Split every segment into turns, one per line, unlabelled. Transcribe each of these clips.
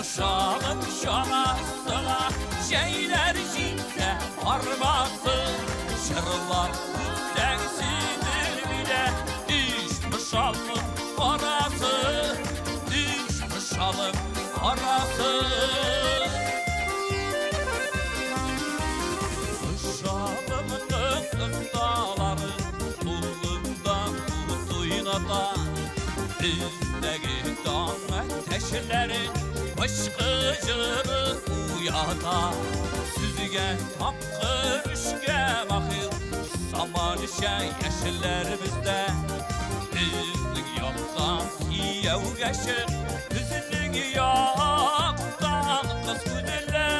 Uşağım şanasına şeyler içinde arması Şırlar üstlensidir bile düşmüşalım orası Düşmüşalım orası Uşağımın dağları Tullunda tutuyla da Üzdeki dağ ateşlerin Fışkıcırı uyada Süzge takkır üçge bakır Saman işe yeşillerimizde Üzlük yoktan siyev geçir Üzlük yoktan kız güzeller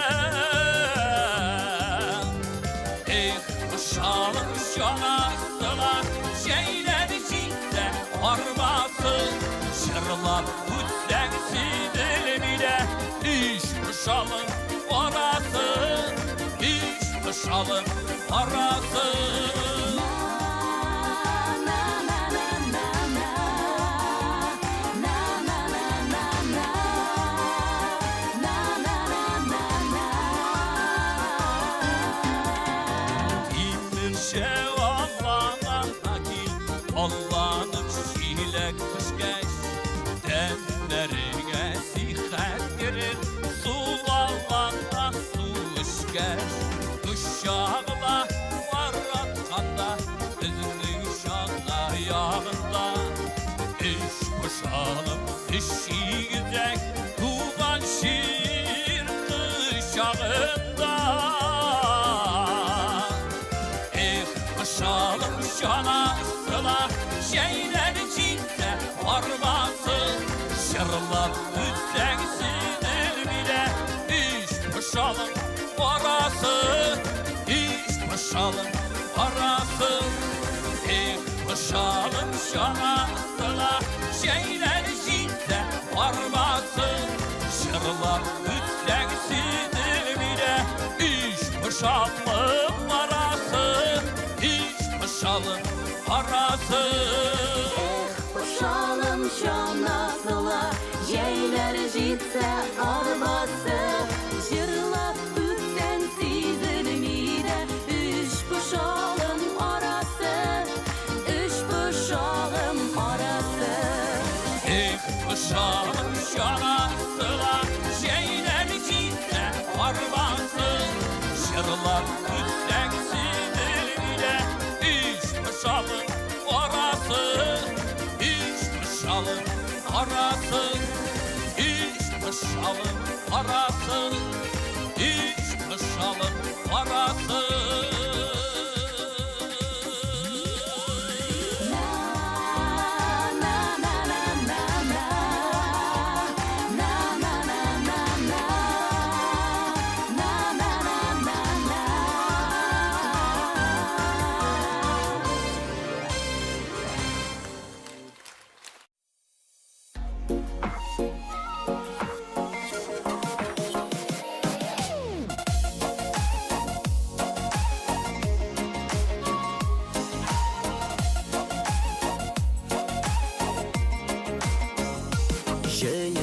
Uşağım şanasılar şeyler içinde armasın Şırlar üstlensidir bile düşmüşalım orası Düşmüşalım orası Allah'ın çilek kışkeş Tenlerine sihet girir Su Allah'ına su işkeş Uşağına var atkanda Üzümün şanla yağında İş boşalım işi güzel Tuğban şiir kışağında Boşalım şanasına şeyler içinde armasın Şırlar üstlensidir bile iş boşalım orası İş boşalım orası Boşalım şanasına şeyler içinde armasın Şırlar üstlensidir bile iş boşalım orası Boşalım arası
Boşalım şanasıla Şeyler jitse arması Jırlar üstten sizilmide Üç boşalım arası Üç boşalım arası
Boşalım şanasıla Şeyler jitse arması Jırlar üstten Boşalım orası Hiç boşalım orası Hiç boşalım orası Hiç boşalım orası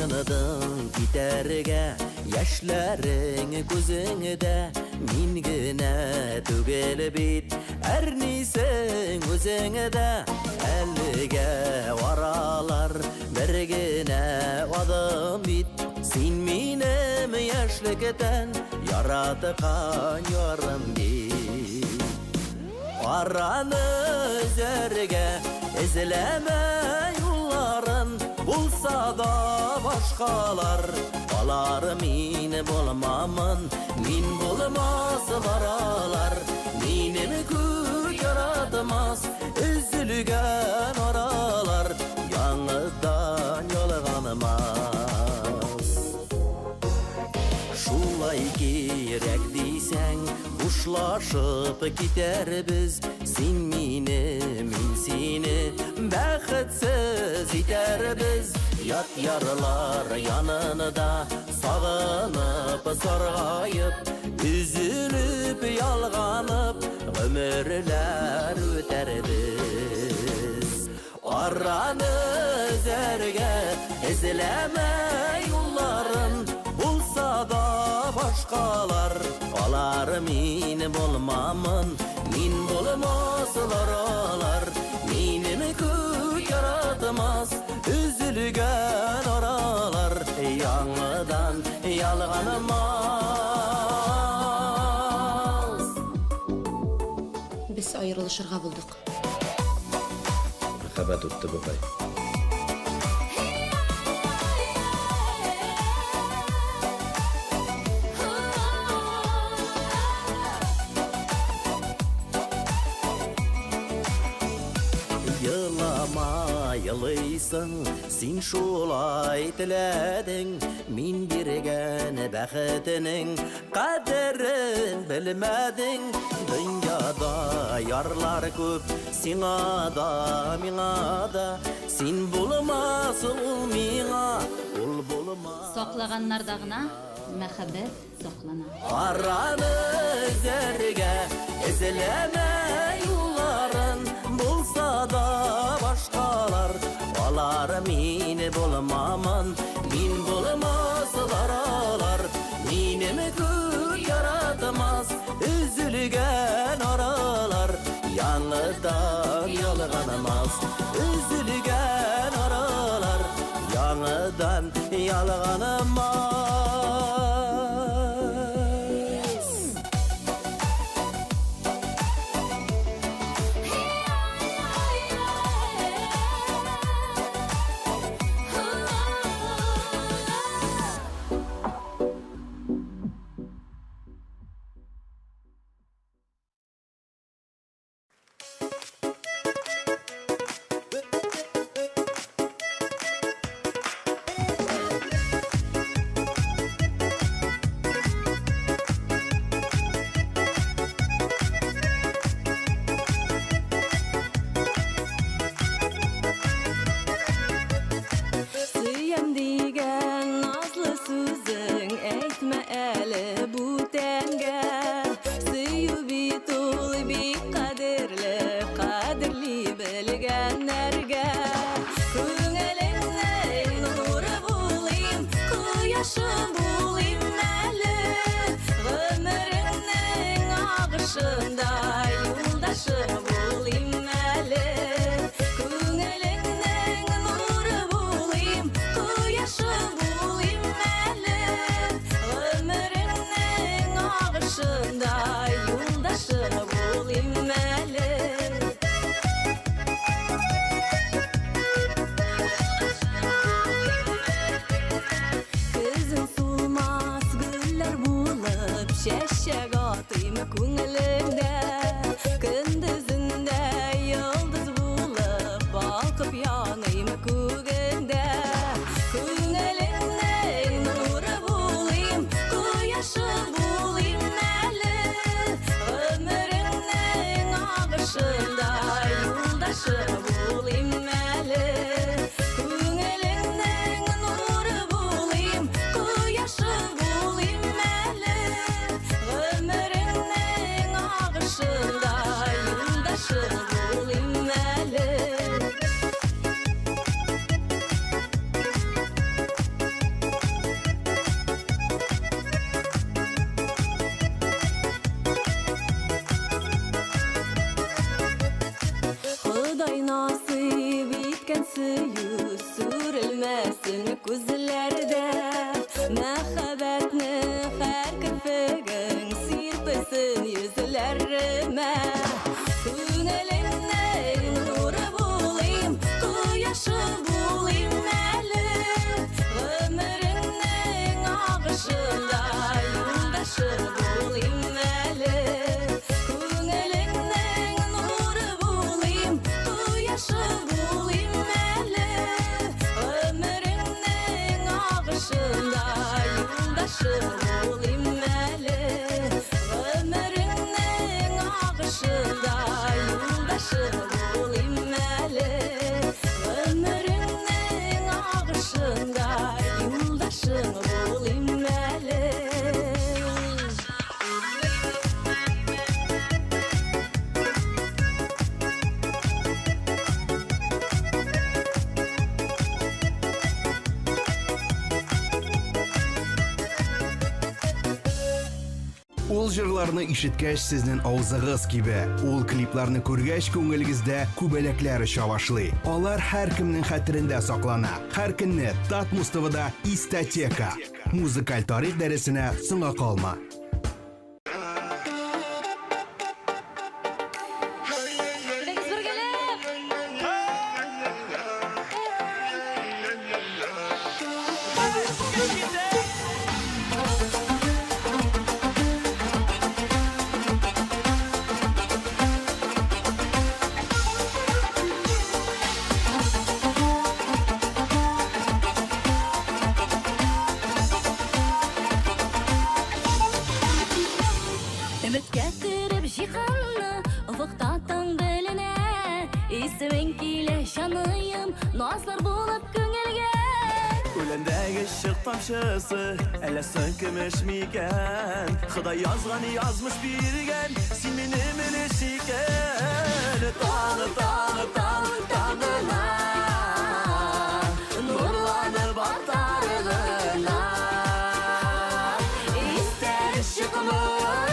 Yanıdan giderge yaşların gözüngde Min gine tügel bit her nisen özüngde Elge varalar bergine adam bit Sin minem yaşlıkten yaratıkan yarım bit Varanı zerge ezleme yolların Bulsa da başkalar Balar min bulmamın Min bulmaz varalar Minim güç yaratmaz Üzülgen oralar Yanıdan yolganmaz Şulay gerek deysen Kuşlaşıp gider biz Sin mini min seni Bəxitsiz iter biz Yat yarlar yanında Sağınıp sarğayıp Üzülüp yalğanıp Ömürler öter biz Aranı zerge ezleme yolların başkalar. Olar min bolmamın, min bolmasılar olar. Minimi kut yaratmaz, üzülgen oralar. Yanıdan yalganmaz.
Biz ayrılışırga bulduk.
Merhaba tuttu babay.
Yılama yılıysın, sen şulay tiledin. Min birgen bəxtinin qadrin bilmedin. Dünyada yarlar köp, sina da mina da. Sen bulması ol mina, ol bulma.
Soqlaganlardagına мәхәббәт соqlana.
Aranı zerge, izleme yolların. Bulsa da başkalar, olar min bulmamın. Min bulmasılar olar. Minimi kut yaratmaz, üzülgen oralar. Yanıdan yalganmaz, üzülgen oralar. Yanıdan yalganmaz.
Suyam digen nazlı sözün etme eli bu tenge. Suyu bitul bir kadirli bilgenlerge. Köngelinden nuru bulayım, kuyaşı bulayım eli. Ömrümün ağışında yoldaşı bulayım eli. Köngelinden nuru bulayım, kuyaşı bulayım eli. Ömrümün ağışında yoldaşı bulayım eli. Kızın sulmaz güller bulup şeşek atayım köngülünde. Gündüzünde yıldız bulup bakıp yanayım kugende. Köngülünden nuru bulayım, kuyaşı bulayım eli. Ömrümün ağışında yoldaşı bulayım eli. Köngülünden nuru bulayım, kuyaşı bulayım eli. Ömrümün ağışında yoldaşı bulayım eli. Xuday nasip etken suyu sürülmesin gözlerde. Mehabbetni her kirpigin sirpesin yüzlerime. Köngelinden nuru bulayım, kuyaşı bulayım eli. Ömrümün ağışında yoldaşı bulayım eli. Köngelinden nuru bulayım, kuyaşı bulayım eli. Ömrümün
Ул җырларны ишеткәч сезнең авызыгыз кибә. Ул клипларны күргәч күңелегездә күбәләкләр оча башлый. Алар һәркемнең хәтерендә саклана. Һәр көнне Татмус ТВда Истотека. Музыкаль тарих дәресенә соңга калма.
Үміткә керіп жиғанны, ұфықта таң біліне. Исімің келе жаныйым, назлар болып көңілге.
Үлендәге шық тамшысы, әләсін көміш микен. Құдай язғаны язмыш бірген, сен мені міліш екен. Таңы, таңы, таңы, таңына, нұрланып аттарығына. Истер шықмай,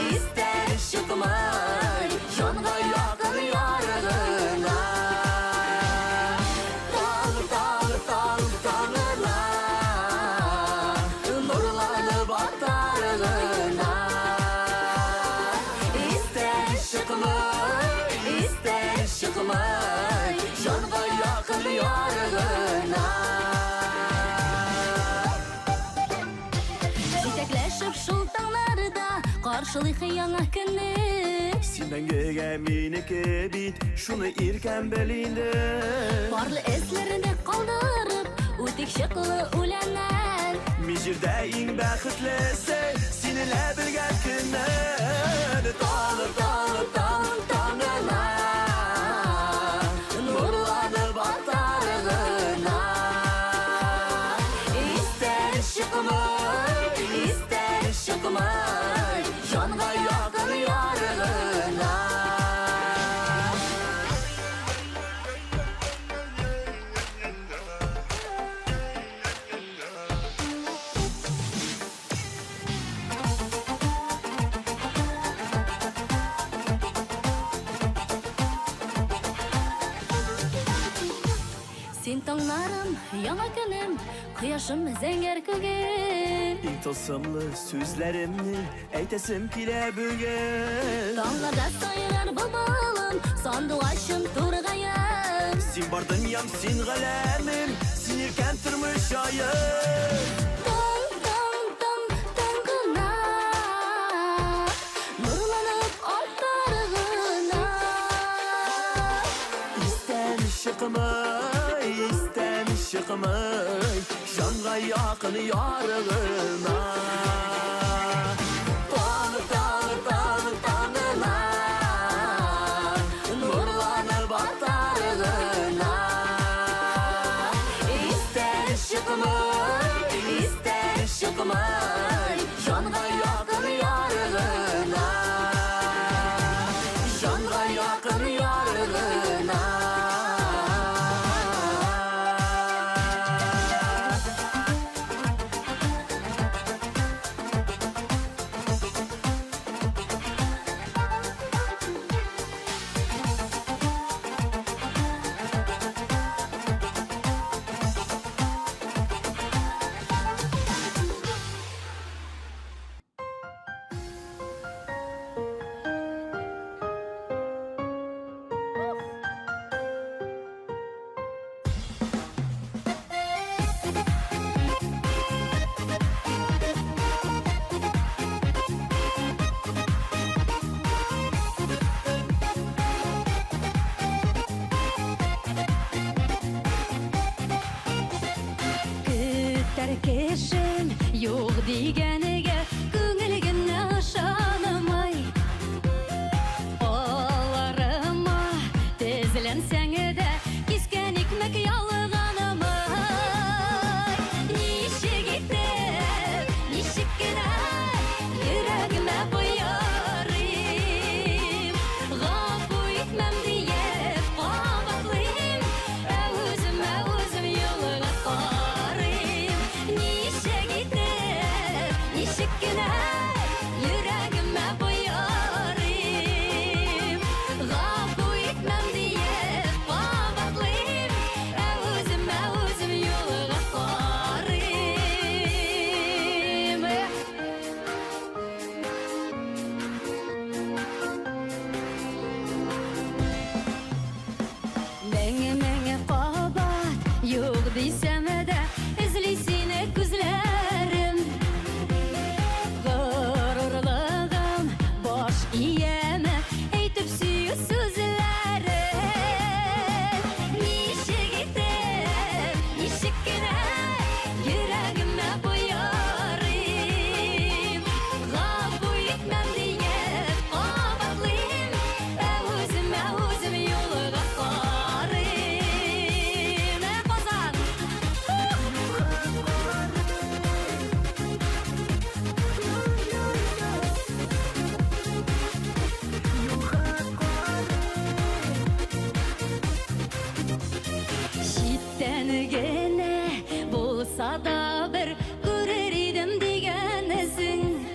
истер шықмай, жанға яқын ярығына. Таңы, таңы, таңы, таңына, нұрланып аттарығына. Истер шықмай, жанға яқын ярығына.
Жетекләшіп шул таңларда, қаршылық яңа күнні.
Сен мәңгіге менікі бит, шуны иркән білінді.
Барлы әслерді қалдырып, өтек шықлы үләнән.
Межірді ең бәқітлісі, сенілі білген күнні. Таңы, таңы, таңы, таңына, нұрланып аттарығына. Истер шықмай, жанға яқын ярығына.
Сен таңларым, яңа күнім, құяшым зәңгер көгім.
Ең тылсымлы сөзләремні әйтесім келе бүгін.
Таңларда сайрар бұлбылым, сандуғашым турғайым.
Сен бар дүниям, сен ғаләмім, сен еркен тұрмыш айым.
Таң, таң, таң, таңғына, нұрланып аттарығына.
Истен шықмай, жанға яқын ярығына. Таңы, таңы, таңы, таңына, нұрланып аттарығына. Истен шықмай, жанға яқын ярығына. Жанға яқын ярығына.
desem de izlisine gözlerim Gururluğum boş iyeme eytip süyü sözleri Nişe gitem, nişikine yüreğime koyarım Gabu etmem diye kabatlıyım Özüm yolu kafarım Kozan Şitten gene bulsa da bir görür idim degenesin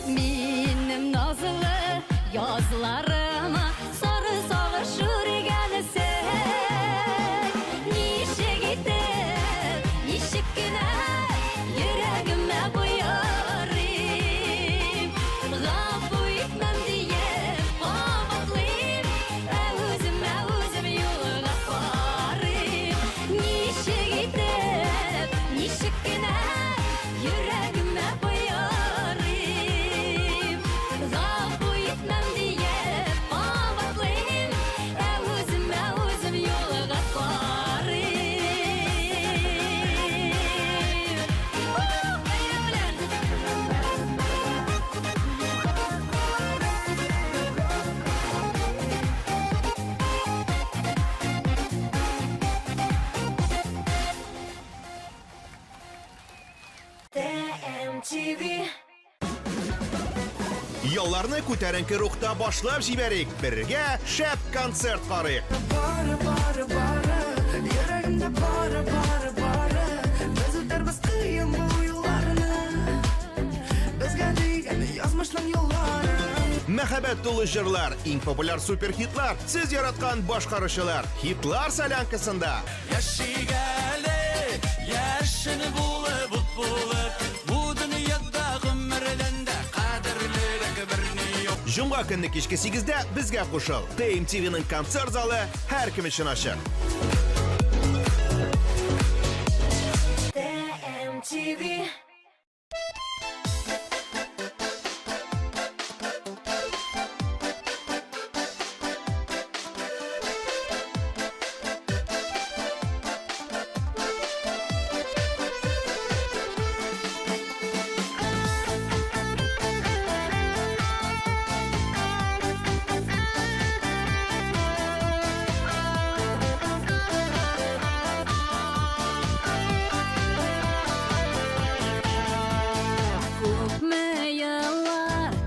Benim nazlı yazlarıma sarı savaşır gelsen Nişe gidip, nişikine yüreğime koyarım Gafu etmem diye kabatlıyım Özüm yolu kafarım Nişe gidip, nişikine yüreğime koyarım Gafu etmem diye kabatlıyım Özüm yolu kafarım TMTV
Yollarны күтәренке рухта башлап җибәрик. Бергә шәп концерт карыйк.
Бары, бары, бары, йөрәгемдә бары, бары, бары. Без үтәрбез кыен бу юлларны. Безгә дигән язмышның юллары.
Мәхәббәт тулы җырлар, иң популяр суперхитлар, сез яраткан башкаручылар. Хитлар солянкасында.
Яшигәле, яшен булып, бу дөньяда гомердән дә кадерлерәк берни юк.
Җомга көнне кичке 8-дә безгә кушыл. TMTV-ның концерт залы һәр кем өчен ачык.
TMTV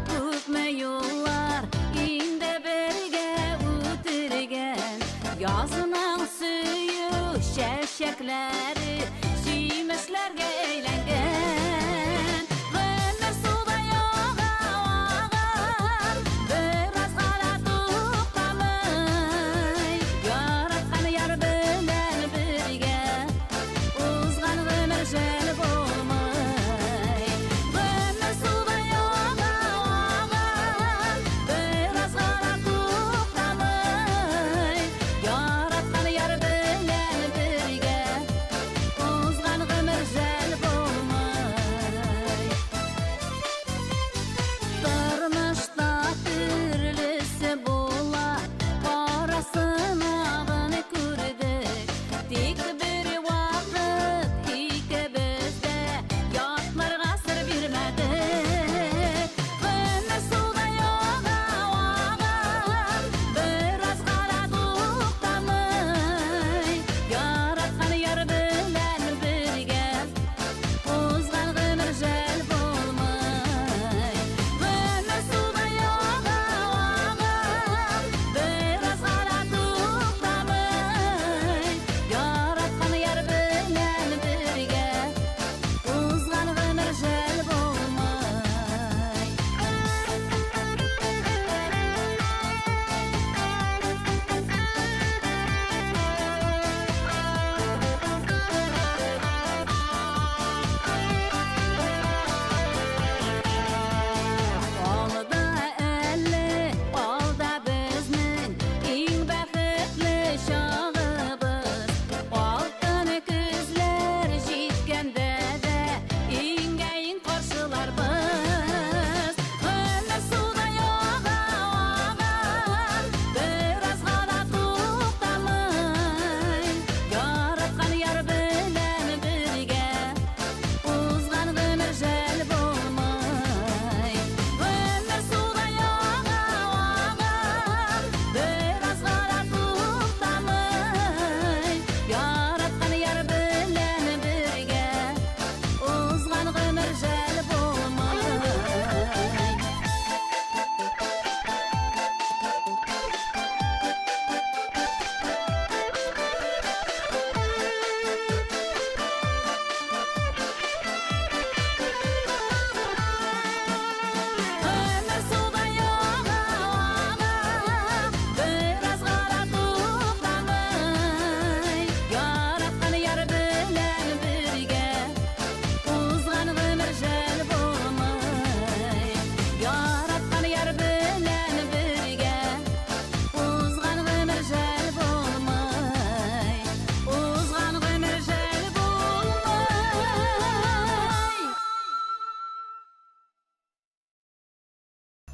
Күпме yollar, inde berge utirgen Yazının suyu, şeşekleri, şimeşlerge eğlengen Gönül suda yoğağan, biraz hala tuğtalay Yaratkan yar bilen birge, uzgan ömür jelib olmay Gönül suda yoğağan, biraz hala tuğtalay Yaratkan yar bilen birge,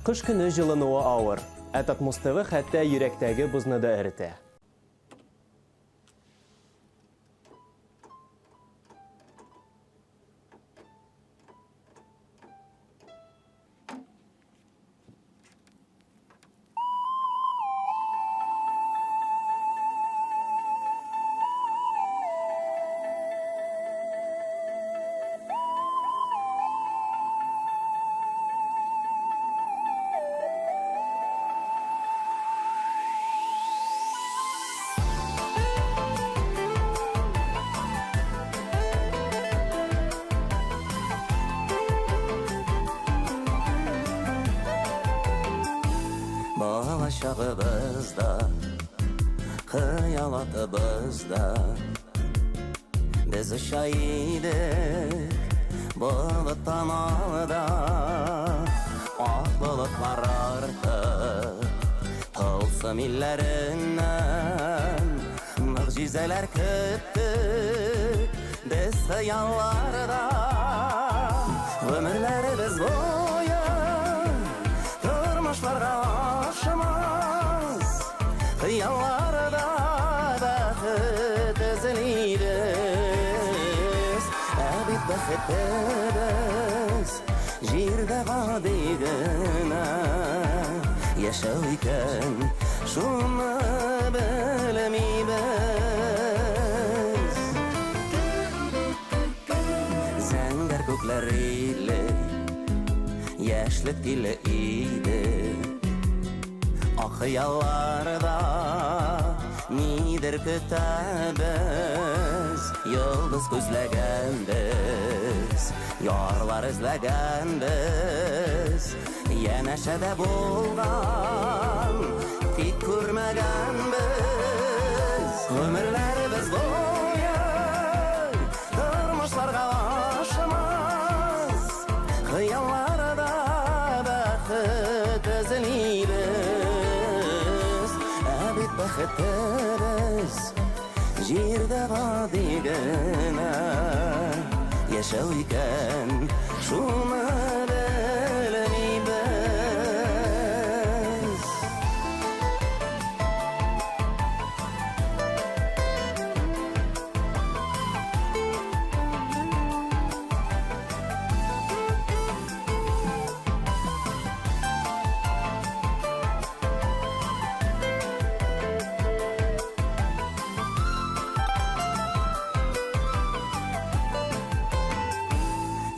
Кыш көне жылынуы ауыр. Татмустығы хәтта йөрәктәге бузны да эритә.
Balacağımızda, kıyalatımızda biz uşağıydık buluttan alda. Ah bulutlar artık tılsım illerinden mucizeler küttük biz hıyallarda. Ömürlerimiz boyu durmuşlarga aşamaz. Hıyallarda bakıt özleriz. Abid bakıtırız jirde vadigine. Yaşayken şunu bilmeybiz. Zəngər gökleriyle yaşlık dili idi. Xıyallarda nidir kütəbiz. Yıldız gözləgənbiz, yarlar izləgənbiz. Yənəşədə bolğan tik görməgənbiz. Ömürlərimiz boyu durmuşlarga aşamaz. Xıyallarda bəxit özleriz. Abid bəxitiriz jirde vadigine. Yaşayken şunu bilmeybiz.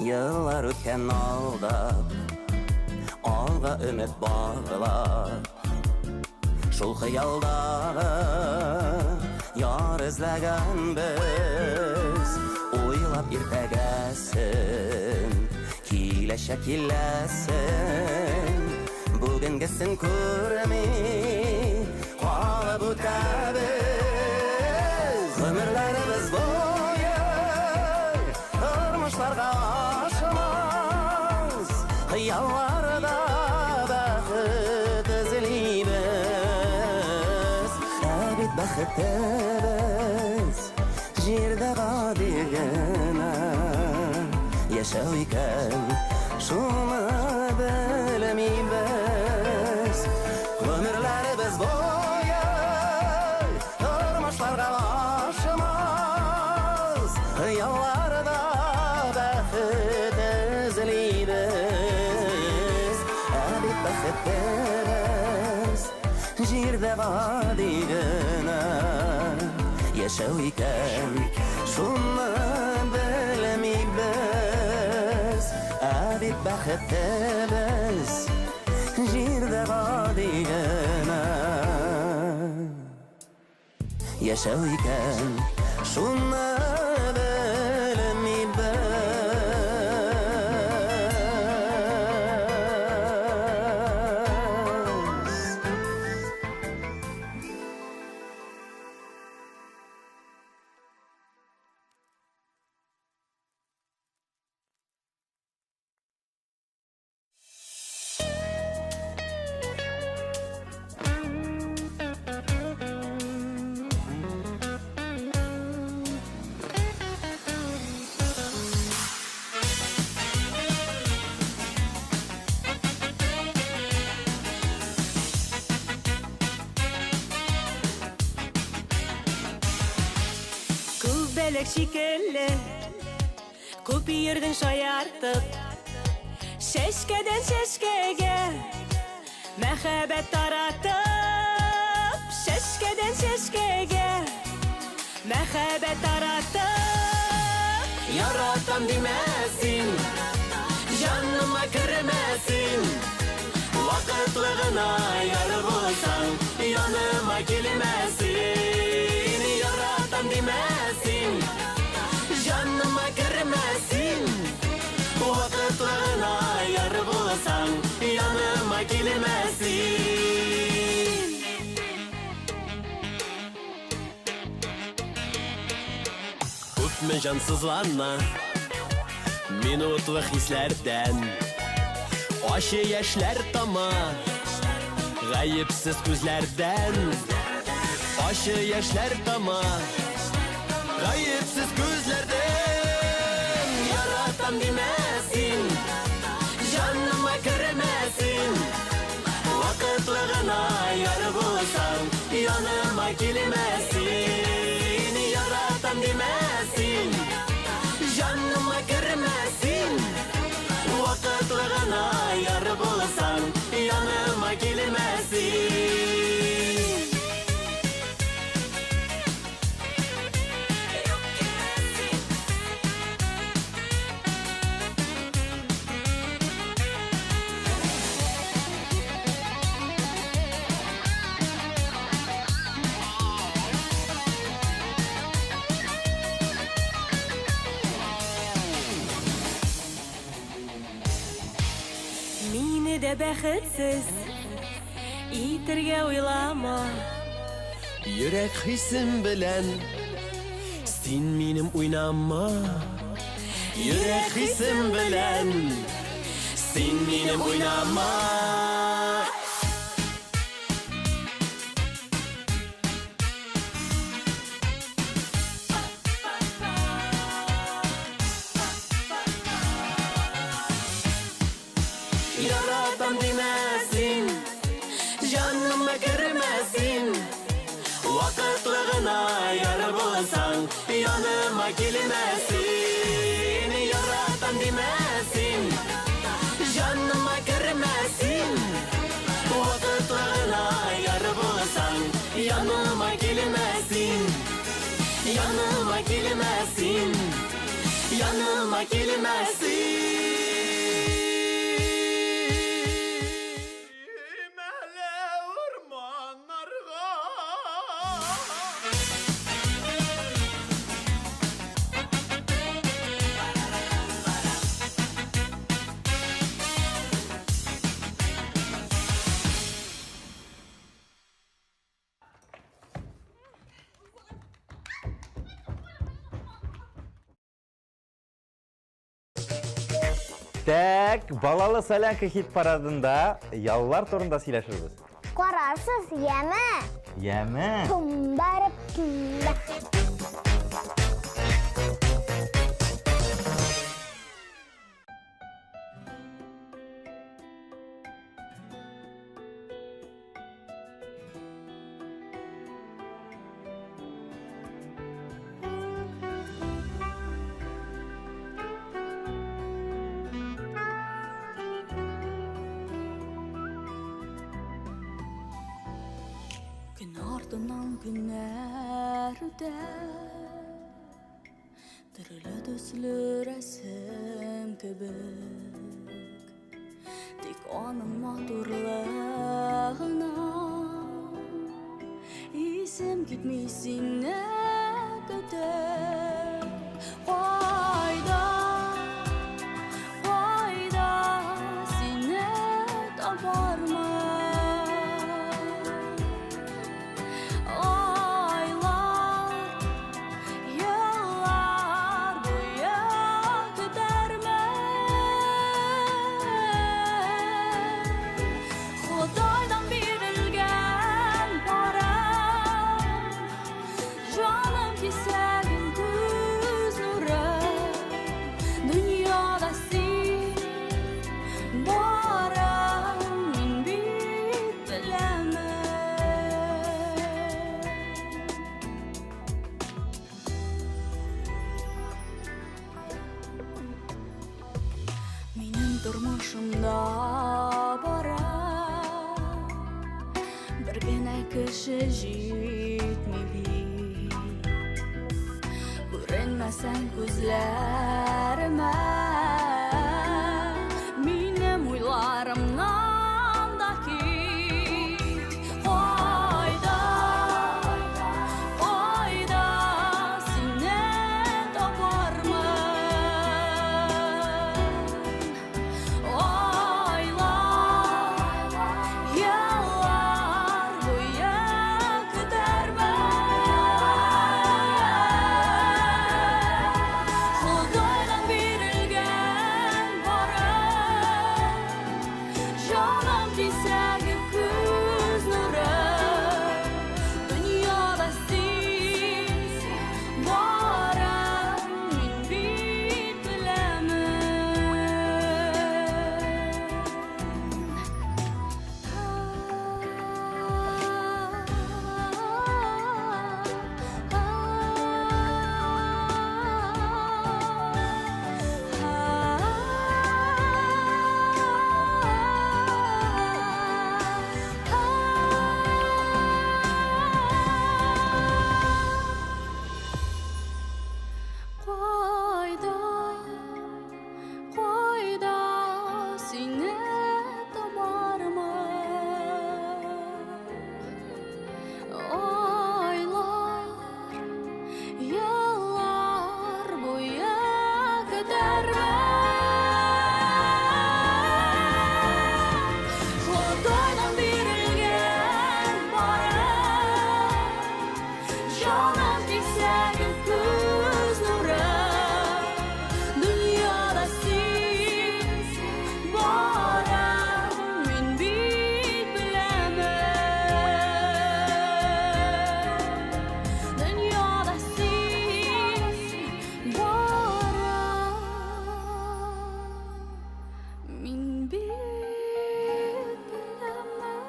Yıllar ötken aldap, alga ümit bağlap. Şul xıyaldağı yar izləgən biz. Oylap irtəgəsin, kiyle şəkilləsin. Bugüngəsin körmi, qalı bu təbiz. Ömürlərimiz boyu durmuşlarga aşamaz. Xıyallarda bəxit izləyimiz. Abid bəxitimiz jirde vadigine. Yaşayken şunu bilmeybiz. Ömürlərimiz boyu durmuşlarga aşamaz. Xıyallarda bəxit izləyimiz. Abid bəxitimiz jirde vadigine. Yaşayken şunu bilmeybiz. Abid bəxitimiz jirde vadigine. Yaşayken şunu bilmeybiz.
çilek şikilli Kup yerden şayartıp Şeşkeden şeşkege Mehabet taratıp Şeşkeden şeşkege Mehabet taratıp
Yaratan demesin, canıma kırmesin. Vakitlığına yar bulsan, yanıma gelmesin. Yaratan demesin, canıma kırmesin. Vakitlığına yar bulsan, yanıma gelmesin. Öpme cansızlanma minutluk hislerden. Aşı yaşlar tama gayipsiz gözlerden. Aşı yaşlar tama gayipsiz gözlerden. Yaratan demesin, canıma kırmesin. Vakitlığına yar bulsan, yanıma gelmesin. Yaratan demesin, canıma kırmesin. Vakitlığına yar bulsan, yanıma gelmesin.
Mini de bexitsiz İtirge uylama
Yürek hissim bilen sen minim oynama. Yürek hissim bilen sen minim oynama. Yaratan demesin, canıma kırmesin. Vakitlığına yar bulsan, yanıma gelmesin. Yaratan demesin, canıma kırmesin. Vakitlığına yar bulsan, yanıma gelmesin. Yanıma gelmesin, yanıma gelmesin.
Так, балалы Солянка хит paradında yallar turunda сөйләшербез.
Карарсыз, яме?
Яме.
Тумбарып тумба.
Gün ardından günler öter Dırılı düzlü resim kebek Dik onun maturlığına İsim gitmişsin ne kadar Fayda sine tapar mı? turmuşumda bara bir gene kişi jitmedi Görünmesen gözlerime Minem uylarımdaki Oyda, oyda sine taparmın Oylar, yıllar boyu gidermen Xudaydan berilgen barım Canım desegi göz nuru Dünyada siz barım Min bit Koyda sine tabarma Oylar, yıllar boyu gidermen Xudaydan berilgen barım Canım desegi göz nuru Dünyada siz barım Min bit bilemen Dünyada siz barım Min bit bilemen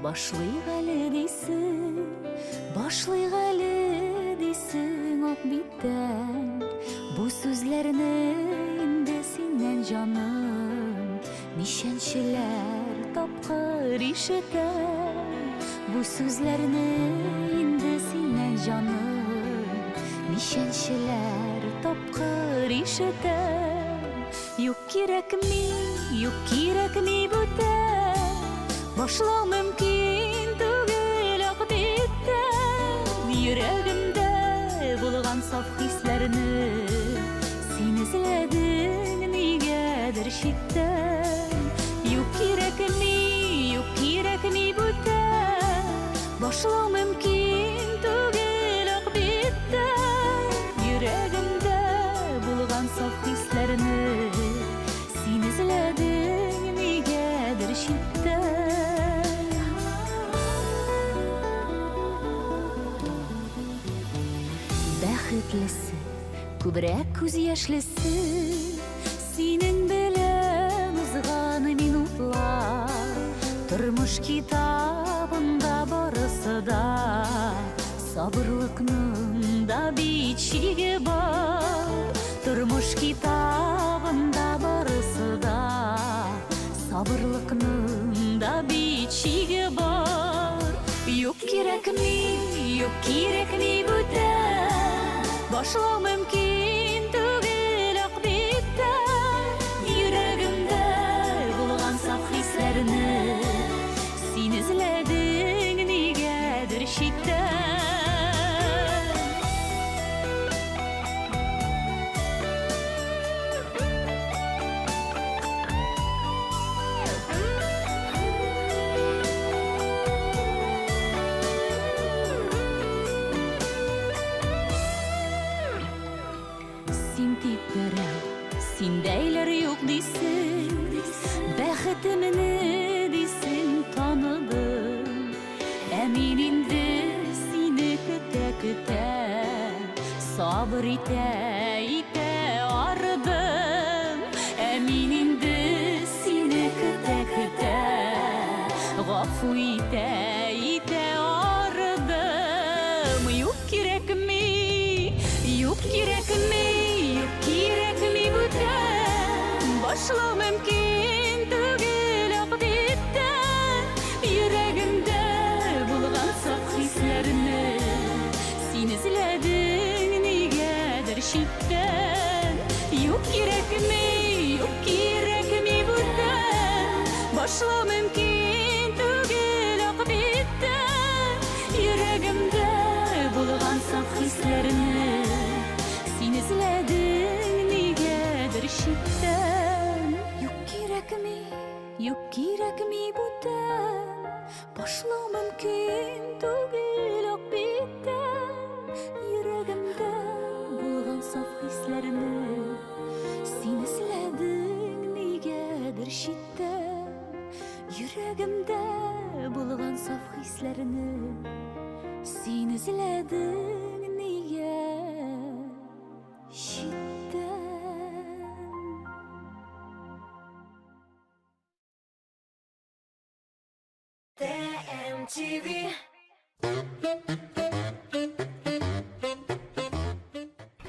Başlayıq әлі дейсің, başlayıq әлі дейсің ок биттен Бу сүзләрне инде синнән җаным Нишәнчеләр тапкыр ишетәм Бу сүзләрне инде синнән җаным Нишәнчеләр тапкыр ишетәм Юк кирәкми бүтән Башлау мөмкин түгел ак биттән Йөрәгемдә булган саф хисләрне Син эзләдең нигәдер читтән Юк кирәкми бүтән Башлау мөмкин түгел ак биттән Йөрәгемдә булган саф хисләрне Син эзләдең нигәдер читтән Бәхетлесе, күбрәк күз яшьлесе Синең белән узган минутлар Тормыш китабында барысы да Сабырлыкның да бичиге бар Тормыш китабында барысы да Сабырлыкның да бичиге бар Юк кирәкми бүтән Башлау мөмкин түгел ак биттән Йөрәгемдә булган саф хисләрне Син эзләдең нигәдер читтән син типтерәң, синдәйләр юк дисең, бәхетемне дисең таныдым, ә мин инде сине көтә, сабыр итә арыдым, ә мин инде сине көтә, гафу итә арыдым. Юк кирәкми бүтән, башлау мөмкин түгел акъбиттән, йөрәгемдә булган саф хисләрне син эзләдең нигәдер читтән. Юк кирәкми бүтән, башлау мөмкин түгел акъбиттән, йөрәгемдә булган саф хисләрне син эзләдең нигәдер читтән. Юк кирәкми бүтән, башлау мөмкин түгел акъбиттән, йөрәгемдә булган саф хисләрне син эзләдең нигәдер читтән. Йөрәгемдә булган саф хисләрне син эзләдең нигә читтән.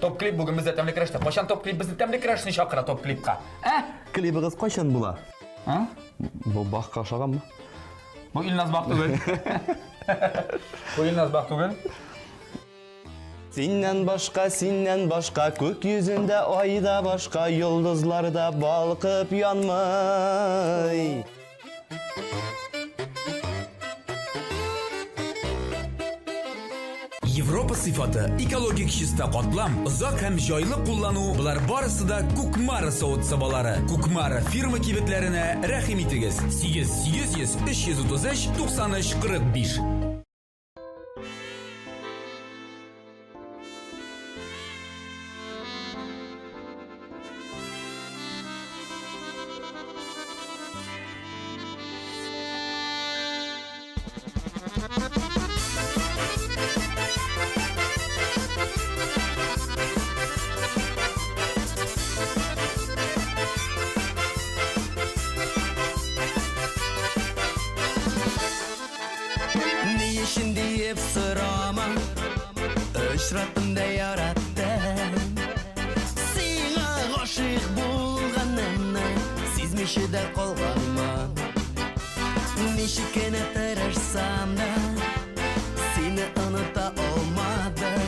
Топ клип бүгін бізде тәмлік рәшті. Қошан топ клип бізді тәмлік рәшіні шақыра топ клипқа?
Клибіңіз қашан була?
Бұл баққа шаған ма?
Бұл Илназ бақ түгіл.
Синнен башқа, көк yüzünde айда башқа, йолдызларда балқып янмай.
Европа сыйфаты, экологик чиста катлам, озак һәм җайлы куллану, булар барысы да Кукмара савыт сабалары. Кукмара фирма кибетләренә рәхим итегез. 800 333 93 45.
Şimdi hep sırama Öşrattım da yarattım Sina aşık bulganımna Sizmişi de kolganma Nişikene tırırsam da Seni unuta olmadım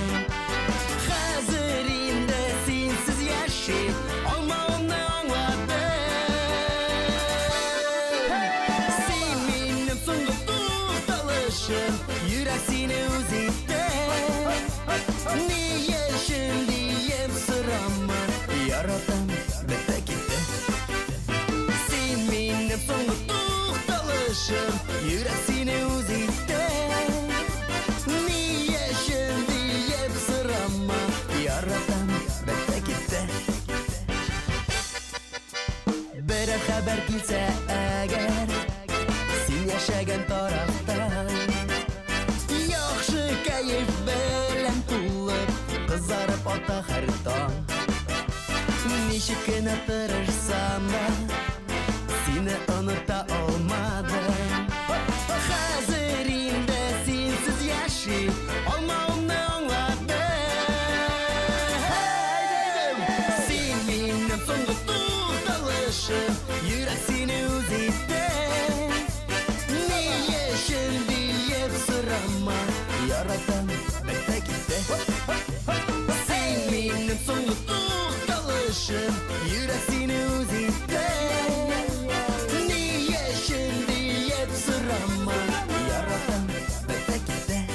Hazırımda sensiz yaşayıp Olmağımda anladım Sen benim sonunda tutalışım Yürek seni üzüldü Niye şimdiyim sırama Yaradan bete gitti Sen benim sonunda tutalışım Yürek seni üzüldü Niye şimdiyim sırama Yaradan bete gitti Bir haber gelse eğer Sen yaşayan taraftan Yaxşı kayıp belən tulub Qızarıb ata hər dan Nişikine tırırsam da Seni unuta olmadım Hazırımda sensiz yaşayıp Olmağımda anladım Sen benim sonunda tutalışım Yürek seni üzüldü Niye şimdiyim sırama Yaradan bete gitti Sen benim sonunda tutalışım Yürek seni üzüldü Niye şimdiyim sırama Yaradan bete gitti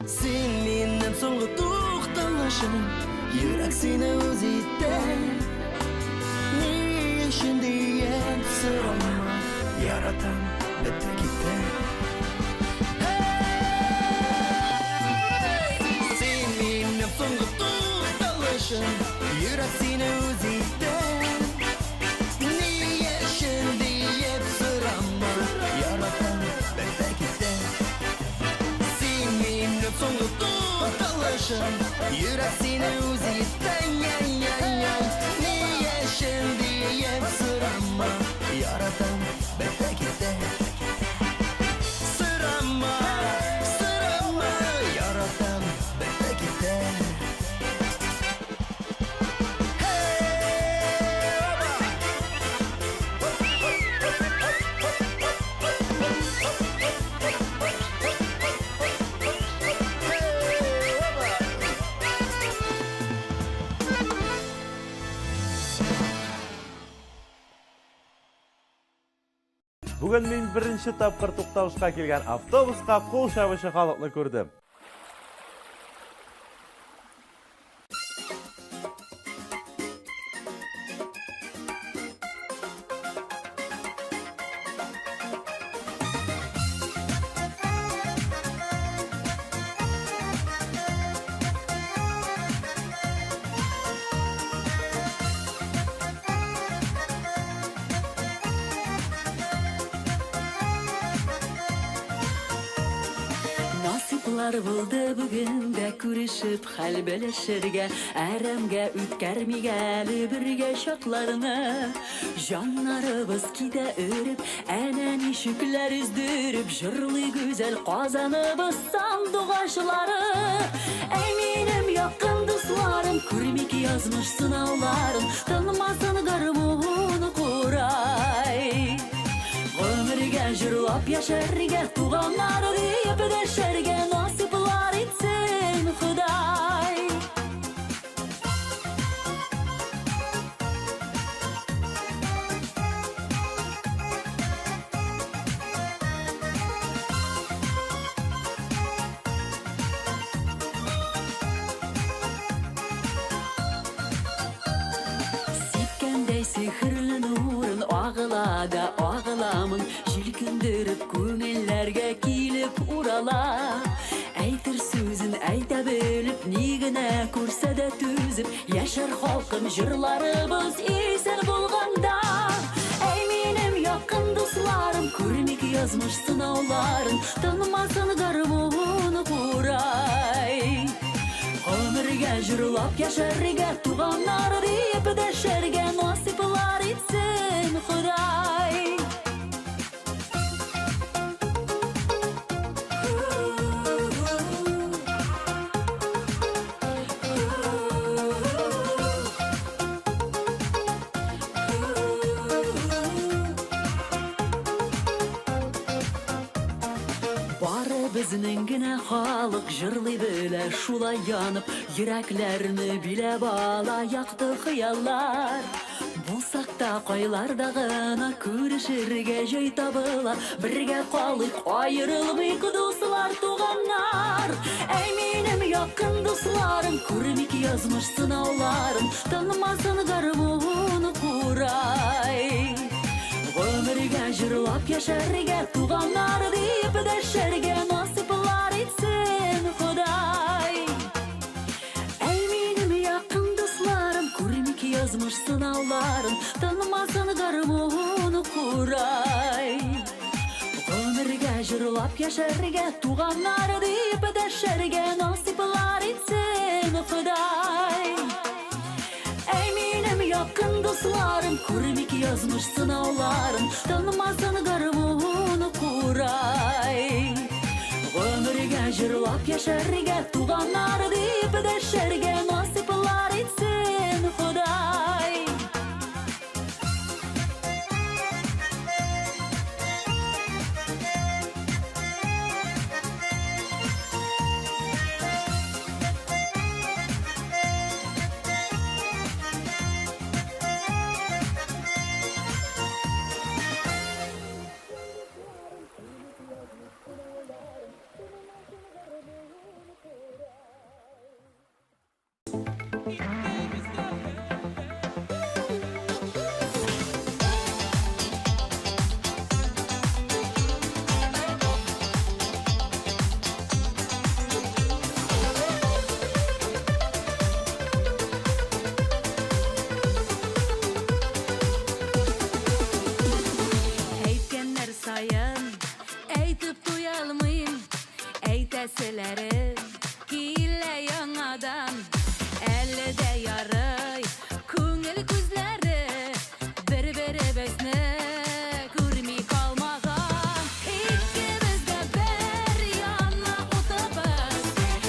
Sen benim sonunda tutalışım Yürek seni özüde Ne işin diye sorma Yaratan bitti gitti Senin nefsini tutalışın Yürek seni özüde Ne işin diye sorma Yaratan bitti gitti Senin nefsini tutalışın Yürek seni özüde Ne işin diye sorma Yaratan bitti gitti Sırama, yaratan bitti gitti
Бүгін мен бірінші тапқыр тоқталышқа келген автобусқа қол шабышы халықны көрдім.
Насыплар булды бүгін дә күрешіп хәл белешергә Әрәмгә үткәрмигә әле бергә шатларны Жаннарыбыз китә өреп, әнә нишекләр үздереп Җырлый гүзәл Казаныбыз сандугачлары Әй минем якын дусларым, күрмик язмыш сынауларын Тынмасын гармун курай Ömürge jırlap yaşarge Tuğanlar deyip deşerge Nasiplar etsin Huday Sikkendey sihirli nurun Ağılada ağılamın Jilkindürüp көңелләргә килеп урала Әйтер сүзін әйтә белеп Нигенә күрсә дә түзеп Яшар халкым җырларыбыз исән булганда Әй минем якын дусларым Күрмик язмыш сынауларын Тынмасын гармун курай Ömürge җырлап яшәргә Туганнар дип дәшәргә Насыплар итсен Худай Безнең генә халык җырлый белә шулай янып Йөрәкләрне биләп ала якты хыяллар Булсак та кайларда гына күрешергә җай табыла Бергә калыйк аерылмыйк дуслар туганнар Әй минем якын дусларым күрмик язмыш сынауларын Тынмасын гармун курай Ömürge җырлап яшәргә Туганнар дип дәшәргә Насыплар итсен Худай Әй минем якын дусларым Күрмик язмыш сынауларын Тынмасын гармун курай Ömürge җырлап яшәргә Туганнар дип дәшәргә Насыплар итсен Худай Әй минем якын дусларым Күрмик язмыш сынауларын Тынмасын гармун курай Ömürge җырлап яшәргә Туганнар дип дәшәргә Насыплар итсен Худай Әйткәннәр сайын әйтеп туялмыйм, әйтәселәрем килә яңадан. Әле дә ярый күңел күзләре бер-беребезне күрми калмаган. Икебезгә бер яна утыбыз,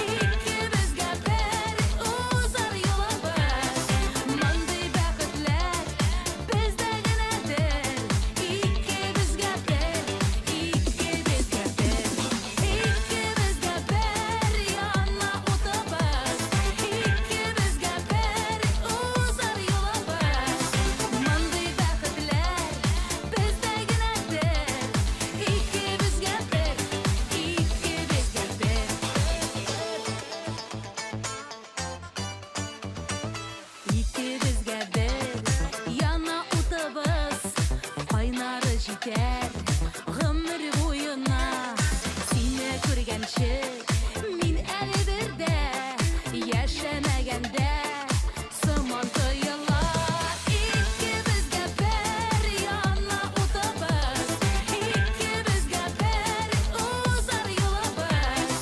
икебезгә бер узар юлыбыз. Мондый бәхетләр бездә генәдер. Икебезгә бер, икебезгә бер, икебезгә бер яна утыбыз, икебезгә бер узар юлыбыз. Мондый бәхетләр бездә генәдер. Икебезгә бер, икебезгә бер. Икебезгә бер яна утыбыз, кайнары җитәр гомер буена. Сине күргәнче мин әле бер дә яшәмәгәндә сыман тоела. Икебезгә бер яна утыбыз, икебезгә бер узар юлыбыз.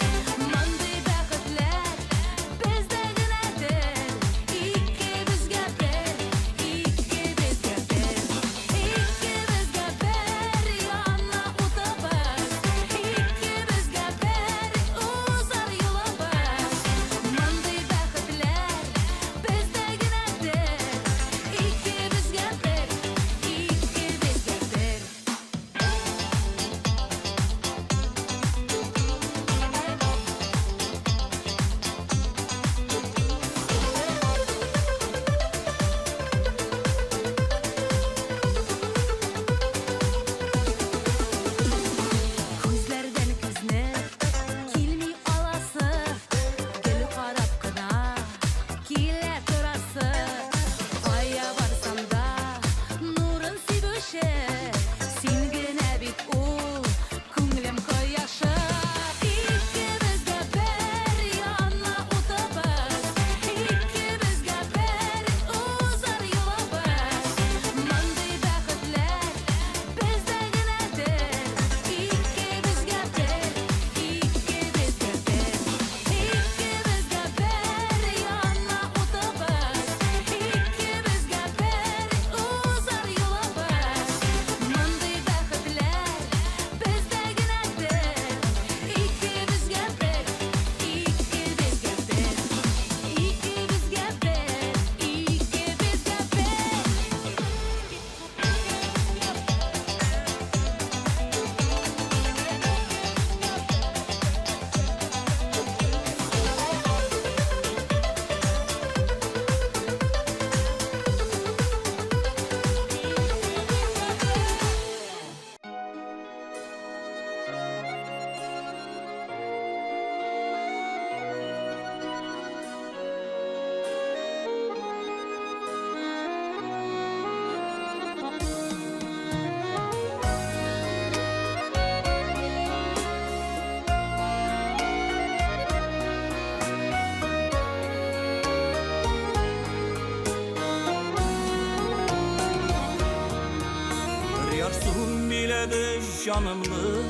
Мондый бәхетләр бездә генәдер. Икебезгә бер, икебезгә бер, икебезгә бер яна утыбыз, икебезгә бер узар юлыбыз. Мондый бәхетләр бездә генәдер. Икебезгә бер, икебезгә бер. Күзләрдән күзне килми аласы, гел карап кына килә торасы. Кая барсам да нурын сибүче, син генә бит ул күңлем кояшы. Икебезгә бер яна утыбыз, икебезгә бер узар юлыбыз. Мондый бәхетләр бездә генәдер. Икебезгә бер, икебезгә бер, икебезгә бер яна утыбыз, икебезгә бер узар юлыбыз. Мондый бәхетләр бездә генәдер. Икебезгә бер, икебезгә бер, икебезгә
Yarsun biledi canımlı,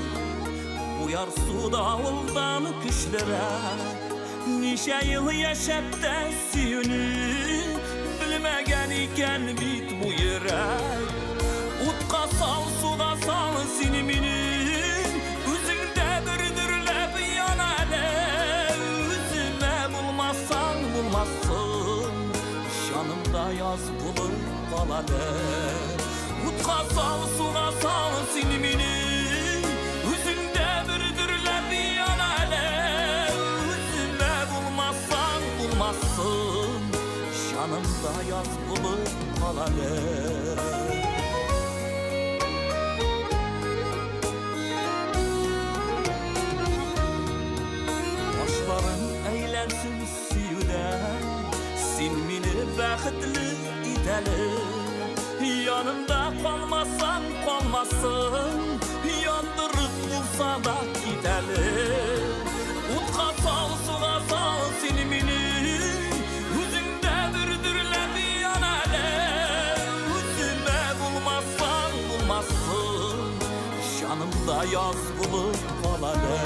uyar su davuldan küşlere. Nice yıl yaşap da suyunu bilmegen iken bit bu yürek. Utka sal suda sal siniminin, üzünde bürdürlep yanale. Üzüme bulmazsan bulmazsın, şanımda yaz bulup kalale. Utka sal suda sal sinimini, üzünde bürdürlep yanale. Üzüme bulmazsan bulmazsın, şanımda yaz bulup kalale. Başların eğlensin suyudan, sin бақытлы итәлі. Yanımda kalmazsan kalmazsın, yandırıp bulsa da gidelim. Utqa sal, suğa sal sinimini, yüzünde bürdürle bir yanele. Yüzüme bulmazsan bulmazsın, şanımda yaz bulup kalalı.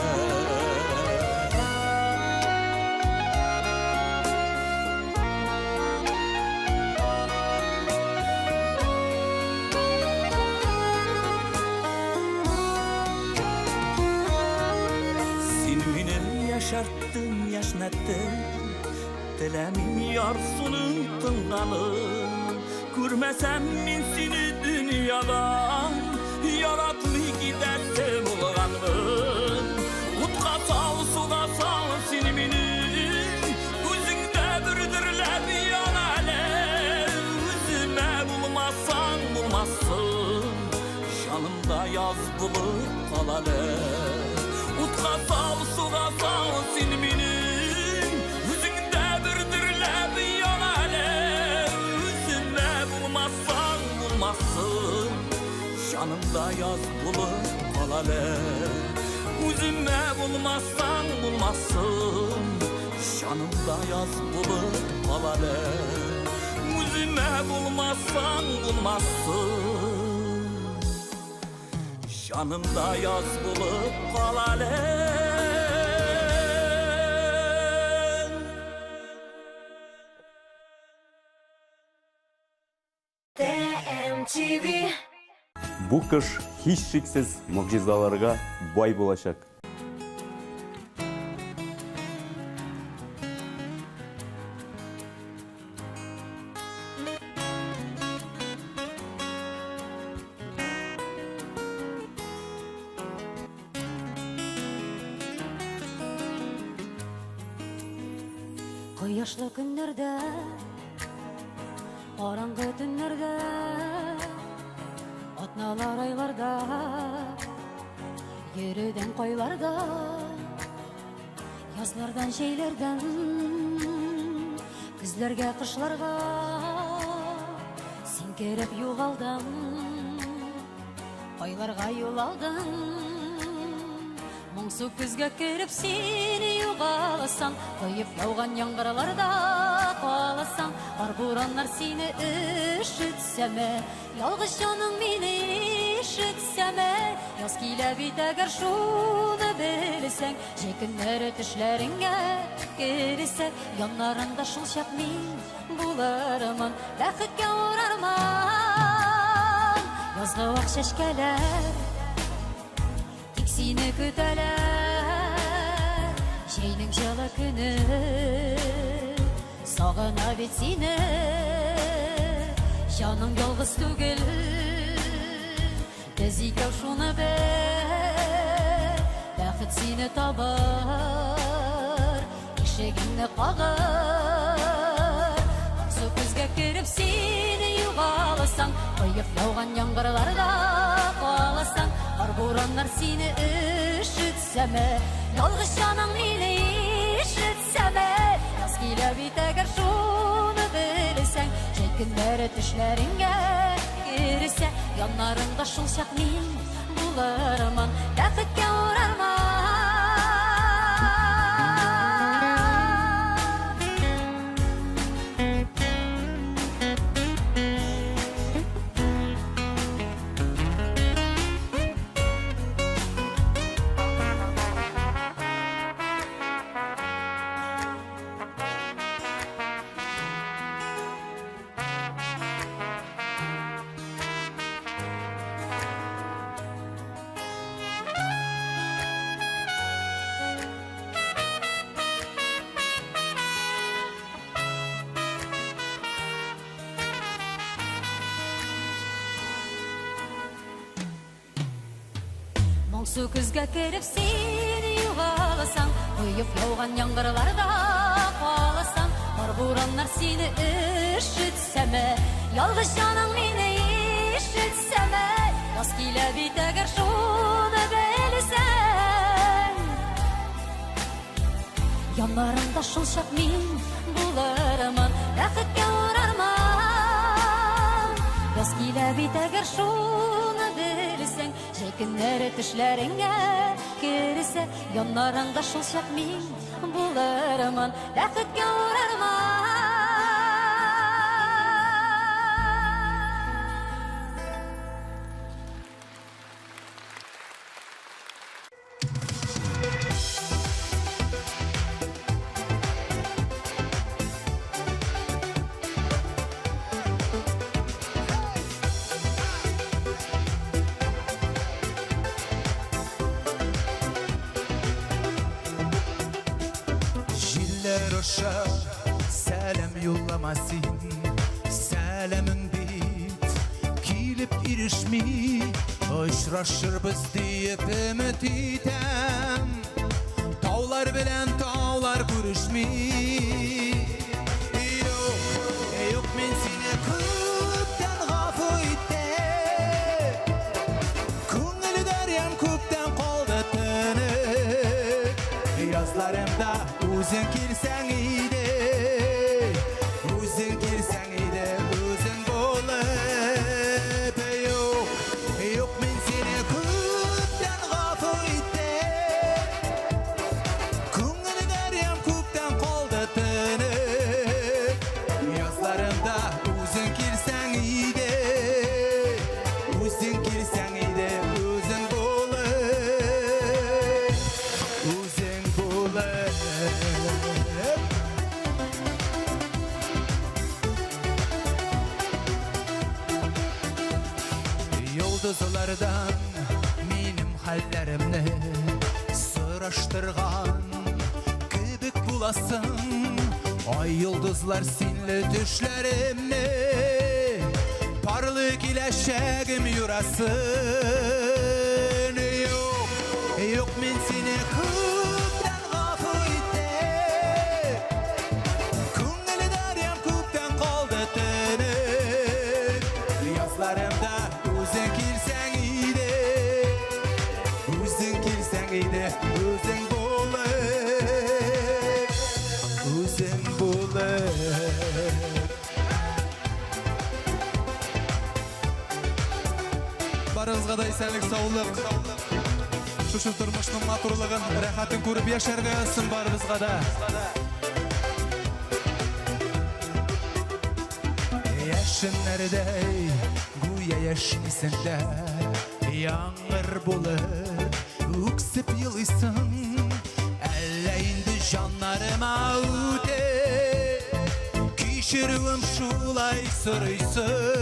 Yaşarttın, yaşnattın, dilemin yarsunun tınganın. Görmesem min seni dünyadan, yaratmay gidersin ulganın. Utqa sal, suğa sal sinimini, yüzünde bürdürle bir yanale. Yüzüme bulmazsan bulmazsın, şanımda yaz bulup kalalı. Utqa sal, suğa sal siniminin, yüzünde bürdürle bir yanale. Yüzüme bulmazsan bulmazsın, şanımda yaz bulup kalalı. Yüzüme bulmazsan bulmazsın, şanımda yaz bulup kalalı. Yüzüme bulmazsan bulmazsın, şanımda yaz bulup kalalı.
TMTV.
Bu kış hiç şeksiz mucizalarga boy bulacak.
Кояшлы көннәрдә, караңгы төннәрдә, атналар айларда, йөрүдән койларда, язлардан җәйләрдән, күзләргә кышларга, син кереп югалдың, койларга юл алдың. Моңсу күзгә кереп син югаласаң, коеп яуган яңгырларда каласаң, бар бураннар сине ишетсәме, ялгыз җаның мине ишетсәме, яз килә бит әгәр шуны белсәң, җәй көннәре төшләреңә керсә, яннарында шул чак мин булармын, бәхеткә урарман, язгы вак чәчкәләр сине көтәләр, җәйнең җылы көне, сагына бит сине, җаның ялгыз түгел, без икәү шуны бел, бәхет сине табар, ишегеңне кагыр, аксу күзгә кереп сине югаласаң, коеп яуган яңгырларда каласаң, бар бураннар сине ишетсәме, ялгыз җаның мине ишетсәме, яз килә бит әгәр шуны белсәң, җәй көннәре төшләреңә керсә, яннарында шул чак мин булармын, бәхеткә урарман. Моңсу күзгә кереп син югаласаң, коеп яуган яңгырларда каласаң, бар бураннар сине ишетсәме, ялгыз җаның мине ишетсәме, яз килә бит әгәр шуны белсәң, яннарында шул чак мин булармын, бәхеткә урарман. әгәр шуны белсәң, җәй көннәре төшләреңә керсә, яннарыңда шул чак мин булырмын, бәхеткә урармын.
Җилләр аша сәлам юлламасын, сәламың бит килеп ирешми, очрашырбыз дип өмет итәм, таулар белән таулар күрешми. Юк, мин сине күптән гафу итәм, күңел дәрьям күптән калды тынып, язларымда Үзең килсәң иде, үзең килсәң иде, үзең булып. Юк, мин сине күптән гафу итәм, күңел дәрьям күптән калды тынып, язларымда үзең килсәң иде, үзең килсәң иде, үзең булып, үзең булып. Йолдызлардан минем хәлләремне сораштырган кебек буласың, ай йолдызлар синле төшләремне, парлы киләчәгем юрасын. Юк, мин сине күптән гафу итәм, күңел дәрьям күптән калды тынып, язларымда үзең килсәң иде, үзең килсәң иде, үзең булып, үзең булып. Барыгызга да исәнлек, саулык, шушы тормышның матурлыгын, рәхәтен күреп яшәргә язсын барыбызга да. Яшеннәрдәй гүя яшисең дә, яңгыр булып үксеп елыйсың, әллә инде җаннарыма үтә, кичерүем шулай сорыйсың.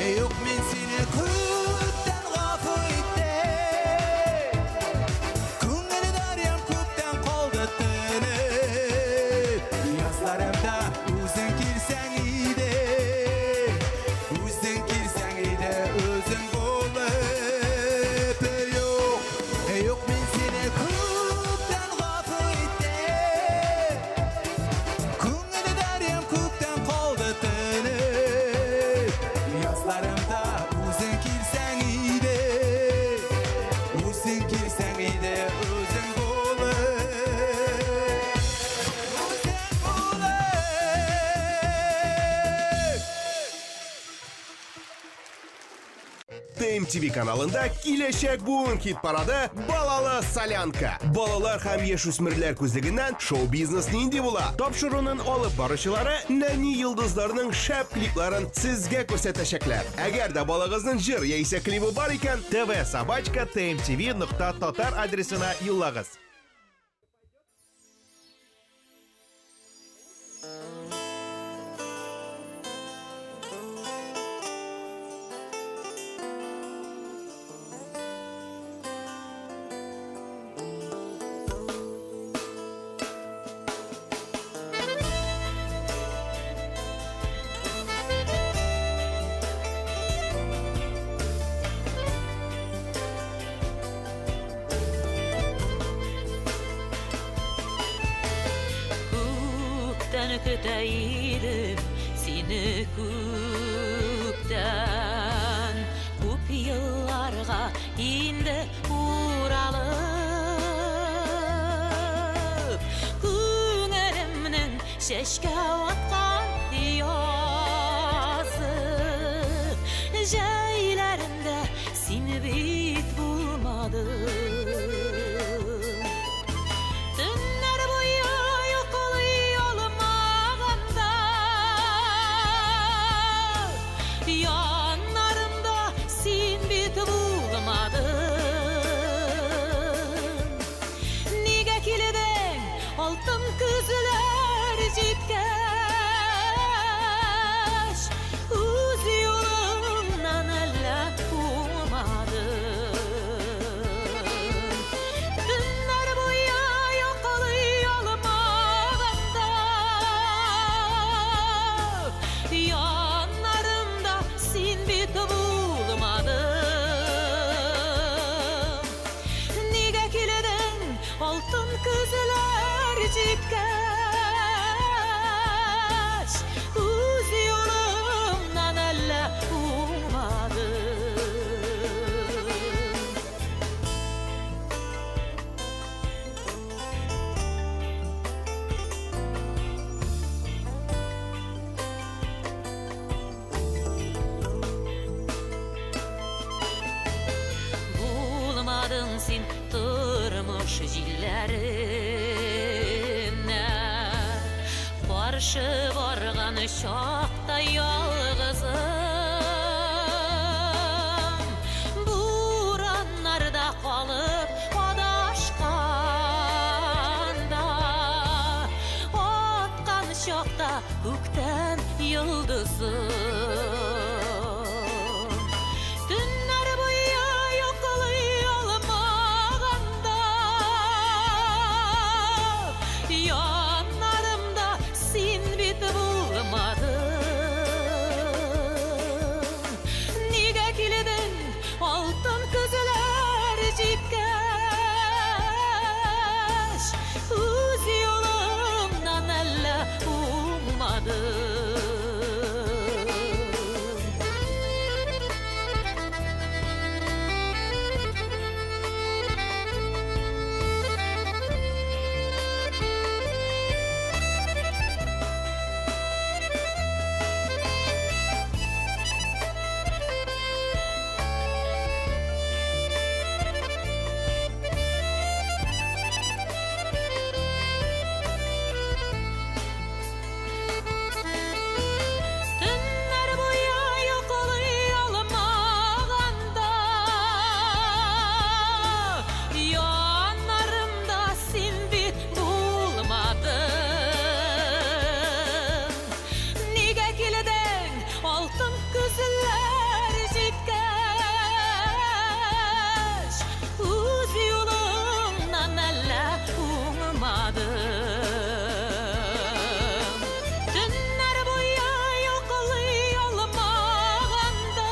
Юк, мин сине күптән гафу итәм, күңел дәрьям күптән калды тынып, язларымда үзең килсәң иде, үзең килсәң иде, үзең булып. Юк, мин сине күптән гафу итәм, күңел дәрьям күптән калды тынып, язларымда үзең килсәң иде, үзең килсәң иде, үзең булып, үзең булып.
ТМТV каналында киләчәк буын хит парады Балалы солянка. Балалар һәм яшүсмерләр күзлегеннән шоу-бизнес нинди була? Тапшыруның алып баручылары нәни йолдызларның шәп клипларын сезгә күрсәтәчәкләр. Әгәр дә балагызның җыр яисә клипы бар икән, tv@tmtv.tatar адресына юллагыз.
Көтә идем сине күптән, күп елларга инде уралып, күңелемнең чәчкә аткан язы
jaylarında seni bit bulmadım. Tünler boyu yo'qolmaganda yanlarımda sen bit bulmadın. Nega kelding oltin ko'zlar jipkash o'z yo'limdan alla o'madim. Tunlar bo'yi yo'qolmaganda yanlarımda sen bit bulmadın. Nega kelding oltin ko'zlar jipkash o'z yo'limdan alla o'madim. Bulmadın sen turmuş jillerine, qarşı bargan şaqta yalgızım. Buranlarda qalıp adashqanda, atqan şaqta көктен yıldızım. Tunlar boyu yo'qolmaganda yanlarımda sen bit bulmadın. Nega kelding oltin ko'zlar jipkash o'z yo'limdan alla o'madim. Tunlar boyu yo'qolmaganda yanlarımda sen bit bulmadın. Nega kelding oltin ko'zlar jipkash o'z yo'limdan alla o'madim. Tunlar boyu yo'qolmaganda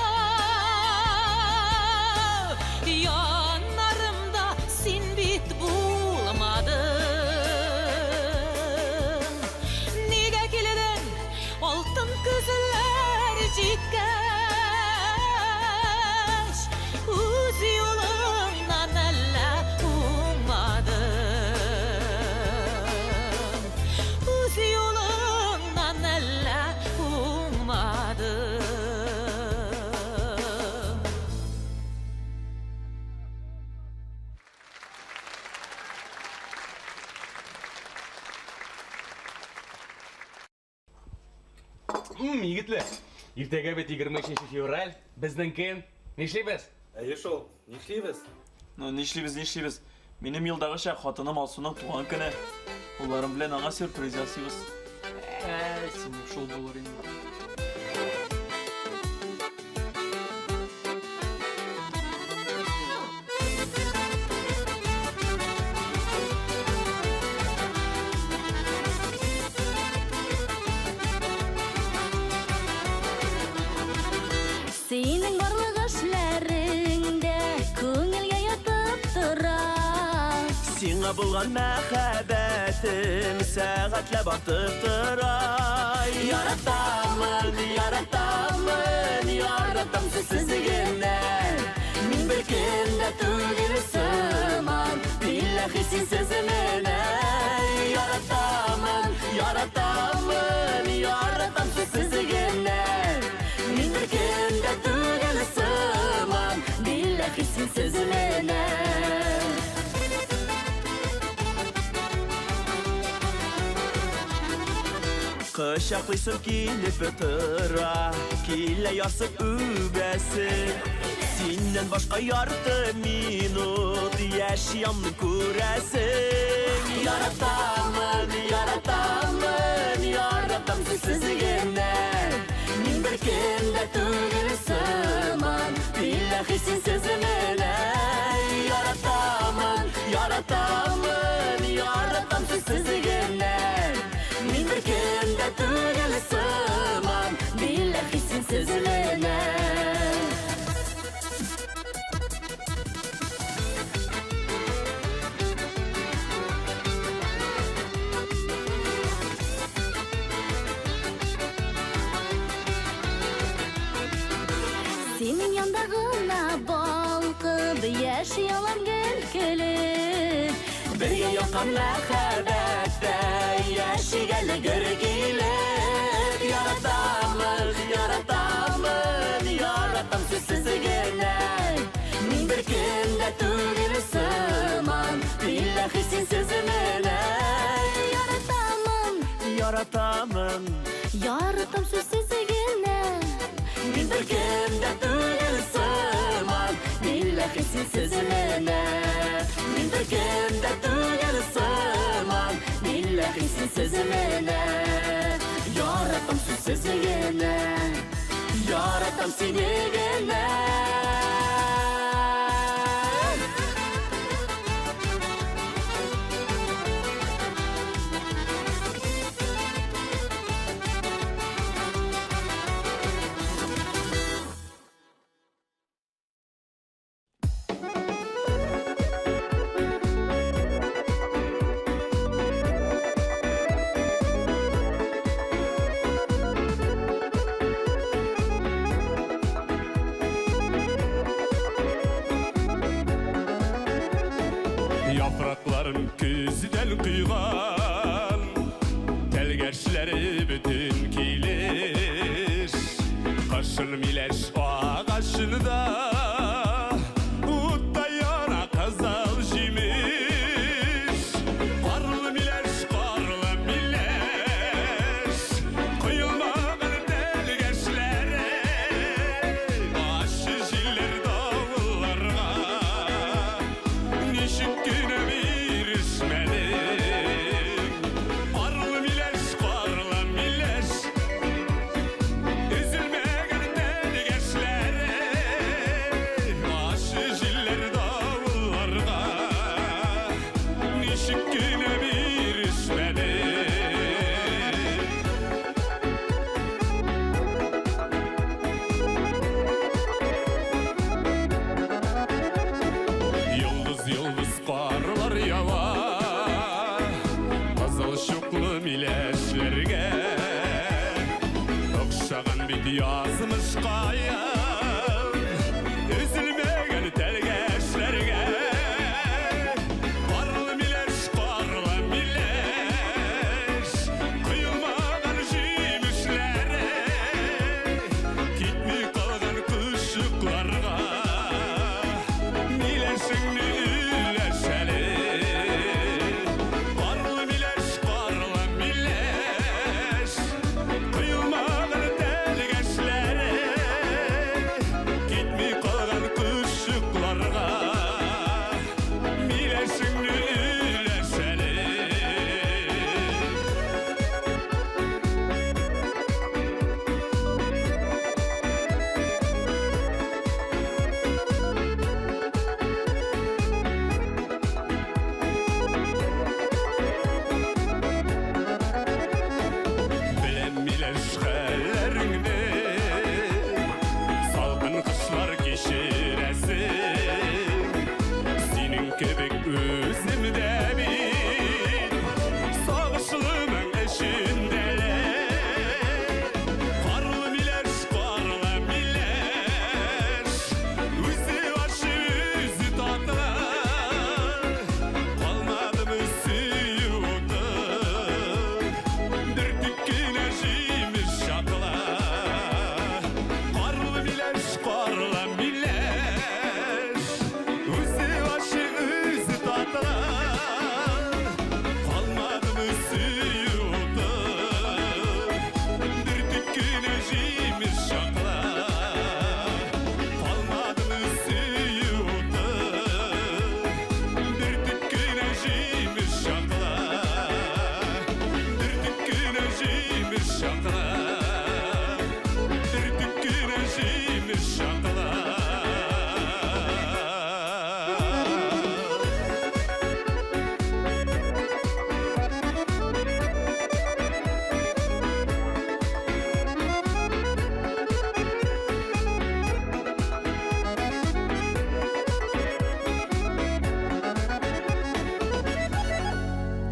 yanlarımda sen bit bulmadın. Nega kelding oltin ko'zlar jipkash o'z yo'limdan alla o'madim. O'z yo'limdan alla o'madim.
Yigitlar, ertaga bet 23 fevral bizdan keyin nishlaymiz?
Ayşo, nishlaymiz?
Nishlaymiz. Mening yildag'icha xotinim Olsunning tug'an kuni. Ularım bilan anga sürpriz yasaymiz. Sen şol bo'lar endi.
Senin barlık işlerinde ko'ngilga yotib turar.
Сиңа булган мәхәббәтем сәгатьләп артып торай. Яратам сезне мин бер кемдә түгел сыман. Билләхи синсез менә яратам сезне мин бер кемдә түгел Kışaklısın kilip tıra Kille yarsık übesin Sinden başka yardı minut Yaşayamın kuresin Yaratamın, yaratamın Yaratam sizsizliğinden Min bir kende tügülsüman Billahi sin sözümüne Yaratamın, yaratamın Yaratam sizsizliğinden Min bir kende tügülsüman Billahi sin sözümüne
Senin yandağına balkıp yaşayalım gülkülük
Birge yokan mehabette Yaşayalı görgülük Yaratamın, yaratamın Yaratam sizsizliğine Min bir kende tügülsüman Billahi sin sözümüne
Yaratamın,
Yaratamın
yaratam sizsizliğine
Min bir kende tügülsüman Billahi sin sözümüne Min bir kende tügülsüman Billahi sin sözümüne Yaratam sizsizliğine Yaratam seni gene
Yaprakların küzden kıygan Telgerçleri bütün kilir Kaşın mileş ağaçını da Utta yana kazal jimiş Karlı mileş karlı mileş Kıyılmağın telgerçleri Aşı jiller dağlarga Nişik güne bir işmedim Karlı mileş, karlı mileş Üzülmegen telgeçlere Aşı jiller dağlarga Nişik güne bir işmedim Yıldız yıldız karlar yava Kızıl şuklu mileşlerge Okşagan bit yazmış kayın Üzülmegen telgeçlerge Karlı mileş, karlı mileş Kıyılmagan jimişlere Gitmi kalgan kışıklarga Mileşini üleşeli Karlı mileş, karlı mileş Kıyılmağın telgeçleri шақла түртіккен жеміс шақла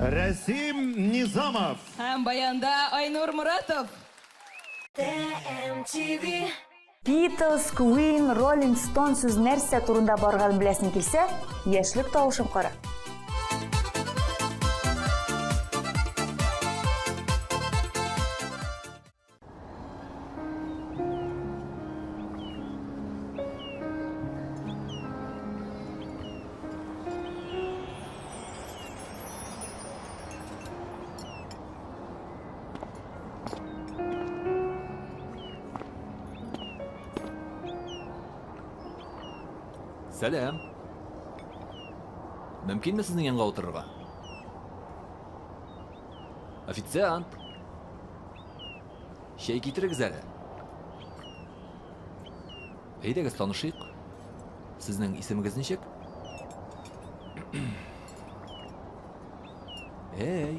Рәсим Низамов.
Һәм баянда Айнур Мұратов.
Beatles, Queen, Rolling Stones сүз нәрсә турында барган беләсең килсә, яшьлек тавышын кара.
Сәлем. Мөмкинме сезнең янга утырырга? Официант. Чәй китерегез әле. Әйдәгез танышыйк. Сезнең исемегез ничек? Эй.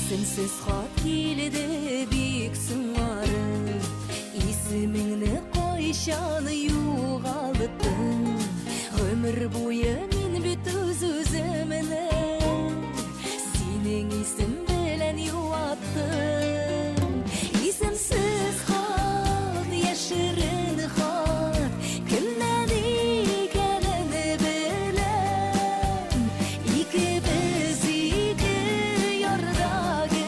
Сенсіз хат келеді бик сыңары, исеміңні қойшаны юғалыттың. Өмір бойы мен бүт өзіміні сенің исем белән юаттым. Исемсіз хат, яшерін хат, кімнән икәнен беләм. Икебез ике ярдагы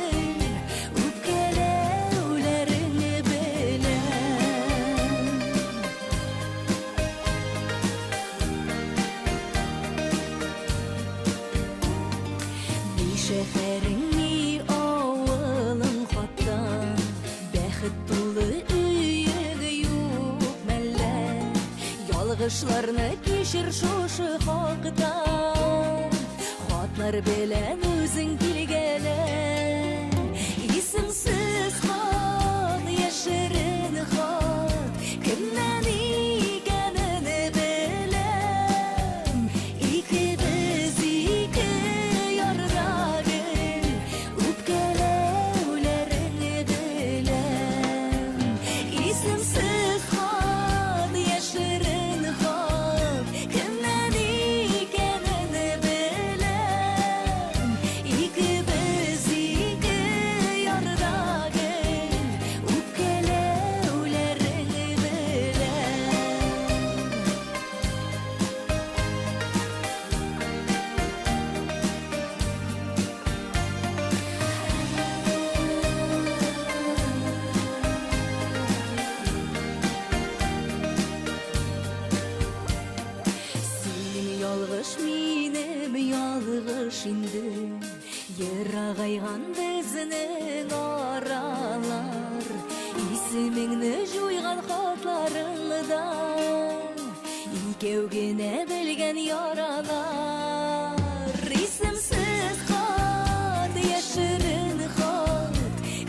үпкәләүләрен беләм. Ни шәһәрең, ни авылың хаттан, бәхет тулы өйең юк мәллә. Ялгышларны кичер шушы хактан, хатлар белән үзең килгәлә. Исемсез хат, яшерен хат, кемнән икәнен беләм. Икебез ике ярдагы үпкәләүләрен беләм. Исемсез хат, яшерен хат, кемнән икәнен беләм. Икебез ике ярдагы үпкәләүләрен Синең ялгыш, минем ялгыш инде, ерагайган безнең аралар. Исемеңне жуйган хатларыңда икәү генә белгән яралар. Исемсез хат, яшерен хат,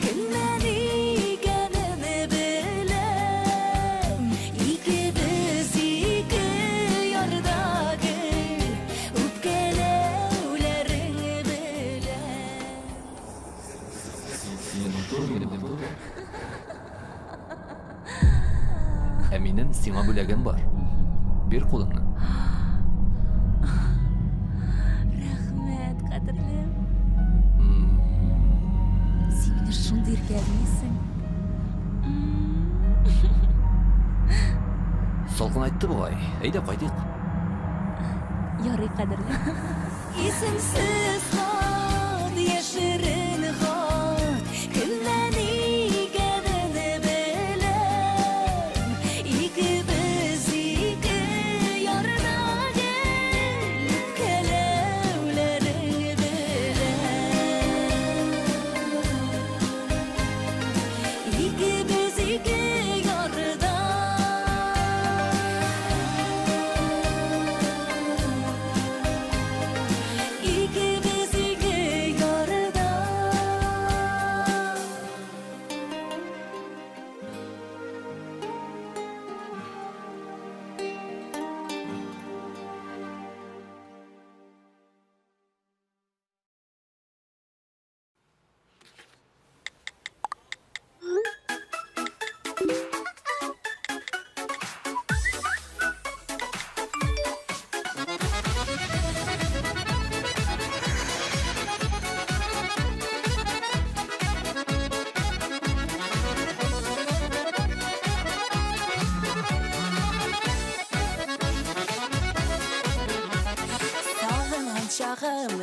кемнән икәнен беләм. Икебез ике ярдагы үпкәләүләрен беләм.
Ә минем сиңа бүләгем бар. Бир кулыңны.
Рәхмәт, кадерлем. Син мине шундый иркәлисең.
Салкын айтты бугай. Әйдә кайтыйк.
Ярый, кадерлем. Исемсез хат, яшерен хат, кем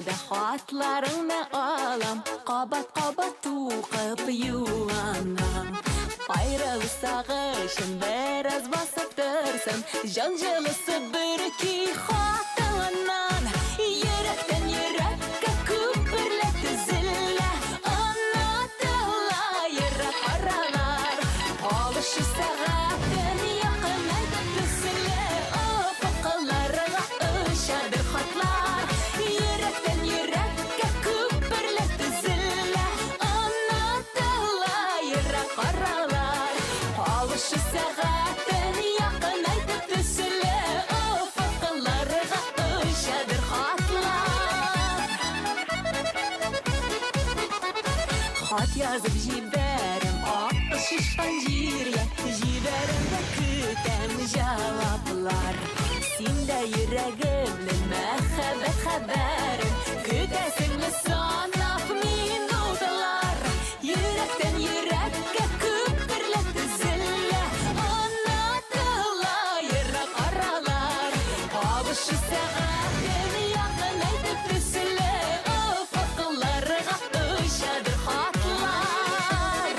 да хатларыңны алам, кабат-кабат тукып юанам. Айрылыш сагышын бераз басып торсын, жан жылысы бір ки хатыңнан. Йөрәктән йөрәккә күперләп тезелә, онытыла ерак аралар. Алышы сәгатен якынайтып төселә, офыкларга очадыр хатлар. Йөрәктән йөрәккә күперләп тезелә, онытыла ерак аралар. Алышы сәгатен якынайтып төселә, офыкларга очадыр хатлар. Хат язып җибәрем, ак шишкан җиргә, җибәрәм көтәм җаваплар. Синдә йөрәгемнең мәхәббәт хәбәрен, көтәсеңме санап минутлар. Йөрәктән йөрәккә күперләп тезелә, онытыла ерак аралар. Алышы сәгатен якынайтып төселә, офыкларга очадыр хатлар.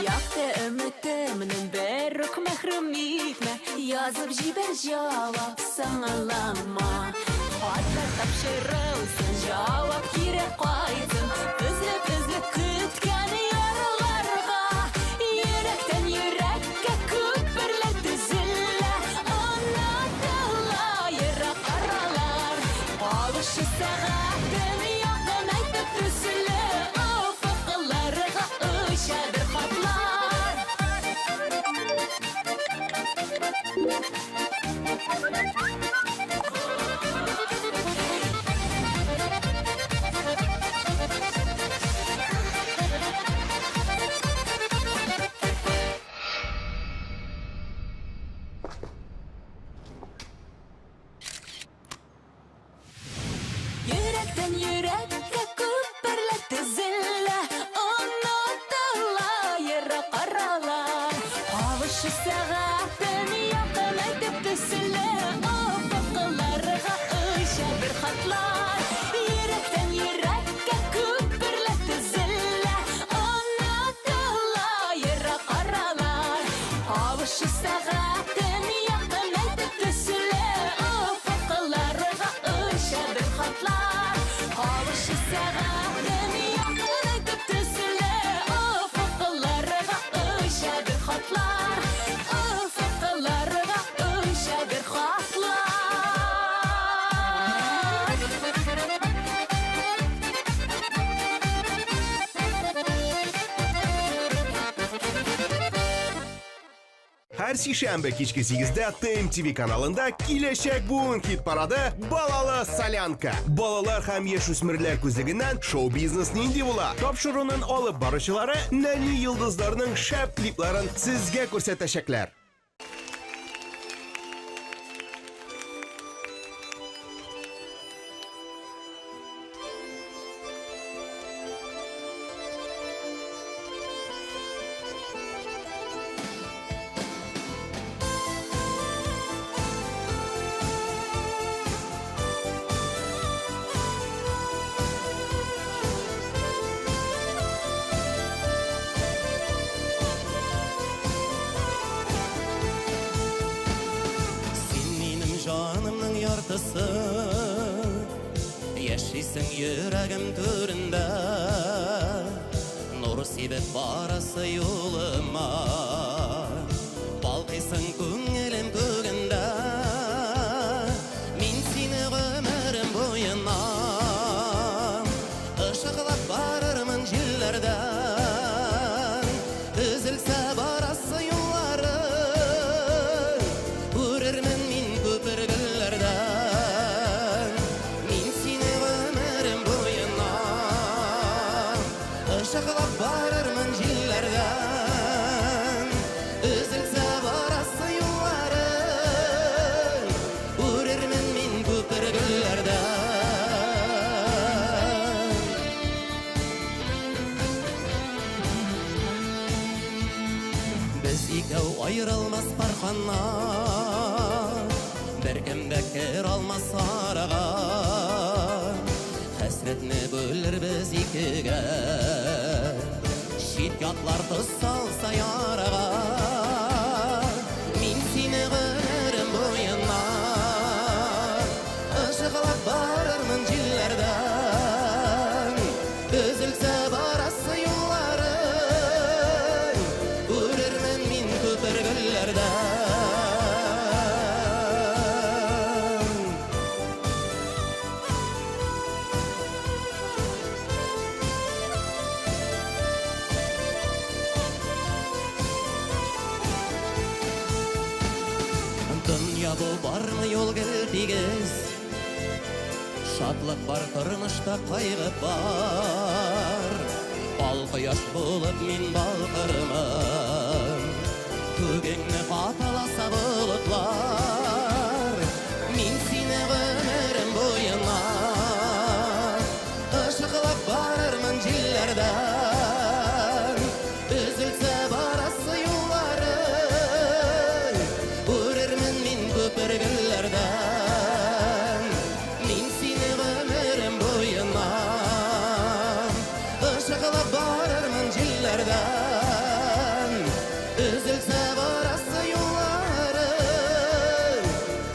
Якты өметемнең бер үк мәхрүм итмә, язып җибәр җавап саңалама. Хатта тапшырылсын, җавап кире кайтсын, өзле көткән ярларга. Йөрәктән йөрәккә күперләп тезелә, онытыла ерак аралар. Алышы сәгатен якынайтып төселә, офыкларга очадыр хатлар. Йөрәктән йөрәккә күперләп тезелә, онытыла ерак аралар. Алышы сәгатен якынайтып төселә, офыкларга очадыр хатлар. Йөрәктән йөрәккә күперләп тезелә, онытыла ерак аралар. Алышы сәгатен якынайтып төселә, офыкларга очадыр хатлар. Алышы сәгатен якынайтып төселә, офыкларга очадыр хатлар. Офыкларга очадыр хатлар.
Һәр сишәмбе кичке 8-дә ТМТV каналында киләчәк буын хит парады Балалы солянка. Балалар һәм яшүсмерләр күзлегеннән шоу-бизнес нинди була? Тапшыруның алып баручылары нәни йолдызларның шәп клипларын сезгә күрсәтәчәкләр.
Жанымның яртысы, яшисің йөрәгем түрендә, нур сибеп барасы юлыма, балкыйсың күңелем күгендә. Мин сине гомерем буена, ышыклап барырмын җилләрдә, өзелсә барасы юллары, күрермен мин күпергелләрдән. Мин сине гомерем буена, ышыклап барырмын җилләрдән, өзелсә барасы юллары, күрермен мин күпергелләрдән. икәү айрылмас парханнар, беркем бәкер алмас арага, хәсрәтне бөлербез икегә, шит ятлар тоз салса ярага, мин сине гомерем буена ышыклап барырмын җилләрдән, өзелсә барасы юлларың, күрермен мин күпергелләрдән. Dünya bu barmı yol geldigiz, şadlık var tırmışta kaygı var, bal kıyaş bulup min balkırmın, tügünü katalasa bulutlar, min sine ömürüm boyuna, ışıklap barırmın cillerden, üzülse barası yolların, vururmun min köpürgüllerden, min sine ömürüm boyuna, ışıklap barırmın cillerden, üzülse barası yolların,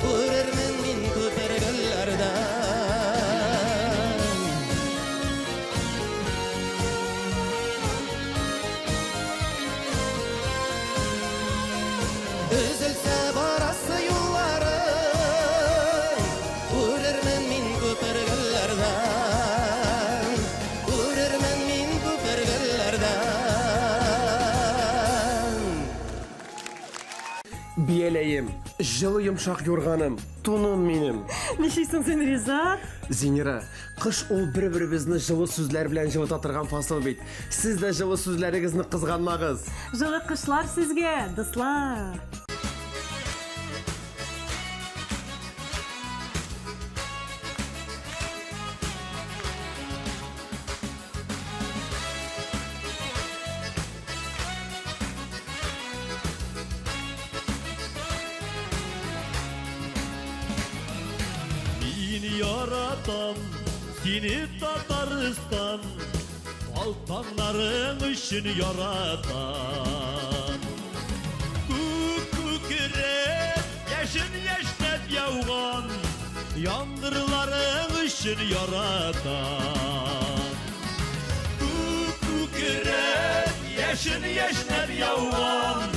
vururmun min köpürgüllerden. Üzülse barası yolların, vururmun min köpürgüllerden, vururmun min köpürgüllerden.
Biyeleyim, жылы yumşak yorganım, tunum minim.
Нишейсің сен Риза?
Зинира, қыш ол бір-бірімізді жылы сөздер білән жылыта тұрған фасыл бейт. Сіз де жылы сөздеріңізді қызғанмағыз.
Жылы қышлар сізге, дыслар.
Min yaratam seni Tataristan, paltanların için yaratan. Kükürek yaşın yaşnep yavgan, yangırların için yaratan. Kükürek yaşın yaşnep yavgan,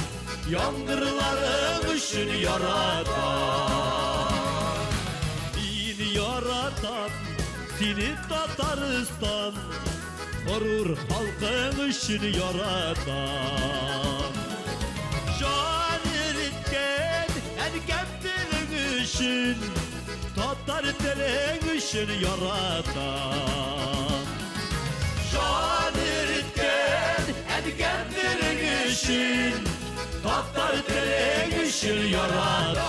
yangırların için yaratan. Yaratan seni Tataristan, gurur halkın için yaratan. Can eritken erkeklerin için, Tatar telin için yaratan. Can eritken erkeklerin için, Tatar telin için yaratan.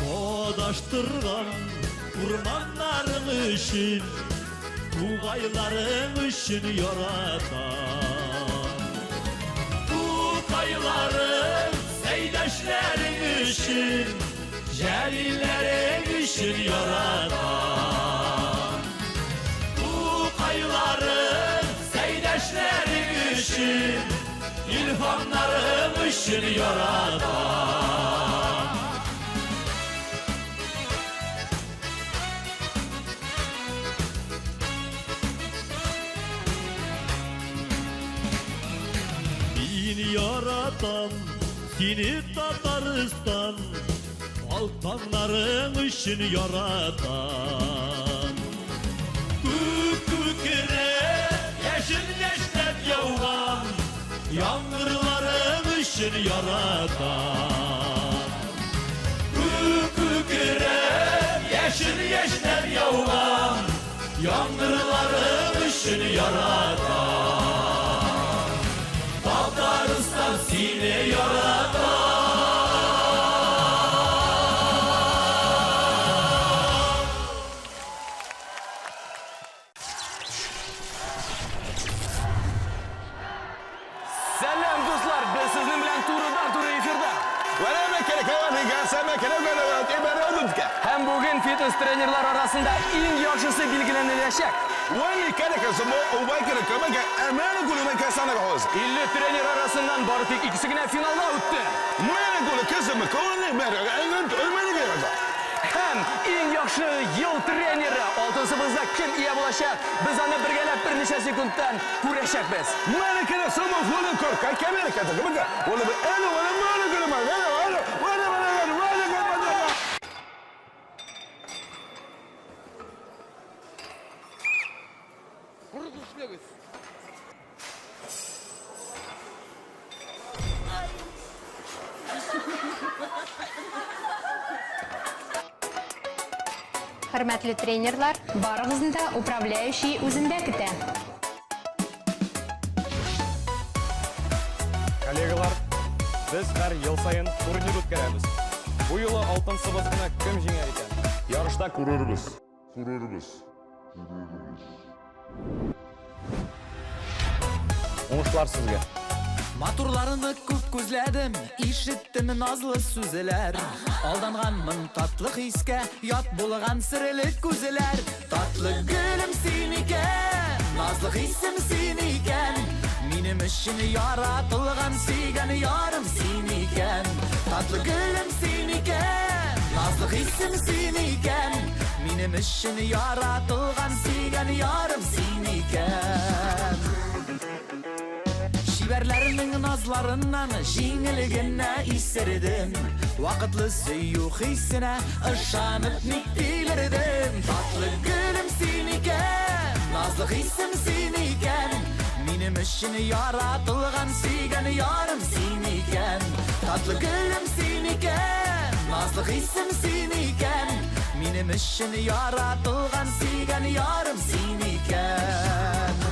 Kodaştırgan kurmanların için, Tugayların için yaratan. Tugayların seydaşların için, Celillerin için yaratan. Tugayların seydaşların için, İlhamların için yaratan. Min yaratan seni Tataristan, paltanların için yaratan. Kükürek yaşın yaşnep yavgan, yangırların için yaratan. Kükürek yaşın yaşnep yavgan, Яңгырларым үшін яратам, Татарстан сені яратам.
Сәлем, достар, біз сіздің білән турыдан-туры эфирда. Һәм бүгін фитнес тренерлар арасында ең яхшысы билгеләнеләчәк. 50 тренер арасыннан бары тик икесе генә финалга үтте. Һәм ең яхшы ел тренеры алтын сыбызда кем ия булачак? Без аны бергәләп берничә секундтан күрәчәкбез.
Хөрмәтле тренерлар, барыгызны да управляющий үзендә көтә.
Коллегалар, біз һәр ел сайын турнир үткәрәбез. Бу юлы алтын сыбызгыны кем җиңәр икән? Ярышта күрербез. Уңышлар сезгә.
Матурларыны күп күзләдем, ишеттем назлы сүзләр. Алданганмын татлы хискә, ят булган серле күзләр. Татлы гөлем син икән, назлы хисем син икән. Минем өчен яратылган сөйгән ярым син икән. Татлы гөлем син икән, назлы хисем син икән. Минем өчен яратылган сөйгән ярым син икән. Шибәрләрнең назларыннан җиңелгенә исердем. Вакытлы сөю хисенә ышанып ник тилердем. Татлы гөлем син икән, назлы хисем син икән. Минем өчен яратылган сөйгән ярым син икән. Татлы гөлем син икән, назлы хисем син икән. Минем өчен яратылган сөйгән ярым син икән.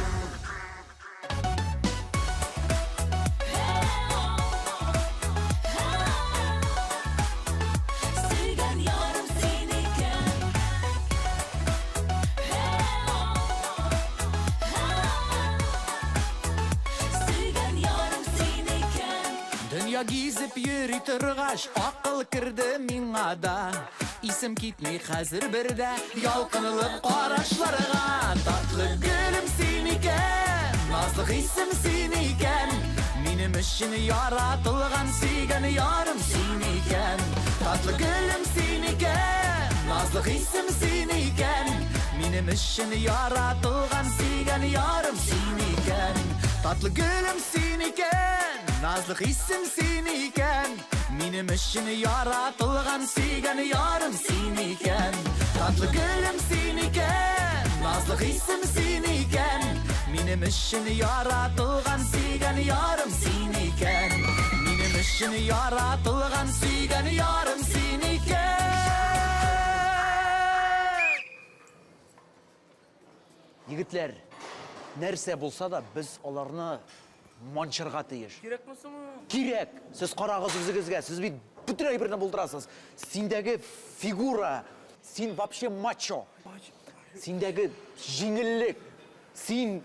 Гизеп йөри торгач, акыл керде миңа да. Исем китми хәзер бердә, ялкынлы карашларга. Татлы гөлем син икән, назлы хисем син икән. Минем өчен яратылган сөйгән ярым син икән. Татлы гөлем син икән, назлы хисем син икән. Минем өчен яратылган сөйгән ярым син икән. Татлы гөлем син икән, назлы хисем син икән. Минем өчен яратылган сөйгән ярым син икән. Татлы гөлем син икән, назлы хисем син икән. Минем өчен яратылган сөйгән ярым син икән. Минем өчен яратылган сөйгән ярым син икән.
Егетләр, нәрсә булса да без аларны манчырга тиеш.
Кирәкме соң?
Кирәк. Сез карагыз үзегезгә, сез бит бүтән әйберне булдырасыз. Синдәге фигура, син вообще мачо. Синдәге җиңеллек, син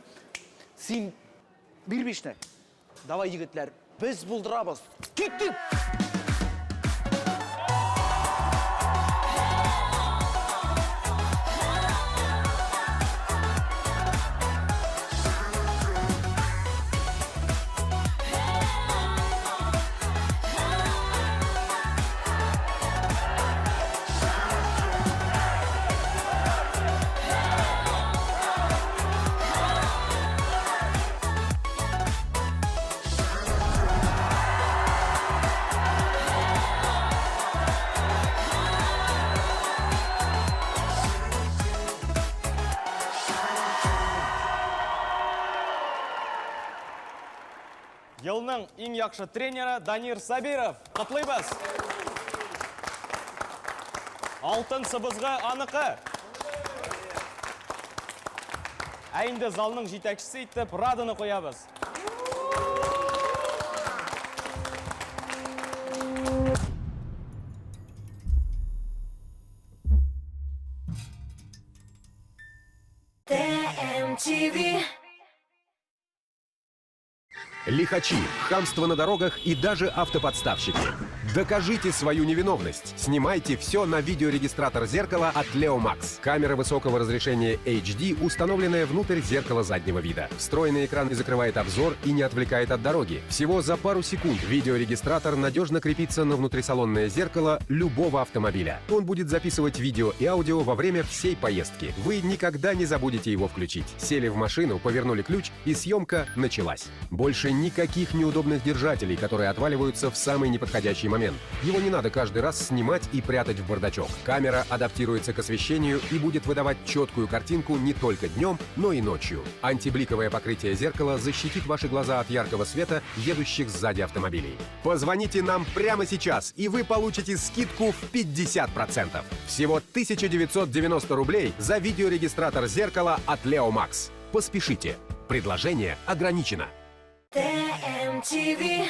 бирбишне. Давай, егетләр, без булдырабыз. Киттек.
Елның иң яхшы тренеры Данир Сабиров. Котлыйбыз. Алтын сыбызгы аныкы. Әйінді залның жетекшісі итеп Раданы қоябыз.
ТМТВ.
Лихачи, хамство на дорогах и даже автоподставщики. Докажите свою невиновность. Снимайте все на видеорегистратор зеркала от Leo Max. Камера высокого разрешения HD, установленная внутрь зеркала заднего вида. Встроенный экран закрывает обзор и не отвлекает от дороги. Всего за пару секунд видеорегистратор надежно крепится на внутрисалонное зеркало любого автомобиля. Он будет записывать видео и аудио во время всей поездки. Вы никогда не забудете его включить. Сели в машину, повернули ключ, и съемка началась. Больше никаких неудобных держателей, которые отваливаются в самый неподходящий момент. Его не надо каждый раз снимать и прятать в бардачок. Камера адаптируется к освещению и будет выдавать четкую картинку не только днем, но и ночью. Антибликовое покрытие зеркала защитит ваши глаза от яркого света едущих сзади автомобилей. Позвоните нам прямо сейчас, и вы получите скидку в 50%. Всего 1990 рублей за видеорегистратор зеркала от Leo Max. Поспешите. Предложение ограничено.
ТМТВ.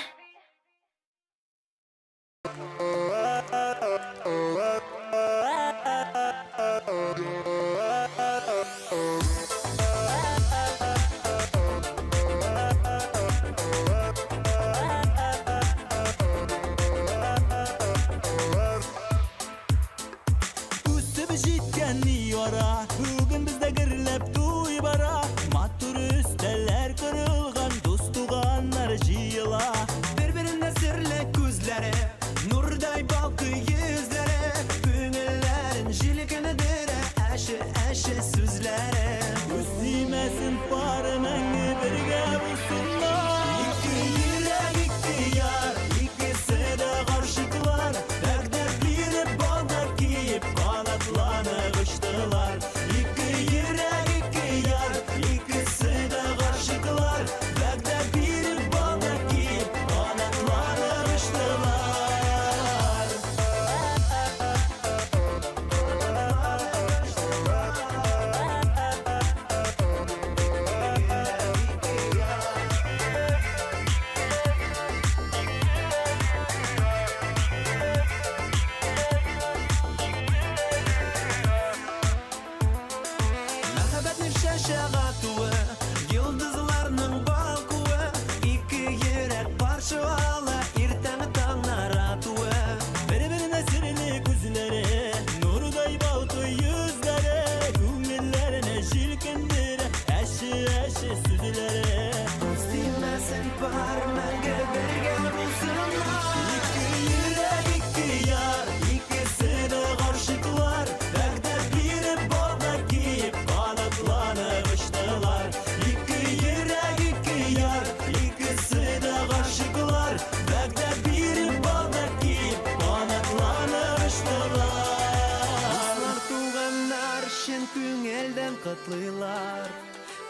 Үсіп жеткен ара, бүгін бізде кірлеп туй бара. Матур үстелер кырылған, достуғандар жиыла. Бір-біріне сірлі көзлері, нұрдай балқы yüzлері. Көңіллерін жилікіні дірі, әші сөзлері. Үстімесін пары мәңгі бірге бұлсынlar. Екі йürек, екі яр, ikisi de ғаршықлар. Бәгдәр беріп, балдар киіп, қанатланып ұштылар. Екі йürek, iki яр, ikisi de ғаршықлар. Бәгдәр беріп, балдар киіп, қанатланып ұштылар. Мәхәббәтнең шәшәгә туы, йолдызларның балкуы. Ике йөрәк парчалана, иртәнге таңнар атуы. Бер-беренә серле күзләре, нурдай балкый йөзләре. Күңелләренә җилкендерә, әши сүзләре. Үстимәсен бар мәңге бергә булсыннар. Ике йөрәк, ике яр, икесе дә ғаршықлар. Бәгдәр биреп, балдар киеп, қанатланып ұштылар. Ике йөрәк, ике яр, икесе дә ғаршықлар. Бәгдәр биреп, балдар киеп, қанатланып ұштылар. Дуслар, туганнар, шын күңелдән котлыйлар.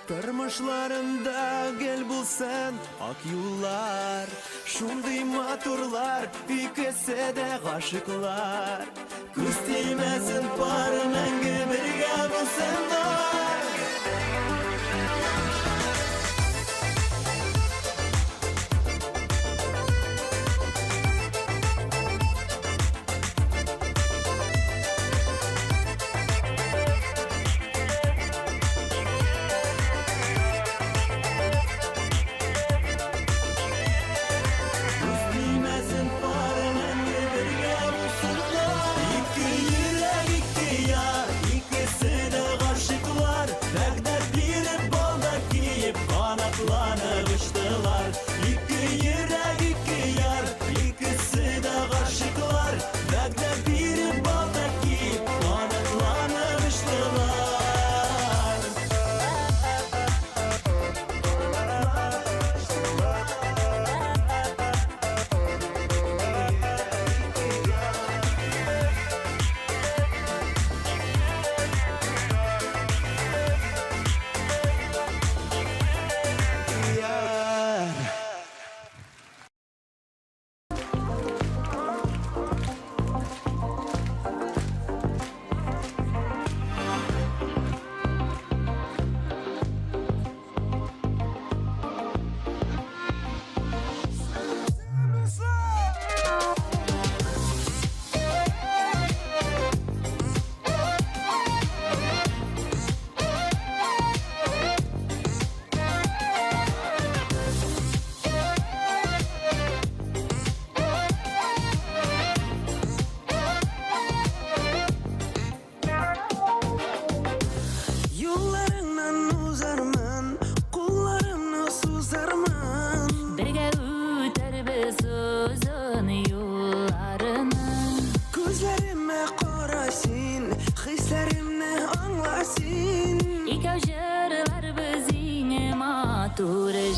Тормышларында гел булсын ак юллар. Шундый матурлар, икесе дә ғашыклар. Күз тимәсен пары мәңге бергә булсыннар. Күз тимәсен пары мәңге бергә булсыннар. Ике йөрәк, ике яр, икесе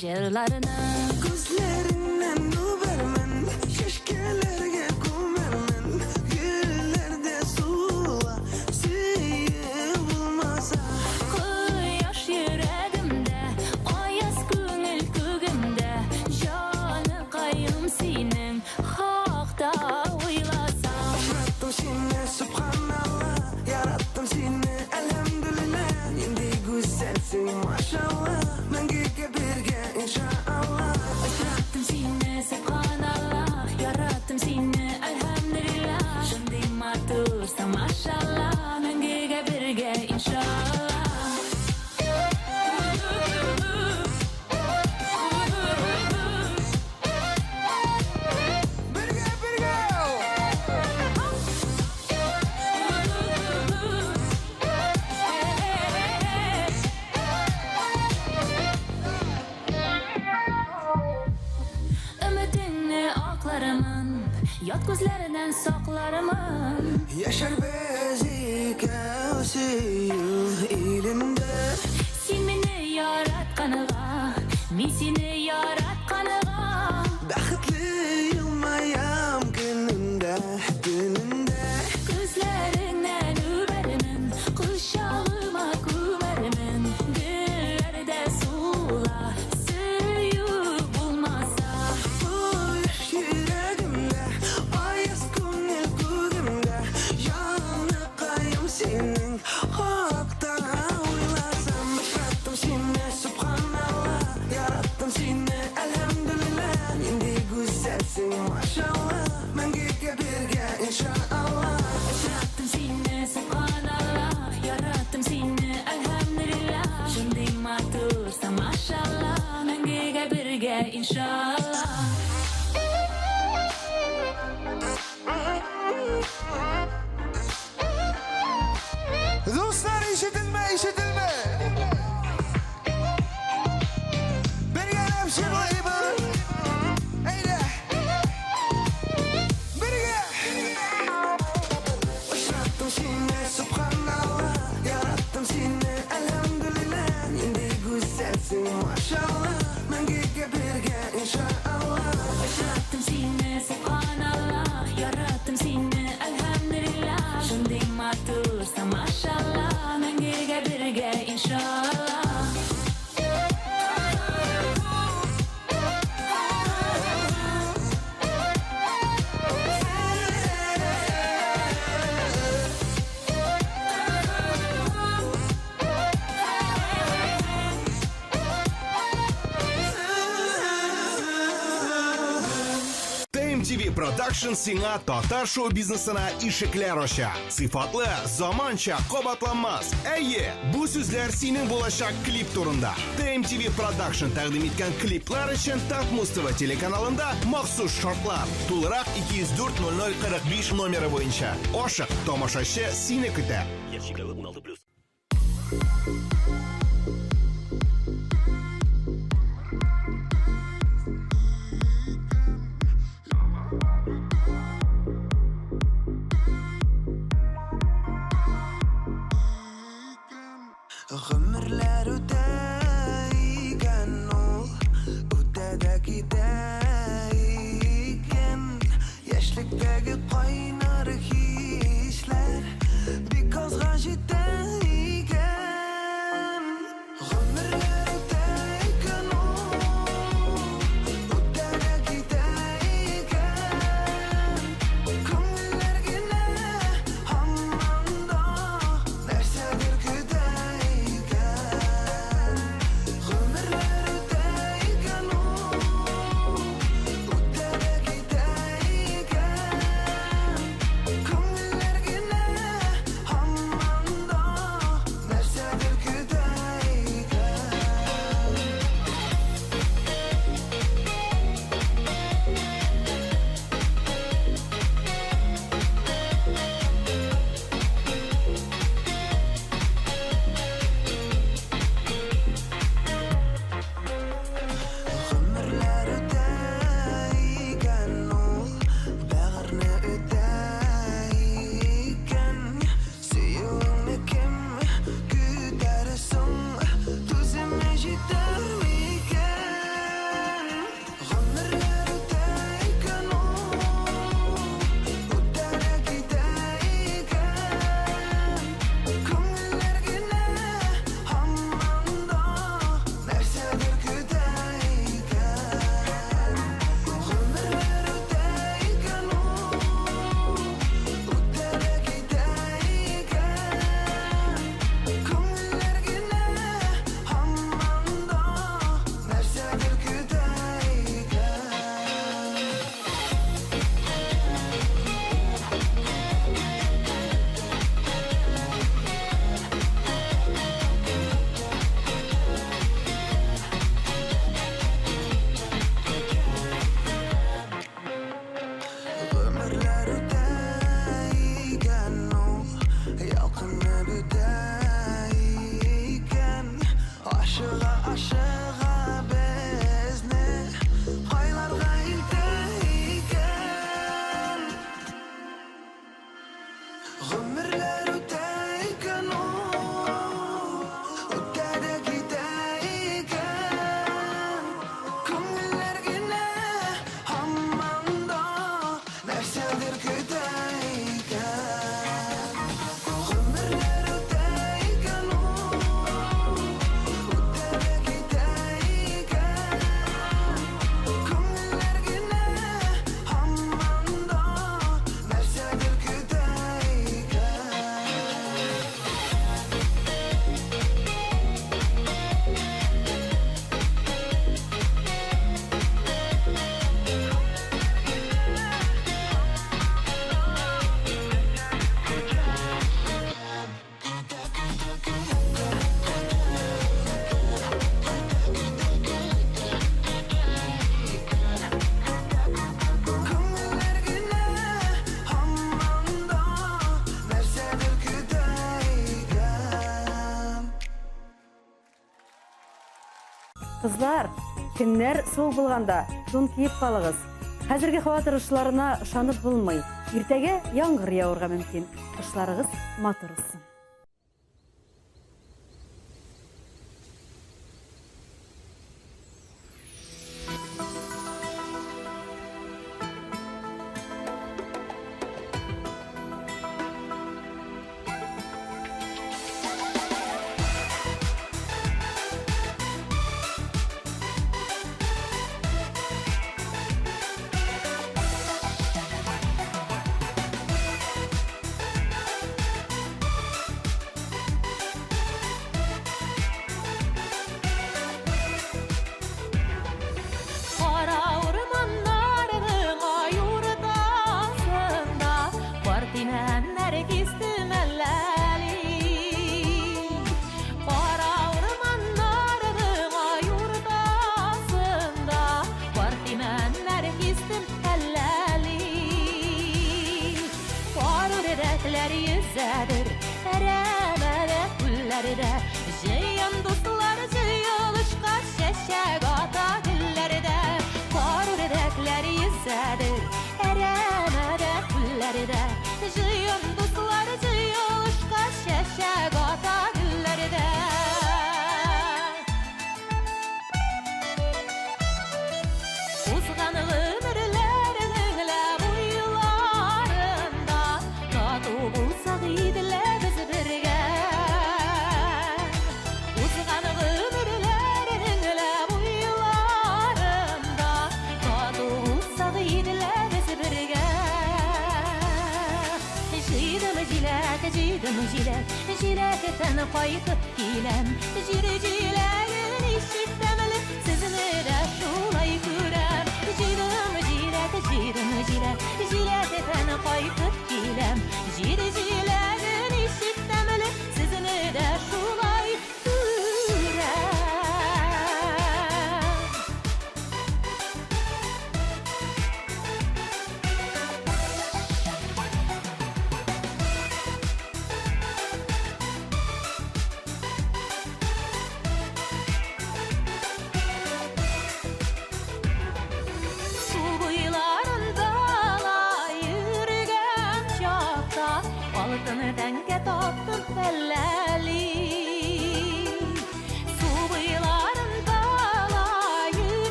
jırlarını.
Gözlerinden nubermen, şeşkelerge kumermen. Güllerde suva, suyu bulmasa.
Koyaş yüreğimde, ayas gönül kugumda. Canı kayım senin, hakta oylasam.
Yarattım seni subhanallah, yarattım seni elhamdülillah. Endi güzelsin maşallah, mengege birge inşallah.
Yarattım seni subhanallah, yarattım seni elhamdülillah. Şimdi matursa maşallah, mengege birge inşallah. Ümitini aklarımın, yat gözlerinden saklarımın.
Yaşar bezike suyu ilinde.
Sen beni yaratkanıga, men seni yaratkanıga.
Baxtli yılmayam gününde, gününde.
Gözlerinden überimin, kuşağıma kumerimin. Güllerde sula, suyu bulmasa.
Bu yaş yüreğimde, ayas gönül kugumda. Yanı kayım senin, hakta oylasam. Yarattım seni subhanallah, yarattım seni elhamdülillah. Endi güzelsin maşallah, mengege birge inşallah.
Yarattım seni subhanallah, yarattım seni elhamdülillah. Şimdi matursa maşallah, mengege birge inşallah.
Dostlar işitilme, işitilme. Bir gelem şibayı. Eyle. Bir gel. Yarattım seni subhanallah, yarattım seni elhamdülillah. Endi güzelsin maşallah, mengege birge inşallah.
Yarattım seni subhanallah, yarattım seni elhamdülillah. Şimdi matursa maşallah, mengege birge inşallah.
TMTV Production сиңа татар шоу бизнесына ишекләр ача. Сыйфатлы, заманча, кабатланмас. Әйе, бу сүзләр синең булачак клип турында. TMTV Production тәкъдим иткән клиплар өчен Татмустова телеканалында махсус шартлар. Тулырак 204 0045 номеры буенча. Ашык, тамашачы сине көтә.
Яшьчекләре 16+.
Гомерләр үтә икән ул, үтә дә китә икән. Яшьлектәге кайнар хисләр бик азга җитә икән. Гомерләр үтә икән ул, үтә дә китә икән. Күңелләр генә һаман да нәрсәдер көтә икән.
Қызлар, кімнер суық болғанда тон киіп қалығыз. Қазіргі хава тұрышларына шанып болмай, ертеге яңғыр яуырға мүмкін. Ұшларығыз матыр ұсын.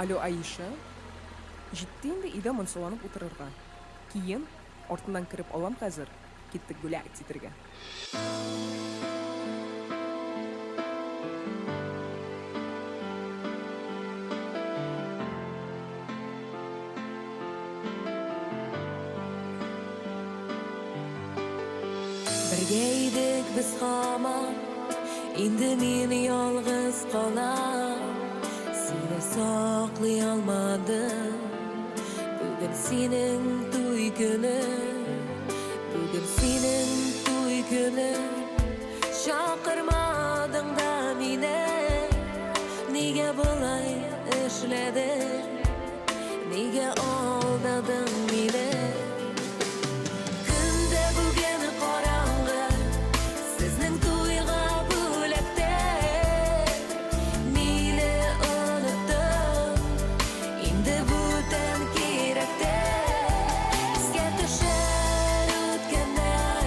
Алло, Аиша. Жетті енді үйде мұнсыланып отырырға. Кейін ортынан кіріп алам қазір. киттік гуляк титрге.
Birge idik biz hamon, endi men yolg'iz qolam. Seni saqlay olmadim. Bugun sening to'y kuni, bugun sening to'y kuni. Chaqirmading da meni, nega bo'lay ishlading, nega aldading meni? Kunda bugun qorong'i, sizning to'yga bo'lakda. Meni unutdim, endi butan kerakda. Sizga tushar o'tganlar,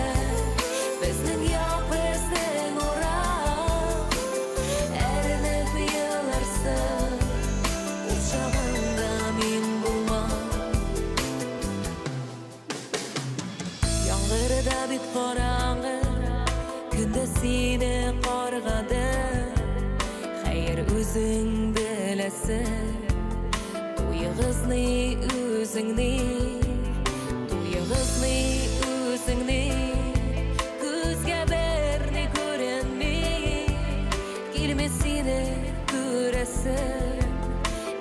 bizning yo'q bizning o'roq. Erinib yig'larsin, o'chog'imda men bo'lmam. Yomg'irda bit qorong'i, kunda seni qorg'adim. Xayr o'zing bilasan, to'yig'izni o'zingni ko'zga berni ko'rinmay, kelma seni ko'rasan,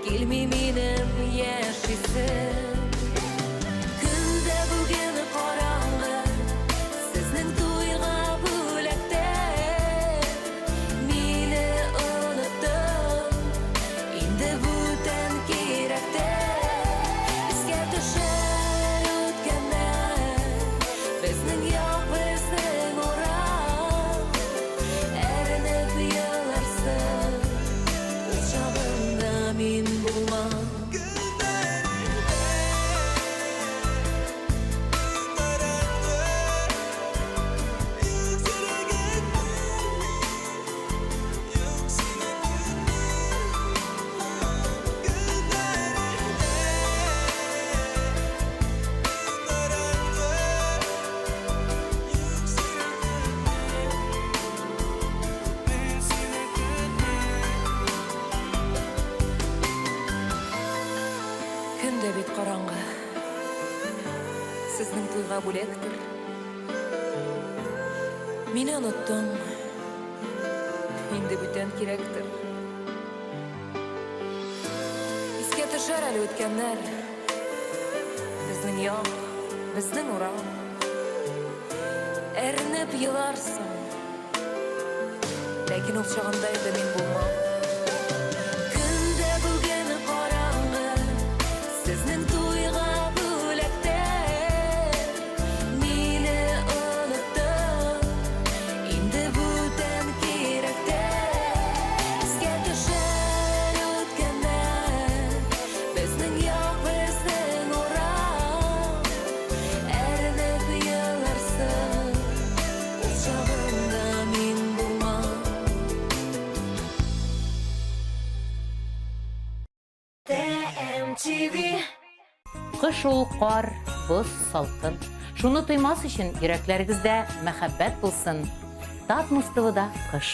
kelmay menim yashaysan. Kunda bugun qorong'i, sizning to'yga bo'lakda. Meni unutdim, endi butan kerakda. Bizga tushar o'tganlar, bizning yo'q bizning o'roq. Erinib yig'larsin, o'chog'imda men bo'lmam. Kunda bit qorong'i, sizning to'yga bo'lakdir. Meni unutdim, endi butan kerakdir. Esga tushar hali o'tganlar, bizning yo'q bizning o'roq. Erinib yig'larsin, lekin o'xshaganda endi men bo'lmam. Kunda bugun qorong'i, sizning to'yga bo'lakda. Meni unutdim, endi butan kerakda. Sizga tushar o'tganlar, bizning yo'q bizning o'roq. Erinib yig'larsin, o'chog'imda men bo'lmam.
TMTV. Кыш ул кар, боз салкын. Шуны тоймас өчен йөрәкләрегездә мәхәббәт булсын. Татмус ТВда кыш.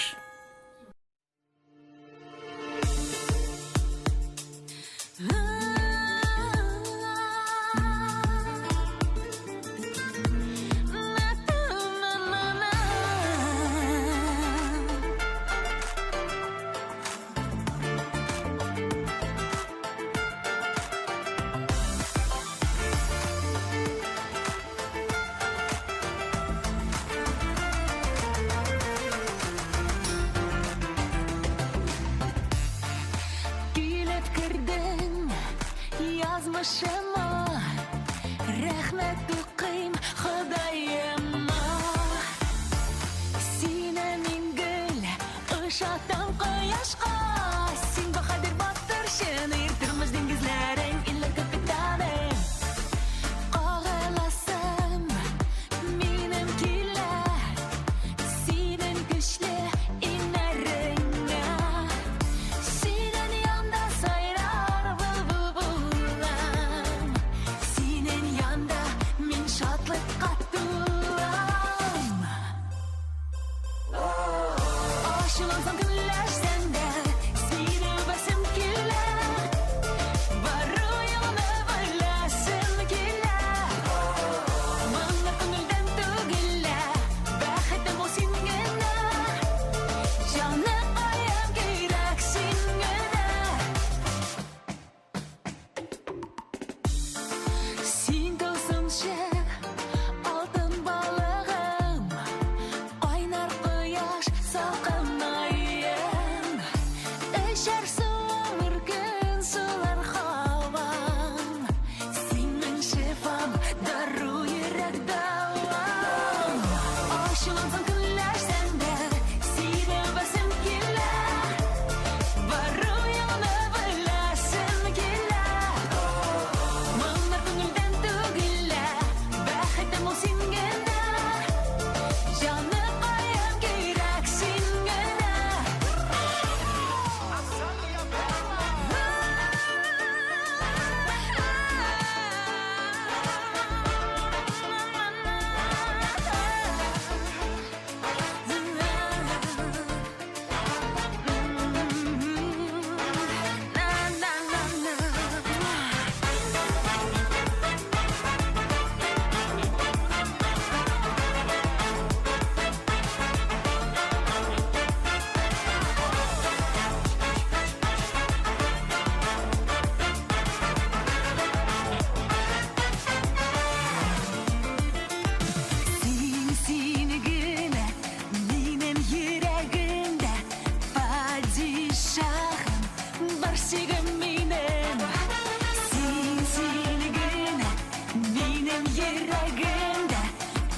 Benim yüreğimde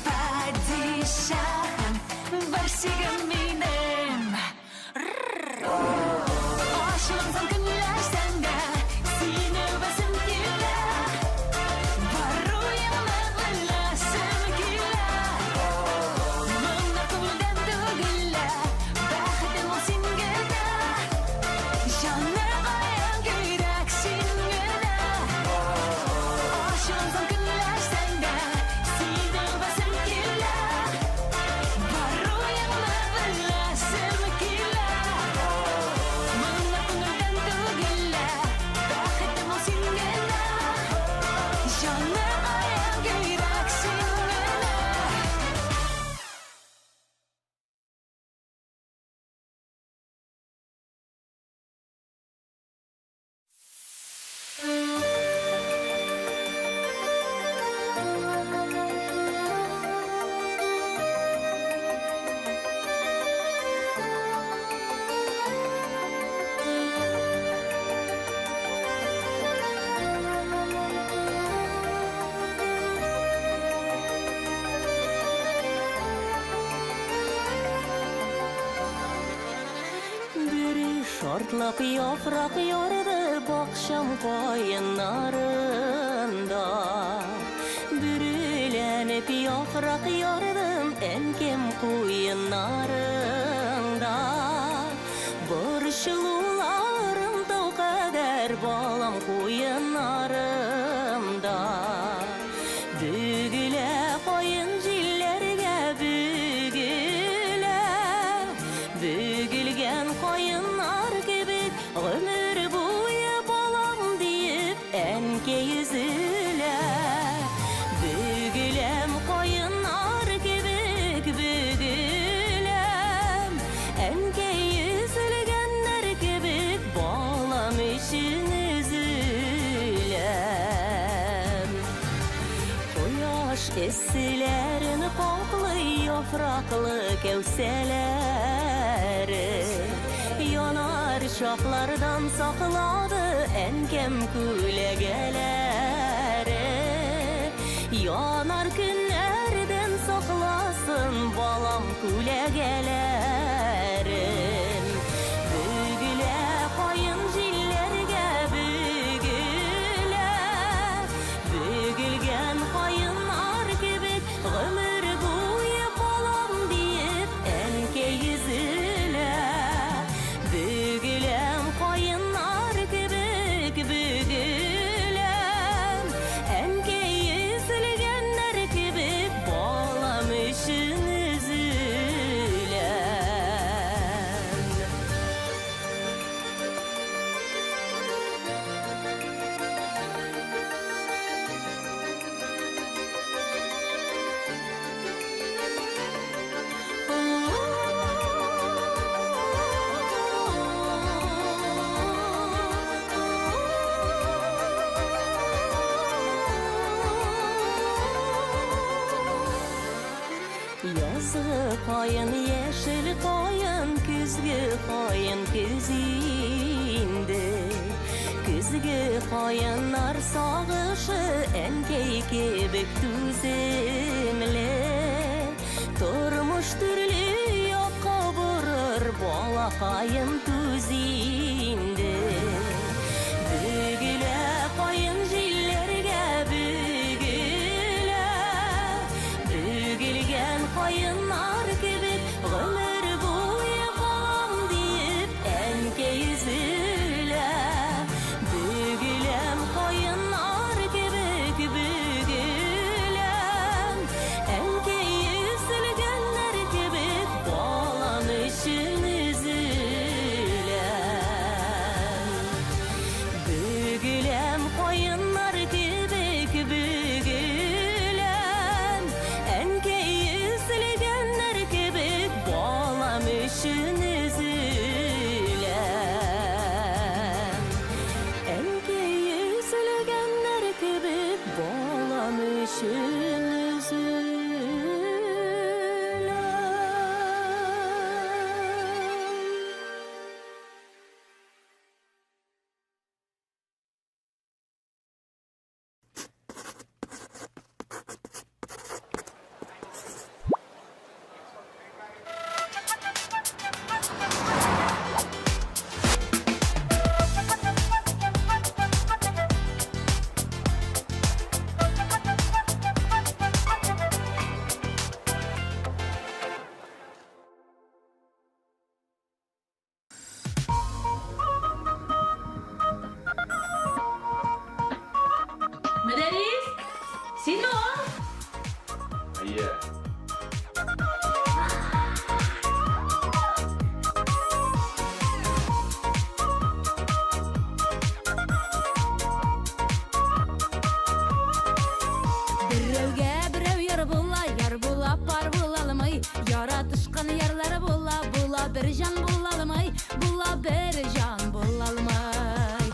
padişahım Başım benim Aşığımsın günler sende Seni övesim gelir Varuyama bilesim gelir Bunlar kulden tügüller Bahtım o singede Canı ayağım gerek singede Aşığımsın günler sende Seni övesim gelir Varuyama bilesim gelir Bunlar kulden tügüller Bahtım o singede Canı ayağım gerek singede
Biri şortlak yaprak yardı bakşam koyunlarında Bürülenip yaprak yardım enkem koyunlarında Barışılılarımda o kadar balam koyunlarımda Bügüle koyun jillerge bügüle Bügülgen koyunlar gibi ömür boyu balam deyip enke yüzüle Bügülem koyunlar gibi bügülem enke yüzülgenler gibi balam için üzülem Koyaş esilerini koklu yapraklı kevseleri Yanar şaklardan sakladı enkem külegeleri Yanar günlerden saklasın balam külegelerim Bügüle koyun jillerge bügüle Bügülgen koyunlar gibi ömür boyu balam deyip enke yüzüle Bügülem koyunlar gibi bügülem enke yüzülgenler gibi balam için üzülem Yazgı koyun yeşil koyun Küzgü koyun küzinde Küzgü koyunlar sağışı Enkey kebek tüzemli Turmuş türlü yokka vurur Bola koyun tüzinde Bügüle koyun jillerge bügüle Bügülgen koyunlar gibi ömür boyu balam deyip enke yüzüle Bügülem koyunlar gibi bügülem enke yüzülgenler gibi balam için üzülem Bügülem koyunlar gibi bügülem enke yüzülgenler
Син о?
Әйе.
Біреуге біреу яр була, пар була алмай. Яратышқан ярлары була, бір жан була алмай. Була бір жан була алмай.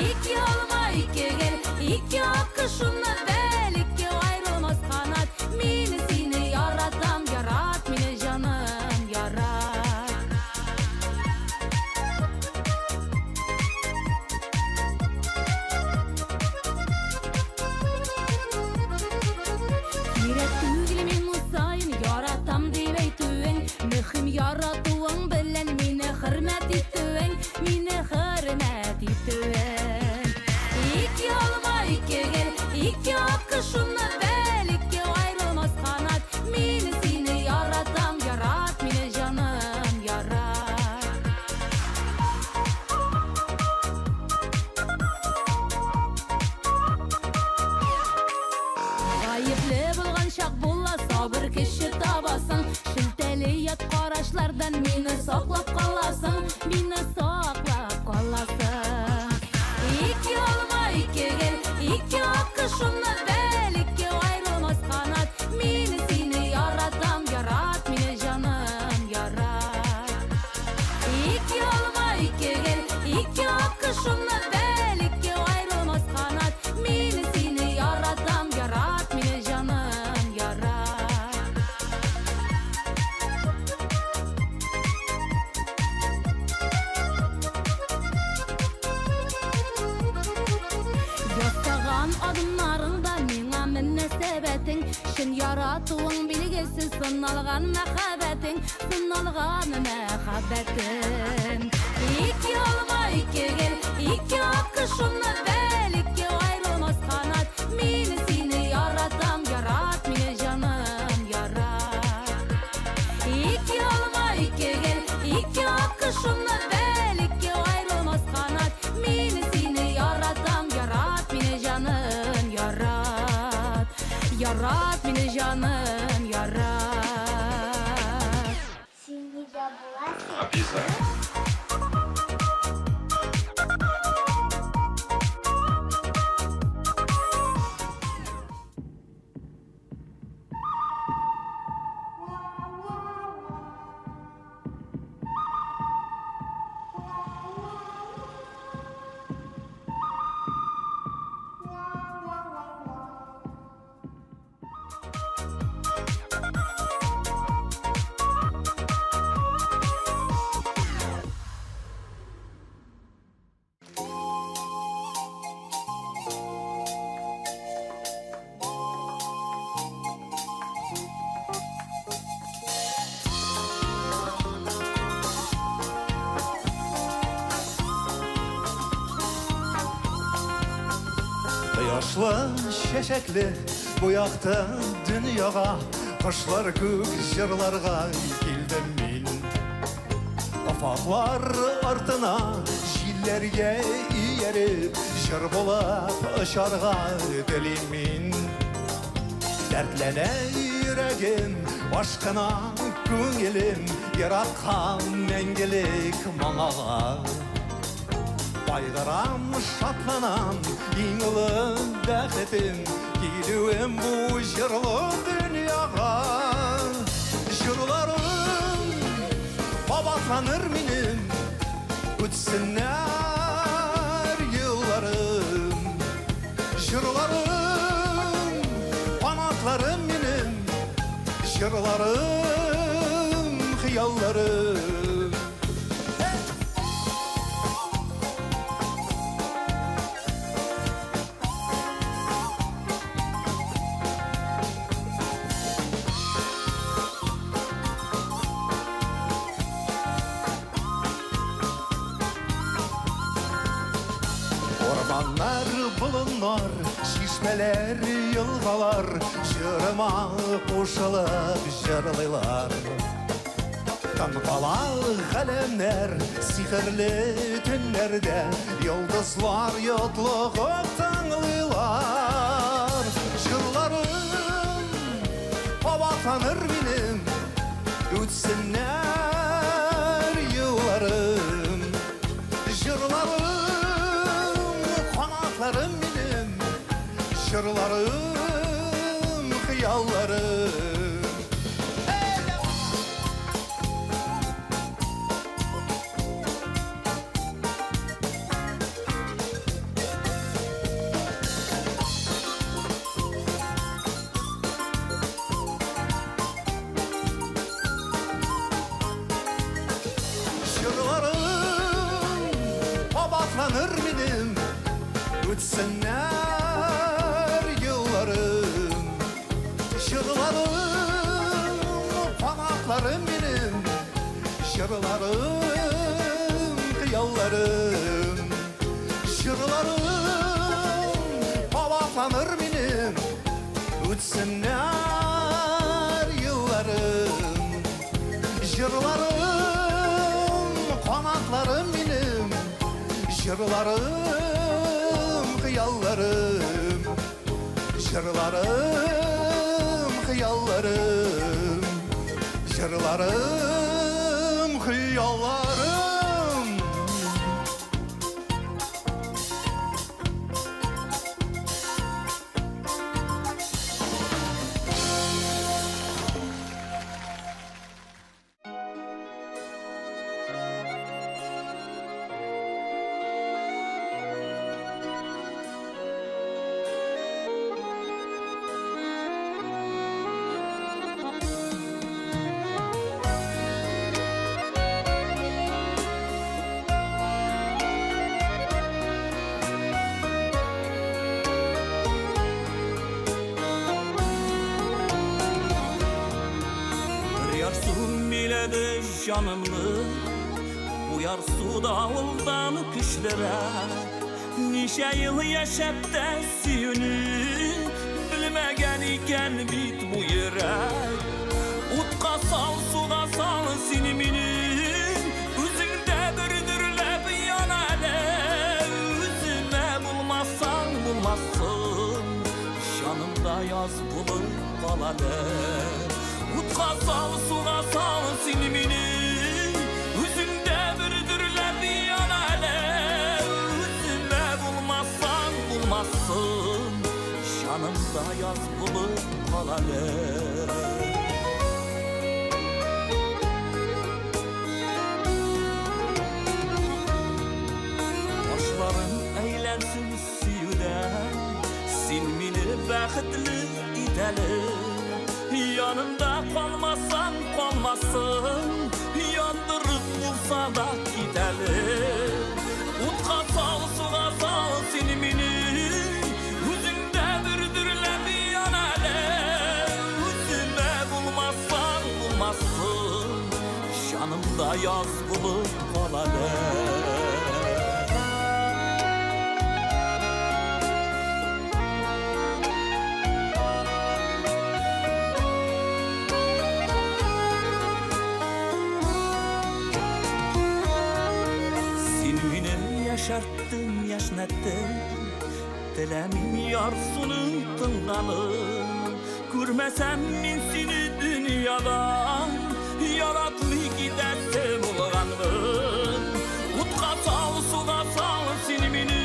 Ике алма, ике кел, ике ақы шуна бәл, ике айрылмас қанат. Мені сені яратам, ярат, мені жаным, ярат. Керек түгілі мен ұсайын, яратам деп әйтуің. Мүхім яратуың білін, мені хырмәт еттуің, мені хырмәт еттуің. Ике алма, ике кел, ике ақы шуна бәл, ике айрылмас қанат. Мені сені яратам, ярат, мені жаным, ярат. Ғайыплы болған шақ бола, сабыр кеші табасың. Шілтәлі ят қарашлардан мені сақлап қаласың, мені сақлап қаласың. Ике алма, ике кел, ике ақы шуна бәл, ике айрылмас қанат. Мені сені яратам, ярат, мені жаным, ярат. Ике алма, ике кел, ике ақы шуна бәл, ике айрылмас қанат. Мені сені яратам, ярат, мені жаным, ярат. Ястаған адымларыңда миңа мінәсәбәтің. Шын яратуың білгесіз, сыналған мәхәббәтің, сыналған мәхәббәтің. Ике алма, ике кел, ике ақы шуна бәл, ике айрылмас қанат. Мені сені яратам, ярат, мені жаным, ярат. Ике алма, ике кел, ике ақы шуна бәл, ике айрылмас қанат. Мені сені яратам, ярат, мені жаным, ярат. Ярат, мені жаным, ярат.
Сен не забыласың?
Обязательно.
Yaşlı, şeşekli bu yakta dünyaya, kışlar kök jırlarga geldim min. Afaklar артына jillerge iyerip, jır bolap ışarga dilim min. Dertlene yüreğim, başkana көңілім, yaratkan mengelik manağa. Байғарам, шатланам, ең ұлы бәхетім, келуім бұл жырлы дүнияға. Жырларым бабатаныр менің, өтсінер елларым. Жырларым панақларым менің, жырларым қиялларым. Ormanlar, bulunlar, şişmeler, yılgalar, jırıma koşulup jırlıylar. Tanpalar, kalemler, sihirli tünlerde, yıldızlar yotluk tanrılar. Jırlar Babatanır benim Ötsinler yıllarım Jırlarım Kanatlarım benim Jırlarım Hıyallarım Babaklanır benim Ötsinler yıllarım Jırlarım Panaklarım benim Jırlarım Hıyallarım Jırlarım Babaklanır benim Ötsinler yıllarım Jırlarım Kanatlarım benim Jırlarım Hıyallarım Jırlarım Hıyallarım Jırlarım Hıyallarım
Yarsın biledi canımlı Bu yar su davuldan kışlara Nişe yıl yaşap da suyunu Bilmegen iken bit bu yürek Utka sal suga sal sinimini Üzümde bürdürlep yanale Üzüme bulmazsan bulmazsın Şanımda yaz bulup kalale Utka sal suga sal sinimini Üzümde bürdürlep yanale Üzüme bulmazsan bulmazsın Şanımda yaz bulup kalale Başların eğlensin suyudan Silmini bəxtli idelim Yanımda kalmazsan kalmasın Yandırıp bulsa da gidelim Utka sal suga sal silmini Yüzünde bürdürlep yanale Yüzüme bulmazsan bulmazsın Şanımda yaz bulup kalale Yaşarttın, yaşnattın Dilemin yarsunun tıngalı Görmesem min seni dünyadan Yaratlı giderse bulganım Utka sal, suga sal sinimini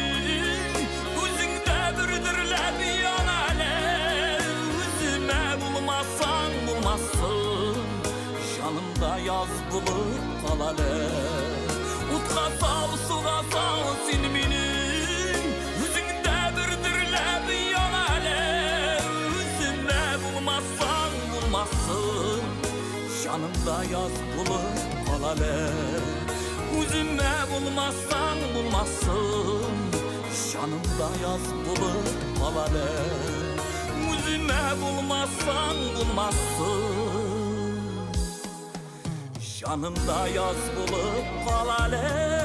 Üzüngde bürdürlep yanale Üzüme bulmazsan bulmazsın Şanımda yaz bulup kalale Utka sal, suga sal sinimini Yüzünde bürdürlep yanale Üzüme bulmazsan bulmazsın Şanımda yaz bulup kalale Üzüme bulmazsan bulmazsın Şanımda yaz bulup kalale Üzüme bulmazsan bulmazsın Şanımda yaz bulup kalale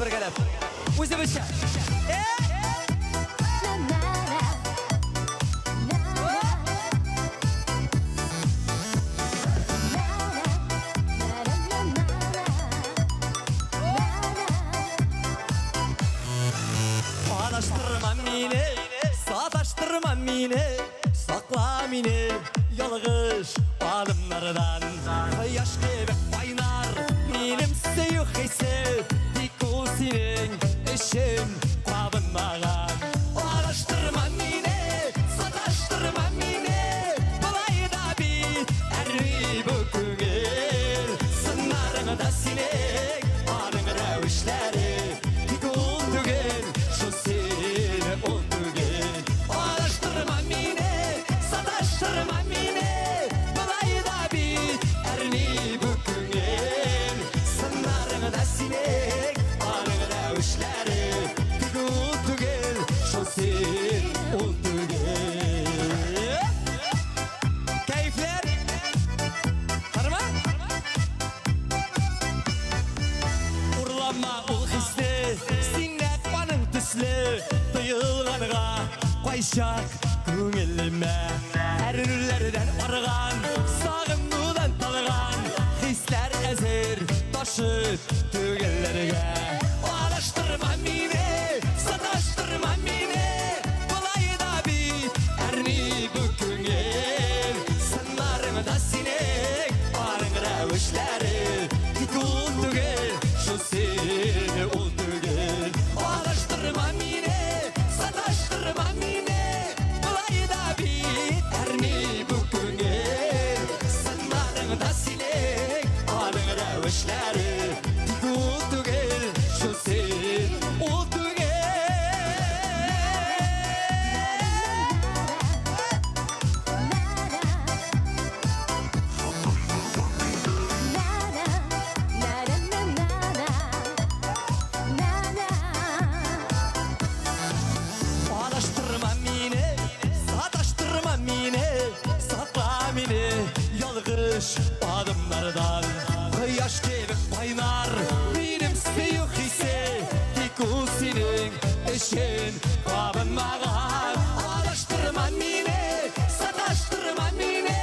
біргелеп. Өзімізше.
Adaştırma mini, sataştırma mini, sakla mini, yalgış adımlardan. Yaş gibi oynar, benim sevik hissi, diku senin işin kabınmagan. Adaştırma mini, sataştırma mini, bulay da bir erri büküngel. Sınarını da sinek, anın revişleri, diku tügel. Sataştırma mine, balayı da bir erni büküngel. Sınarını da sinek, anın revişleri, diku tügel, şu sen ol tügel. Keyifler, harma? Urlama ol hisli, sinek banın tüslü, dıyılğanığa koyşak көңіліме. Әрүлерден арған, сағынудан талған, хислер әзір ташы төгелерге. Адаштырма мені, саташтырма мені, бұлай да бит әрні бүкінгел. Сынарыңда сенек, арың рәвішлері, тикул түгел, шу сені ол түгел. Адаштырма мені, саташтырма мені, da sinek, anın revişleri, diku tügel, şu sen ol tügel. Adaştırma mini, sataştırma mini, sakla mini, yalgış adımlardan. Yaş gibi baynar, benim sevik hissi, diku senin işin kabınmagan. Adaştırma mini, sataştırma mini,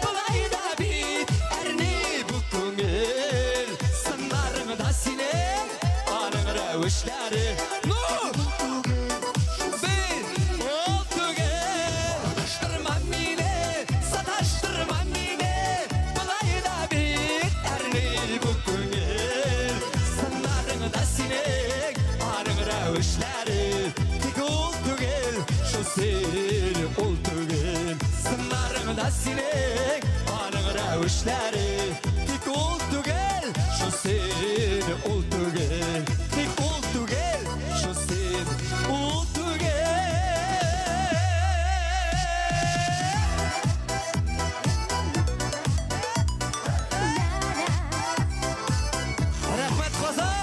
bulay da bit erni büküngel. Sınarını da sinek, anın revişleri, revişleri, tikul tügel, şu seni ol tügel. Sınarında sinek, anın revişleri, tikul tügel, şu seni ol tügel. Tikul tügel, şu seni ol tügel. Rahmet Kazan.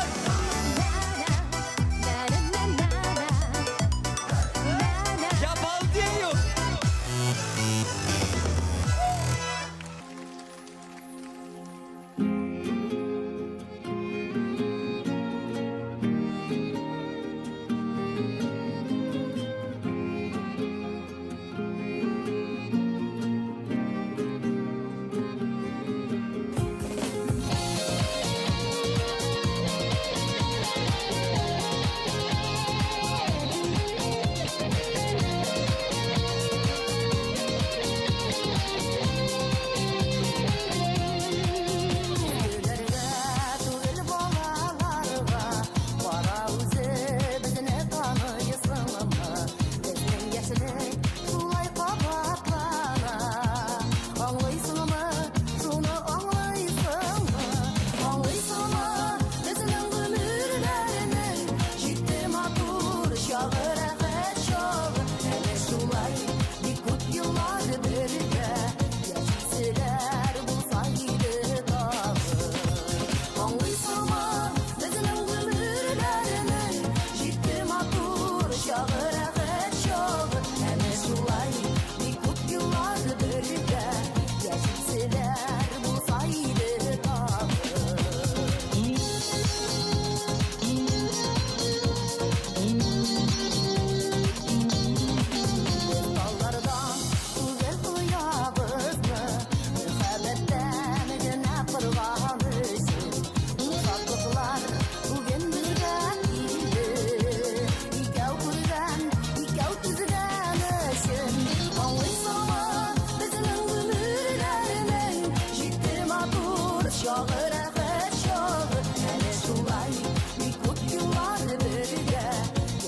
Şağı rağıt şağı Hele şulay bir kut yıllar birge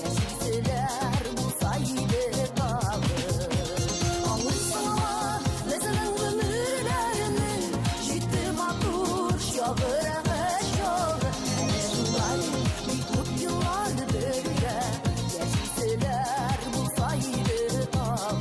Yaşıkseler bulsaydı bağı Anlısana Lezenin ömürlerinin Ciddi matur Şağı rağıt şağı Hele şulay bir kut yıllar birge Yaşıkseler bulsaydı bağı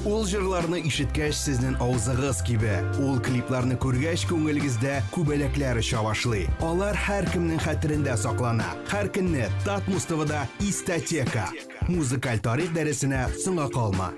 Ул җырларны ишеткәч сезнең авызыгыз кибә. Ул клипларны күргәч күңелегездә күбәләкләре чавашлый. Алар һәркемнең хәтерендә саклана. Һәр көнне Татмус ТВда Истатека. Музыкаль тарих дәресенә соңга калма.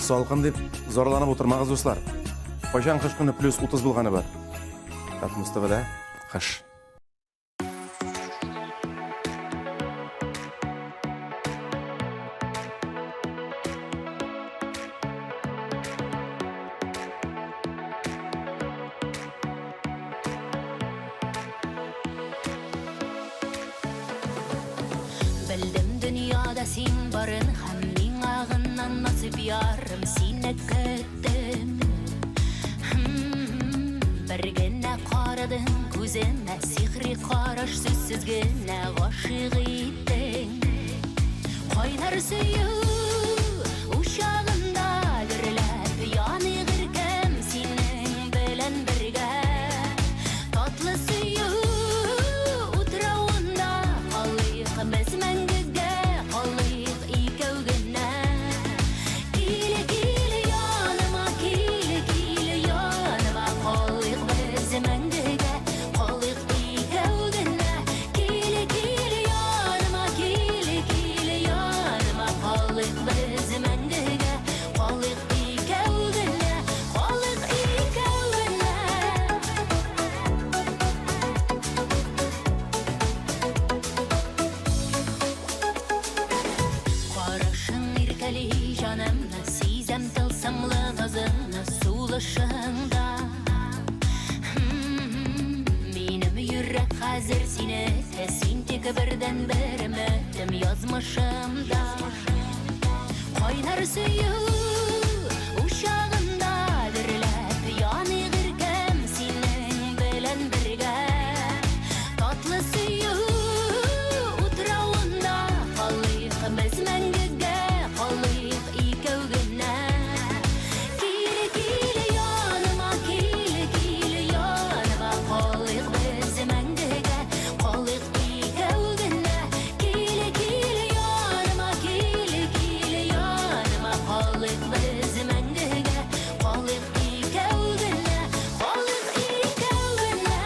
салқын деп зорланып отырмағыз достар. Қашан қыш күні +30 болғаны бар. Татмус ТВ-да қыш.
Bildim dünyada sen barın hem min ağından nasip yarım seni küttüm. Bir gene qaradın gözüme sihri qaraş süzsüz gene aşık ettin. Qaynar suyu uşağında gürlep yanı gırkem senin bilen birge. Tatlı suyu utrağında qalıyıq biz məngəgə qalıyıq ikəv günə. Kili kili yanıma kili kili yanıma qalıyıq biz məngəgə qalıyıq ikəv günə. Kili kili yanıma kili kili yanıma qalıyıq biz məngəgə qalıyıq ikəv günə. Qalıyıq ikəv günə. Qarışın irkeli canımda sizem tılsımlı kızını sulışında. Benim yürek hazır seni tesin tek birden birmedim yazmışımda. Qaynar suyu uşağında dirlep yanı gırkem senin bilen birge. Tatlı suyu utrağında qalıyıq biz məngəgə qalıyıq ikəv günə. Kili kili yanıma kili kili yanıma qalıyıq biz məngəgə qalıyıq ikəv günə. Kili kili yanıma kili kili yanıma qalıyıq biz məngəgə qalıyıq ikəv günə. Qalıyıq ikəv günə.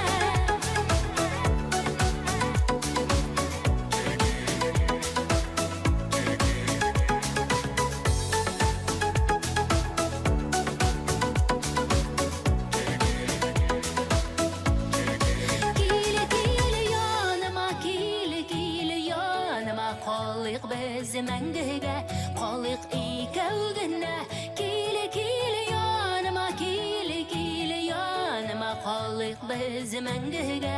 Kili kili yanıma kili kili yanıma qalıyıq biz məngəgə qalıyıq ikəv günə. Kili kili yanıma kili kili yanıma qalıyıq biz məngəgə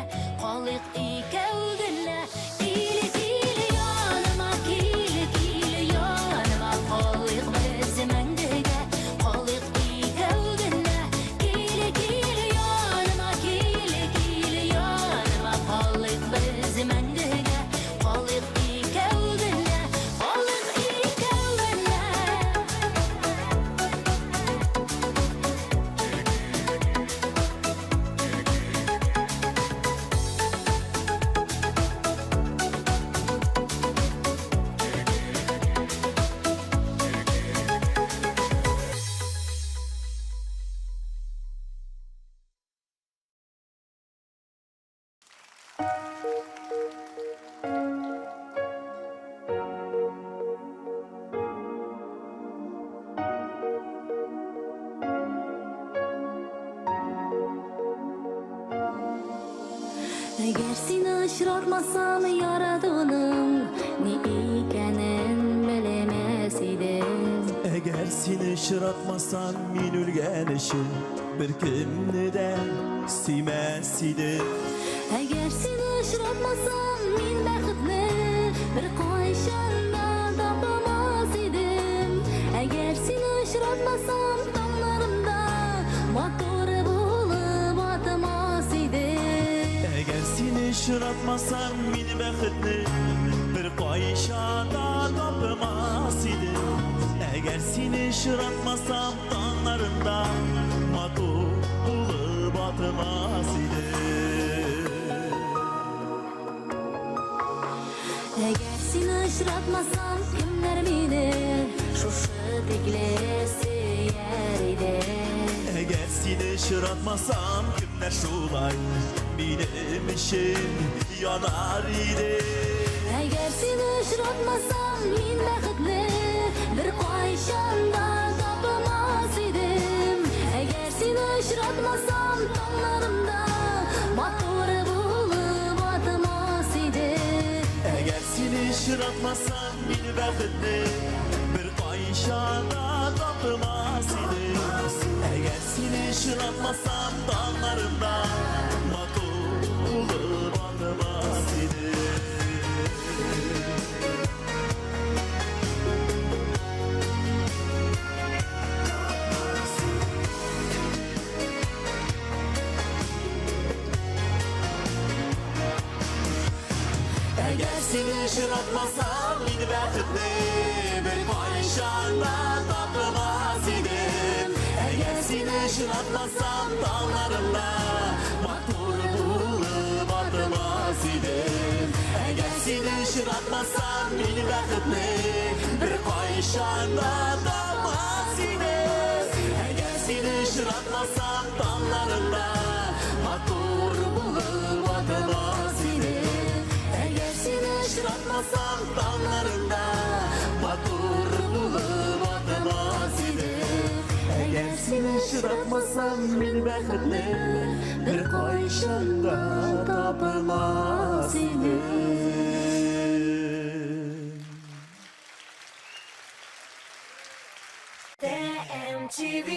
qalıyıq ikəv günə. Kili kili yanıma kili kili yanıma qalıyıq biz məngəgə qalıyıq ikəv günə. Kili kili yanıma kili kili yanıma qalıyıq biz məngəgə qalıyıq ikəv günə. Qalıyıq ikəv günə. Eğer seni aşıratmasam yaradığının ne ikenin bilemez idim.
Eğer seni şıratmasan min ülgenişim bir kimni de siymez idim.
Eğer seni aşıratmasam min bəxtli bir qayşanda tapamaz idim. Eğer seni aşıratmasam tanlarımda motor bulup atmaz idim.
Eğer seni şıratmasam min bəxtli bir qayşanda tapamaz idim. Eğer seni şıratmasam tanlarında motor bulup atmaz idim.
Eğer seni aşıratmasam kimler beni şuşu teklesi yer idi.
Eğer seni şıratmasam kimler şulay benim işim yanar idi.
Eğer seni aşıratmasam min bəxtli bir qayşanda tapamaz Uçratmasam dallarımda Maturu bulup atmaz idi
Eğer seni şıratmasam beni bəxtli Bir qayşada tapmaz idi Eğer seni şıratmasam dağlarımda Matur olup atmaz idi Eğer seni şıratmasam beni bəxtli Bir qayşanda tapmaz idim Eğer seni şıratmasam dağlarımda Matur bulup atmaz idim Eğer seni şıratmasam beni bəxtli Bir qayşanda tapmaz idim Eğer seni şıratmasam dağlarımda Matur bulup atmaz idim Eğer seni şıratmasam dağlarında Matur bulup atmaz idim Eğer seni şıratmasam beni bəxtli Bir qayşanda tapmaz idim
TMTV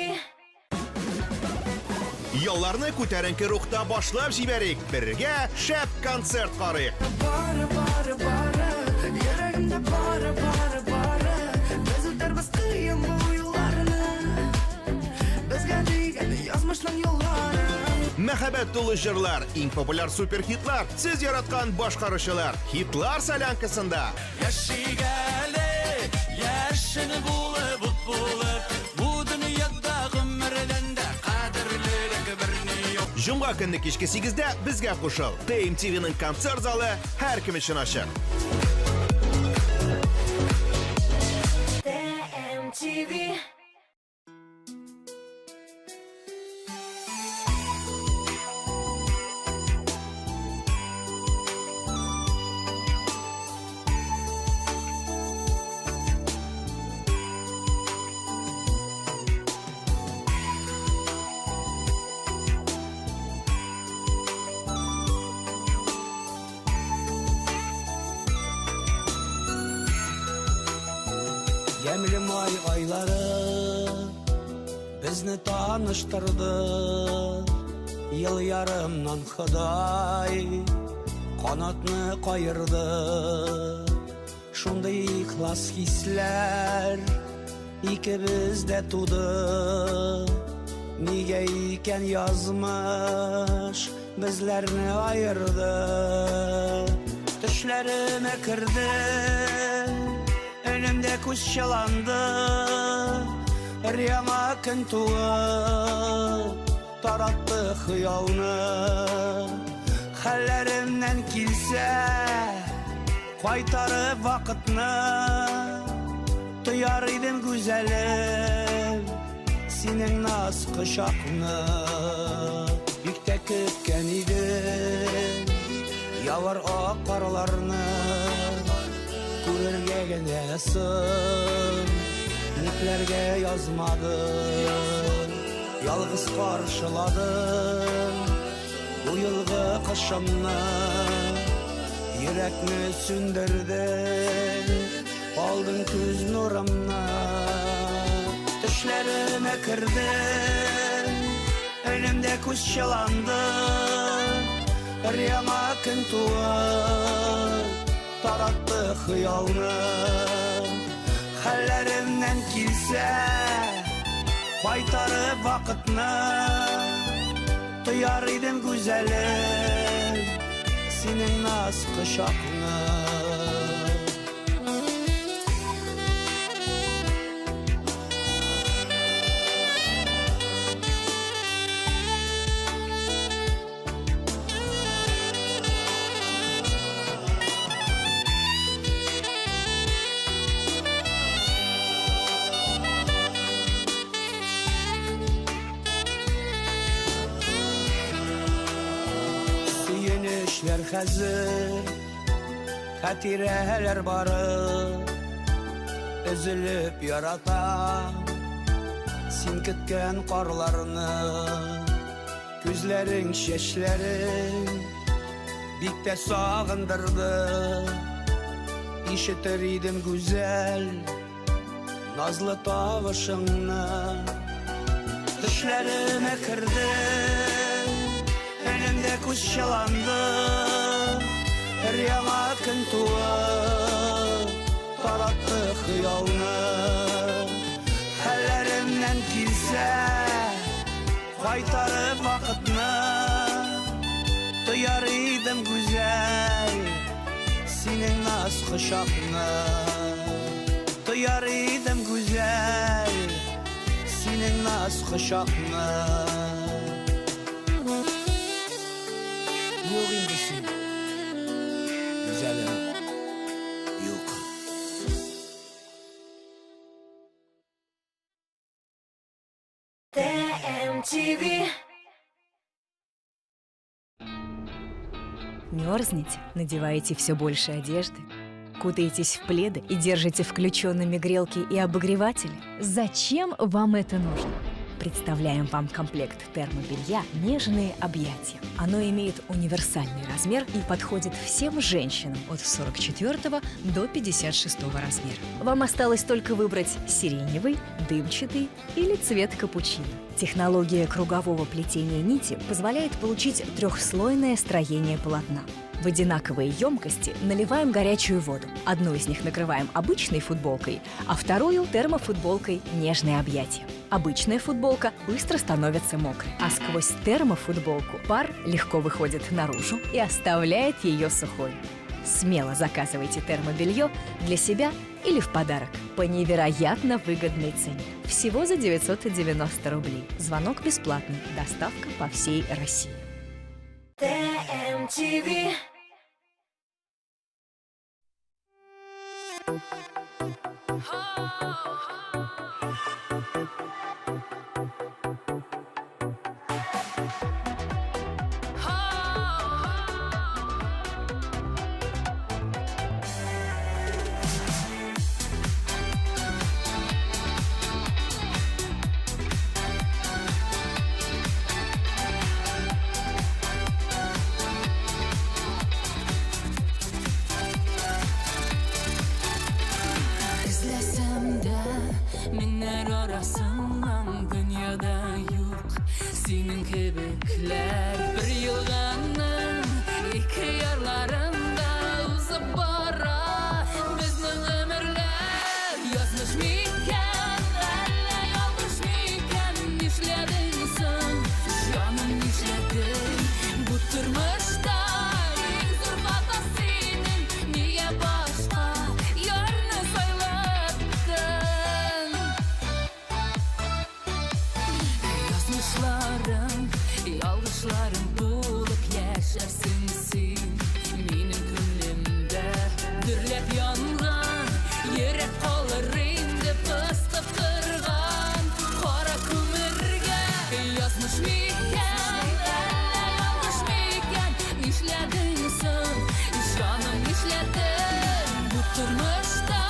Yollarını күтәренке рухта башлап җибәрик. Бергә шәп концерт карыйк.
Бары, бары, бары Йөрәгемдә бары, бары, бары Без үтәрбез кыен бу юлларны Безгә дигән язмышның юллары
Мәхәббәт тулы җырлар, иң популяр суперхитлар, сез яраткан башкаручылар. Хитлар солянкасында.
Яшигәле, яшен булып, бут булып Бу дөньяда гомердән дә кадерлерәк берни юк
Җомга көнне кичке 8-дә безгә кушыл. TMTV-ның концерт залы һәр кем өчен ачык.
TMTV
Yemli may ayları bizni tanıştırdı Yıl yarımdan Xuday kanatını kayırdı Şunday ihlas hisler ikimizde tudu Niye iken yazmış bizlerini ayırdı Düşlerime kırdı Önümde kuş yalandı Riyama kıntuğu Tarattı hıyalını Hallerimden kilse Kaytarıp vakitini Duyar idim güzelim Senin naz kışakını Yükte kütken idim Yavur o karlarını Күрергә генәсен Никләргә язмадым Ялгыз каршыладым Бу елгы кышымны Йөрәкне сүндердең Алдың күз нурымны Төшләремә кердең Önümdə күз чыланды Рияма көн туып Tarattı hıyalını Hallerimden kilse Kaytarıp vakitini Duyar idim güzelim Senin naz kışakını Süyünüşler hazır Hatireler barı Üzülüp yaratam Sen kütken karlarını Gözlerin şeşlerin Bik de sağındırdı İşitir idim güzel Nazlı tavışını Düşlerime kırdı Önümde kuş yalandı Her yana gün tuğu Tarattı hıyalını Ellerimden kilse Kaytarıp vakitini Duyar idim güzel Senin naz kuşakını Duyar idim güzel Senin naz kuşakını Yok indisin Güzelim Yok
TMTV.
Мерзнете, надеваете все больше одежды, кутаетесь в пледы и держите включенными грелки и обогреватели. Зачем вам это нужно? Представляем вам комплект термобелья «Нежные объятия». Оно имеет универсальный размер и подходит всем женщинам от 44 до 56 размера. Вам осталось только выбрать сиреневый, дымчатый или цвет капучино. Технология кругового плетения нити позволяет получить трехслойное строение полотна. В одинаковые емкости наливаем горячую воду. Одну из них накрываем обычной футболкой, а вторую термофутболкой «Нежные объятия». Обычная футболка быстро становится мокрой, а сквозь термофутболку пар легко выходит наружу и оставляет ее сухой. Смело заказывайте термобелье для себя или в подарок по невероятно выгодной цене. Всего за 990 рублей. Звонок бесплатный. Доставка по всей России.
TMTV.
İzlesem de minler arasından dünyada yok senin kebekler bir yılganın iki yarlarında uzap bara bizning ömürler yazmış miken elle yanlış miken nişledin sen canım nişledin bu turmuşta en zor hata senin niye başka yarını Yazmışlarım, yalgışlarım bulup yaşarsın sen Benim küllümde dürlep yangan Yere kalır indi pıstıp durgan Kara kömürge yazmış miken Elle yanlış miken nişledin sen Canım nişledin bu turmuşta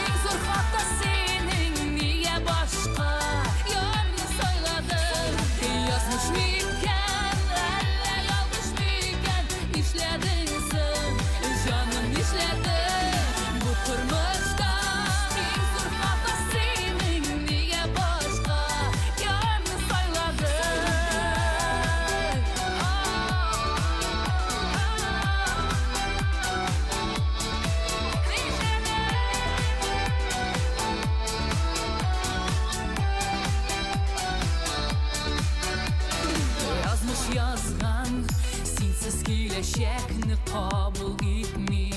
En zor hata senin niye başka Yarını söyledin yazmış miken Elle yanlış miken nişledin sen Canım nişledin bu turmuşta En zor hata senin niye başka Yarını söyledin Yazmış yazgan Sensiz kileşekni kabul etmey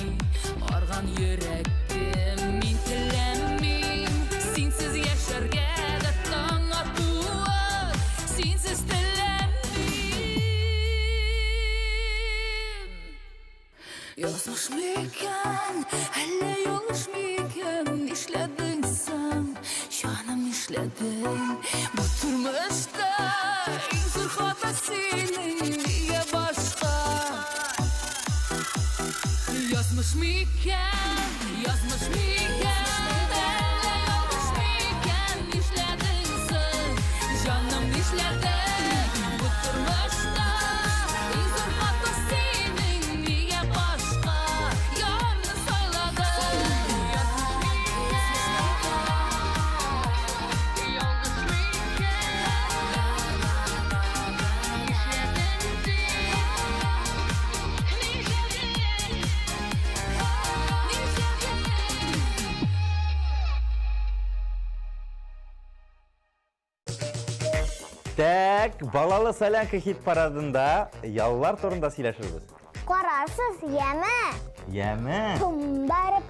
Argan yürektim Min tilemmeyim Sensiz yaşarga da taң atuar Sensiz tilemmeyim Yazmış miken Elle yanlış miken Nişledin sen Canım nişledin Bu turmuşta En zor hata senin Niye başka Yazmış miken Yazmış miken Elle yanlış miken Nişledin sen Canım nişledin Bu turmuşta
Так, балалы солянка хит парадында яллар турында сөйләшербез.
Карарсыз, яме.
Яме.
Тумбарып,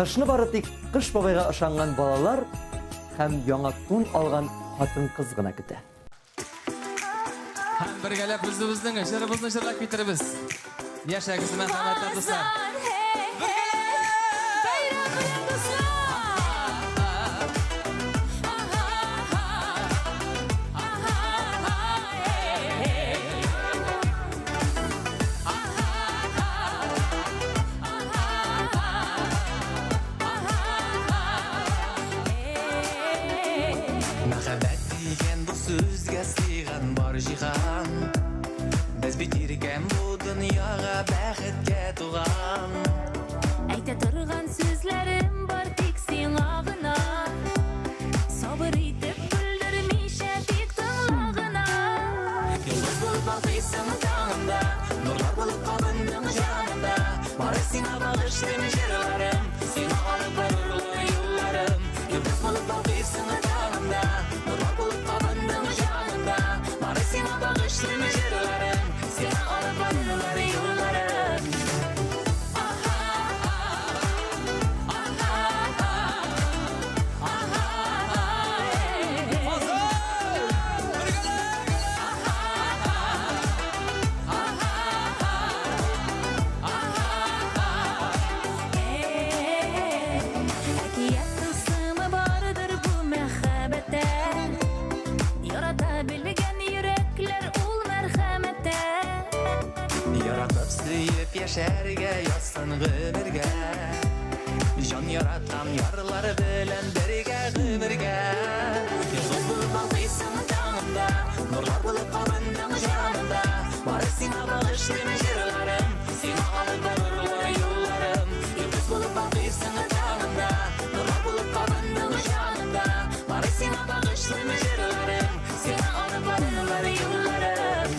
Кышны бары тик кыш бабайга ышанган балалар һәм яңа тун алган хатын-кыз гына көтә.
Һәм бергәләп үзебезнең җырыбызны җырлап китеребез. Яшәгез мәхәббәтле дуслар.
Мәхәббәт дигән бу сүзгә сыйган бар җиһан. Без бит иркән бу дөньяга бәхеткә туган.
Әйтә торган сүзләрем бар тик сиңа гына. Сабыр итеп бүлдермичә тик тыңла гына.
Йолдыз булып балкыйсың таңымда, нурлар булып кабындың җанымда. Бары сиңа багышлыйм җырларым, сиңа алып барырлы юлларым. Йолдыз булып балкыйсың таңымда, нурлар булып кабындың җанымда. Бары сиңа багышлыйм җырларым, сиңа алып барырлы юлларым.
Suyup yaşarga yazsın gümürge Can yaratam yarları bilen birge gümürge
Yıldız bulup balkıysın tağımda Nurlar bulup kabındın canımda Barı sina bağışlıyım jırlarım Sina alıp barırlar yollarım Yıldız bulup balkıysın tağımda Nurlar bulup kabındın canımda Barı sina bağışlıyım jırlarım Sina alıp barırlar yollarım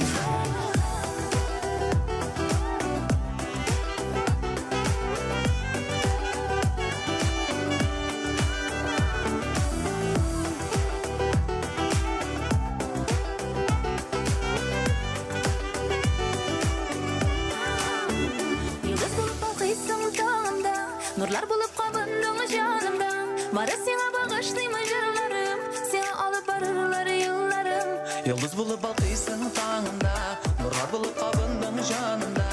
Nurlar bulup kabındın canımda Barı sina bağışlıyım jırlarım Sina alıp barırlar yıllarım
Yıldız bulup balkıysın tağımda Nurlar bulup kabındın canımda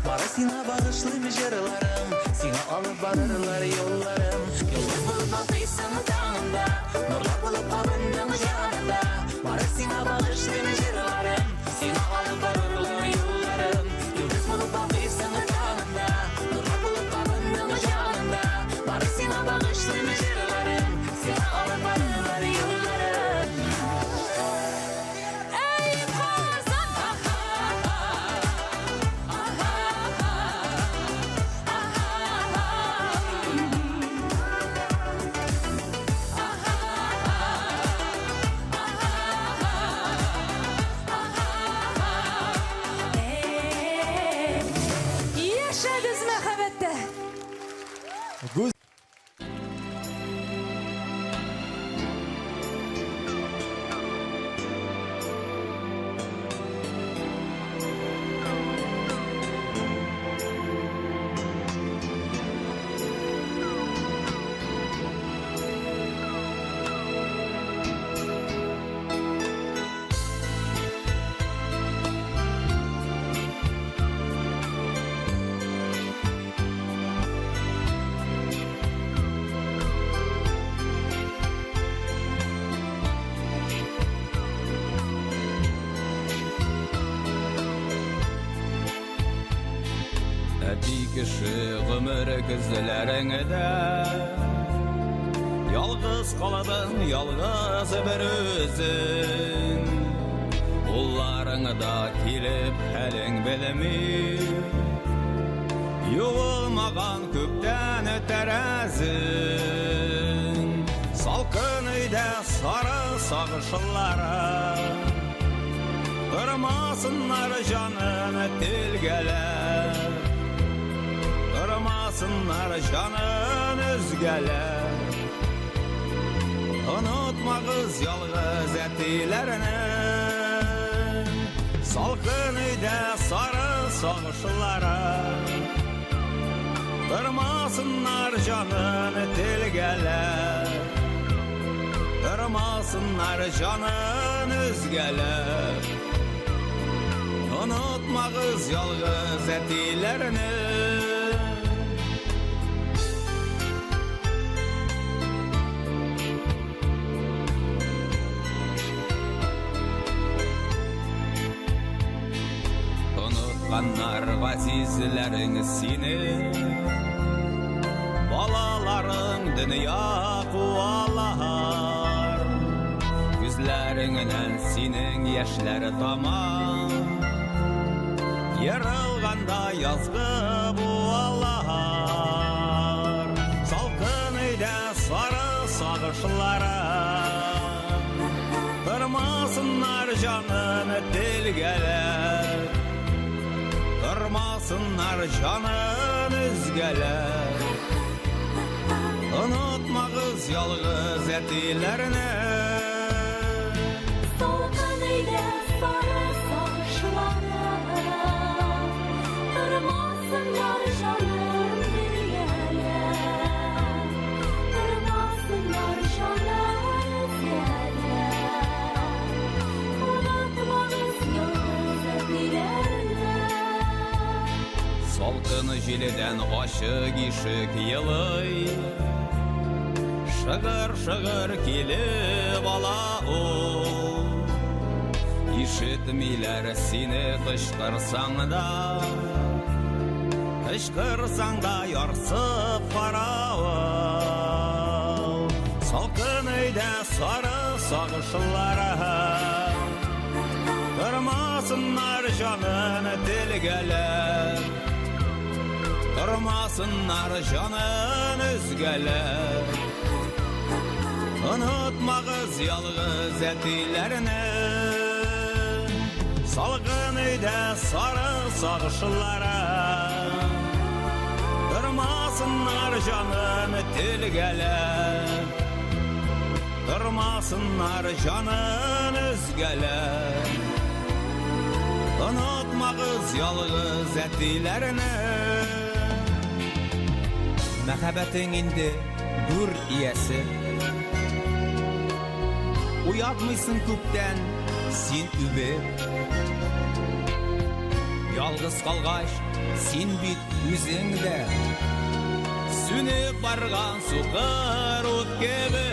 Barı sina bağışlıyım jırlarım Sina alıp barırlar yollarım
Yıldız bulup balkıysın tağımda Nurlar bulup kabındın canımda Barı sina bağışlıyım jırlarım Sina alıp barırlar yollarım Yıldız bulup balkıysın tağımda Nurlar bulup kabındın canımda Barı sina bağışlıyım jırlarım Sina alıp barırlar yollarım Ey Kazan
Yaşa biz mehabette.
Әти кіші ғұмыр күзлеріңді Ялғыз қаладың, ялғыз бір өзің Ұлларыңда келіп әлің білмей Юылмаған көптен тәрәзің Салқын үйде сары сағышылары Тұрмасынlar жанын тілгелер Тұрмасынlar жанын үзгелер Unutmağız yalğız ətilərini Salqın uyda sarı sağışlara Тұрмасынlar жанын тілgələr Тұрмасынlar жанын üzgələr Unutmağız yalğız ətilərini Unutqanlar ғазизләрің сені Балаларың dünya қуалар Күзләріңнән синең яшьләр тамам Ярылғанда язғы буалар Салқын үйдә сары сағышлары Тұрмасынlar жанын тілгәләр Тұрмасынlar жанын üzgələr Unutmağız yalğız ətilərini
Salqın uyda sarı sağışlara Тұрмасынlar жанын тілgələr Тұрмасынlar жанын üzgələr Unutmağız yalğız ətilərini
Salqın жиледен ашық ишік елай Шығыр-шығыр келіп ала ол Ишетмейлер сені қышқырсаң да
Kışkırsan da yarsıp karavul Salkın öyde sarı sağışlara Kırmasınlar canını dilgeler Kırmasınlar canın üzgeler Unutmağız yalğız etilerini Salgın öyde sarı sağışlara Kırmasınlar canını dilgeler Kırmasınlar canın üzgeler Unutmağız yalğız etilerini Məhəbbətin indi dur iyəsi Uyatmışsın kökten sin übü Yalğız qalğaş sin bit üzüngdə Sünüp barğan suqır ut gibi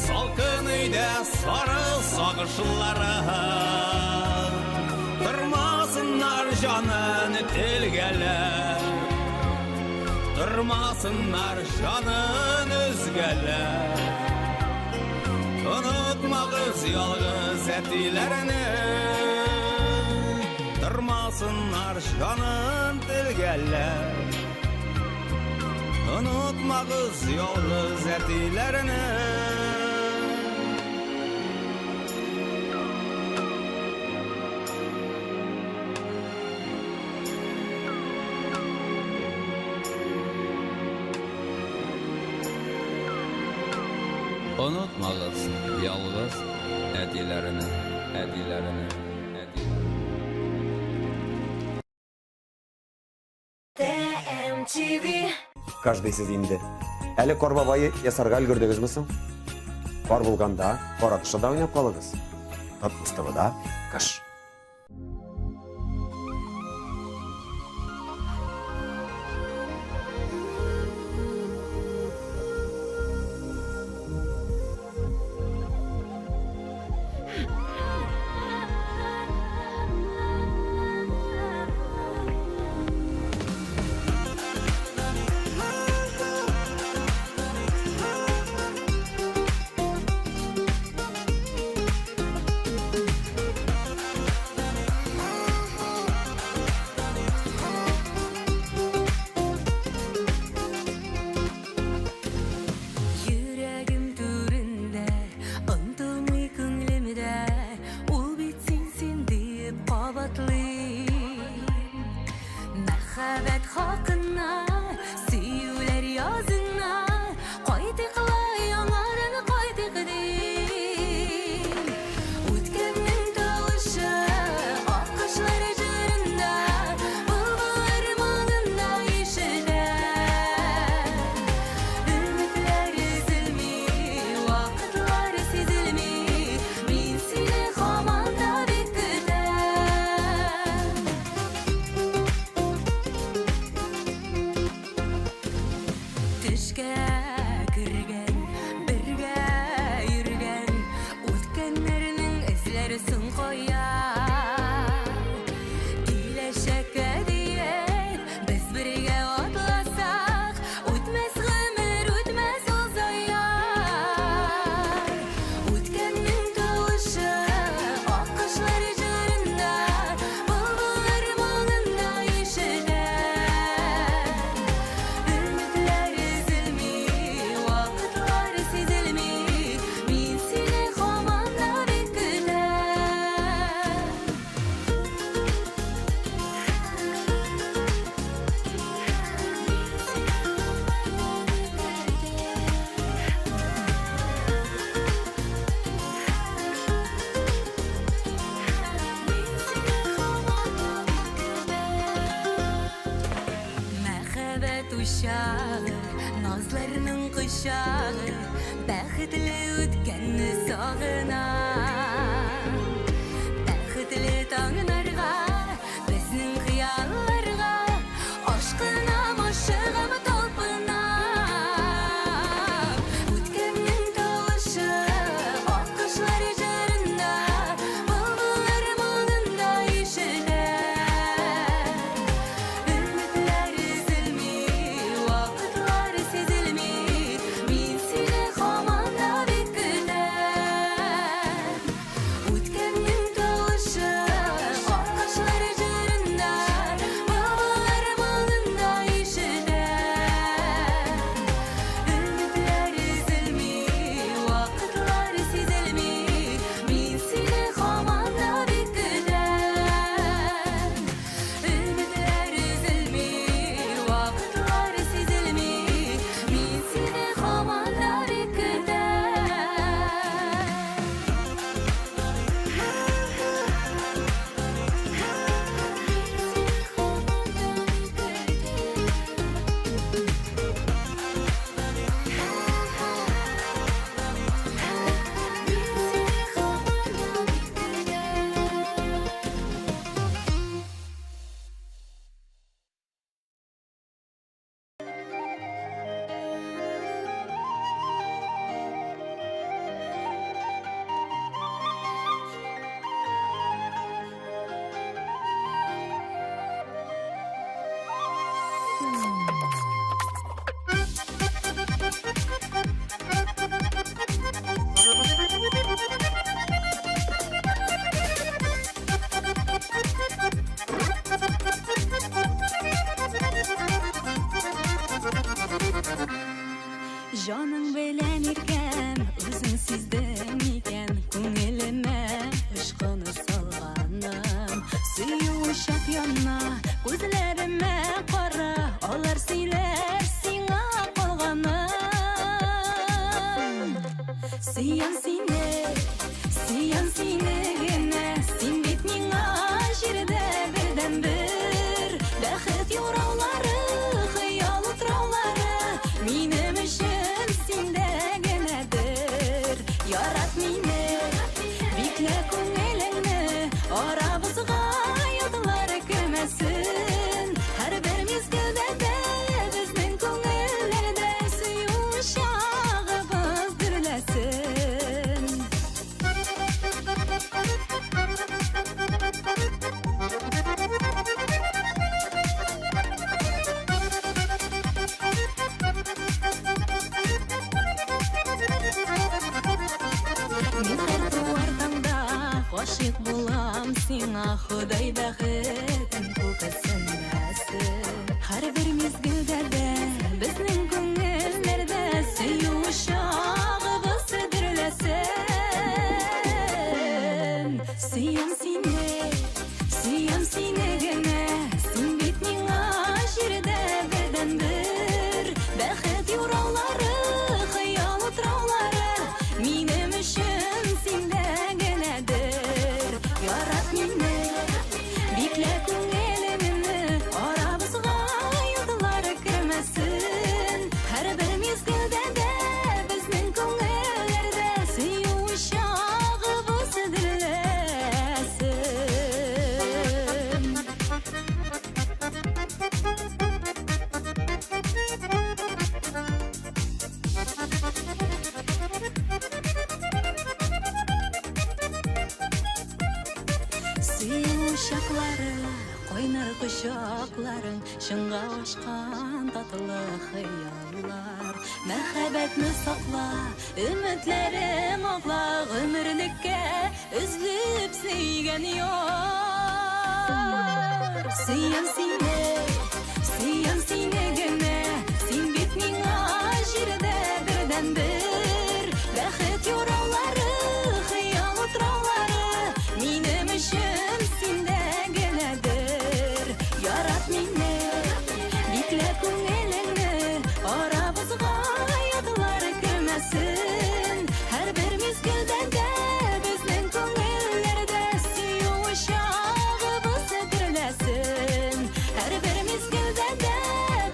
Salqın öydə sarı sağışlara Kırmasınlar canını dilgeler Kırmasınlar canın üzgeler Unutmağız yalğız etilerini Kırmasınlar canın dilgeler Unutmağız yalğız etilerini Unutmağız yalğız etilerini
TMTV.
Каждый сіз енді. Әлі Корбабайы ясарға үлгірдіңіз мүсің? Қор болғанда, қоратышыда ойнап қалыңыз. Татмыстығыда қыш.
Məhəbbət haqqına, süyülər yazına Qaydıqla yanarını qaydıqdır Ütkəmnin tavışı, akışları cırında Bulbullar malında yeşillər Ümitlər üzülmür, vakıtlar sezilmir Min seni xamanda Düşke kirgen, birge yürgen Ütkenlerinin izleri sun koyar Dileşeke diye biz birge atlasak Ütmez ömür, ütmez uzayar Ütkennin tavışı, akışları cırında Bulbullar malında yeşillər Ümitler üzülmür, vakıtlar sezilmir Min seni xamanda bekler Məhəbbət uşağı, nazlarının qışağı Bəxtli ütkənni sağına Bəxtli tağınarğa, bizning xiyallarga Aşkına maşığımı talpına Ütkənnin tavışı, akışları cırında Bulbullar malında yeşillər Олар сөйлер сиңа қалғанын. Сүйем сені генә, син бит миңа жерде бердән бер. Бәхет юраулары, хыял утраулары, минем өчен синдә генәдер. Ярат мине, бикле күңелеңне, арабызга йодылар кермәсен. Һәрбер мизгелдә дә безнең күңелләрдә сөю чагыбыз дөрләсен. Мин һәр туар таңда гашыйк булам сиңа, Ходай бәхетен күксенмәсен. Һәрбер мизгелдә дә безнең күңелләрдә сөю чагыбыз дөрләсен. Сөям сине генә, син бит миңа җирдә бердән бер. Бәхет юраулары, хыял утраулары, минем өчен синдә генәдер. Ярат мине, бикле күңелемне, арабызга йодылар кермәсен. Һәрбер мизгелдә дә безнең күңелләрдә сөю чагыбыз дөрләсен. Сөю чаклары, койнар кочакларың, шыңга ашкан татлы хыяллар. Мәхәббәтне сакла, өметләрем акла, гомерлеккә өзлеп сөйгән яр. Сөям сине генә, син бит миңа җирдә бердән бер. Бәхет юраулары, хыял утраулары, минем өчен синдә генәдер. Ярат мине, бикле күңелеңне, арабызга йодылар кермәсен. Һәрбер мизгелдә дә безнең күңелләрдә сөю чагыбыз дөрләсен. Һәрбер мизгелдә дә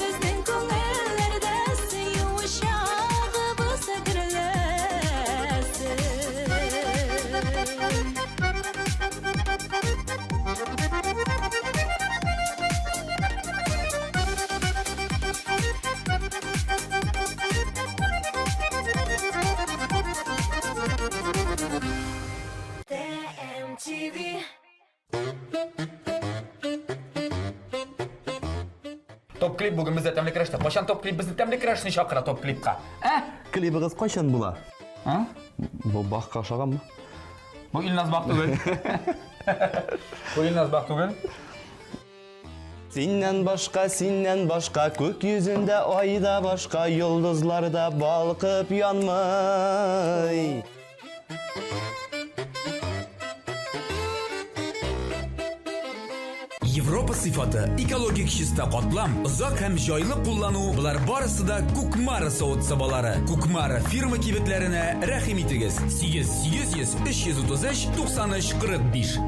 безнең күңелләрдә сөю чагыбыз дөрләсен.
TMTV.
Топ клип бүген бездә тәмле крашта. Кайчан топ клип безне тәмле крашны чакыра топ клипка?
Клибыгыз кайчан була?
Бу бакка охшаганмы? Бу Илназ бак түгел. Бу Илназ бак түгел.
Синнән башка, көк йөзендә айда башка, йолдызларда балкып янмый.
Европа сыйфаты, экологик чиста катлам, озак һәм җайлы куллану, булар барысы да Кукмара савыт сабалары. Кукмара фирма кибетләренә рәхим итегез. 8800 333 93 45.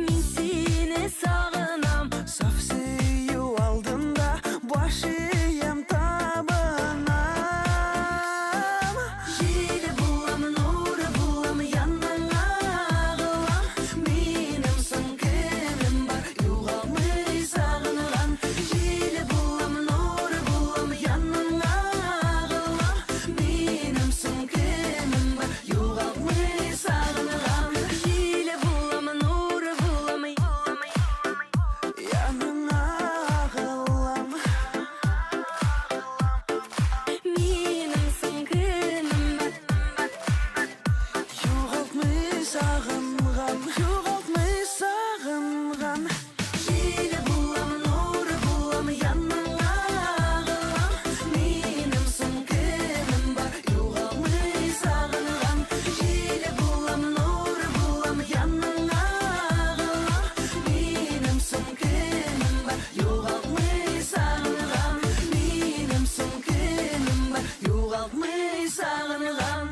Мен сені сағынам. Саф сүю алдында баш ием табынам. Желі боламын, нұры боламын, яныңа ағылам. Менімсің кімім бар, жоғалмай сағынған. Желі боламын, нұры боламын, яныңа ағылам. Менімсің кімім бар, жоғалмай сағынған. Желі боламын, нұры боламын, яныңа ағылам. Менімсің кімім бар, жоғалтмай сағынған, жоғалтмай сағынған. Желі боламын, нұры боламын, яныңа ағылам. Менімсің кімім бар, жоғалтмай сағынған. Желі боламын, нұры боламын, яныңа ағылам. Менімсің кімім бар, жоғалтмай сағынған. Менімсің кімім бар, жоғалтмай сағынған.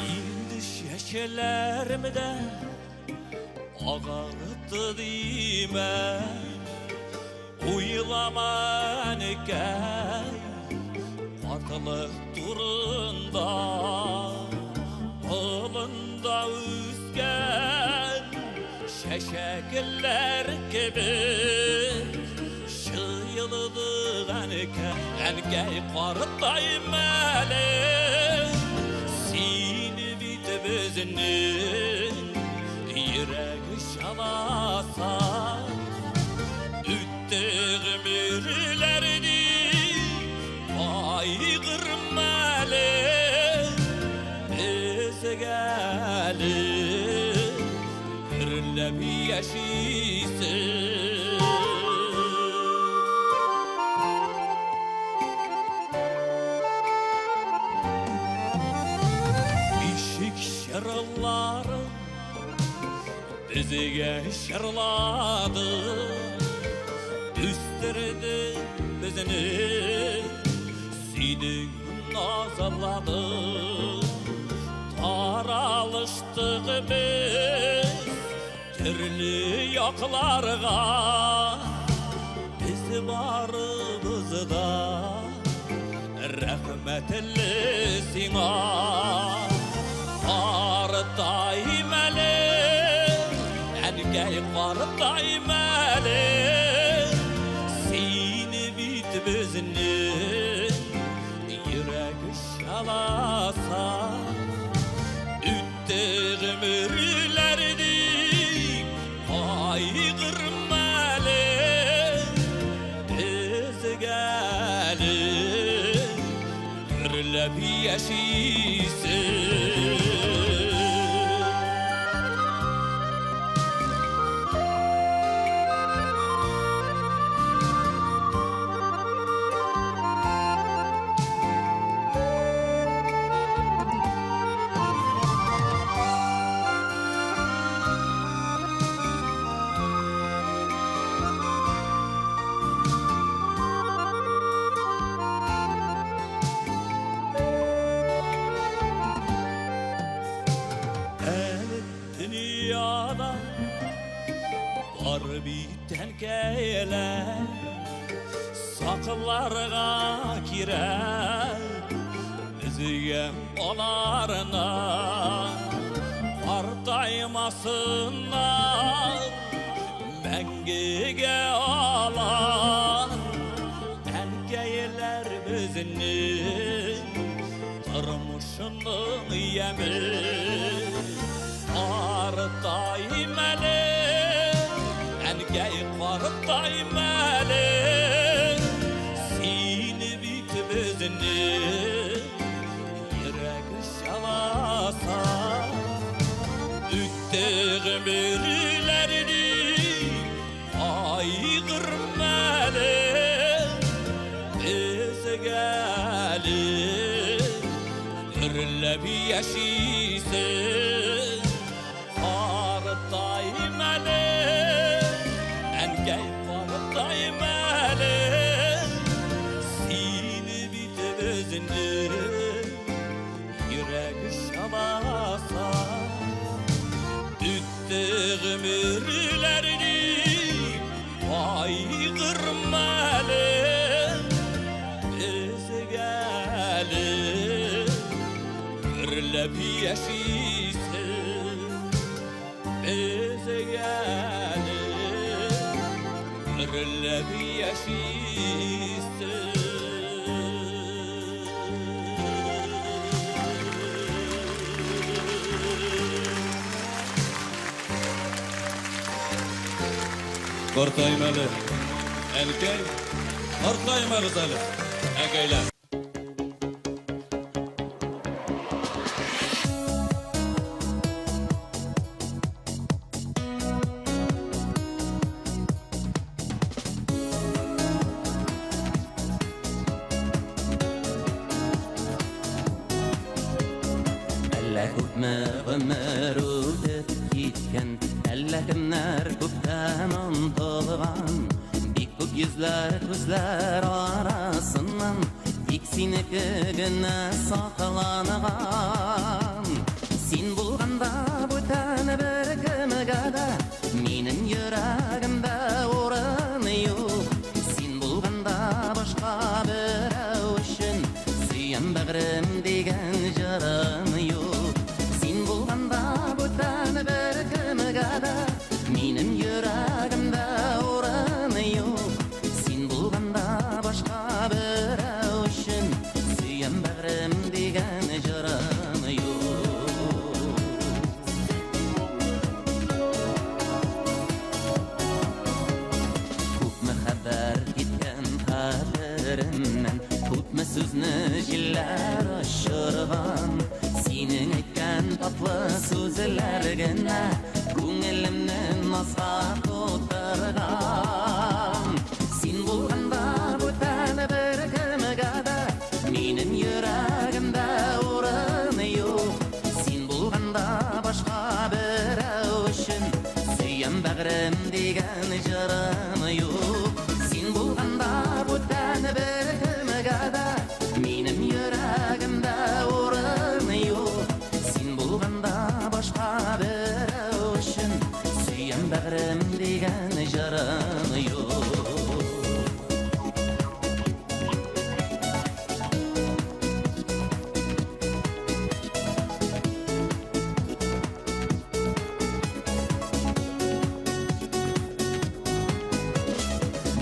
Indi şeşelerimde ağarttı dime. Uyulaman iken Kartılık turunda Kolunda üzgen Şeşekler gibi Şıyılıdığın iken Engey kartayım eli Seni bitibizinin Yürek şalasa Üttüğüm ürlerdi Baygırmalı Bize gelip Kırlep yaşaysın İşik şırılları Bize şırladı Üstürdi bizini Seni nazarladı Taralıştık biz Türlü yaklarga Biz varımızda Rahmetli sina Artayım eli Engey kartayım eli Seni bitbizinin Yürek şalasa Üttüğüm ürlerdi Baygırmalı Biz gelip Kırlep yaşaysın dünyada var biten keyler saklarga kirer bizge olarına partaymasınlar mengege alar enkeyler bizinin turmuşunun yemi Artay daimale Engey qarıp daimale Seni bitmezini Yürek şalasa Üttüğüm ürülerini Aygırmalı Bize gelip Ürlep yaşaysın Qarıp daimale Engey qarıp daimale Seni bitmezini Yürek şalasa Üttüğüm ürülerini Aygırmalı Bize gelip Ürlep yaşaysın Bize gelip Ürlep yaşaysın Korkaymalı, elkey, korkaymalı zalim, ekeyler.
Әллә күпме гомер үтеп киткән, әллә кемнәр күптән онтылган, бик күп йөзләр күзләр арасыннан тик синеке генә сакланган. Син булганда бүтән бер кемгә дә минем йөрәгемдә урын юк. Син булганда башка берәү өчен сөям бәгърем дигән җырым юк. Син булганда бүтән бер кемгә дә минем йөрәгемдә урын юк. Син булганда башка берәү өчен сөям бәгърем дигән җырым юк. Күпме хәбәр киткән хәтеремнән, күпме сүзне җилләр очырган. Синең әйткән татлы сүзләр генә күңелемне назга тутырган. Син булганда бүтән бер кемгә дә минем йөрәгемдә урын юк. Син булганда башка берәү өчен сөям бәгърем дигән җырым юк. Син булганда бүтән бер кемгә дә минем йөрәгемдә урын юк. Син булганда башка берәү өчен сөям бәгърем дигән җырым юк.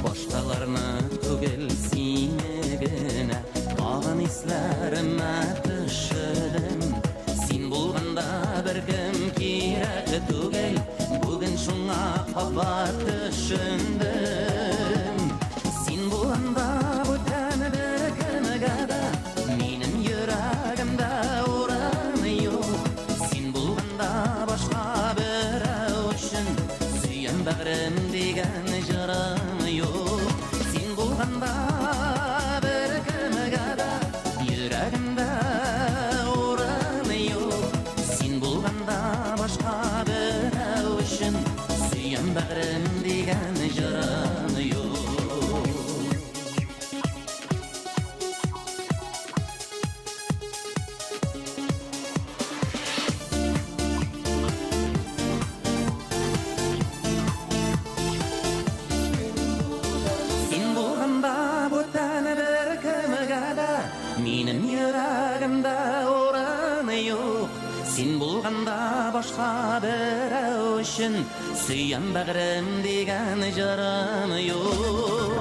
Башкаларны түгел сине генә тагын исләремә төшердем. Син булганда беркем кирәк түгел, бүген шуңа кабат төшендем. Син булганда бүтән бер кемгә дә минем йөрәгемдә урын юк. Син булганда башка берәү өчен сөям бәгърем дигән җырым юк. Син булганда бер кемгә дә йөрәгемдә урын юк. Син булганда башка берәү өчен сөям бәгърем дигән җырым юк. Син булганда бүтән бер кемгә дә минем йөрәгемдә урын юк. Син булганда башка берәү өчен сөям бәгърем дигән җырым юк.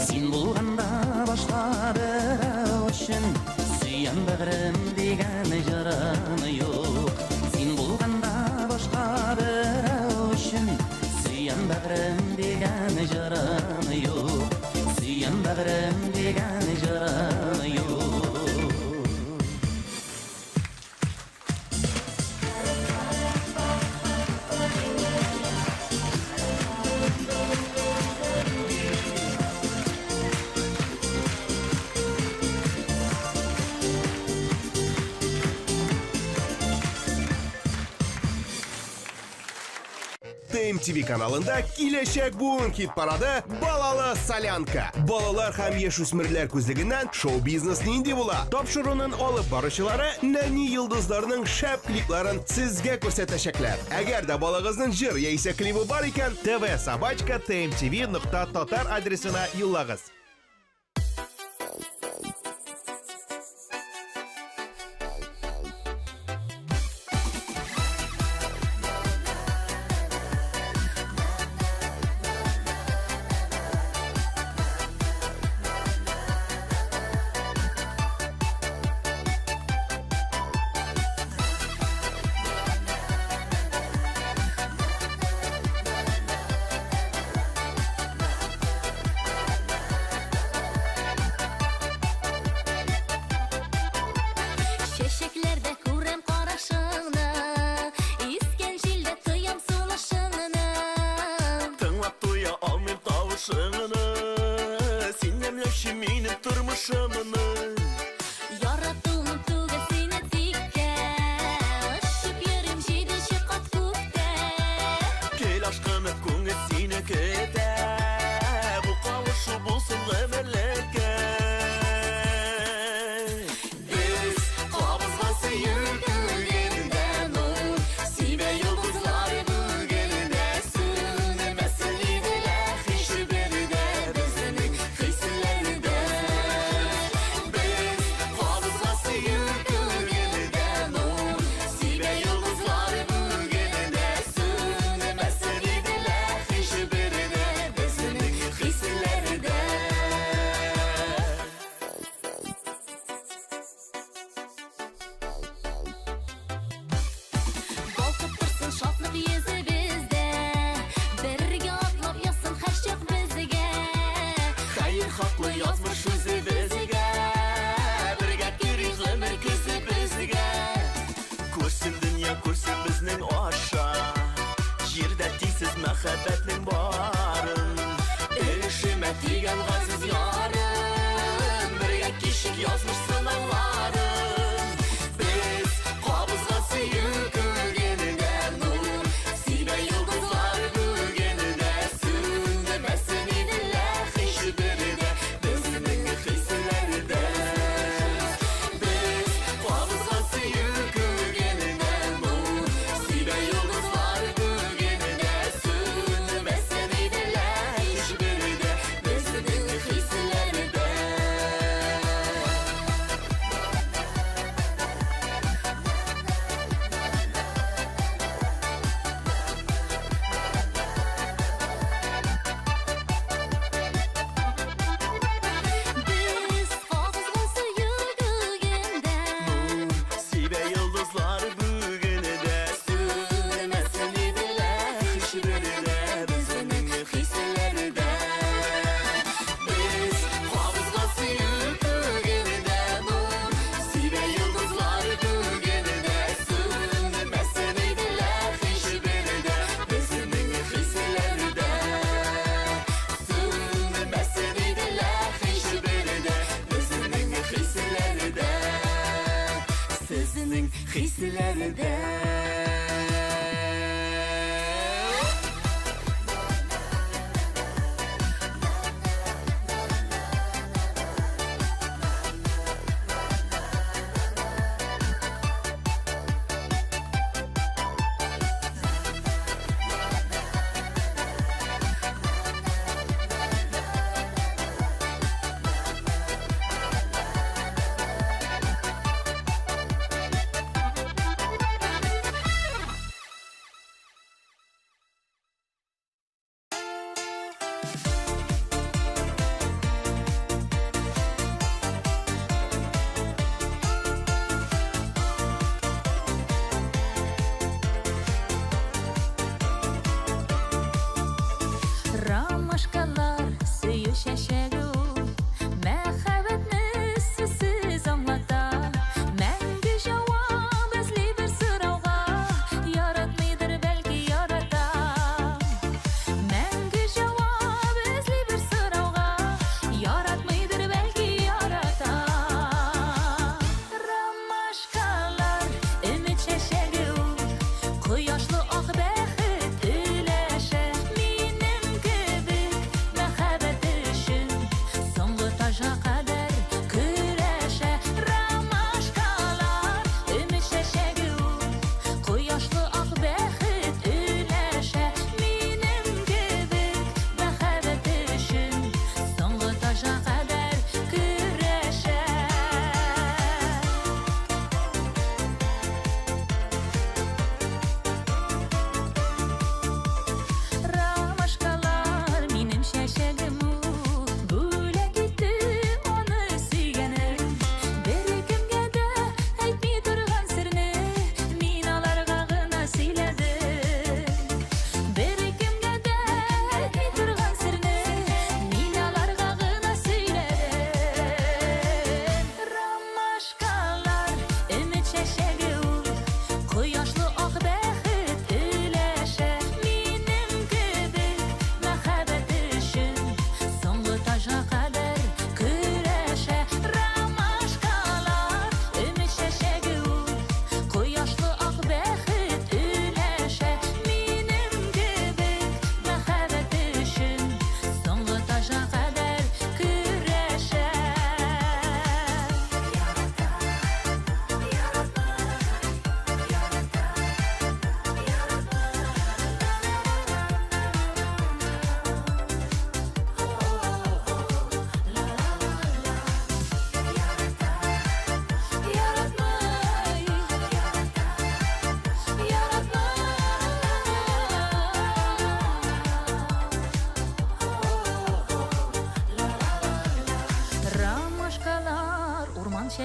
Син булганда башка берәү өчен Süyan bağrım degan jarım yok. Sen bulganda başka bir üçün. Süyan bağrım degan jarım yok. Süyan bağrım degan jarım yok.
TMTV каналында киләчәк буын хит парады Балалы Солянка. Балалар һәм яшүсмерләр күзлегеннән шоу-бизнес нинди була? Тапшыруның алып баручылары нәни йолдызларның шәп клипларын сезгә күрсәтәчәкләр. Әгәр дә балагызның җыр яисә клипы бар икән, tv@tmtv.tatar адресына юллагыз.
Çeşeklerde kurem karışını, isken jilde tıyam sılışını.
Тыңлап туя алмыйм тавышыңны, син немлешим минем тормышымны.
Яратуым түгел сені тикке, ұшып йөрем жиденче кат күктә.
Кел ашкым күңел сине көтә, бу кавышу булсын гомерлеккә.
Biz kılavuzga sıyırgılgende nur, Sibe yıldızları bugünde sürmesin idiler hiçbirinde bizinin hislerinde. Biz kılavuzga sıyırgılgende nur, Sibe yıldızları bugünde sürmesin idiler hiçbirinde bizinin hislerinde. Balkıp dursun şadlık yüzü bizde, birge atlap yazsın her şey bizge.
Hayır haklı yazmış yüzü bizge, birge göreyik ömür gözü bizge. Ko'rsin dünya ko'rsin bizning aşa, yerda tiysiz muhabbatning barin. Erishime degan g'aziz yorim, birga keshik yazmış sınavlarim. Biz qabızga suyulganda nur, Sibe yıldızlar bugünde sürmesin idiler hiçbirinde bizning hislerinde. Biz qabızga suyulganda nur, Sibe yıldızlar bugünde sürmesin idiler hiçbirinde bizning hislerinde.
Biz kılavuzga sıyırgılgende
Sibe yıldızlar bugünde
sürmesin idiler hiçbirinde bizning hislerinde.
Biz qabızga suyulganda nur,
Sibe yıldızlar bugünde sürmesin idiler hiçbirinde bizning hislerinde. Sürmesin idiler hiçbirinde bizning hislerinde.
sizning hislerinde.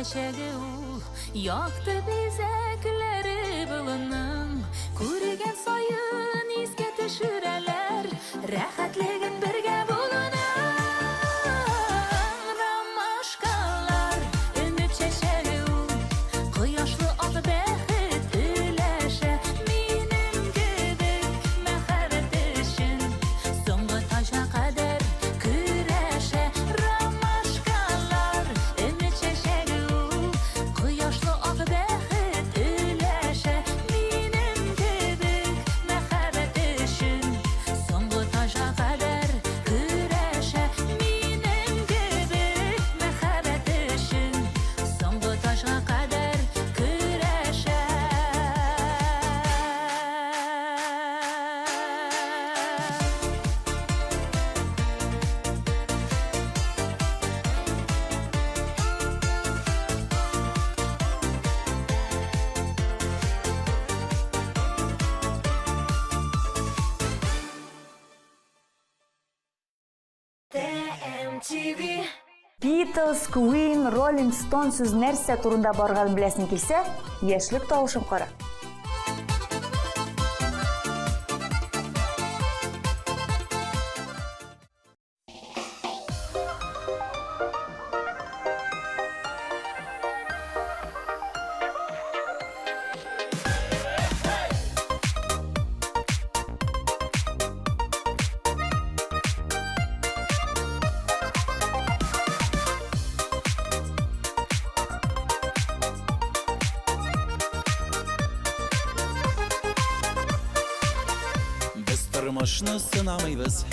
чәчәге ул, яқты бизәкләре болының, күргән сайын искә төшерәләр, рәхәтлеген бергә булының. Ромашкалар, өмет чәчәге ул, кояшлы ак бәхет өләшә, минем кебек мәхәббәт өчен, соңгы тажга кадәр көрәшә. Ромашкалар, өмет чәчәге ул, кояшлы ак бәхет өләшә, минем кебек мәхәббәт өчен, соңгы тажга кадәр көрәшә. Минем кебек мәхәббәт өчен, соңгы тажга кадәр көрәшә.
Beatles, Queen, Rolling Stone сүз нәрсә турында барган беләсең килсә, яшьлек тавышын кара.
Biz tırmışını sınamayız.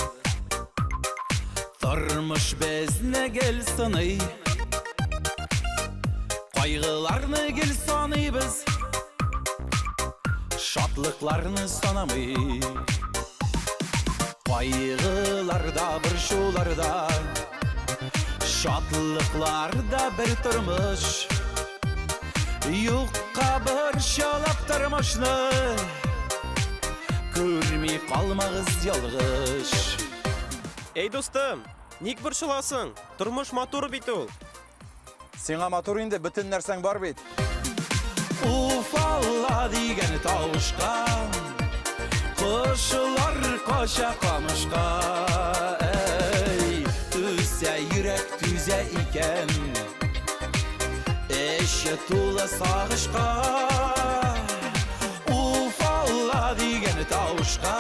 Tırmış bizne gel sanay. Kaygılarını gel sanayız. Şatlıklarını sanamay. Kaygılarda bir şularda, şatlıklarda bir tırmış. Yuqqa bir şalap tırmışını көрмей қалмағыз ялғыш.
Ей достым, ник борчыласың? Тормыш матур бит ул.
Сиңа матур инде бүтін нәрсәң бар бит.
Уфалла деген тауышқа, құшылар қаша қамышқа. Ей, түзә йөрәк түзә икән, іші тулы сағышқа. Уфалла деген тауышқа,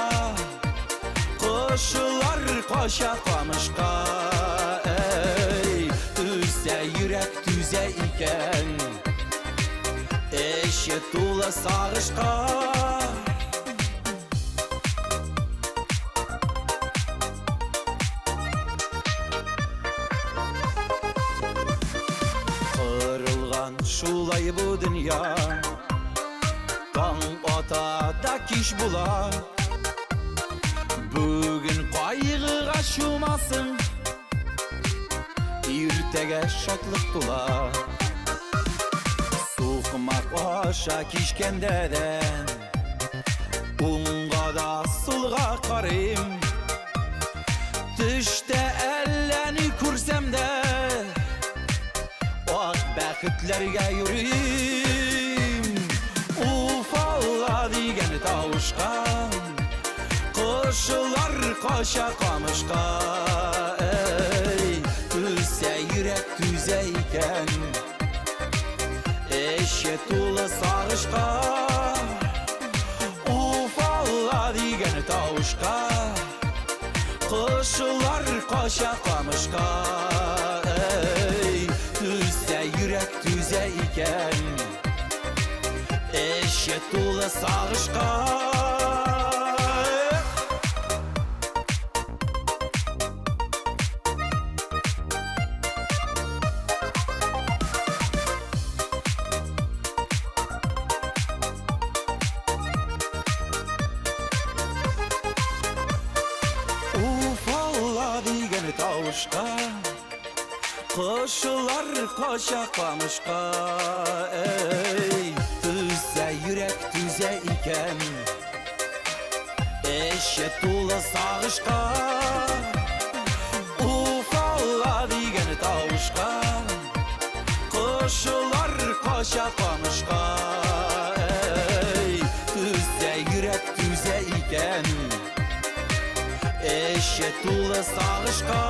құшылар қаша қамышқа. Ей, түзә йөрәк түзә икән, іші тулы сағышқа. Қырылған шулай бұ дүния, таң атада кеш була. Бүгін қайғыға шумасын, ертеге шатлық тула. Соқмақ аша кешкендеден, оңға да солға қарайым. Түште әлләні көрсем де, ақ бәқітлерге юрим. Уфалла деген тауышқа, құшылар қаша қамышқа. Ей, түзә йөрәк түзә икән, іші тулы сағышқа. Уфалла деген тауышқа, құшылар қаша қамышқа. Ей, түзә йөрәк түзә икән, іші тулы сағышқа. Уфалла деген тауышқа, құшылар қаша қамышқа. Ей, түзә йөрәк түзә икән, іші тулы сағышқа. Уфалла деген тауышқа, құшылар qanışqa Түзә йөрәк түзә икән Эче тулы сагышка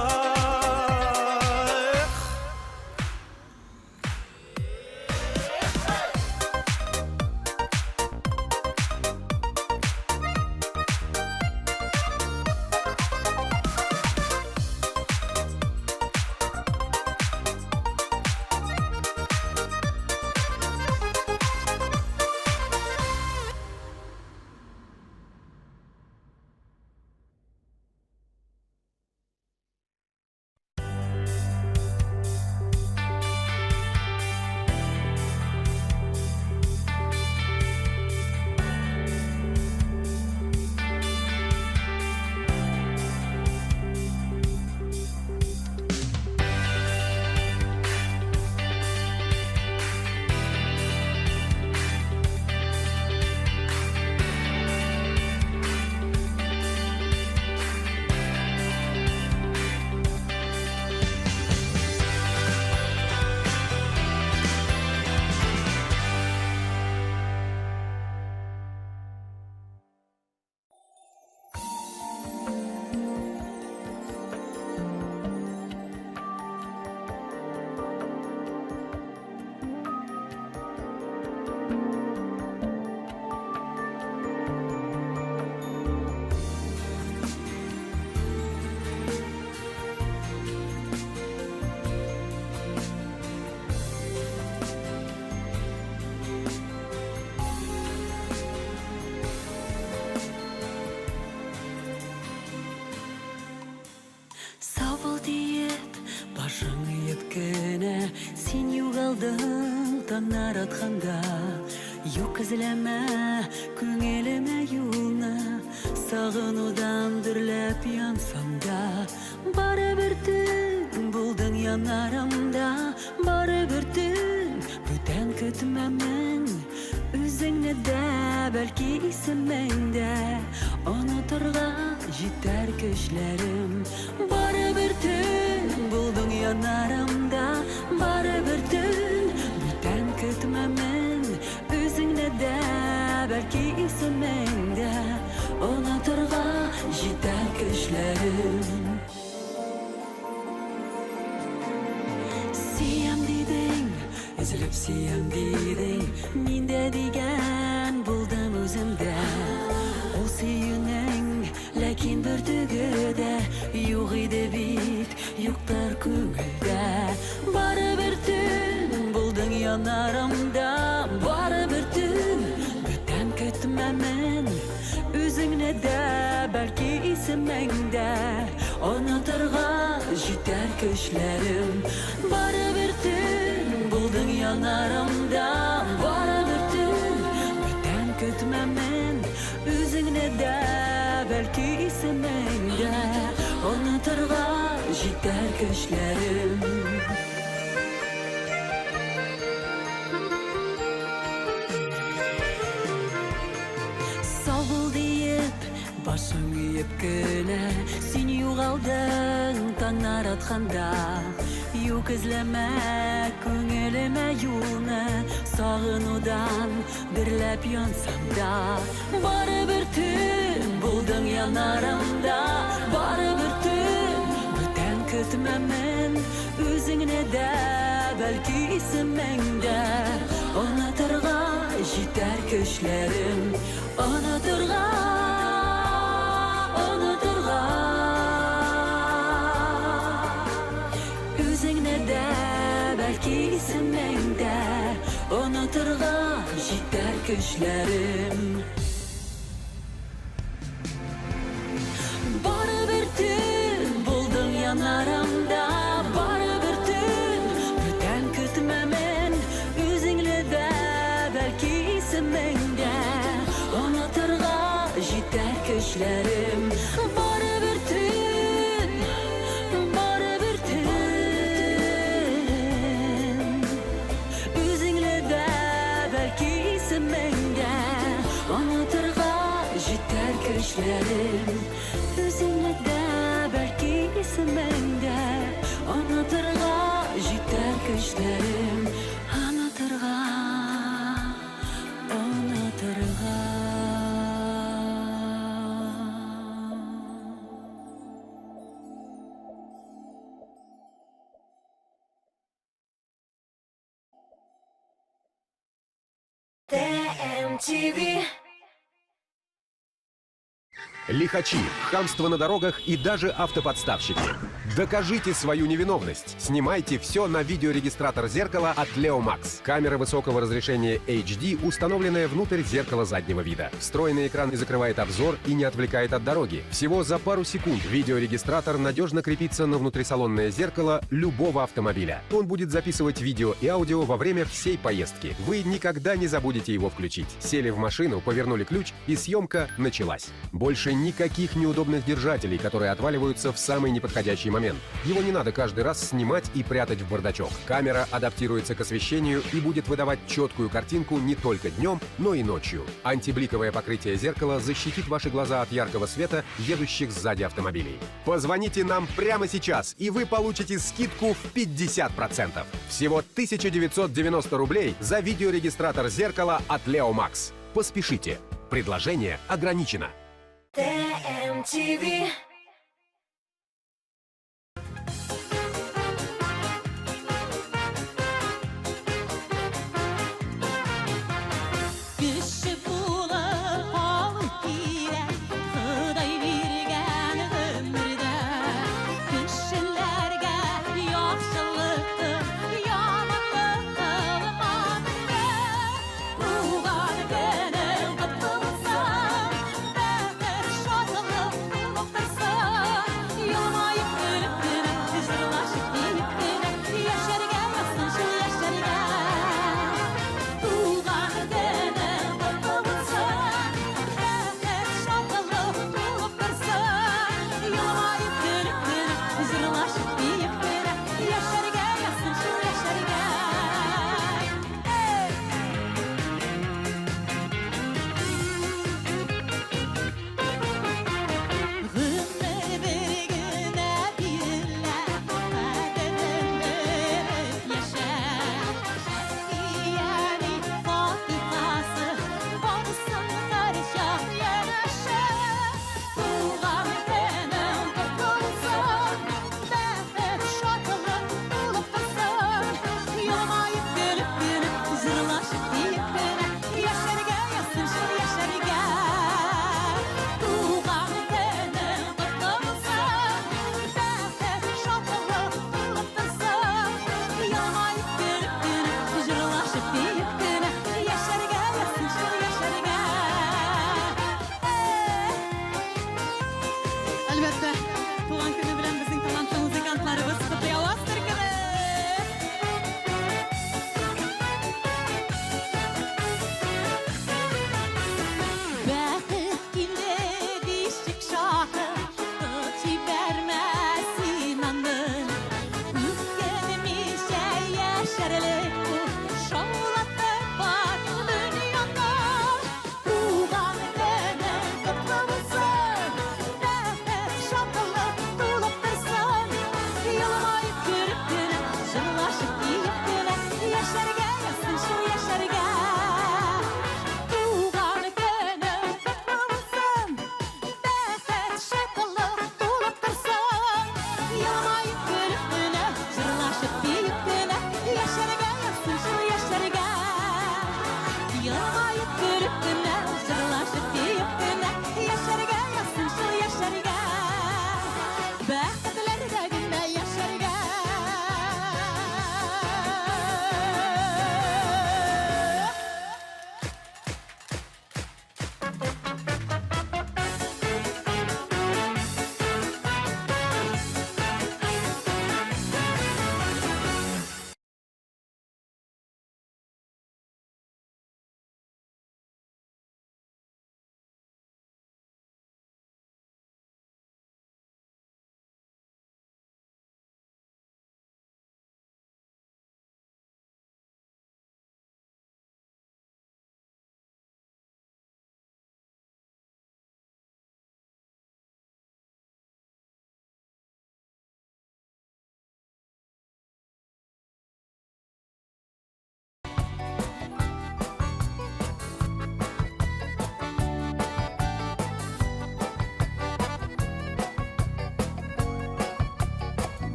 Башың иеп кенә, син югалдың таңнар атқанда. Юк эзләмә, күңелемә юлны, сагынудан дөрләп янсам да. Барыбер төн булдың янарымда, барыбер төн бүтән көтмәмен. Үзеңне дә, бәлки исемеңдә, онытырга җитәр көчләрем. Барыбер төн булдың янарымда, барыбер төн бүтән көтмәмен. Үзеңне дә, бәлки исемеңдә, онытырга җитәр көчләрем. Сөям дидең, өзелеп сөям дидең, мин дә дигән булдым үземдә. Ул сөюнең, ләкин бер төгедә, юк иде бит, юктар күңелдә. Барыбер төн булдың янарымда, барыбер төн бүтән көтмәмен. Үзеңне дә, бәлки исемеңдә, онытырга җитәр көчләрем. Барыбер төн булдың янарымда, барыбер төн бүтән көтмәмен. Үзеңне дә, бәлки исемеңдә, онытырга җитәр көчләрем. Сау бул диеп, башың иеп кенә, син югалдың таңнар атканда. Юк эзләмә, күңелемә юлны, сагынудан дөрләп янсам да. Барыбер төн булдың янарымда, барыбер төн бүтән көтмәмен. Үзеңне дә, бәлки исемеңдә, онытырга җитәр көчләрем. Онытырга, онытырга. Үзеңне дә, бәлки исемеңдә, онытырга җитәр көчләрем. Барыбер төн булдың янарымда, барыбер төн бүтән көтмәмен. Үзеңне дә, бәлки исемеңдә, онытырга җитәр көчләрем. Барыбер төн, барыбер төн. Үзеңне дә, бәлки исемеңдә, онытырга җитәр көчләрем. Үзеңне дә, бәлки исемеңдә, онытырга җитәр көчләрем. Онытырга MTV.
Лихачи, хамство на дорогах и даже автоподставщики. Докажите свою невиновность. Снимайте все на видеорегистратор зеркала от Leo Max. Камера высокого разрешения HD, установленная внутрь зеркала заднего вида. Встроенный экран закрывает обзор и не отвлекает от дороги. Всего за пару секунд видеорегистратор надежно крепится на внутрисалонное зеркало любого автомобиля. Он будет записывать видео и аудио во время всей поездки. Вы никогда не забудете его включить. Сели в машину, повернули ключ, и съемка началась. Больше никаких неудобных держателей, которые отваливаются в самый неподходящий момент. Его не надо каждый раз снимать и прятать в бардачок. Камера адаптируется к освещению и будет выдавать четкую картинку не только днем, но и ночью. Антибликовое покрытие зеркала защитит ваши глаза от яркого света, едущих сзади автомобилей. Позвоните нам прямо сейчас, и вы получите скидку в 50%. Всего 1990 рублей за видеорегистратор зеркала от Leo Max. Поспешите. Предложение ограничено.
MTV. Кіші болып алып келер, Құдай берген өмірді. Кішілерге яқшылықты, яманлықты қылмадыңды. Туған күнің құтты болсын, бақыт шаттық болып тұрсын. Yılmayıp gülüp gülüp, жырлашып deyip gülüp, Яшәргә ясыншыл яшәргә. Туған күнің құтты болсын, бақыт шаттық болып тұрсын. Yılmayıp gülüp gülüp, жырлашып deyip gülüp, Яшәргә ясыншыл яшәргә. Гомер бер генә бирелә, кадерен белеп яшә. Әфияни фатихасы, барысын тарихча яраша. Туган күнең құтты булсын, бәхет шатлык булып торсын. Елмаеп гөлеп гөлеп, җырлашып диеп гөлеп, яшәргә ясыншыл яшәргә. Туган күнең құтты булсын, бәхет шатлык булып торсын. Елмаеп гөлеп гөлеп, җырлашып диеп гөлеп, яшәргә ясыншыл яшәргә. Әлбәттә, туган көне белән безнең талантлы музыкантларыбыз Құтлый Аваз төркеме. Бәхет килде дишик шағы, Тот җибәрмәсен андын. Үткәнемичә яшәрлек бу, Шаулатып бар дөньяны. Туган күнең құтты булсын, бәхет шатлык булып торсын. Елмаеп гөлеп гөлеп, җырлашып диеп гөлеп, яшәргә ясыншыл яшәргә. Туган күнең құтты булсын, бәхет шатлык булып торсын. Елмаеп гөлеп гөлеп, җырлашып диеп гөлеп, яшәргә ясыншыл яшәргә. Елмаеп гөлеп гөлеп, җырлашып диеп гөлеп, яшәргә ясыншыл яшәргә. Бәхетләрдә генә яшәргә.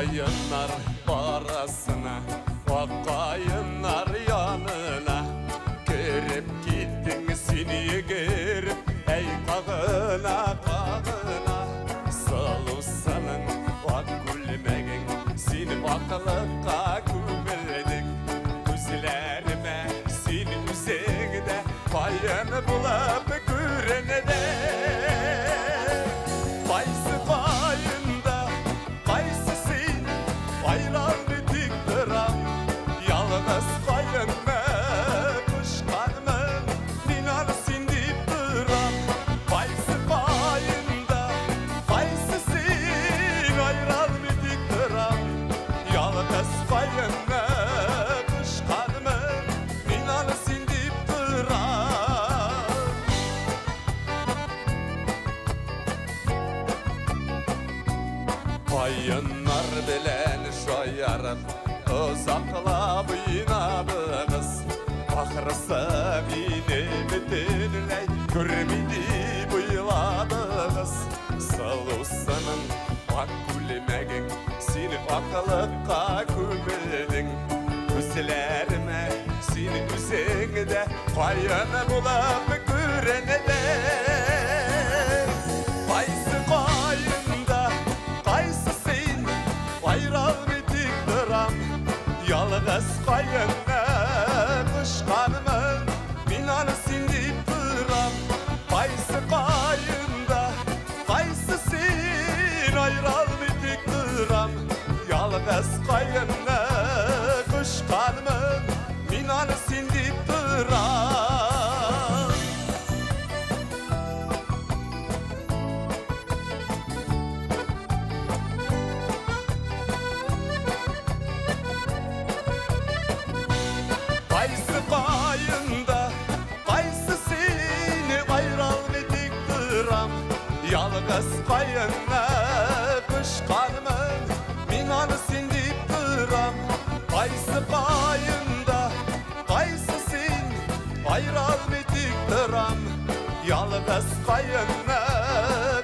Kayınlar arasına, o kayınlar yanına. Girip gittin seni girip, ey kağına kağına. Salısanın o gülmegin, seni bakılıkka kümeldik. Gözlerime seni üzerinde, payını bulup görene de. Kaysı payında, kaysı sen, ayran bitik duram. Yalnız kayınma, kışkanımın, minar sindip duram. Kaysı payında, kaysı sen, ayran bitik duram. Yalnız kayınma, kışkanımın, minar sindip duram. Kayınlar bilen şoyarım, uzaklap inabınız. Ahırsa beni bütünley, görmedi buyladınız. Salısanın bak gülmegin, seni akılıkka kümeldin. Gözlerime seni üzerinde, payını bulup görene de. Kaysı kayında, kaysı sen, ayral bitik duram. Yalnız kayınma, kışkanımın, minar sindip duram. Kaysı kayında, kaysı sen, ayral bitik duram. Yalnız kayınma, kışkanımın, minar sindip duram. Kaysı payında, kaysı seni, ayral bitik duram. Yalnız kayınma, kışkanımın, minar sindip duram. Kaysı payında, kaysı sen, ayral bitik duram. Yalnız kayınma,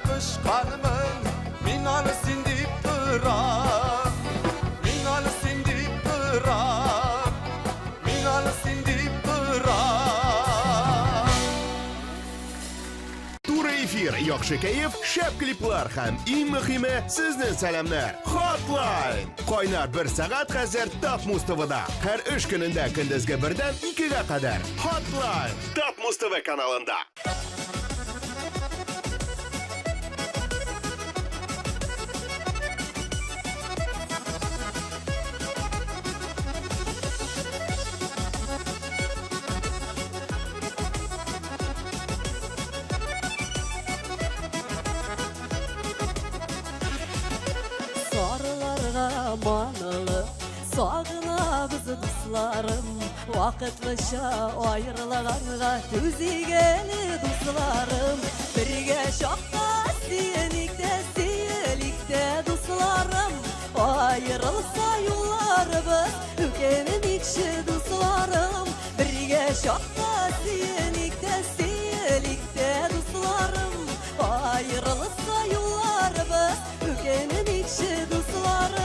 kışkanımın, minar sindip duram. Minar sindip duram. Minar sindip duram.
Тура эфир, яхшы кайф, шәп клиплар һәм иң мөһиме сезнең сәламнар. Hotline. Кайнар 1 сәгать хәзер Тап Мустафада. Һәр эш көнендә көндезге 1-дән 2-гә кадәр. Hotline. Тап Мустафа каналында.
Sarılarga manılı, sağınabız dostlarım. Vakıtlıca ayrılağanğa tüzigeli dostlarım. Birge şokta siyelikte dostlarım. Ayrılsa yollarımız, ükenin içi dostlarım. Birge şokta siyelikte dostlarım. Ayrılsa yollarımız, ükenin içi dostlarım.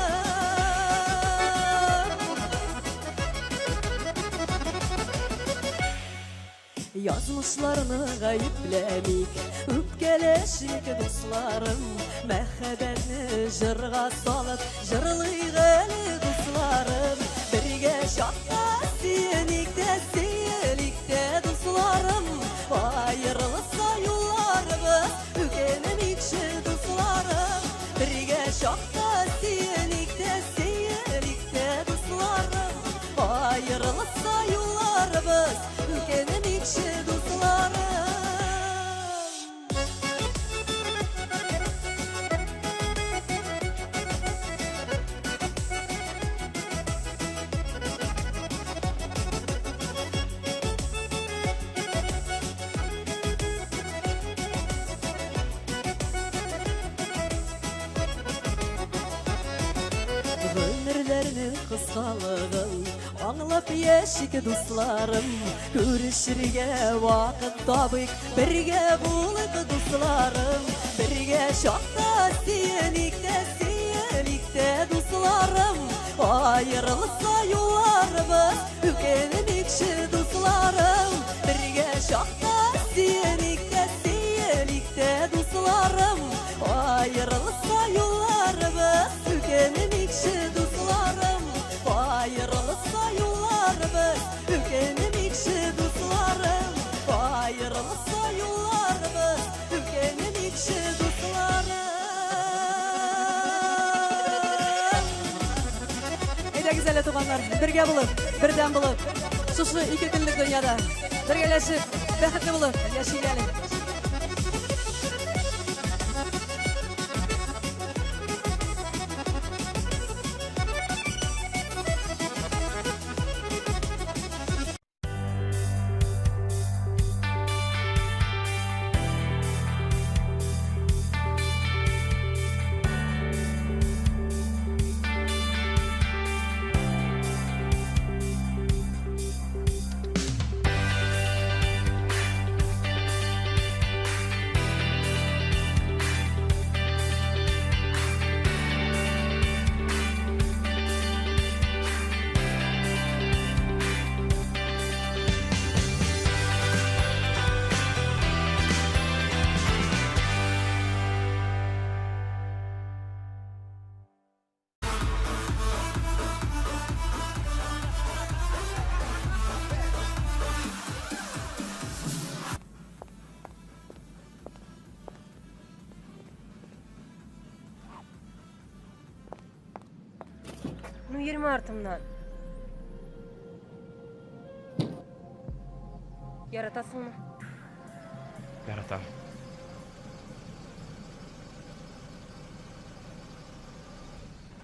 Yazmışlarını gayiplemik, üpkeleşik dostlarım. Mehbetni jırga salıp, jırlıygeli dostlarım. Birge şakta siyelikte dostlarım. Ayrılsa yollarımız, ükenin içi dostlarım. Birge şakta siyelikte dostlarım. Ayrılsa yollarımız, ükenin içi dostlarım. Ömürlerinin kısalığın anlap yeşik dostlarım. Görüşürge vakit tabık, birge bulık dostlarım. Birge şokta siyelikte
birgelikte dostlarım Ayrılsa yollarımız Ükenimikşi dostlarım Birge şakta siyelikte dostlarım Ayrılsa yollarımız Ükenimikşi dostlarım Ayrılsa yollarımız Ükenimikşi dostlarım Ayrılsa yollarımız Ükenimikşi dostlarım
Eyde güzel tuğanlar, birge bulup, birden bulup Şuşu 2 günlük dünyada birgeleşip, bäxetli bulup yaşayalım.
Ну 20 артымdan. Yaratasыңмы?
Яратам.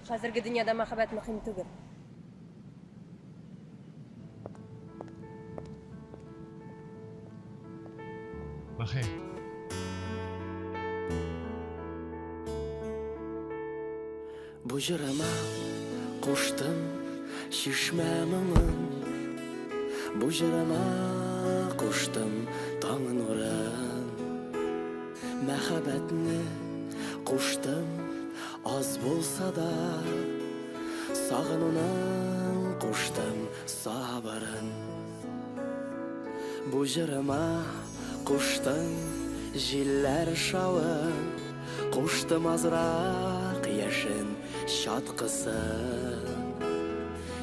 Хәзерге дөньяда мәхәббәт мөһим түгел.
Мөһим.
Bu jırama koştum şişmeminin Bu jırama koştum tağın oran Məhabbətini koştum az bolsa da Sağınunan koştum sabarın Bu jırama koştum jiller şavın Koştum azrak yaşın şatqıсын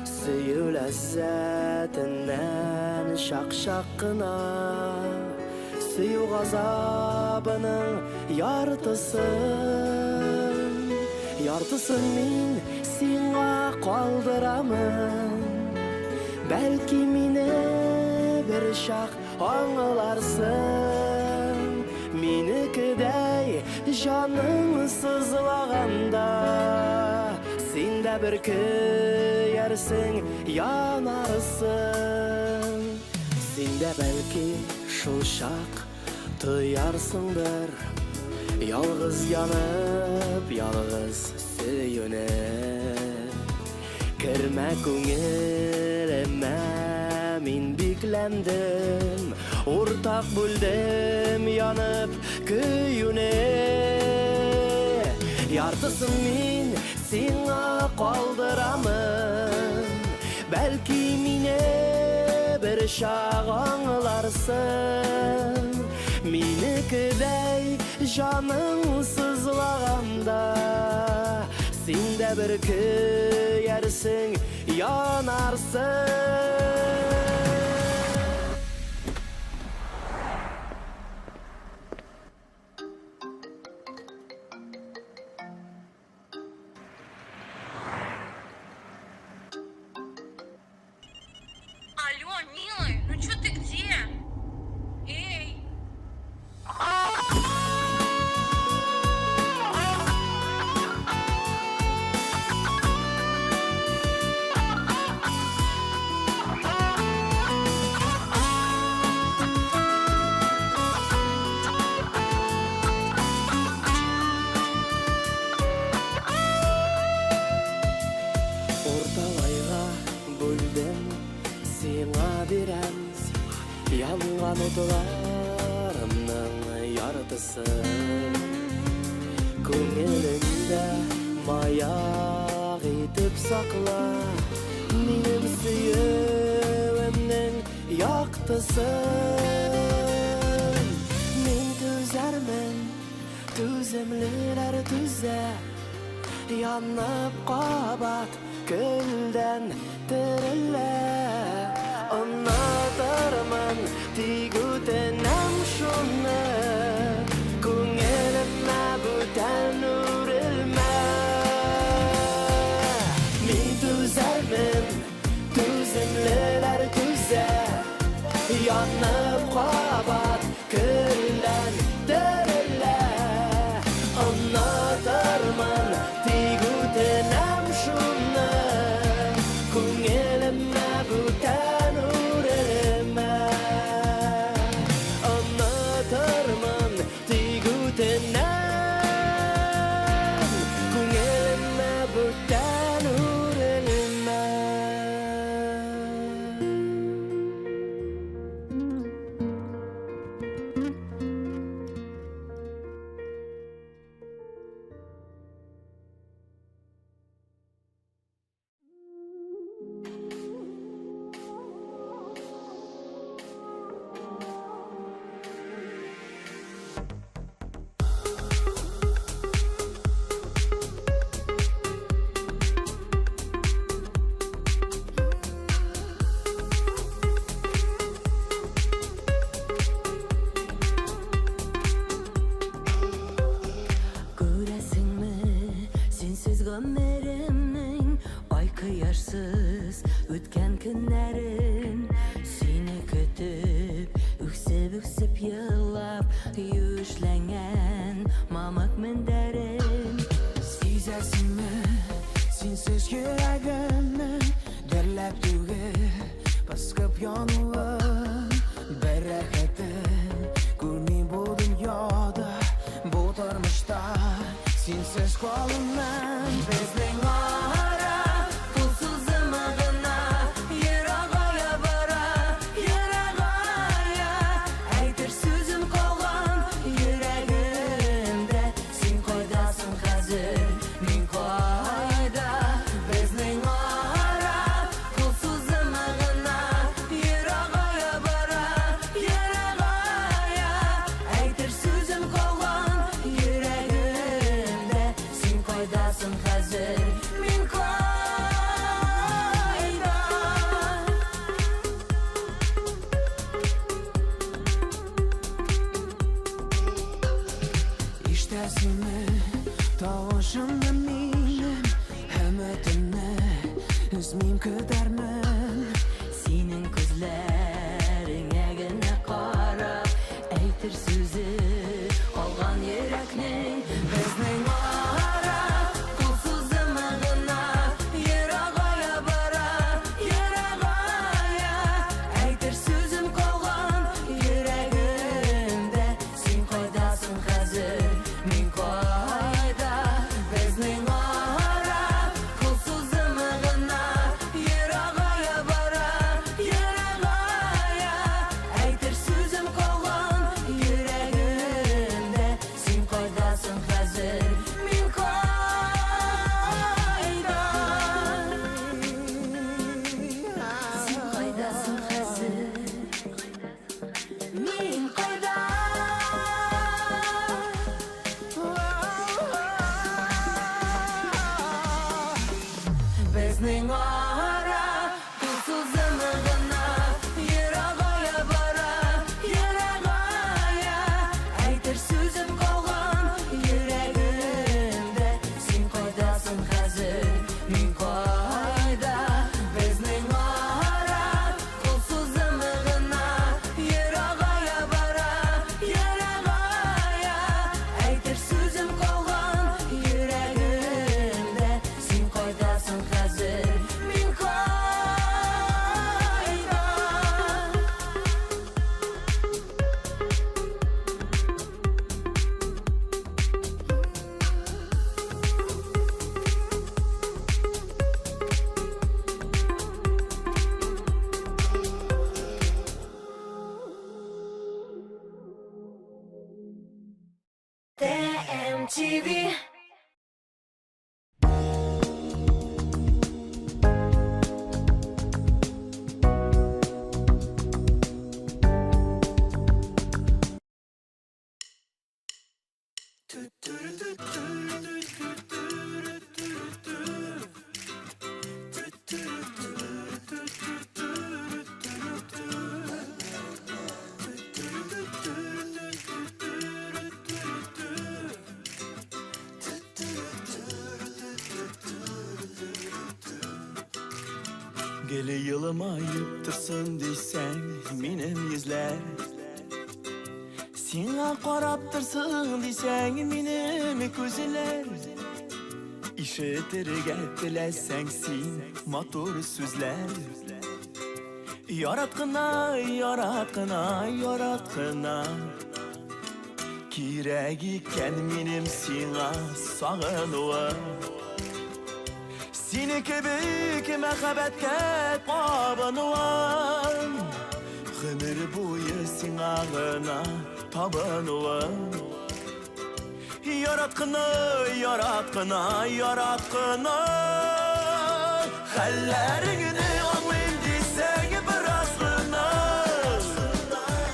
Süyü lezzetinen şak-şakına Süyü gazabının yartısın Yartısın min sina kaldıramın Belki mine bir şak anılarsın Minikidey canın sızlağanda Sinde bir köyersin yanarsın Sinde belki şulşak duyarsındır Yalğız yanıp yalğız söyünüp Kirme көңіліме min biklendim Ortak buldum yanıp köyüne Yartısın min sina kaldıramın Belki mine bir şak anlarsın Minikidey canın sızlağanda Sinde bir köyersin yanarsın
Алло, милый, ну чё ты где? Эй!
Орталайға бөлдім сиңа берем Yangan otlarımның яртысын Көңіліңді
Mayak etip sakla Benim süyüvümün yaktısın Min tüzermen Tüzemliler tüze Yanıp kabat Külden terille Anlatırman Tigütenem şunu Kungelime büten urilme Min tüzermen Tüzemliler tüze Yanıp kabat Külden terille Anlatırman Tigütenem şunu Kungelime büten urilme Anlatırman Tigütenem Kungelime büten urilme
Göresinmi sensiz gömlerimnin Ay kıyarsız ötken günlerim Seni kütüp üksep yıllap Yüzlengen mamak minderim
Sezersinmi sensiz yüreğimnin Derlep düğü baskıp yanıvın Bereketin gülmeyin bu dünyada Bu durmuşta sensiz kalınmam
Bizning ara pulsuz ımığına Yırağaya bara Yırağaya Aytır sözüm kalgan yüreğimde Sen koydasın hazır min koyda Bizning ara pulsuz ımığına Yırağaya bara Yırağaya Aytır sözüm kalgan yüreğimde Sen koydasın hazır min koyda
İştesinmi tavışımda benim Hem ötümne üzmeyim kedermen
Senin gözlerine gene qarab Aytır sözü olgan yürekning Bizning ara pulsuz ımığına Yırağaya bara Yırağaya Aytır sözüm kalgan yüreğimde Sen koydasın hazır min koyda Bizning ara pulsuz ımığına Yırağaya bara Yırağaya Aytır sözüm kalgan yüreğimde Sen koydasın hazır min koyda Sen koydasın hazır min koyda Bizning ara pulsuz ımığına Yırağaya bara Yırağaya Aytır sözüm kalgan yüreğimde Sen koydasın hazır min koyda Bizning ara pulsuz ımığına Yırağaya bara Yırağaya Aytır sözüm kalgan yüreğimde Sen koydasın hazır min koyda
TMTV
Gele yılmayıp tırsın deysen minem yüzler Sina qarap tırsın deysen minem gözler İşitirge dilesen sin motor sözler Yaratkına, yaratkına, yaratkına Kirek iken menim sina sağınıva Seni kebek mehabetke tabanıva Ömür boyu sinağına tabanıva Yaratkına, yaratkına, yaratkına Hallerini anlayın deysen birazgına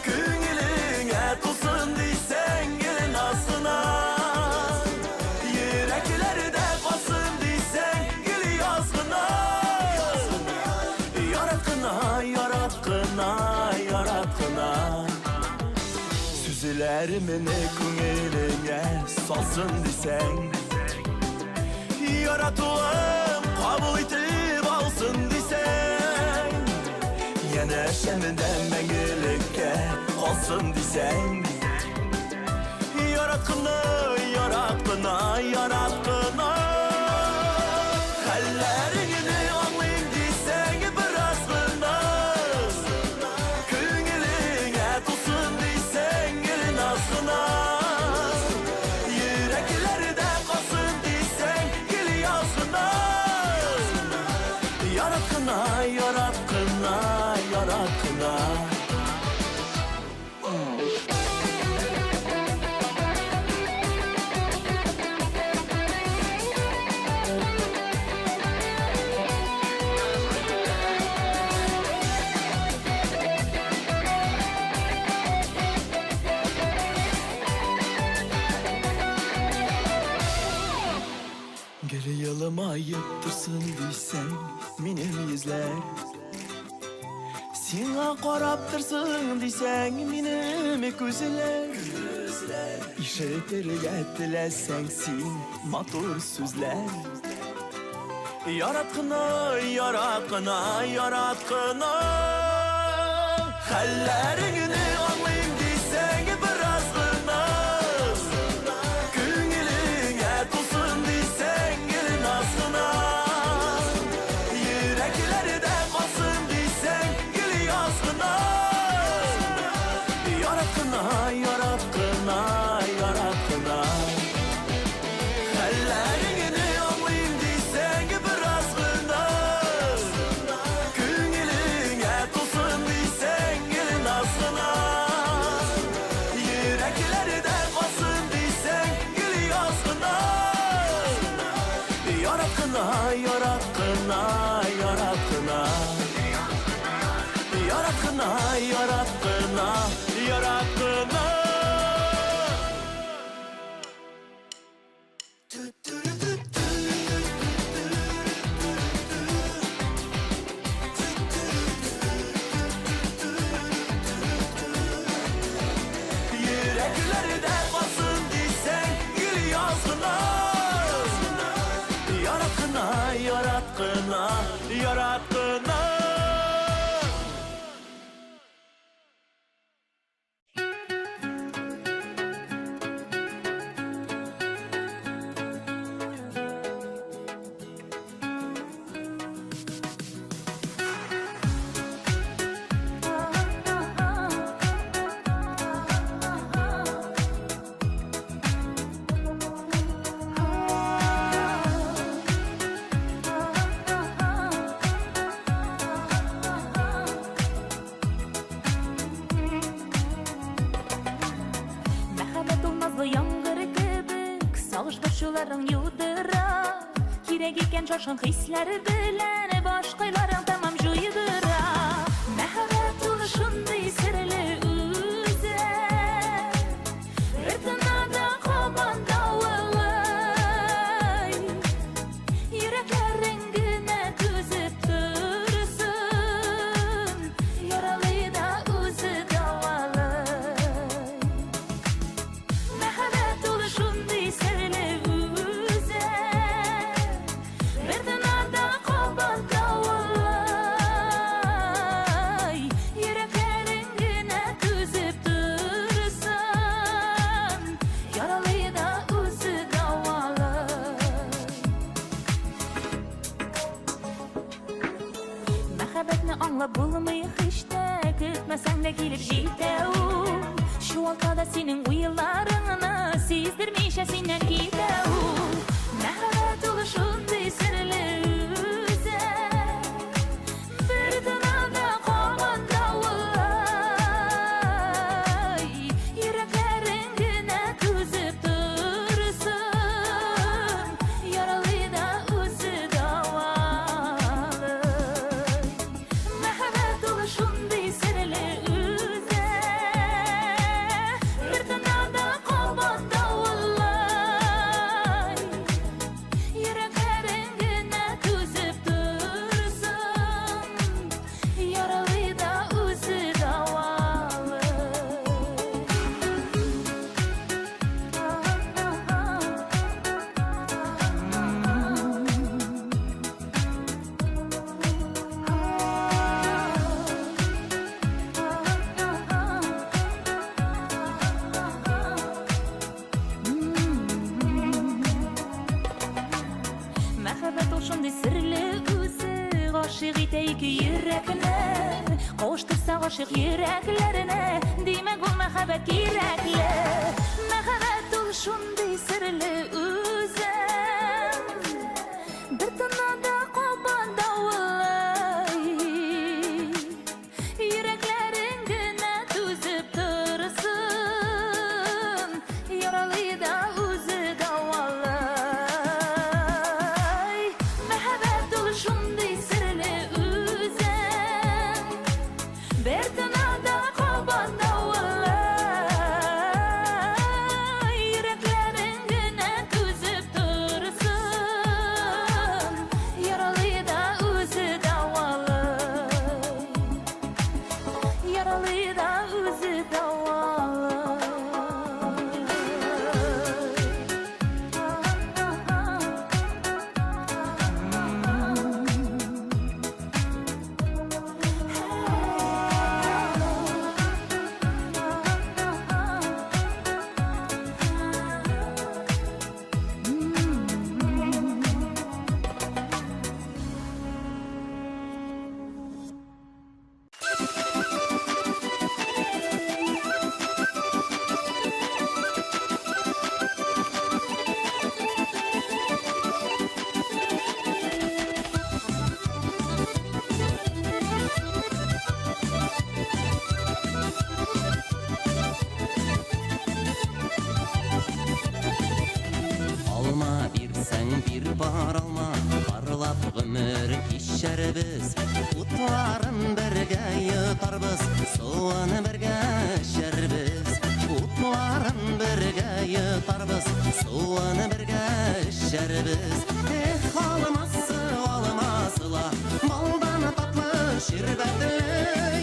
Köngülüne tutsun deysen gelin aslına Yüreklerde kalsın deysen gel yazgına Yaratkına, yaratkına, yaratkına Süzülerimini köngülüne salsın deysen Yaratılım kabul etip alsın deysen Yana şeminden мәңгілікке қалсын deysen Yaratkına, yaratkına, yaratkına Hallerini anlayın deysen birazgına Köngülüne tutsun deysen gelin aslına Yüreklerde kalsın deysen gel yazgına Yaratkına, yaratkına, yaratkına Gel yalamayıp tırsın deysen menim yüzler Sina qarap tırsın deysen menim gözler İşitirge dilesen sin motor sözler Yaratkına, yaratkına, yaratkına Hallerini anlayın deysen birazgına Köngülüne tutsun deysen gelin aslına Yüreklerde kalsın deysen gel yazgına Yaratkına, yaratkına, yaratkına Hallerini anlayın deysen birazgına Köngülüne tutsun deysen gelin aslına Yüreklerde kalsın deysen gel yazgına Yaratkına, yaratkına, yaratkına Yaratkına, yaratkına, yaratkına Yüreklerde kalsın deysen gel yazgına Yaratkına, yaratkına, yaratkına
Sağıştırşuların yudıra Kirek iken şaşın hisleri bilen Başkayların tamam juydıra Mehabet oluşunday sirli üze Irtınada koban davulay Yürekler rengine tüzüp türsün Yaralı da üzü davalay Mehabet oluşunday sirli üze Irtınada koban davulay Ortada senin uyularını Sizdirmişe sinen gidehu Meharet oluşunday sirli üze Bir dınada kalman davulay Yüreklerin güne tüzüp dursun Yaralı da üzü davalı Meharet oluşunday sirli üze Bir dınada kalman davulay Yüreklerin güne tüzüp dursun Yaralı da üzü davalı Мәхәббәт ул шундый серле үзе Гашык итә ике йөрәкне Кавыштырса гашык йөрәкләренә Димәк ул мәхәббәт кирәкле Мәхәббәт ул шундый серле үзе Бер тыннада кабан давылай Йөрәкләрен генә түзеп торсын Яралы да үзе давалай Мәхәббәт ул шундый серле үзе Бер тыннада кабан давылай Йөрәкләрен генә түзеп торсын Яралы да үзе давалай Яралы да үзе
Alma birsen bir bar alma Parlap ömür kişerbiz Utların berge yutarbiz Suvanı berge şerbiz Utların berge yutarbiz Suvanı berge şerbiz Alması almasıla Maldan tatlı şirbetli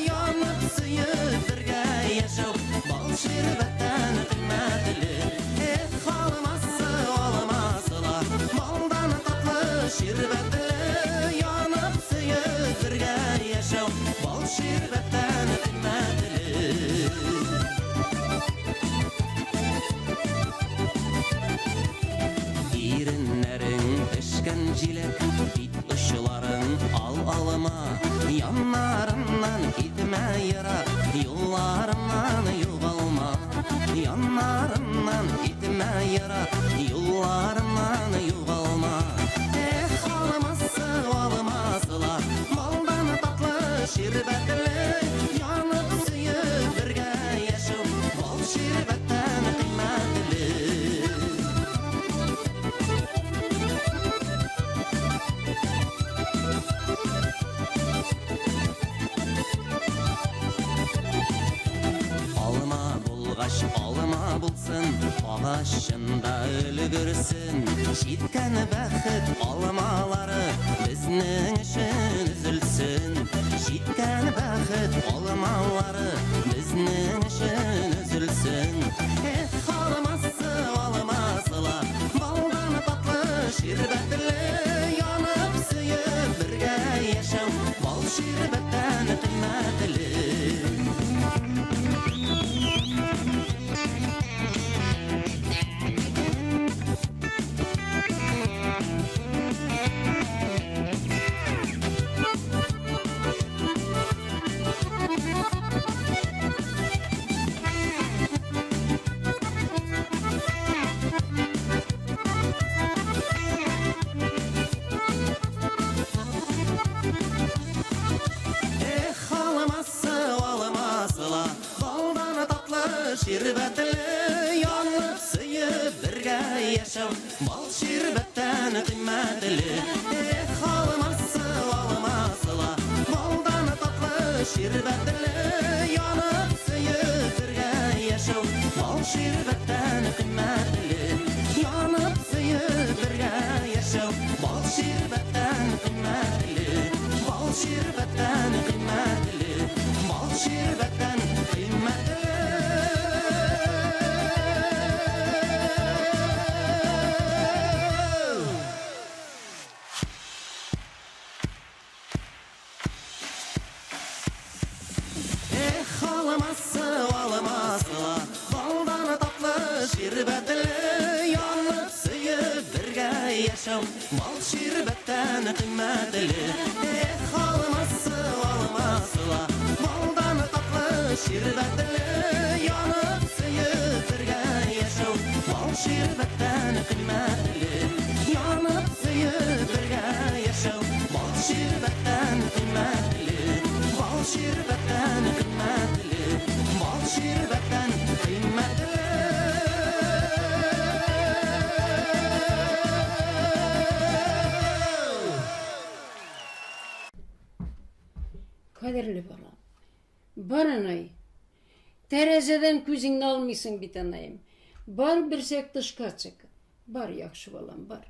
Yanıp suyup berge yaşap Bal şirbetten kıymetli Alması almasıla Maldan tatlı şirbetli Yanıp suyup berge yaşap Bal şirbetten kıymetli Irinlerin pişken jilek Bit ışıların al alma Yanlarından gitme yırak Yollarından yuvalma Yanlarından gitme yırak Yollarından yuvalma Alması almasıla Maldan tatlı şirbetli Yanıp suyup birge yaşım Bal şirbetten kıymetli Alma bulgaç alma bulsun Ağaçında ölgürsün Şitken bәхет almaları Bizning için üzülsün Şitken bәхет almaları Bizning için üzülsün Alması almasıla Baldan tatlı şirbetli Yanıp suyup birge yaşam Bal şirbetten kıymetli
şirbetle yanıp sıyıp birge yaşav Bal şirbetten kıymetli Halıması alamasıla Baldan tatlı şirbetle yanıp sıyıp birge yaşav Bal şirbetten kıymetli yanıp sıyıp birge yaşav Bal şirbetten kıymetli Bal şirbetten kıymetli Bal şirbetten kıymetli Baldan tatlı şirbetle yanıp sıyıp birge yaşav Bal şirbetten kıymetli Halıması alamasıla Baldan tatlı şirbetle yanıp sıyıp birge yaşav Bal şirbetten kıymetli yanıp sıyıp birge yaşav Bal şirbetten kıymetli Bal şirbetten kıymetli Bal şirbetten kıymetli
Kaderli balam, bar anay. Terezeden көзіңді алмайсың бит анайым. Бар бірсек тышқа çık. Бар яхшы балам, бар.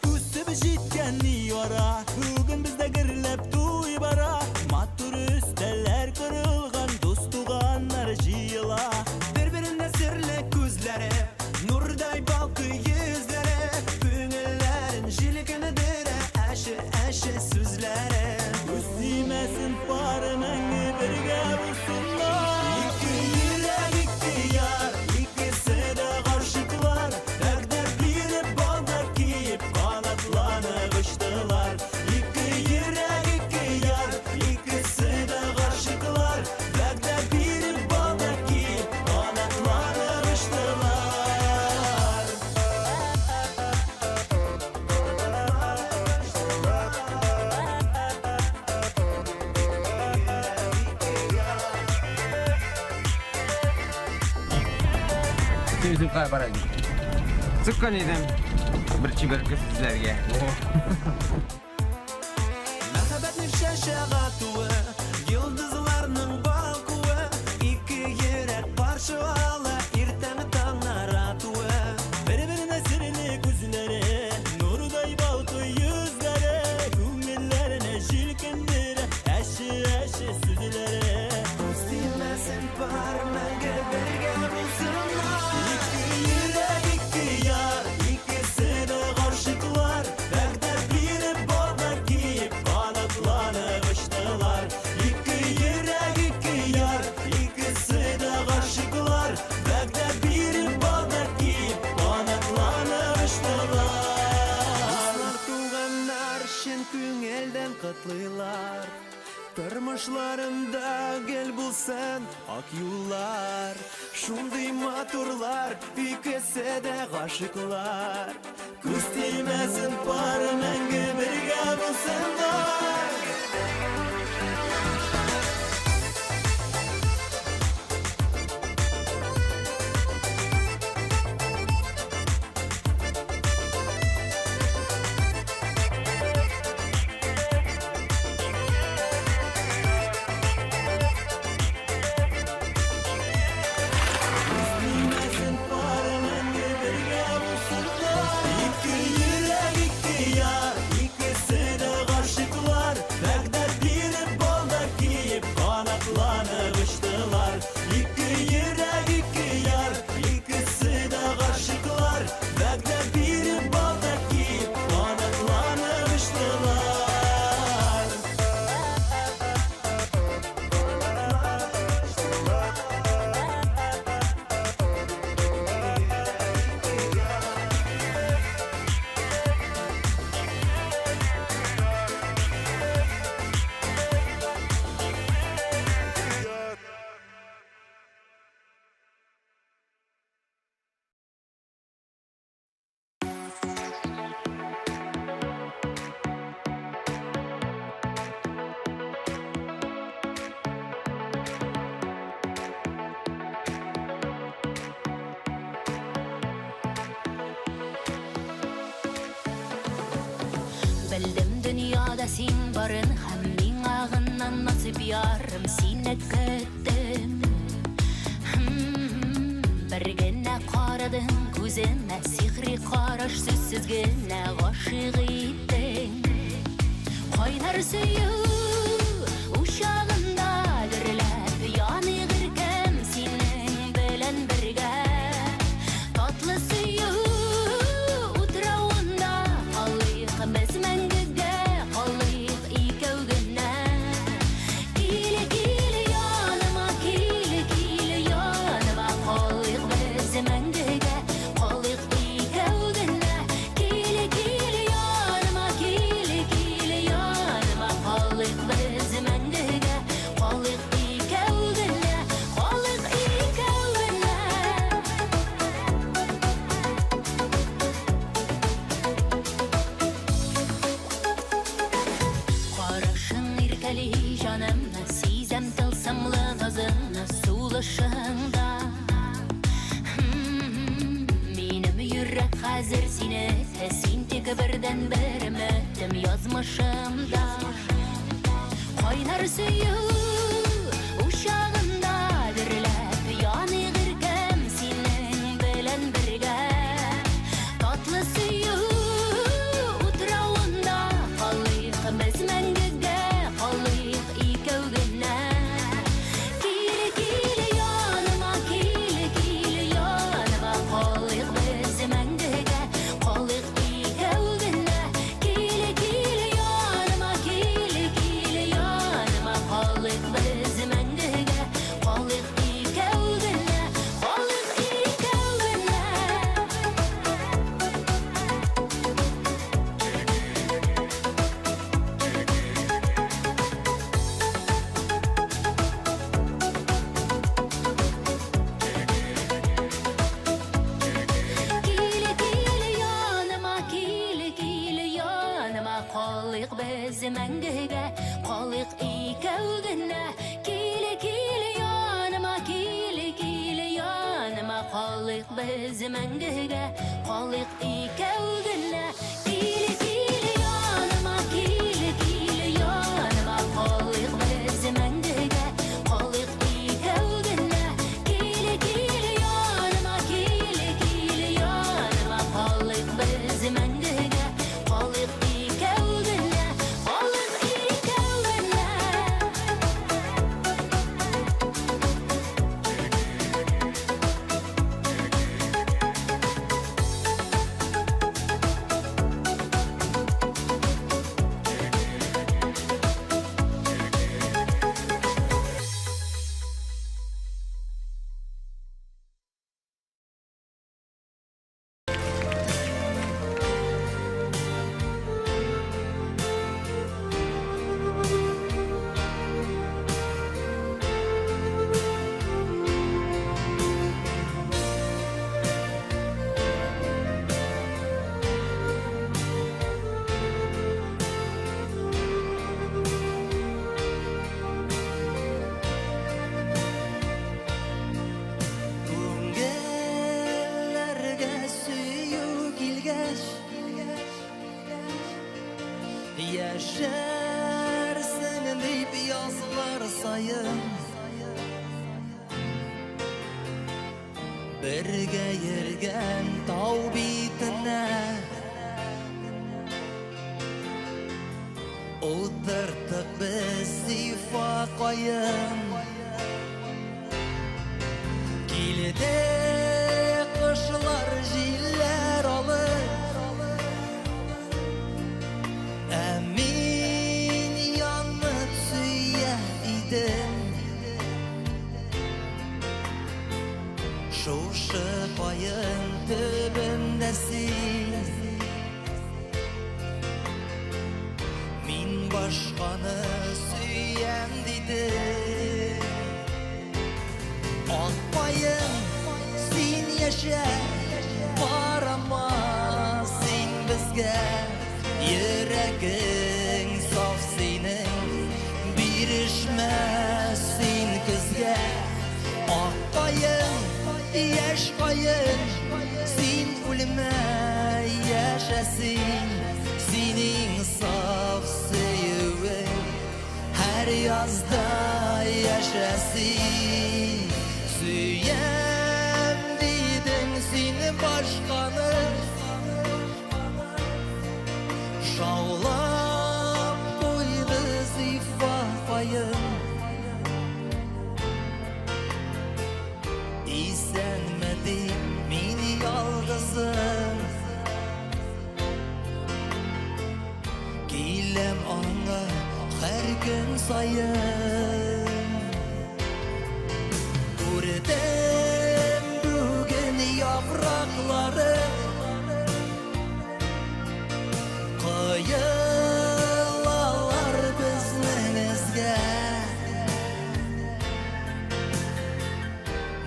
Үсіп жеткен ара бүгін бізде гірлеп туй бара матур үстелер құрылған дос туғандар жиыла бір-біріне сірлі көзлері нұрдай балқы yüzлері көңіллерін желкінідірі әші сөзлері өстімесін пары мәңгі бірге болсынlar екі yürek iki yar ikisi de ғашықлар тәқдір беріп балдар киіп қанатlanып ұшtılar iki yürek iki yar ikisi de ғашықлар тәқдір беріп балдар киіп қанатlanып ұшtılar
Сөзім қай барайын. Sıkkan едім. Bir çiberke sizlerge.
Мәхәббәтнең шәшәгә туы, йолдызларның балкуы, ике йөрәк парчалы, иртәнге таңнар атуы. Бер-беренә серле күзләре, нурдай балкы йөзләре, күңелләренә җилкендерә әши сүзләре. Күстимәсен бар мәңге бергә булсыннар. Ике йөрәк ике яр, икесе дә ғашиклар, тәкъдир биреп балдар киеп канатланып ұшtılar. Ике йөрәк ике яр, икесе дә ғашиклар, тәкъдир биреп балдар киеп канатланып ұшtılar. Дуслар туганнар шын күңелдән котлыйлар. Тормышларында гел булсын ак юллар, шундый матурлар, икесе дә ғашиклар. Күз тимәсен пары мәңге бергә булсыннар. Bilmesin pары мәңге бергә булсыннар. Ике йөрәк ике яр, икесе дә ғашиклар,
Bildim dünyada sen barın hem min ağından nasip yarım seni küttüm Bir gene qaradın gözüme sihri qaraş süzsüz gene aşık ettin Qaynar suyu uşağında dürlep yanı gırgım senin bilen birge Tatlı suyu utrağında qalıyıq biz məngəgə qalıyıq ikəv günə Kili kili yanıma kili kili yanıma qalıyıq biz məngəgə qalıyıq ikəv günə Kili kili yanıma kili kili yanıma qalıyıq biz məngəgə qalıyıq ikəv günə qalıyıq ikəv günə Qarışın irkəli canımna Sizəm tılsımlı nazını Sulışında Benim yürek hazır seni Sen tek birden birim ötüm yazmışımda Qaynar suyu uşağında dürlep yanı gırgım senin bilen birge Tatlı suyu utrağında qalıyıq biz məngəgə qalıyıq ikəv günə Kili kili yanıma kili kili yanıma qalıyıq biz məngəgə qalıyıq ikəv günə Kili kili yanıma kili kili yanıma qalıyıq biz məngəgə qalıyıq ikəv günə qalıyıq ikəv günə Kili kili yanıma kili kili yanıma qalıyıq biz məngəgə qalıyıq ikəv günə Kili kili yanıma kili kili yanıma qalıyıq biz məngəgə qalıyıq ikəv günə Kili kili yanıma kili kili yanıma qalıyıq biz məngəgə qalıyıq ikəv günə Kili kili yanıma kili kili yanıma qalıyıq biz məngəgə qalıyıq ikəv günə qalıyıq ikəv günə
Күңелләргә сөю килгәч Яшәрсең дип язлар сайын Бергә йөргән тау битенә Утыртып без зифа каен Килде кышлар җилләр алып Ә мин янып сөя идем Шушы каен төбендә син Мин башканы сөям диде Ак каен син яшә барама син безгә Йөрәгең саф синең бирешмә син көзгә Ак каен яшь каен син үлмә яшәсин синең
Her yazda yaşasın Süyem dedin seni başkanı Şaulap koydu zifafayım İstenmedi meni yalgızım Gilem ona her gün sayın Gördüm bugün yaprakları Kıyılalar bizlenizge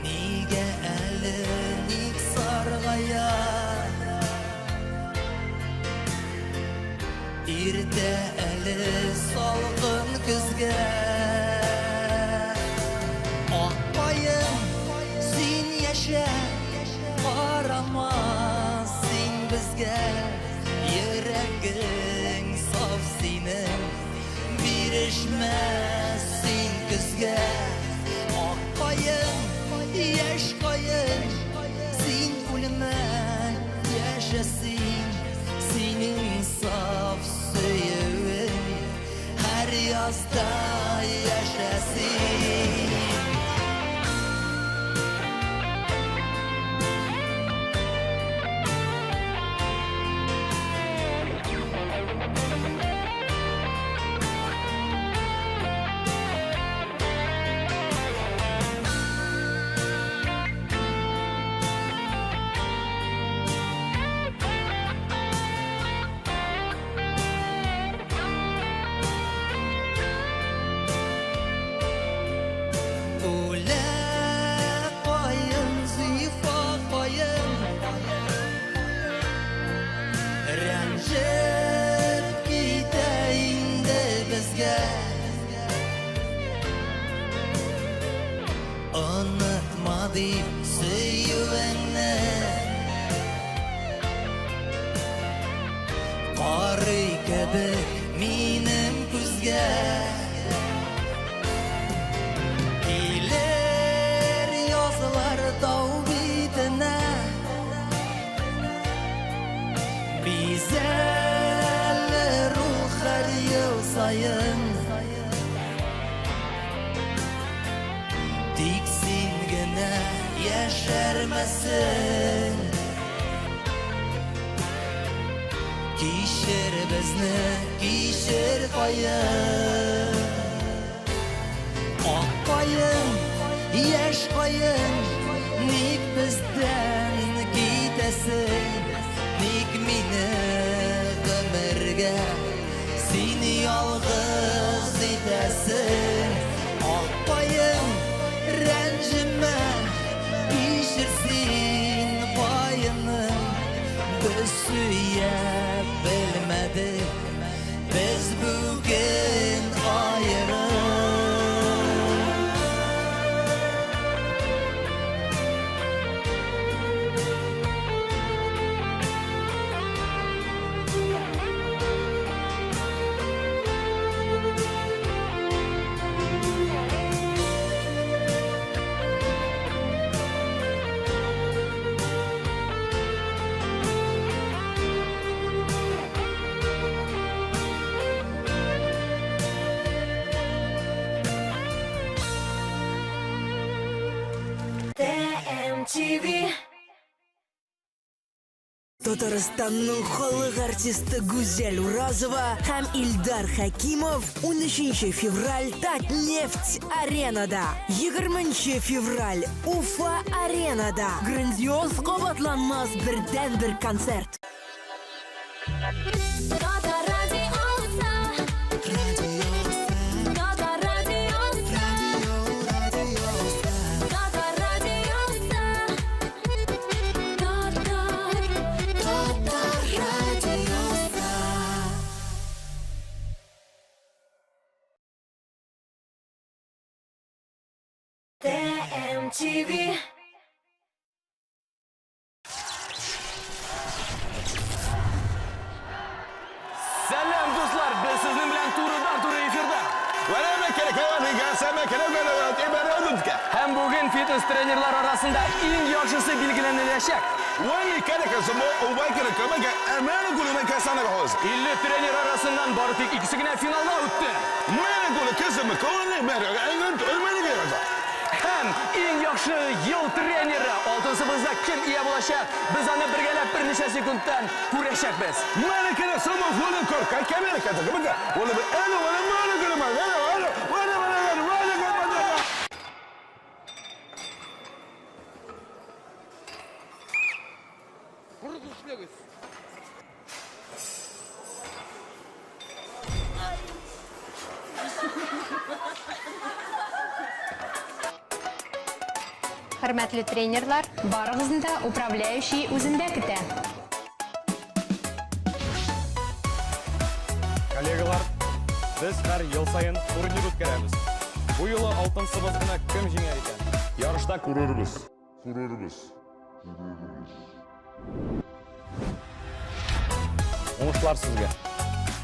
Nige elinik sargaya İrde eli salgın küzge Akbayım sen yaşa Qaramaz sen bizge Yüreğin saf senin Birişmez sen küzge Akbayım yaş koyun Sen ölüme yaşasın Senin saf söyüğün Her yazda yaşasın Unutmadı söyüvenle Qarı gibi benim күзге Gelir yazılar dağ bitine Bizeler ruh her yıl sayın Diksin gene yeşermesin Kişir bizni, kişir koyun Ak koyun, yaş koyun Nik bizden gitesin Nik mini ömürge Seni yalgız itesin Ak koyun, rencime Pişirsin payını Biz süyep bilmedik Biz bugün ayrı
TMTV
Татарстанның халық артисты Гүзел Уразова һәм Илдар Хакимов 13 февраль Татнефть аренада. 20 февраль Уфа аренада. Грандиоз кабатланмас бердән-бер концерт.
TMTV
Сәлем, дуслар! Біз сіздің білән турыдан туры эфирда. Вәләмә Hem bugün fitness trenerlar arasında en yaxşısı belgilenilecek. 50 trener arasından bari tek ikisi finalda öttü. Hem en yaxşı yıl treneri oltısımızda kim iyi bulaşacak? Biz onu birgelep bir neçe sekunddan kurashakmiz.
Hürmetli treynerlar, barıгызны да управляющий үзендә көтә.
Коллегалар, biz her yıl sayın турнир үткәрәбез. Bu yılı алтын сыбызгына кем җиңәр икән? Ярышта күрербез. Уңышлар сезгә.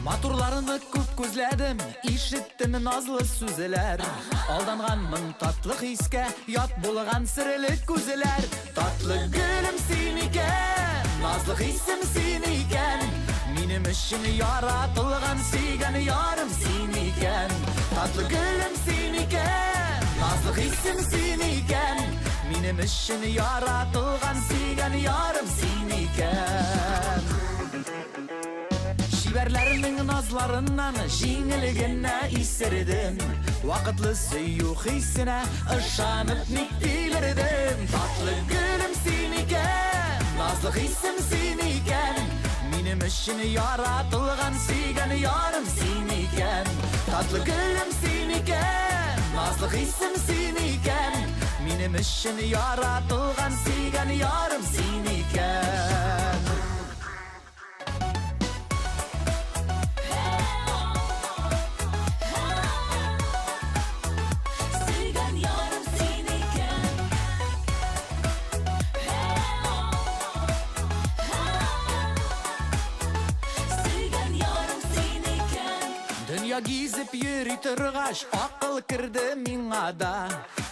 Матурларыны күп күзләдем, ишеттем назлы сүзләр. Алданганмын татлы хискә, ят булган серле күзләр. Татлы гөлем син икән, назлы хисем син икән. Минем өчен яратылган сөйгән ярым син икән. Татлы гөлем син икән, назлы хисем син икән. Минем өчен яратылган сөйгән ярым син икән. Şiberlerinin nazlarından жиңелгенә исердем. Вакытлы сөю хисенә ышанып ник дилердем. Татлы гөлем син икән, назлы хисем син икән. Минем өчен яратылган сөйгән ярым син икән. Татлы гөлем син икән, назлы хисем син икән. Минем өчен яратылган сөйгән ярым син икән. Dünya gizip yürü turgaş, akıl kirdi ming'a da.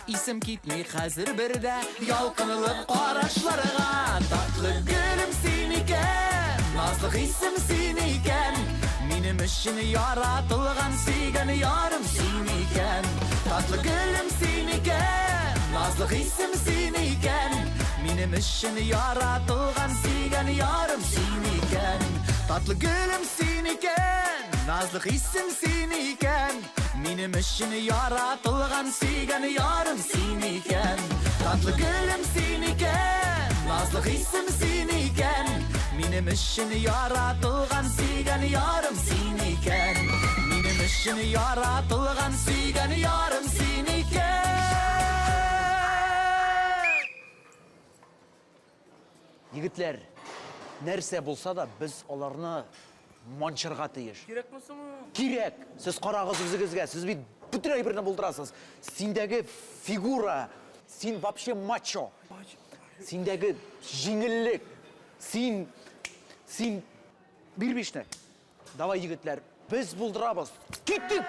İsim kitmi hazır birde, yalqınılık qarashlarga. Tatlı gülüm sin iken, nazlı hisim sin iken. Minim üçün yaratılgan suygan yarım sin iken. Tatlı gülüm sin iken, nazlı hisim sin iken. Minim üçün yaratılgan suygan yarım sin iken. Tatlı gülüm sin iken, nazlı hisim sin iken. Minim üçün yaratılgan suygan yarım sin iken. Tatlı gülüm sin iken, nazlı hisim sin iken. Minim üçün yaratılgan suygan yarım sin iken. Minim üçün yaratılgan suygan yarım sin iken.
Егетләр, нәрсә булса да без аларны манчырга тиеш.
Кирәкме соң?
Кирәк. Сез карагыз үзегезгә, сез бит бөтенләй берне булдырасыз. Синдәге фигура, син вообще мачо. Синдәге җиңеллек, син бирбишне. Давай, егетләр, без булдырабыз. Киттек!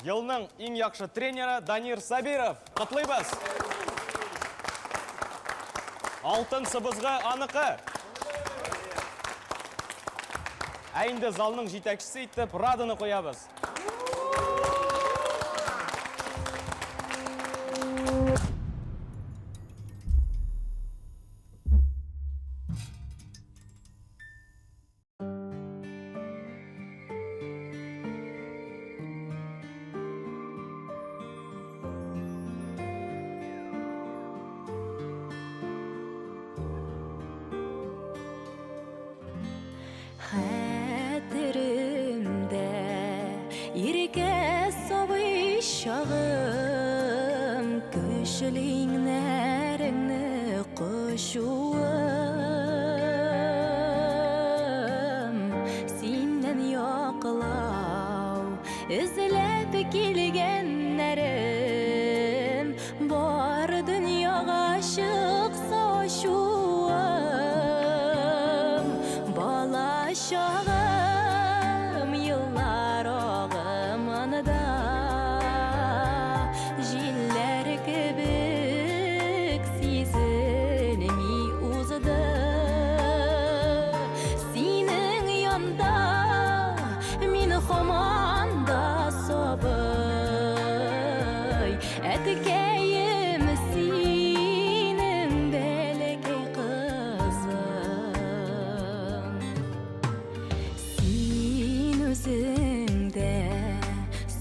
Yılның ең яхшы тренері Данир Сабиров. Құтлыйбыз. Алтын сыбызғы анықы. Әйінді залның жетекшісі итіп, радыны қоябыз.
Хәтеремдә иркә сабый чагым, көчлеңнәреңне кочуым, синнән яклау эзләп килгәннәрем, бар дөньяга чыкса ачуым, бала чагым еллар агымында җилләр кебек сизелми узды. Синең янда мин һаман да сабый, әткәем синең бәләкәй кызың. Син үзеңдә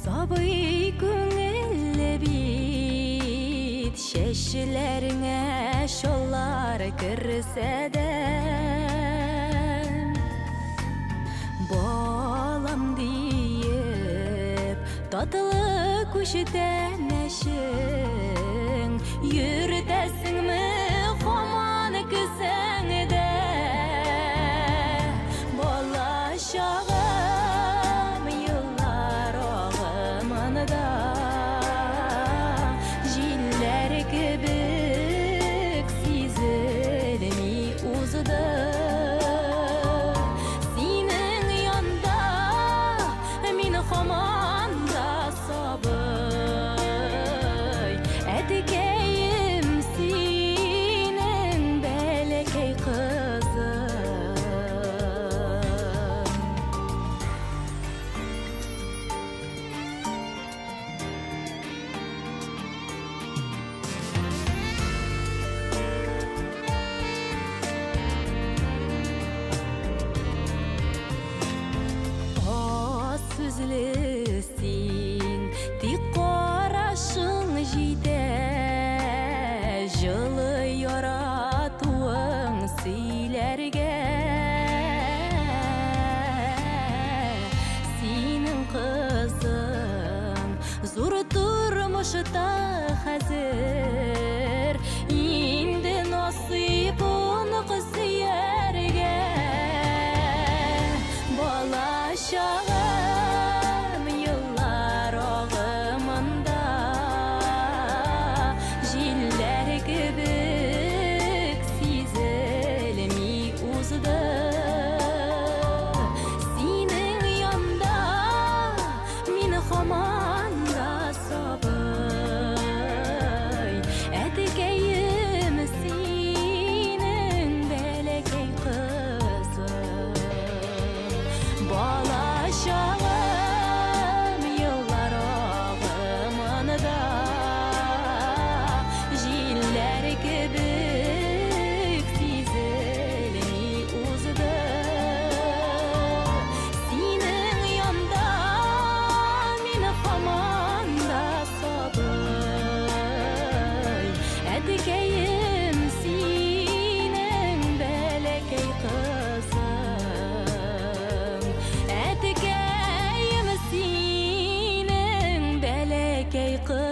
сабый күңелле бит, чәчләреңә шаллар керсә дә, балам диеп татлы күчтәнәшең, йөртәсеңме һаман кесәңдә, бала чагым еллар агымында җилләр кебек сизелми узды. Синең янда мин һаман да сабый, әткәем синең бәләкәй кызың. Аз сүзле син, тик карашың җитә, җылы яратуың сөйләргә. Синең кызың зур тормышта хәзер, инде насыйп уны сөяргә. Бала чагым еллар агымында җилләр кебек сизелми узды. Синең янда мин һаман да сабый, әткәем синең бәләкәй кызың. Бала чагым еллар агымында җилләр кебек сизелми узды. Синең янда мин һаман да сабый, әткәем синең бәләкәй кызың. Әткәем синең бәләкәй кызың.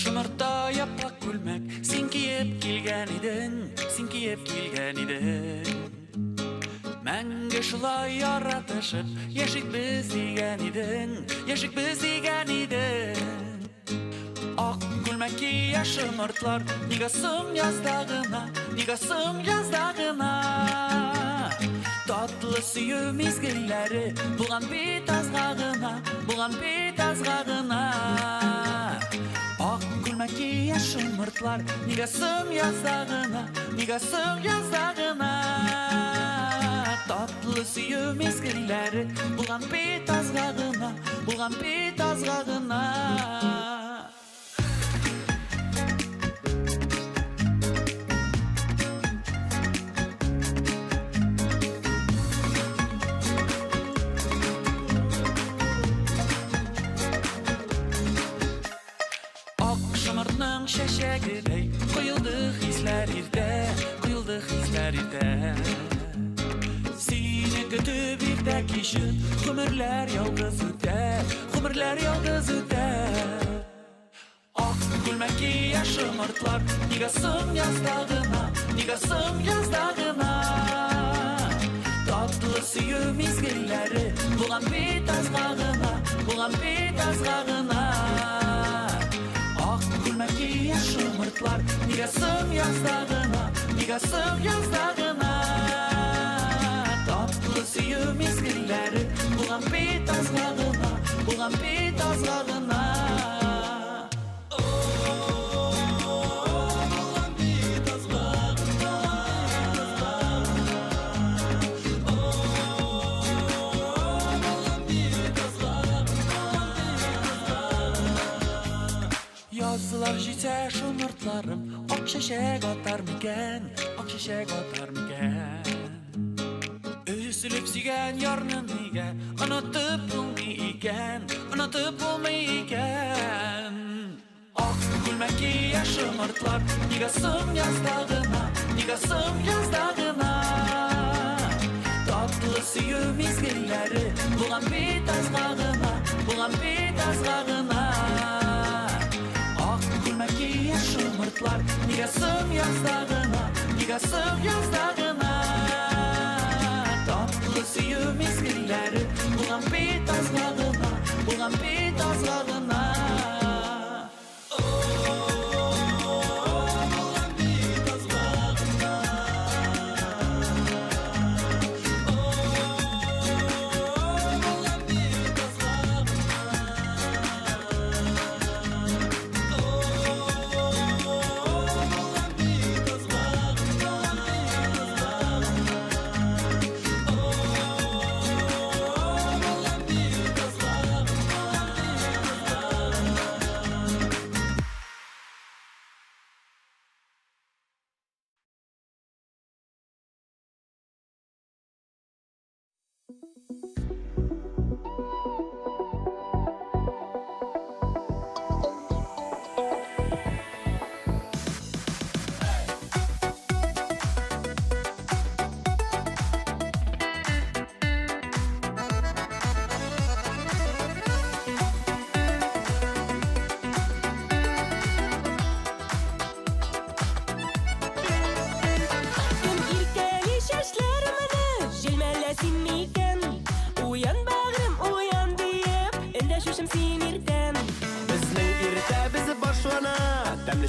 Шымырта япрак күлмәк, син киеп килгән идең. Мәңге шулай яратышып, яшик без дигән идең. Ак күлмәк күлмәки яшымыртлар, нигасым яздагына, нигасым яздагына. Татлы сөю мизгилләре, булган бит азгагына, булган бит азгагына. Ак күлмәки яшымыртлар, нигасым яздагына, нигасым яздагына. Татлы сөю мизгилләре, булган бит азгагына, булган бит азгагына. Шымыртның шәшәгідей құйылды хисләр иртә, құйылды хисләр иртә. Сине көтіп иртә кишін, ғұмырлар ялғыз үтә, ғұмырлар ялғыз үтә. Ақ күлмәки яшымыртлар, нигасым яздағына, нигасым яздағына. Татлы сөю мизгилләре, булган бит азгагына, булган бит азгагына. Күлмәки яшымыртлар, нигасым яздагына, нигасым яздагына. Татлы сөю мизгилләре, булган бит азгагына, булган бит азгагына. Yazılar jitsə şımırtlarım, ak şəşək atar mıkən, ak şəşək atar mıkən. Üzülüp sigən yarnım ikən, unutup bulmayikən, unutup bulmayikən. Ak külməki yaşımırtlar, nigasım yazdağına, nigasım yazdağına. Tatlı suyu mizgilləri, bulan bit azğağına, bulan bit azğağına. Yaşımırtlar, nigasım yazdağına, nigasım yazdağına. Tatlı suyu mizgilləri, bulan bit azğağına, bulan bit azğağına.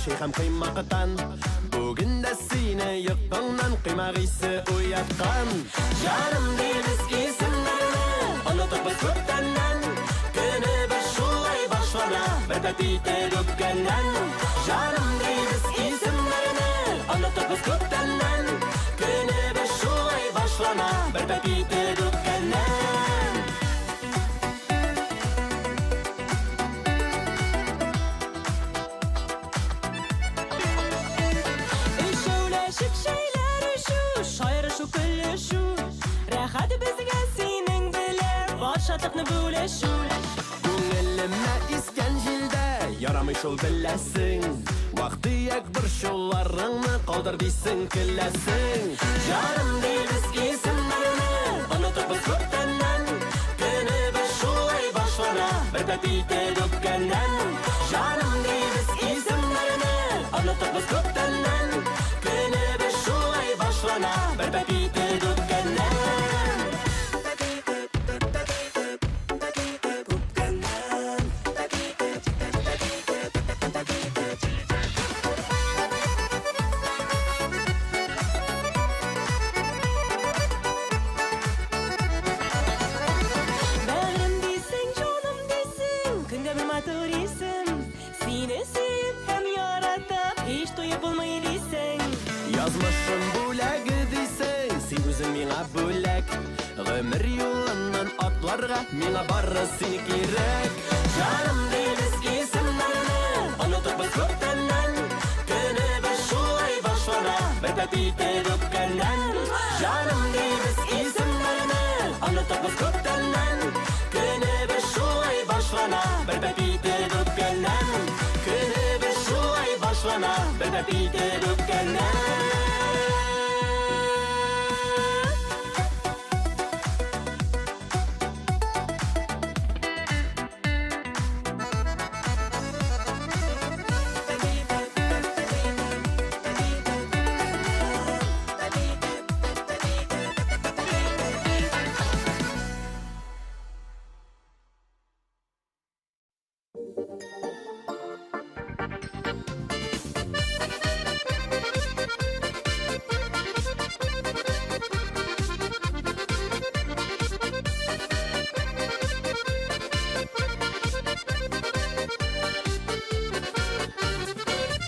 Şeyhəm qıymaqıtan Bugün də sinə yıqqından Qıymaq hissi uyatqan Canım deyimiz isimlərini Unutuq biz köptəndən Günü bir şulay başlara Bir pəpitə dökkəndən Canım deyimiz isimlərini Unutuq biz köptəndən Günü bir şulay başlara Bir pəpitə dökkəndən
Şatıqны böləşü
Күңелемә искән җилдә Ярамый шул беләсең Вақтыяк бір шуларыңны Қалдыр дейсің келәсең Жарым дейбіз исемләрне Онытып біз көптәннән Көне бір шулай башлана Бір пәпитә дөккәннән Жарым дейбіз исемләрне Онытып біз көптәннән Көне бір шулай башлана Бір пәпитә дөккәннән bana barra seni gerek. Canım değiliz isimlerini unutup biz köktenden. Günü bir şulay başvara bir pepite dökkenden. Canım değiliz isimlerini unutup biz köktenden. Günü bir şulay başvara bir pepite dökkenden. Günü bir şulay başvara bir pepite dökkenden.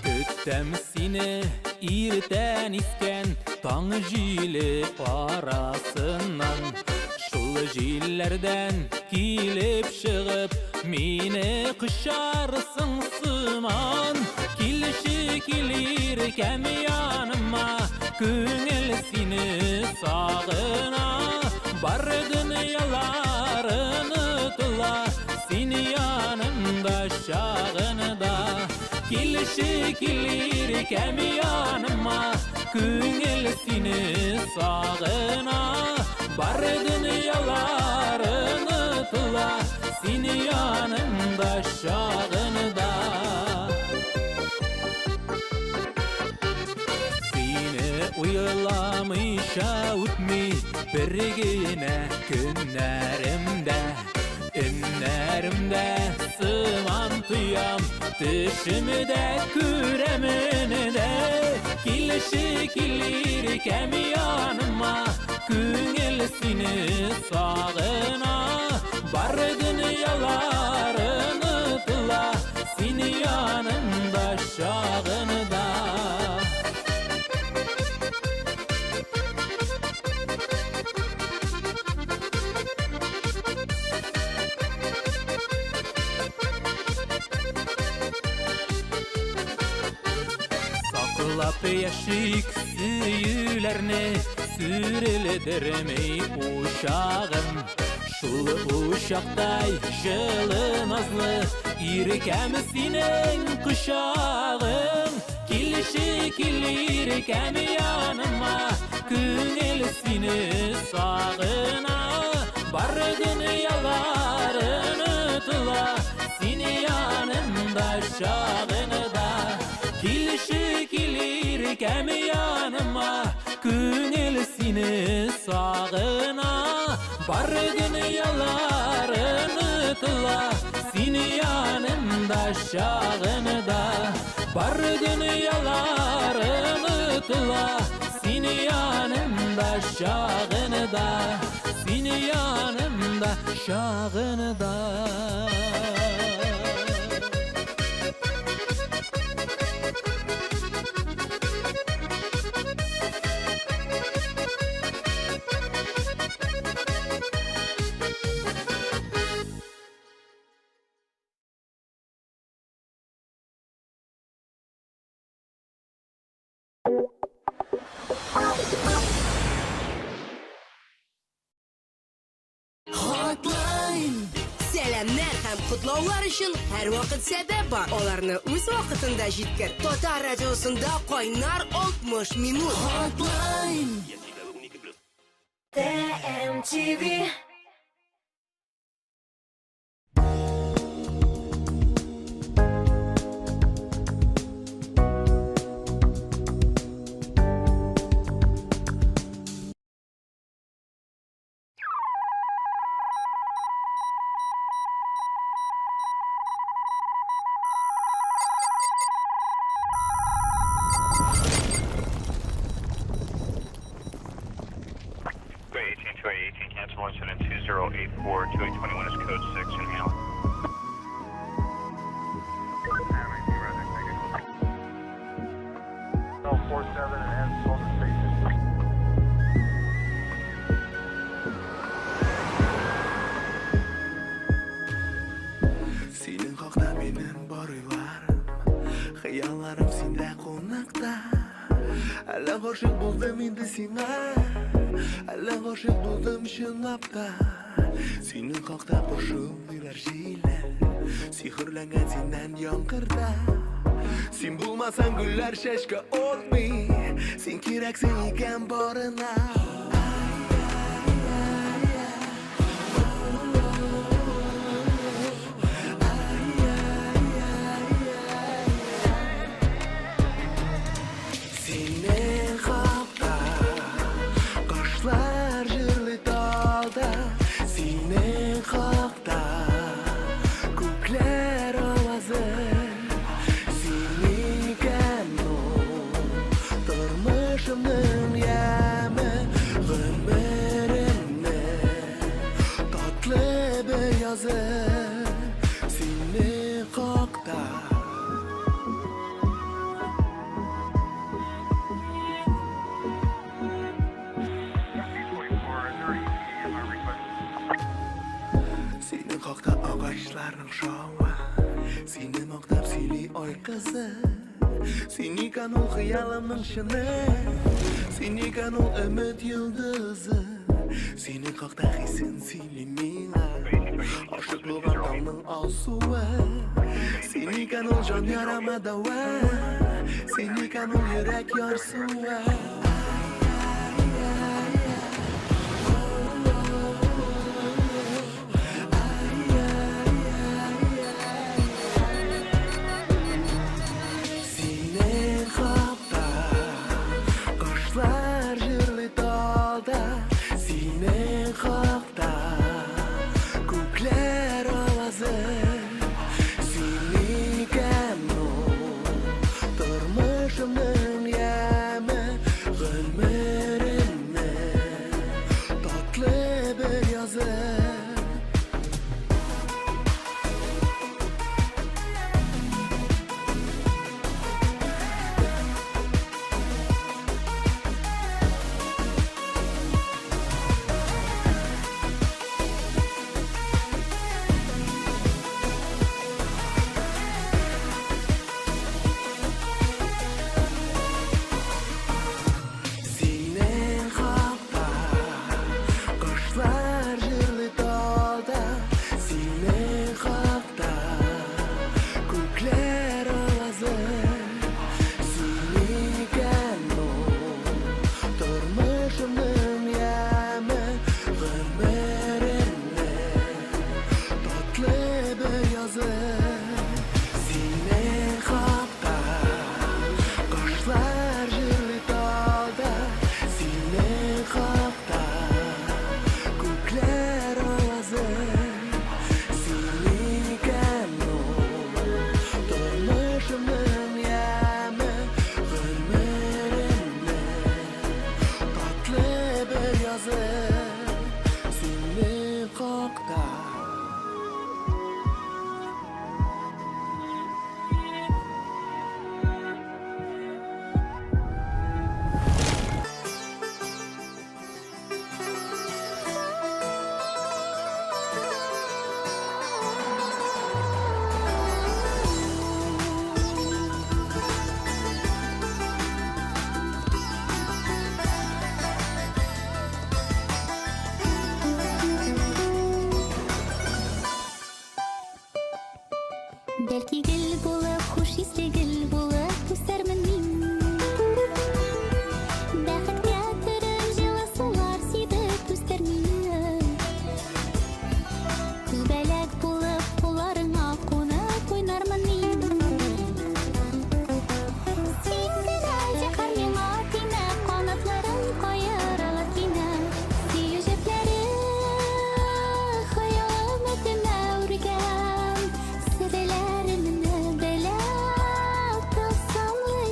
Көттем сені иртен isken таң жили арасынан. Шул жилlerden килеп шығып, мені құшарсың сыман. Килші келер кәм яныма, көңіл сені сағына. Бар дүнияларын ұтыла, сені янымда шағында. Килші келер кәм яныма, көңіл сені сағына. Бар дүнияларын ұтыла, сені янымда шағында. Сені ойламайша өтмей біргене күннәрімді. Үннәрімді сыман тұям, түшімді көремінді. Келші келер кәм яныма, көңіл сені сағына. Бар дүнияларын ұтыла, сені янымда шағында. Сақылап яшик сүйілеріне, сүреледірмей ушағым. Шул ушақтай жылы назлы, иркәм сенің құшағым. Келші келер кәм яныма, көңіл сені сағына. Бар дүнияларын ұтыла, сені янымда шағында. Келші келер кәм яныма, көңіл сені сағына. Бар дүнияларын ұтыла, сені янымда шағында. Бар дүнияларын ұтыла, сені янымда шағында. Сені янымда шағында.
Сәламнәр һәм котлаулар өчен һәр вакыт сәбәп бар. Аларны үз вакытында җиткер. Татар радиосында кайнар 60 минут.
TMTV.
Cancel incident 2084, 2821 is code 6 in Hamlin. No 47 and hold the station.
Benim barılarım, hıyallarım sende konakta. Әлі ғашық болдым енді сеңа, әлі ғашық болдым шынлап та. Сені қақта қошылдылар желі, сиқырланған сенен яңғырда. Сен болмасаң гүлләр шашқа отмай, сен керексің екен барына. Senin kalpta, kaşlar jırlı dalda. Senin kalpta, kukler avazı. Seni kanun, durmuşumdun yemi. Ömrümün tatlı beyazı. Senin kalpta. Seni kokta ağaçların şovu, seni moktap sili oy kızı. Seni kanul hıyalımın şını, seni kanul ümit yıldızı. Seni kokta hisin sili mina, aşıklığın damın alsuva. Seni kanul can yarama dava, seni kanul yürek yarsuva. Senin kalpta, kaşlar jırlı dalda. Senin kalpta, kukler avazı. Seni kanun, durmuşumdun yemi. Ömrümün tatlı beyazı. Senin kalpta, kaşlar jırlı dalda. Senin kalpta, kukler avazı. Seni kanun, durmuşumdun yemi. Ömrümün tatlı beyazı. Senin kalpta, kaşlar jırlı dalda. Senin kalpta, kukler avazı. Seni kanun, durmuşumdun yemi. Ömrümün tatlı beyazı. Senin kalpta.
Belki gül bulur, hoş hisli gül bulur, küsermin min. Бәхет кәтерер жылы сулар сиді күстермин. Күбәләк булып, кулларыңа кунып уйнармын мин. Син генә зәһәр миңа тимәк, канатларың каерылыр кинәт. Сөю җепләре хыялым өтемә үргән. Серләремне белә, тылсымлы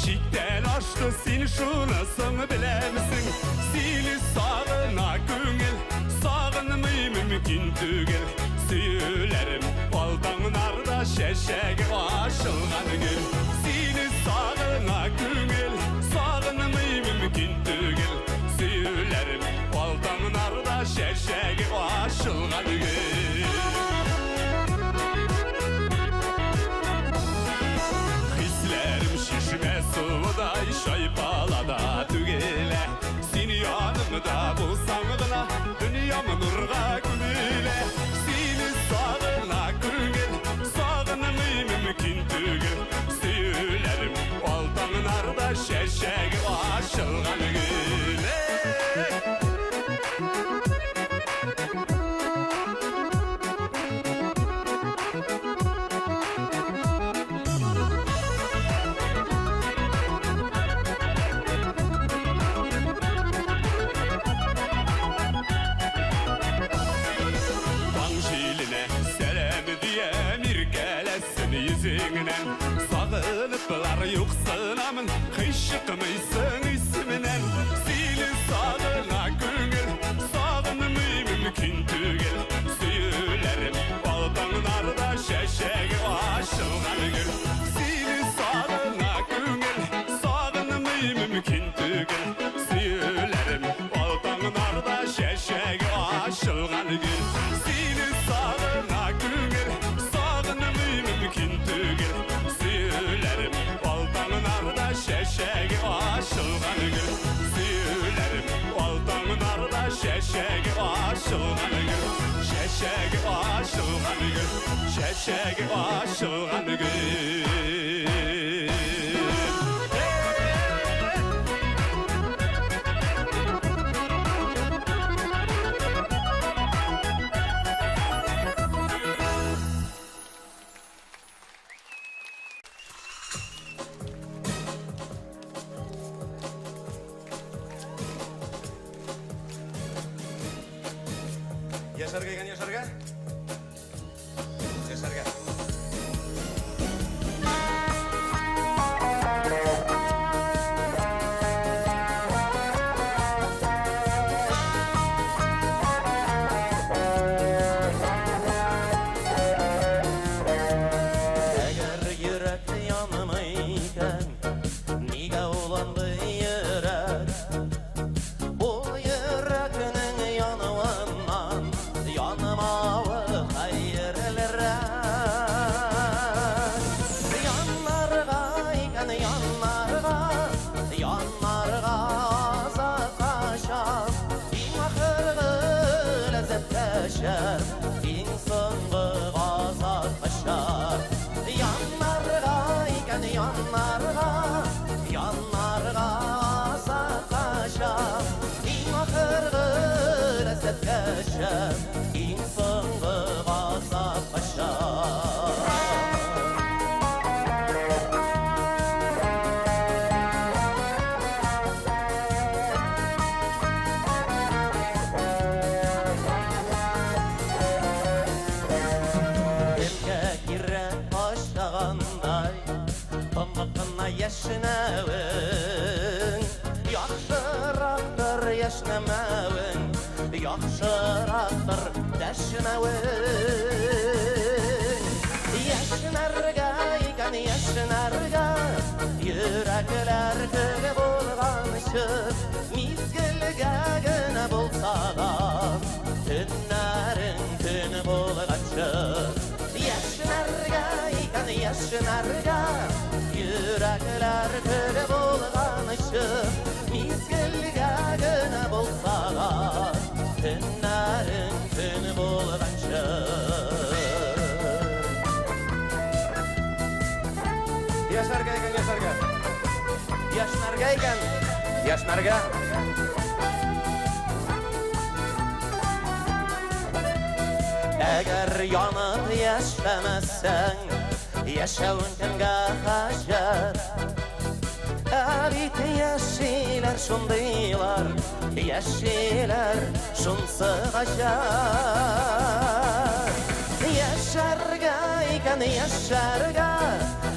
Şitten aşkı sen şunasını bilemsin. Seni sağına güngel, sağınmayı mümkün tügel. Süyülerim baldanlarda şeşek aşılgan gül. Seni sağına güngel, sağınmayı mümkün tügel. Süyülerim baldanlarda şeşek aşılgan gül. Hislerim şişme suday şaypalada tügele. Seni yanımda bulsam gına dünyam nurga gülüle. Seni sağına güngel, sağınmayı mümkün tügel. Süyülerim baldanlarda şeşek aşılgan güle. Yüzüngnen sağılıplar yoksınamın kışıkmıysın isminen. Seni sağına güngel, sağınmayı mümkün tügel. Süyülerim baldanlarda şeşek aşılgan gül. Seni sağına güngel, sağınmayı mümkün tügel. Süyülerim baldanlarda şeşek aşılgan gül. Seni sağına güngel, sağınmayı mümkün tügel. Süyülerim baldanlarda şeşek aşılgan gül. Süyülerim baldanlarda şeşek aşılgan gül. Şeşek aşılgan gül. Şeşek aşılgan gül.
Yaşarga ekan Yaşarga. Yaşarga.
Eğer yürek yanmayken niga olandı yürek. Bu yürekinin yanıvandan yanmağı hayırlara. Yanlargayken yanlarga azat aşar. İn ahırgı lezzet taşar, in soğuğu azat aşar. Yanlargayken yanlarga azat aşar. İn ahırgı lezzet taşar, in soğuğu azat aşar. Erkek yürek başlağanday pamukuna yaşınavın. Yaxşıraktır yaşnamavın, yaxşıraktır daşınavın. Yaşnarga iken yaşnarga, yürekler köge bolganışı. Mizgilga gına bolsa da tünlerin tünü bolgaçı. Yaşnarga iken yaşnarga, yürekler köge bolganışı. Mizgilga gına bolsa da tünlerin tünü bolgaçı.
Yaşarga ekan Yaşarga.
Yaşnarga ekan
Yaşarga.
Eğer yanıp yaşlamazsan yaşavun kimge hacet. Abit yaşiler şundaylar, yaşiler şunsı gaşar. Yaşarga iken yaşarga,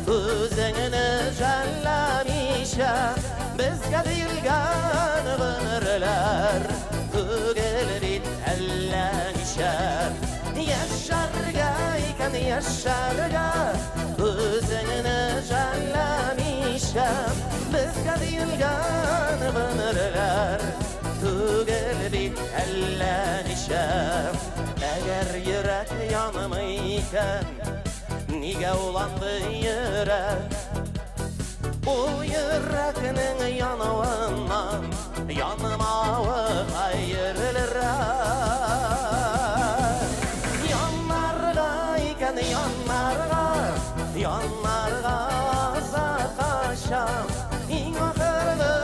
özüngünü jallamış
işe bizga deyilgan ömürler tugil bit ellanishar yasharga ekan yasharga o'zingni janlanisha bizga deyilgan ömürler tugil bit ellanishar agar yurak yonmaykan nega ulandı yurak o yurakning yonuvidan yonmavi hayırlırar yonlarga ekan yonlarga saqasham eng oxirgi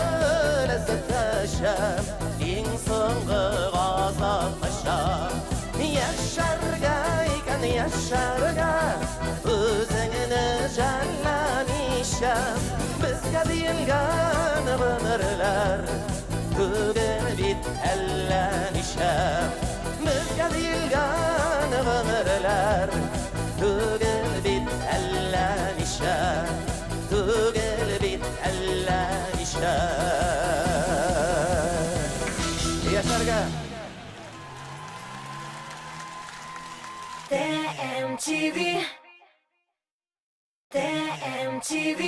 lazzat tasham eng so'nggi g'azab tasham yasharga ekan yasharga o'zingni janlanisha bizga deyilgan ömürler tugil bit ellanishar bizga deyilgan ömürler tugil bit ellanishar tugil bit ellanishar yasharga
TMTV TMTV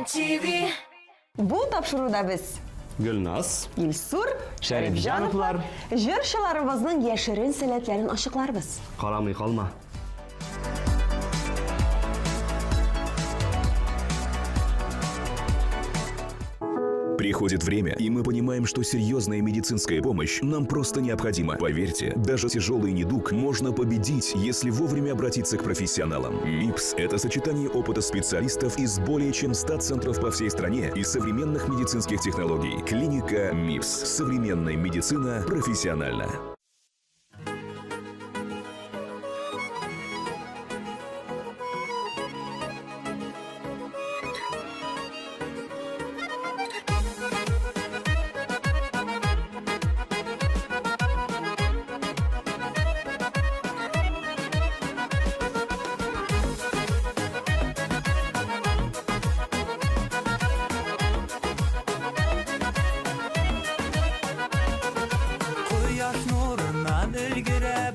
MTV.
Бу тапшыруда без
Гүлназ,
Илсур,
Шәрифҗановлар,
җырчыларыбызның яшерен сәләтләрен ачыкларбыз.
Карамый калма.
Приходит время, и мы понимаем, что серьезная медицинская помощь нам просто необходима. Поверьте, даже тяжелый недуг можно победить, если вовремя обратиться к профессионалам. МИПС – это сочетание опыта специалистов из более чем 100 центров по всей стране и современных медицинских технологий. Клиника МИПС. Современная медицина профессионально.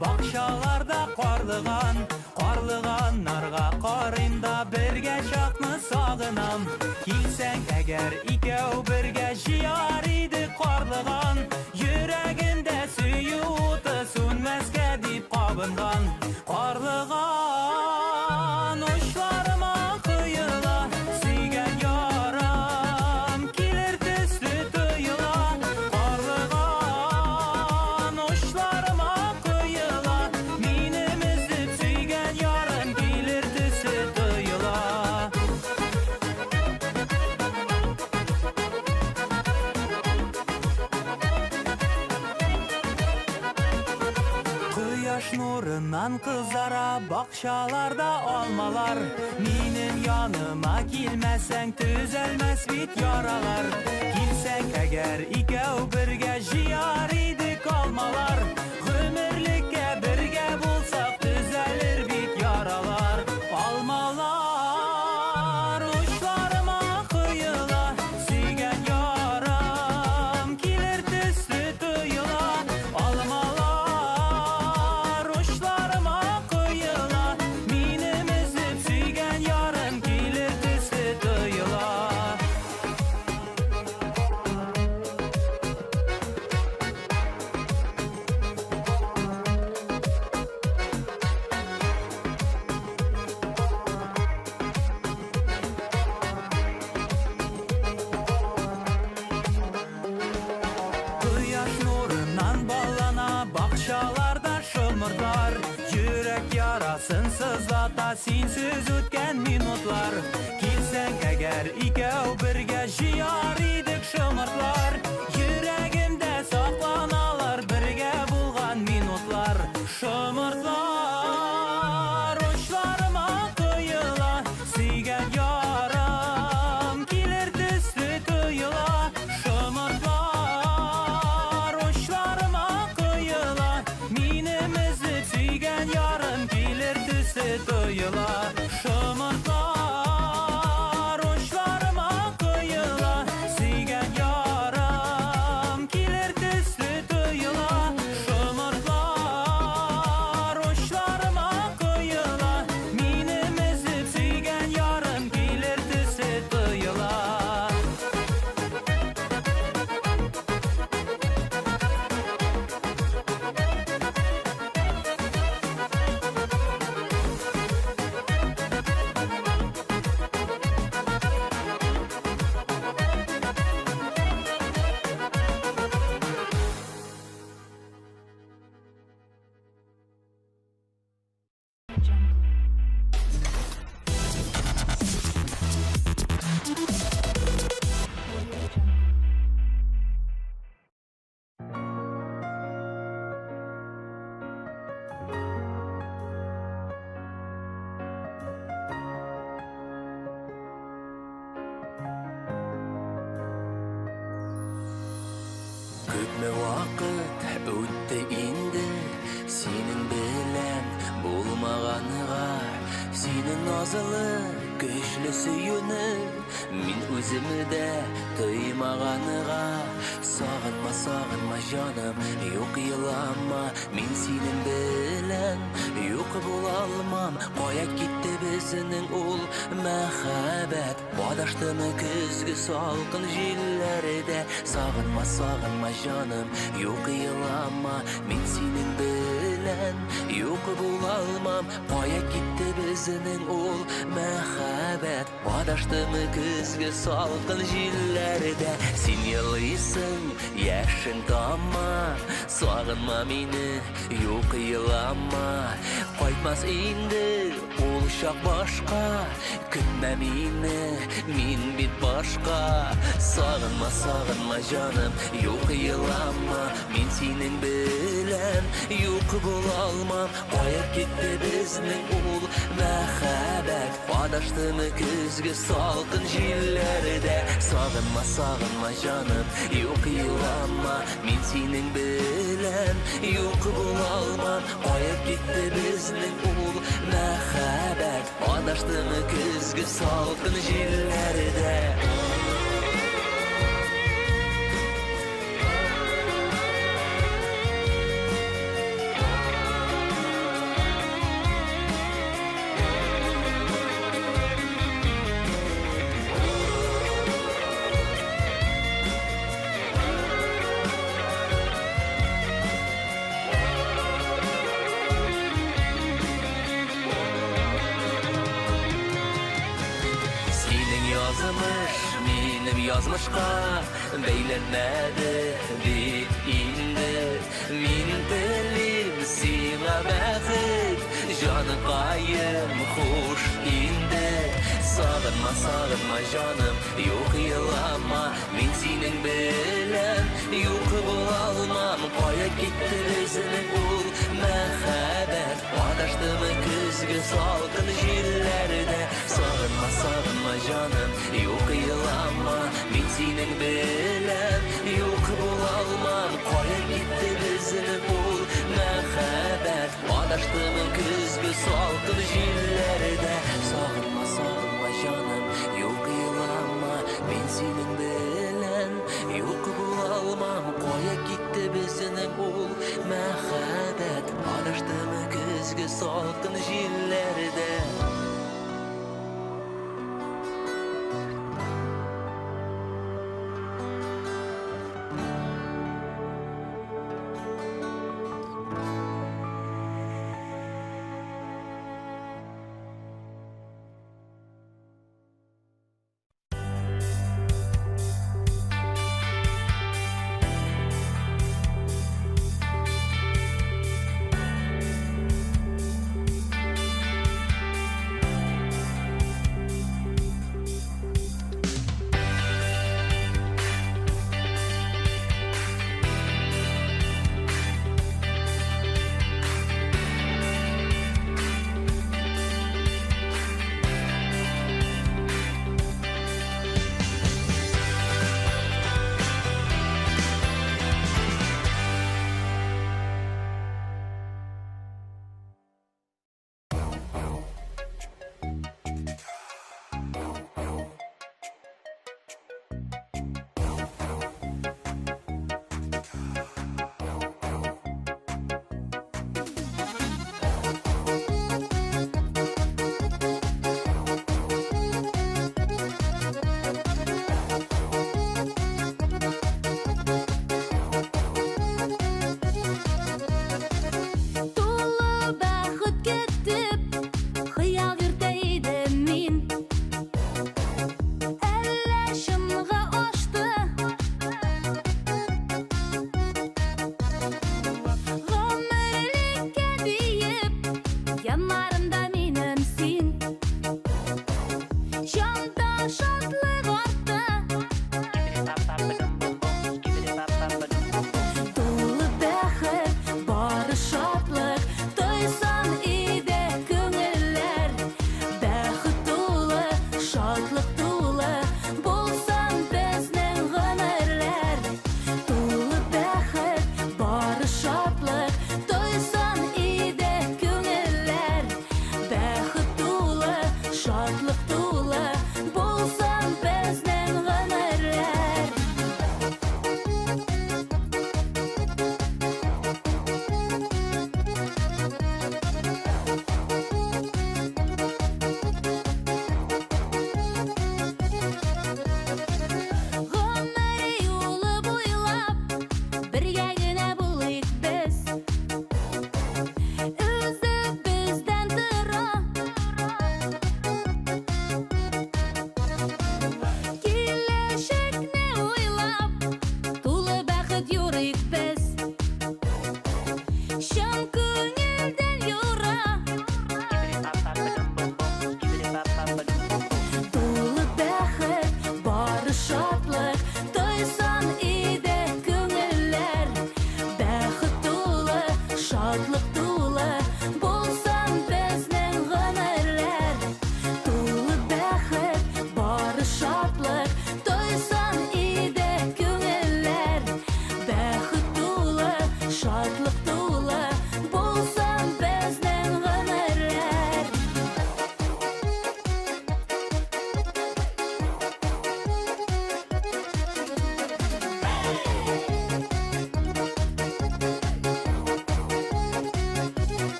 Бақшаларда қарлыған нарға қарымда бірге шақны сағынам. Келсең әгер икеу бірге жияр еді қарлыған, жүрегінде сүйі оты сөнмеске деп қабынған. Қарлыған ұшларыма құйыла, сүйген ярам келер түсті тойыла. Қарлыған ұшларыма нурынан кызара бақшаларда алмалар. Минем яныма келмәсәң төзәлмәс бит яралар. Килсәң әгәр икәү бергә жияр идек алмалар. Гомерлеккә бергә булсак төзәлер бит яралар. Алмалар учларыма кыйыла, сөйгән ярам килер төсле тойыла. Алмалар сызлата синсіз өткен минутлар. Келсең әгәр икәү бергә жияр идек шымыртлар. Йөрәгемдә сакланалар бергә булган минутлар. Шымыртлар учларыма кыйыла, сөйгән ярам килер төсле тойыла. Шымыртлар учларыма кыйыла, минем өзеп сөйгән ярым килер төсле тойыла. Шымыртлар учларыма кыйыла, сөйгән ярым килер төсле тойыла. Шымыртлар учларыма кыйыла, минем өзеп сөйгән ярым килер төсле тойыла.
Күпме вакыт үтте инде синең белән булмаганыга, синең назлы көчле сөюне мин үземдә тоймаганыга. Сагынма, сагынма җаным, юк елама, мин синең белән юк була алмам. Кая китте безнең ул мәхәббәт? мәхәббәт Бадаштымы күзгі салқын җилләрдә Сағынма, сағынма жаным, юк елама Мин синең белән юк була алмам Кая китте безнең ул мәхәббәт Бадаштымы күзгі салқын җилләрдә Син елыйсың, яшең тама Сағынма мине, юк елама Кайтмас инде ул чак башка Көтмә мине, мин бит башка Сағынма, сағынма жаным, юк елама Мин синең белән юк була алмам Кая китте безнең ул мәхәббәт Адаштымы күзге салкын җилләрдә Сағынма, сағынма жаным, юк елама Мин синең белән юк була алмам Кая китте безнең ул мәхәббәт Адаштымы күзге салкын җилләрдә Язмышка бәйләнмәде бит инде Мин телим сиңа бәхет Җаныкаем хуш инде Сағынма, сағынма жаным, юк елама Мин синең белән юк була алмам Кая китте безнең ул мәхәббәт Адаштымы күзге салкын җилләрдә Сағынма, сағынма жаным, юк елама Мин синең белән юк була алмам Кая китте безнең ул мәхәббәт Адаштымы күзге салкын җилләрдә Сағынма, сағынма жаным, юк елама Мин синең белән юк була алмам Кая китте безнең ул мәхәббәт Адаштымы күзге салкын җилләрдә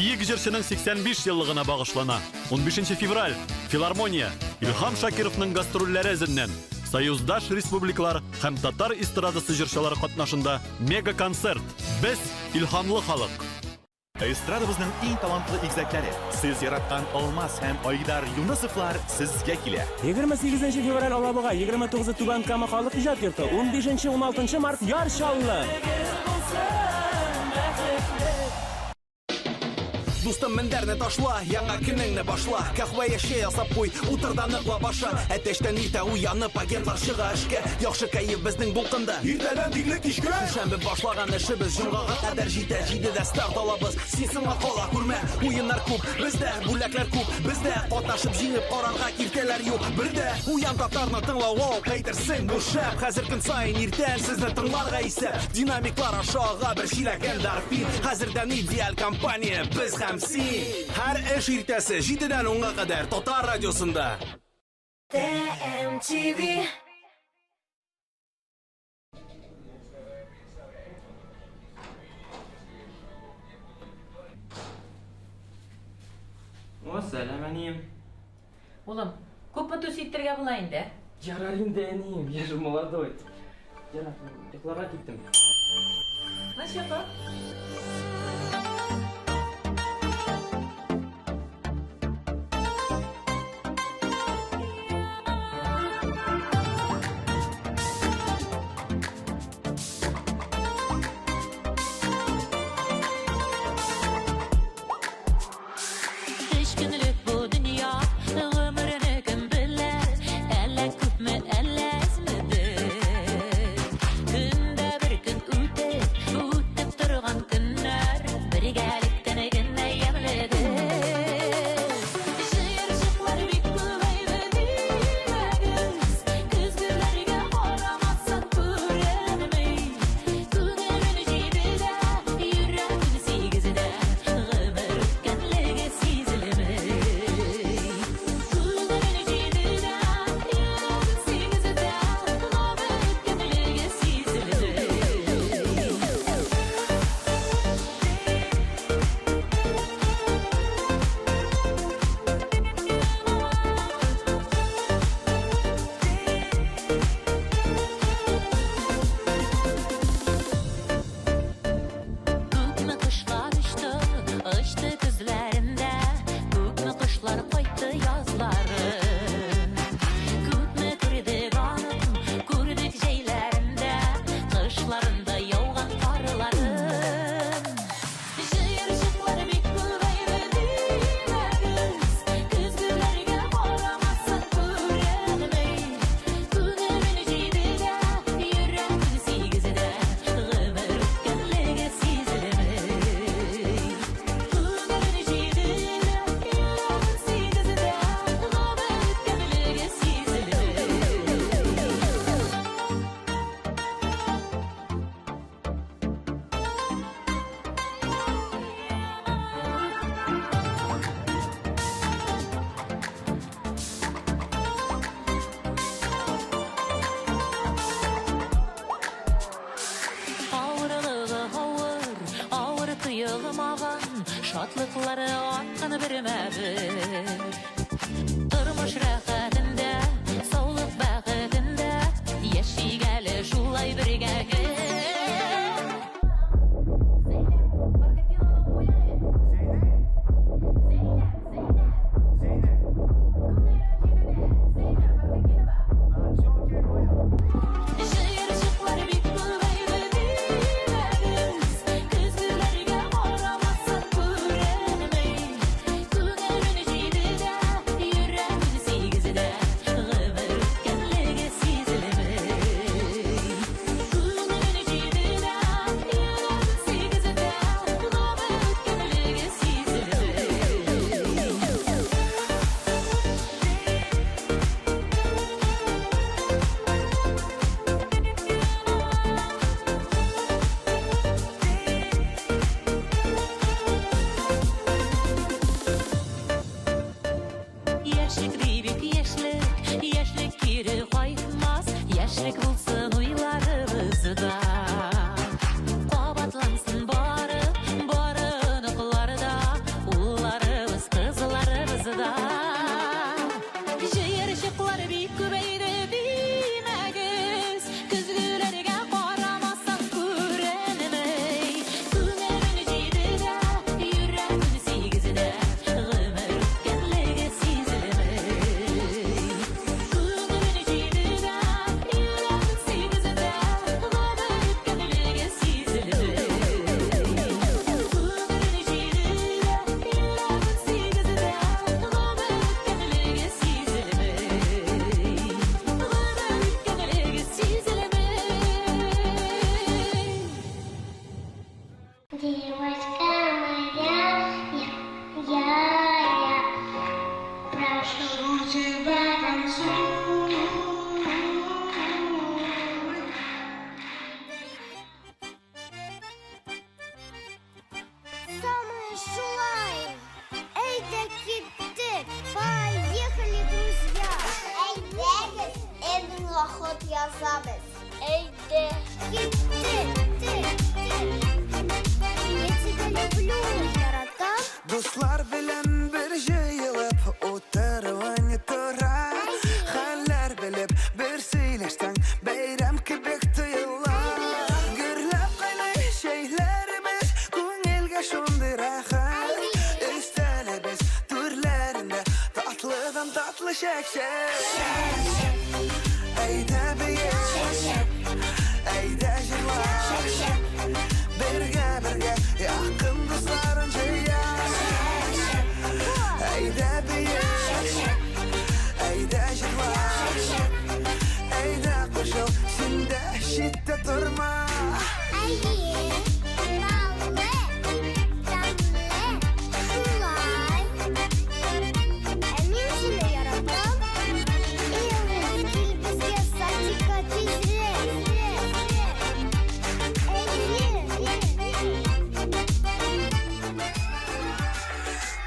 Бийик җырчының 85 еллыгына багышлана. 15 февраль филармония Илһам Шакировның гастрольләре әзеннән Союздаш республикалар һәм татар эстрадасы җырчылары катнашында мега концерт. Без илһамлы халык.
Эстрадабызның иң талантлы игезәкләре, сез яраткан Алмаз һәм Айдар Юнысовлар сезгә килә.
28 февраль Алабуга, 29 Түбән Кама халык иҗат йорты, 15-16 март Яршаллы.
Дустым, мендәрне ташла, яңа көнеңне башла. Кахва яшәй ясап куй, утырда ныгла баша. Әтәштән иртә уянып, агентлар чыга эшкә. Яхшы кайф безнең булкында. Иртәдән тикле кичкә. Шәмбе башлаган эшебез җомгага кадәр җитә. 7дә старт алабыз. Сисеңа кала күрмә. Уеннар күп, бездә бүләкләр күп. Бездә катнашып җиңеп карарга киртәләр юк. Бердә уян татарны тыңлау, кайтырсың бу шәп. Хәзер көн сайын иртән сезне тыңларга исәп. Динамиклар ашага бер чиләгән дарфин. Хәзердән идеаль компания без Һәр эш иртәсе 7дән 10га кадәр Татар радиосында.
TMTV.
Сәлам, әнием.
Улым, күпме тус иттергә була инде?
Ярар инде, әнием, я же молодой. Ярар, йокларга киттем.
Начала. Шатлыклары атканы бермәбер. Тормыш рәхәтендә, саулык бәхетендә, яшигәле шулай бергә.
девочка моя, я прошу тебя, танцуй. Самые шулай, эй, да киты, поехали, друзья. Эй, Вегас, эдин лохот язабес. Эй, да киты, я тебя люблю, яратам.
Dostlar bilen bir jeyilip oturvanı tura. Haller bilip bir söyleşten beyram kibik tuyular. Gürlep kaynay şeylerimiz ko'ngilga şunday rahat. Üstele biz türlerinde tatlıdan tatlı şek. Eyde biye, eyde jırlar. Birge yakın dostların ceyya. Eyde biye, eyde jırlar. Eyde koşul, sinde şiddet durma.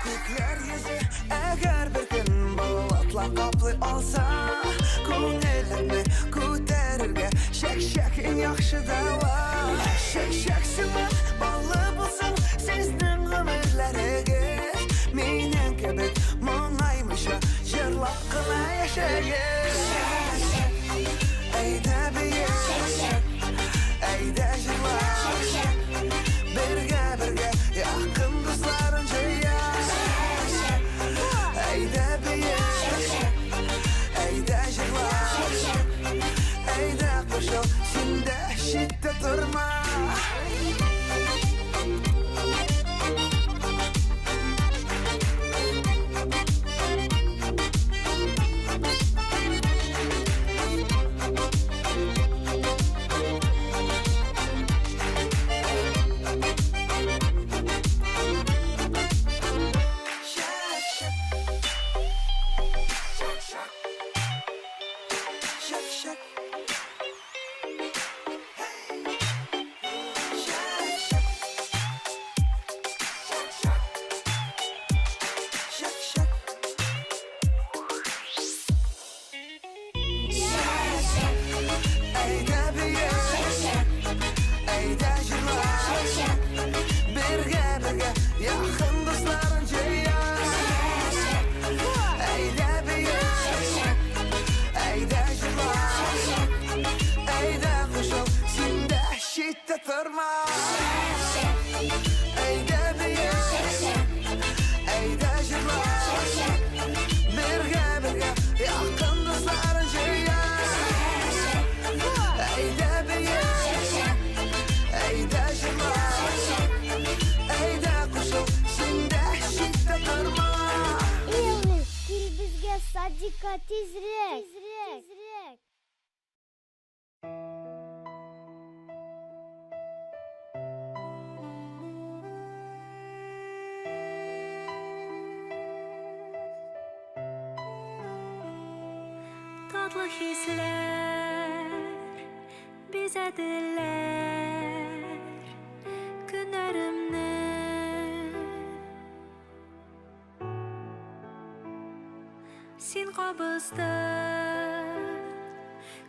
Kökler yüzü eğer bir gün bulutla kaplı olsa, ko'ngilni ko'tarirga shak eng yaxshi davo. Shak simon bog'li bo'lsin sizning umrlaringiz. Mening kabi muңaymisha jırlab qila yashagin. Eyda biye, eyda jırlar. Birge yakın dostların ceyya. Eyda biye, eyda jırlar. Eyda koşul, sinde şiddet durma. Yakın dostların ceyya. Eyde biye, eyde jırlar. Eyde koşul, sinde şiddet durma. Eyde biye, eyde jırlar. Birge yakın dostların ceyya. Eyde biye, eyde jırlar. Eyde koşul, sinde şiddet durma.
Yılmaz, gel bizge sadika tezrek.
Tatlı hisler bizediler günlerimni. Sen qabızdın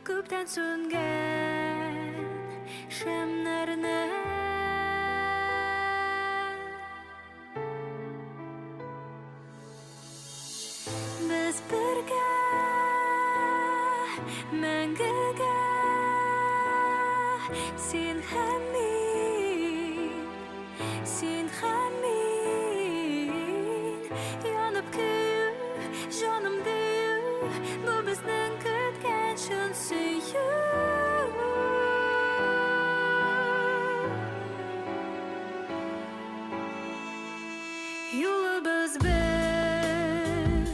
köpten söngen şemlerini. Biz birge мәңгіге сен һәм мин янып көю жаным дию бұл біздің күткен шын сүю. Yolumuz bir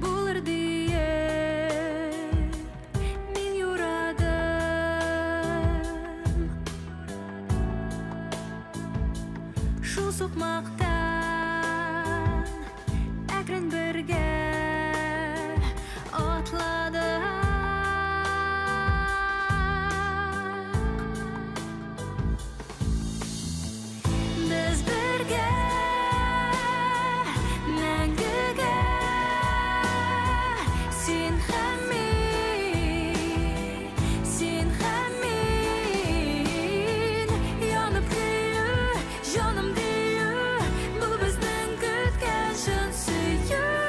bulur diye min yuradım. шул соқмақтан әкрен бірге атладық. Біз бірге мәңгіге сен һәм мен янып күйі жаным дейі бұл біздің күткен шын сүйі.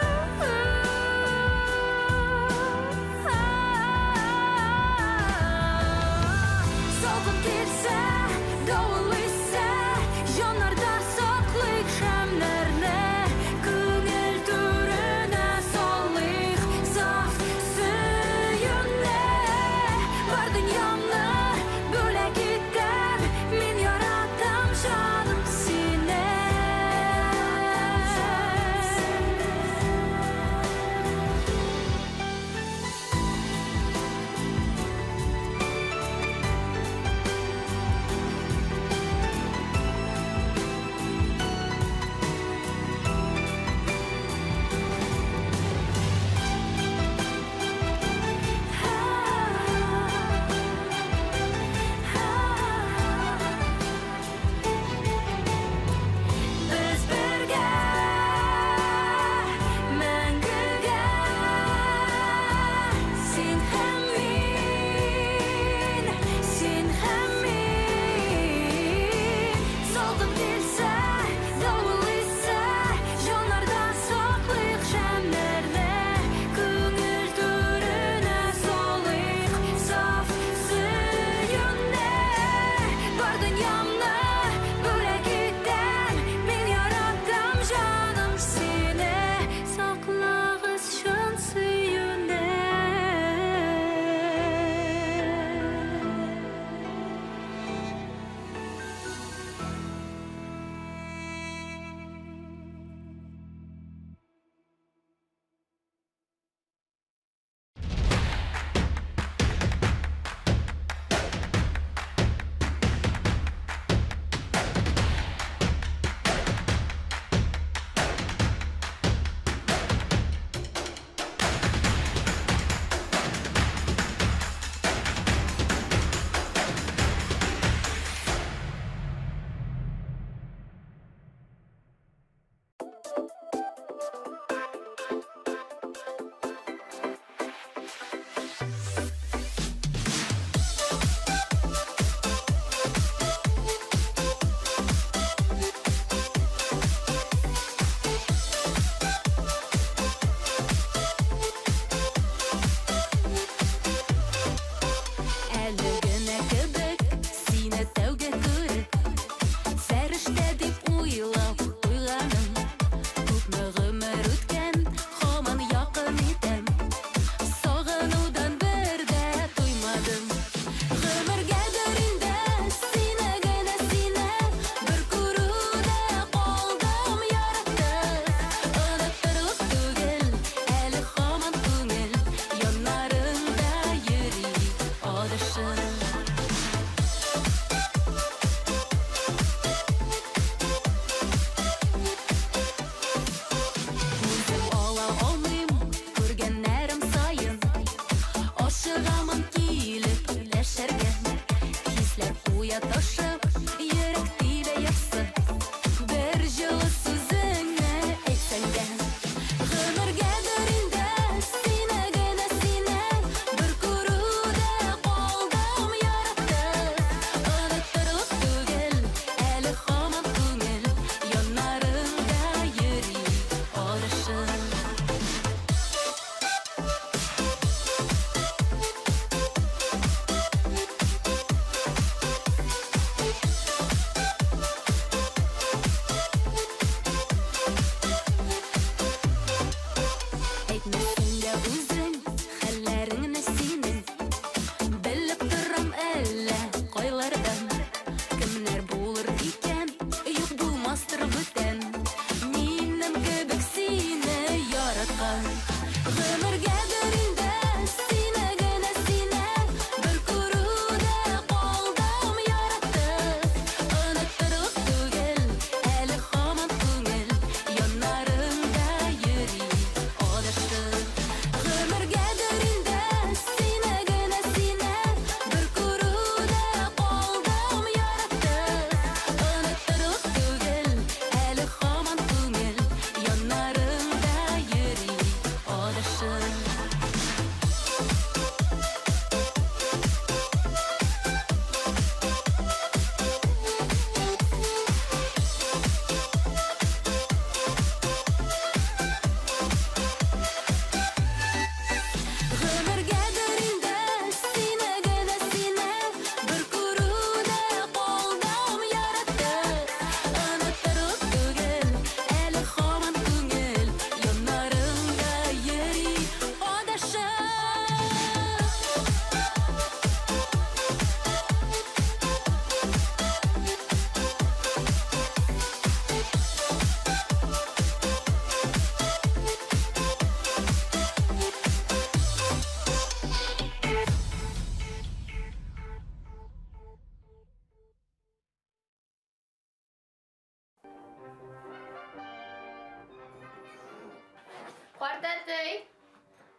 Картатый.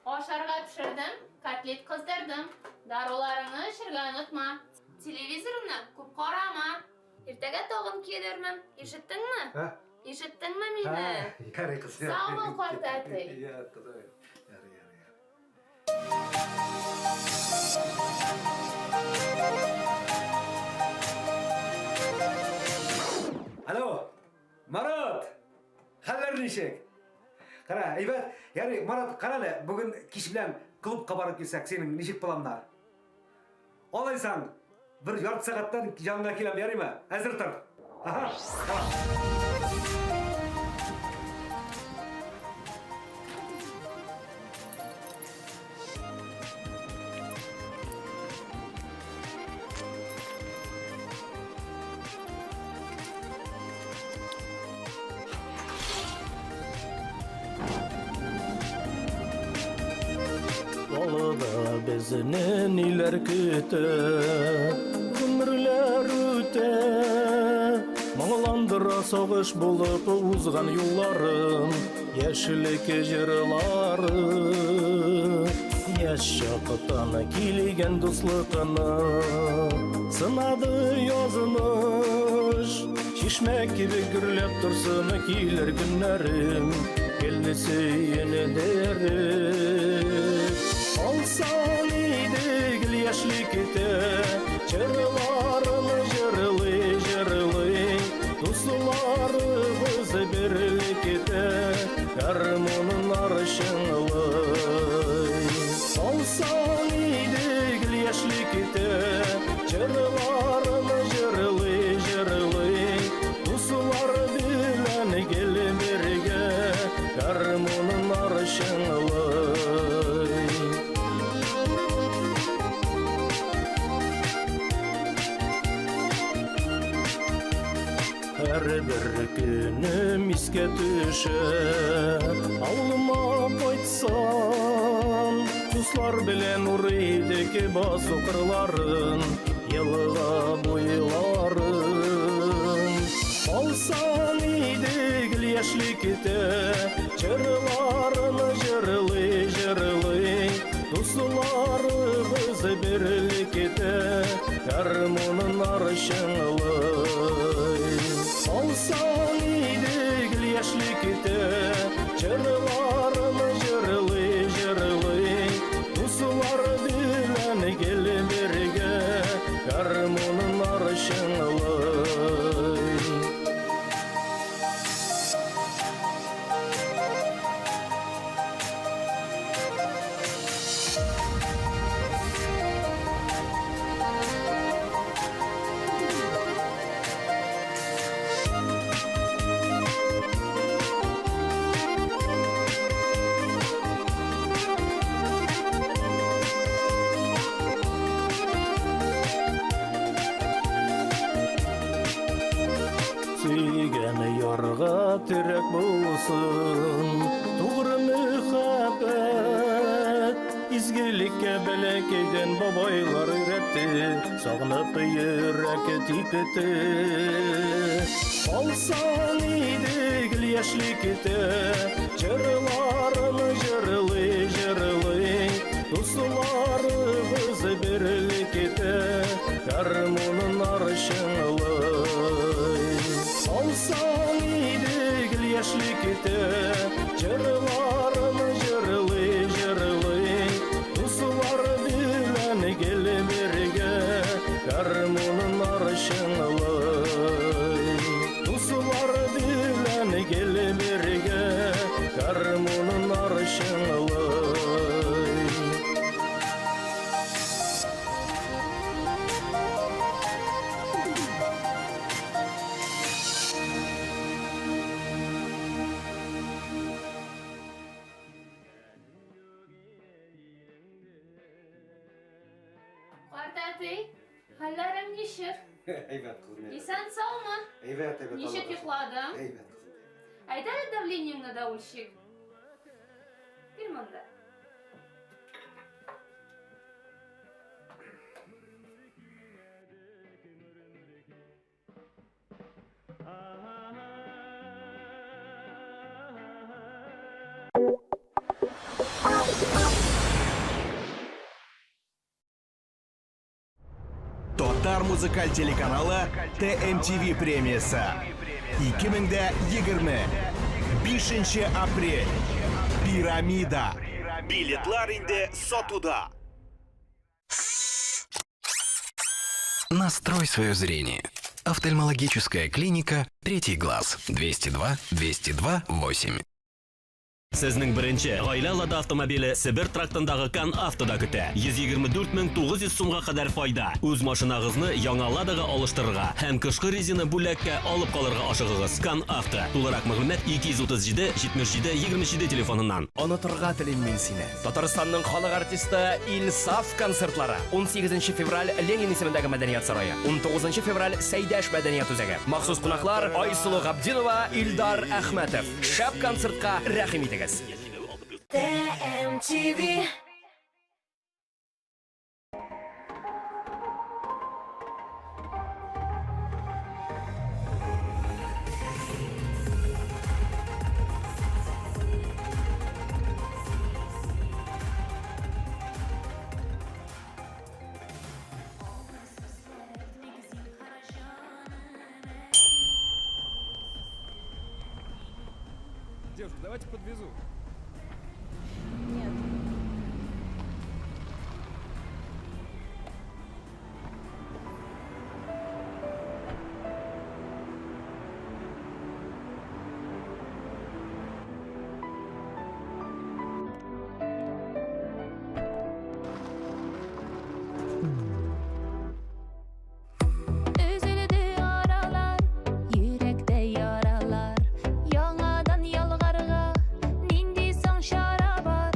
Ашарга пішірдім, котлет қыздырдым. Даруларыңны ішірге ұнытма. Телевизорны көп қарама. Ертеге тоғын келермін. Ишеттіңмі? Ишеттіңмі мені?
Ярый, кыз.
Сау бол, Картатый.
Я, кызым. Ярый. Alo, Marat. Haller nişek? Qara, Aybat, yari Marat qarala, bugün kiş bilan klubga barib kelsak, sening nişek bolamlar. Olaysan, bir yarım saatdan yanına kelam, yaraymi? Hazır tur. Aha. Tamam.
Yolda bizini neler küte, ömürler öte. Mağlandıra soğuş bulup uzgan yollarım, yeşillik jırları. Yaşakıtan kiligen dostlukını, sınadı yazmış. Şişmek gibi gürlep dursun kiler günlerim, gelmesi yine derim. Olsan idik yaşlıkta, çırlarını jırlı, dostlarımız birlikte, karmonun arşınlı. Olsan idik yaşlıkta, çırlarını jırlı, dostlar bilen gel birge, karmonun arşınlı. Her bir günüm iske düşe, ağlıma koytsam, dostlar bilen uğraydaki basu kırların, yılığa boyların. Olsan idik yaşlıkta, çırlarını jırlı, dostlarımız birlikte, karmonun arşınlı. Olsan idik yaşlıkta, çırlarını jırlı, dostlar bilen gel birge, karmonun arşınlı. Süygeni yorga terek bulsun, doğru muhabbet. İzgilikke belekeden babaylar üretti, sağınıp yürek tipetti. Olsan idik yaşlıkta, çırlarını jırlı, dostlarımız birlikte, karmonun arşınlı. Olsan idik yaşlıkta, çırlarını jırlı, dostlar bilen gel birge, karmonun arşınlı. Dostlar bilen gel birge, karmonun arşınlı.
Картатый, hallerim nişir?
Aybat kızım.
İsen sağ mı?
Aybat.
Nişik yıkladın?
Aybat kızım.
Aydarı davleniyeni da ölçek. Bir manda.
музыкаль телеканалы TMTV премиясы. 2020 5 апрель. Пирамида. Билетлар инде сотуда.
Настрой свое зрение. Офтальмологическая клиника «Третий глаз». 202-202-8.
Сезнең беренче гаилә лада автомобиле Сибир трактындагы Кан Автода көтә. 124,900 сумга кадәр файда. Үз машинагызны яңа ладага алыштырырга һәм кышкы резина бүләккә алып калырга ашыгыгыз. Кан Авто. Тулырак мәгълүмат 237 77 27 телефоныннан.
Онытырга телим мин сине. Татарстанның халык артисты Илсаф концертлары 18 февраль Ленин исемендәге Мәдәният сарае, 19 февраль Сәйдәш мәдәният үзәге. Махсус кунаклар Айсылу Габдинова, Илдар Әхмәтов. Шәп концертка рәхим итегез.
TMTV.
Девушка, давайте подвезу.
Üzüldü aralar, yürekte yaralar. Yanadan yalgarga, nindi son şara var.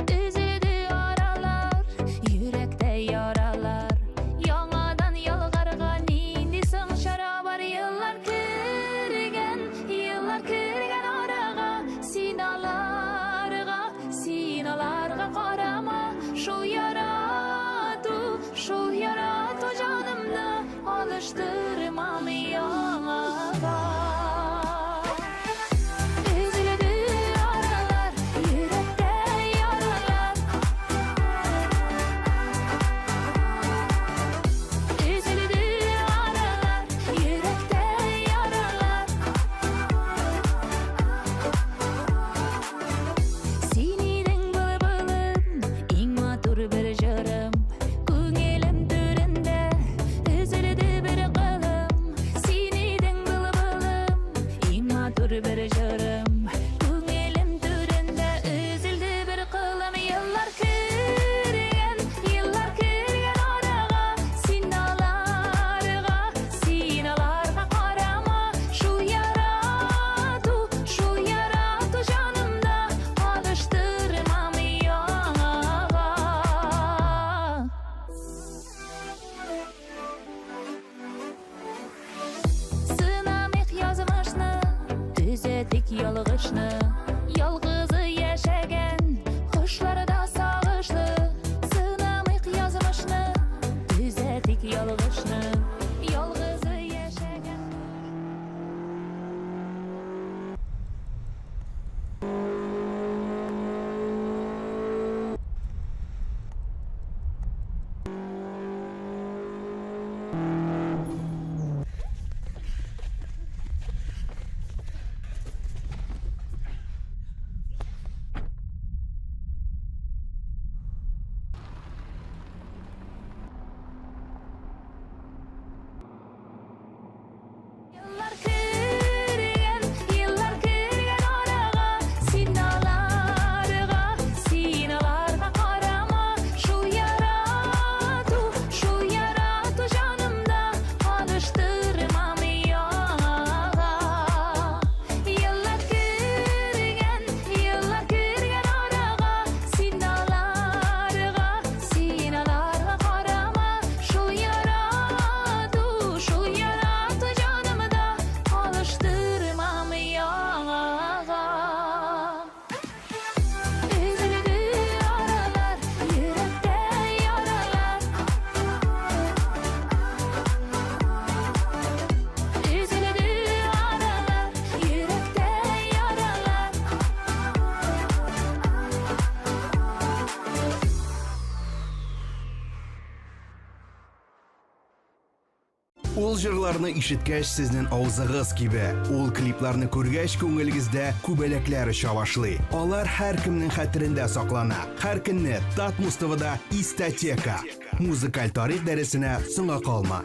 Üzüldü aralar, yürekte yaralar. Yanadan yalgarga, nindi son şara var. Yıllar kırgen araga, sinalarga karama. Şu yaratu canımla alıştırmam yağa. Üzüldü aralar, yürekte yaralar. Üzüldü aralar, yürekte yaralar. Seniden bılbılım, eng matur bir jırım. Көңелім түрінде үзілді бір қылым. Сенеден бұлбылым, ең матур бір жырым. Көңелім түрінде үзілді бір қылым. Yıllar kırgen araga, sinalarga karama. Şu yaratu canımda alıştırmam yağa. Sınamak yazmışны, düzetik yalgışны. Yalgızı yaşagan kuşlarda sağışlı. Sınamak yazmışны, düzetik yalgışны. Yalgızı yaşagan.
Ул җырларны ишеткәч сезнең авызыгыз кибә. Ул клипларны күргәч күңелегездә күбәләкләр оча башлый. Алар һәркемнең хәтерендә саклана. Һәр көнне Татмус ТВда Истотека. Музыкаль тарих дәресенә соңга калма.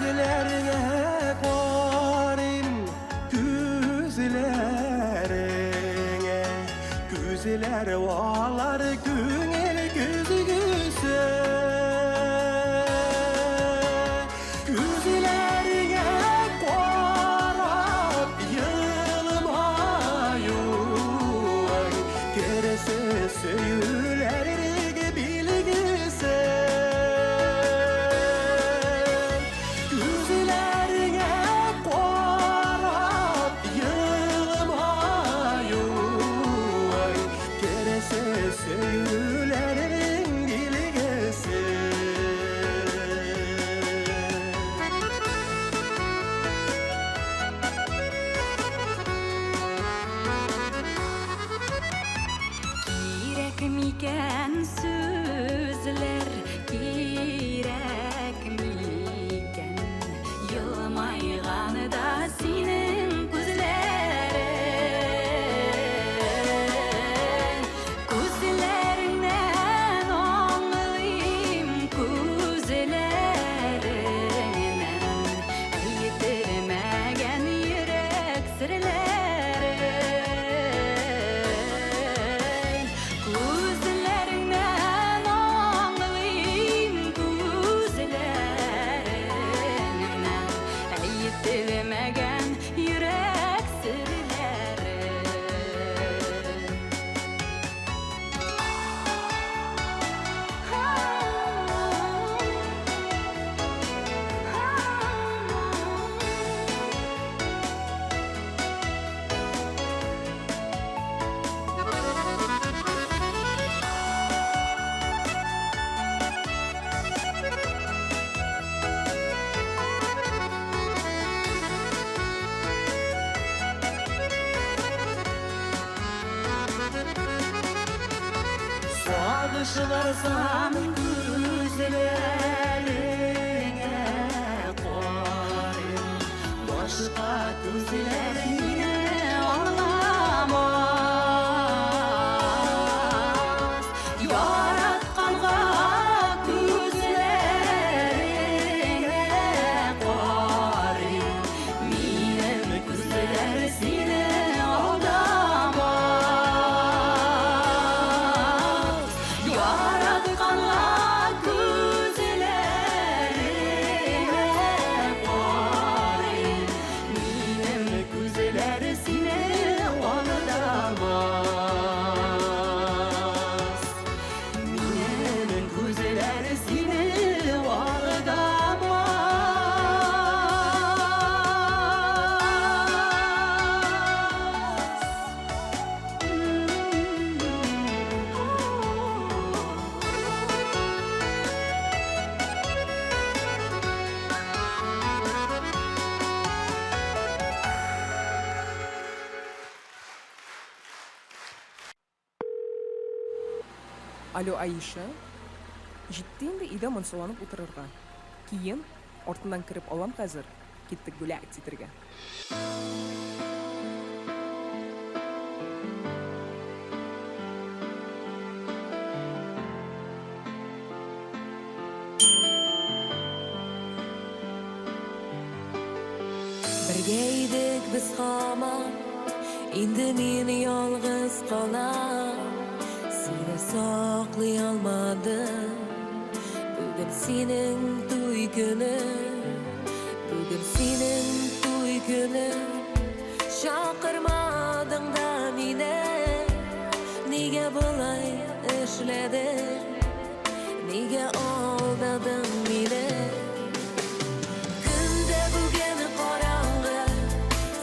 Күзләреңә карыйм, күзләреңә, күзләр алар күңел күзгүсе. Күзләреңә карап елмаю, кересе сөйләргә билгесе. Күзләреңә карап елмаю, кересе сөйләргә билгесе.
Кирәк микән сүзләр, кирәк микән елмайганда синең күзләрең. Күзләреңнән аңлыйм, күзләреңнән әйтелмәгән йөрәк серләрең. Күзләреңнән аңлыйм, күзләреңнән әйтелмәгән йөрәк серләрең.
Сагышыларсам күзләреңә карыйм, башка күзләр мине аңламас. Яратканга күзләреңә карыйм, минем күзләр сине алдамас. Яратканга күзләреңә карыйм, минем күзләр сине алдамас. Минем күзләр сине
Алло, Аиша. Җитте инде өйдә монсаланып утырырга. Киен, артыннан кереп алам хәзер. Киттек бүләк титергә.
Бергә идек без һаман, инде мин ялгыз калам. Сине саклый алмадым. Бүген синең туй көне, бүген синең туй көне. Чакырмадың да мине, нигә болай эшләдең? Нигә алдадың мине? Көндә бүген караңгы,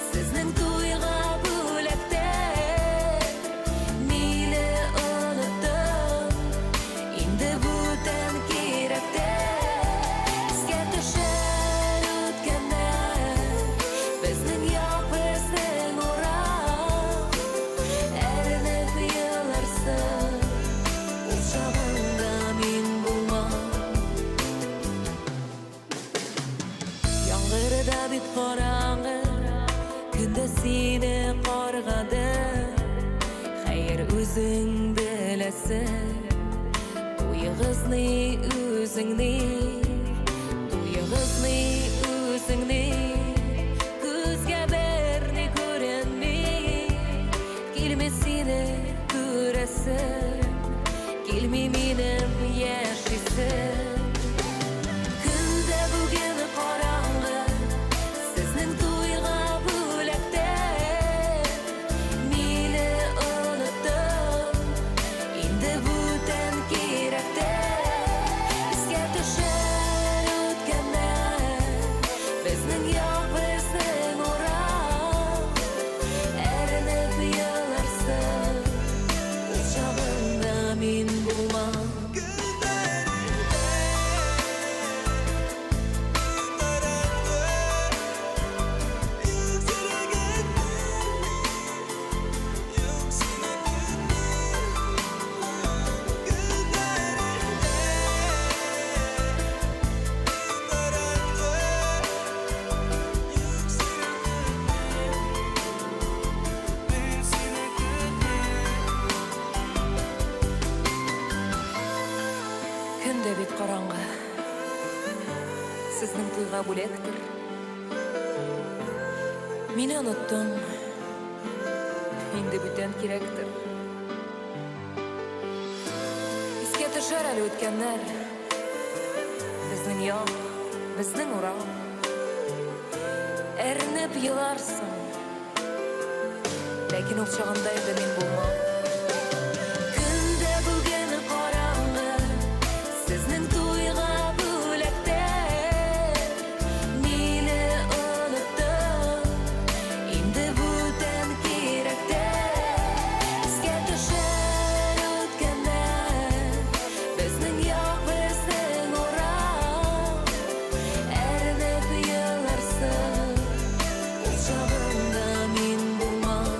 сезнең туйга бүләктә.
seni qarg'adim xayr o'zing bilasan to'yg'izni o'zingni ko'zga birni ko'rinmay kelmasini ko'rasan kelmay menim yashaysan kunda bugun qorong'i sizning to'yga bo'lakda meni unutdim endi bu tan kerakda esga tushar o'tganlar bizning yo'q bizning o'roq erinib yig'larsan o'chog'imda men bo'lmam Kunda bit qorong'i sizning to'yga bo'lakdir meni unutdim endi butan kerakdir esga tushar hali o'tganlar bizning yo'q bizning o'roq erinib yig'larsan lekin o'xshaganda endi men bo'lmam kunda bugun qorong'i sizning to'yga bo'lakda meni unutdim endi bu tan kerakda esga tushar o'tganlar bizning yo'q bizning o'roq erinib yig'larsan o'chog'imda men bo'lmam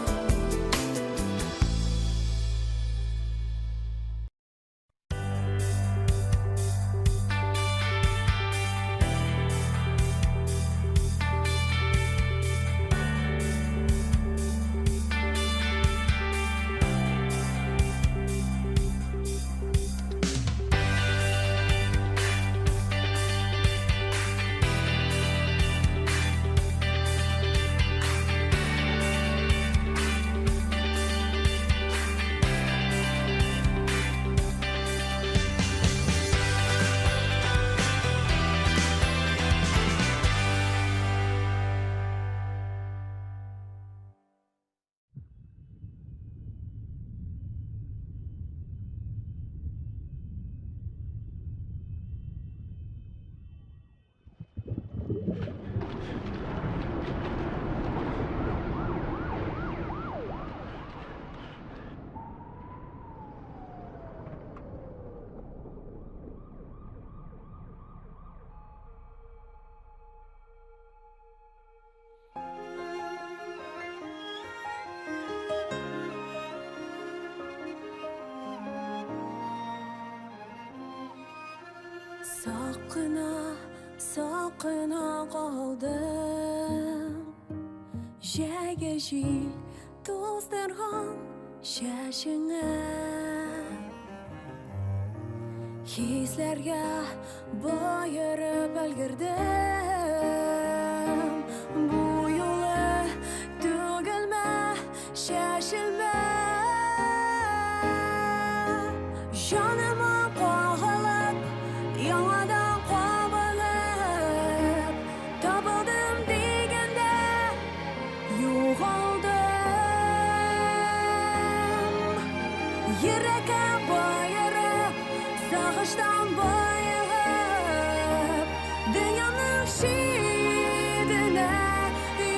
Soqina qoldim Yagashil to'zdirg'on shashing'a Hislarga boyirib ulgurdim Bu yo'li tugilma shashilma Jonimni qo'g'ilib yondan qo'bilib topildim deganda yo'g'oldim yurakka boyirib sog'ishdan boyib dunyomning shidini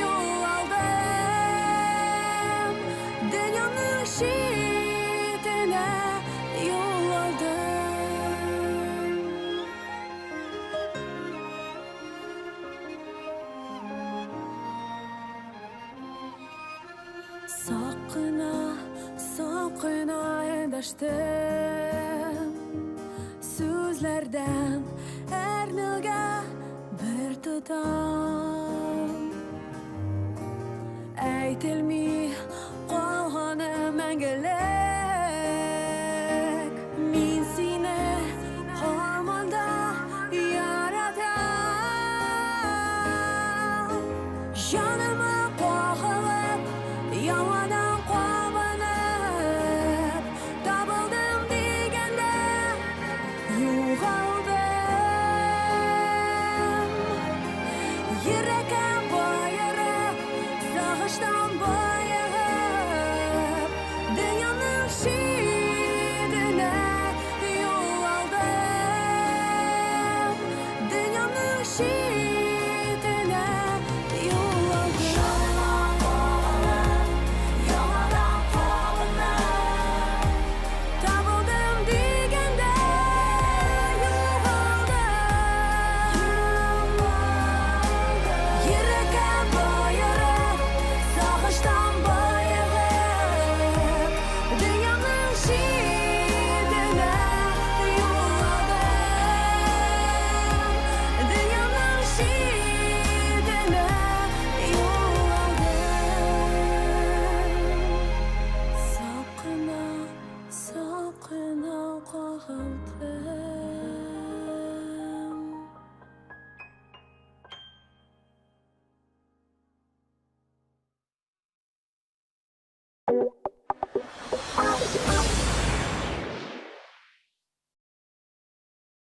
yo'l oldim dunyomning shidini yo'l oldim soqina endashdim so'zlardan arnilga bir tutam жетелмей қалғаны мәңгілік мен сені арманда яратам жаныма қоғылып яңадан қуанып табылдым дегенде юғалдым ерекем байырып сағыштан байығып дүнияның шетіне yol aldım dünyanın şiddetine yol aldım yalan kovalıp yalan kovalıp tabıldım degende yo'g'aldim yüreken bayırıp sağıştan bayığıp dünyanın şiddetine yol aldım dünyanın şiddetine yol aldım sakına kaldım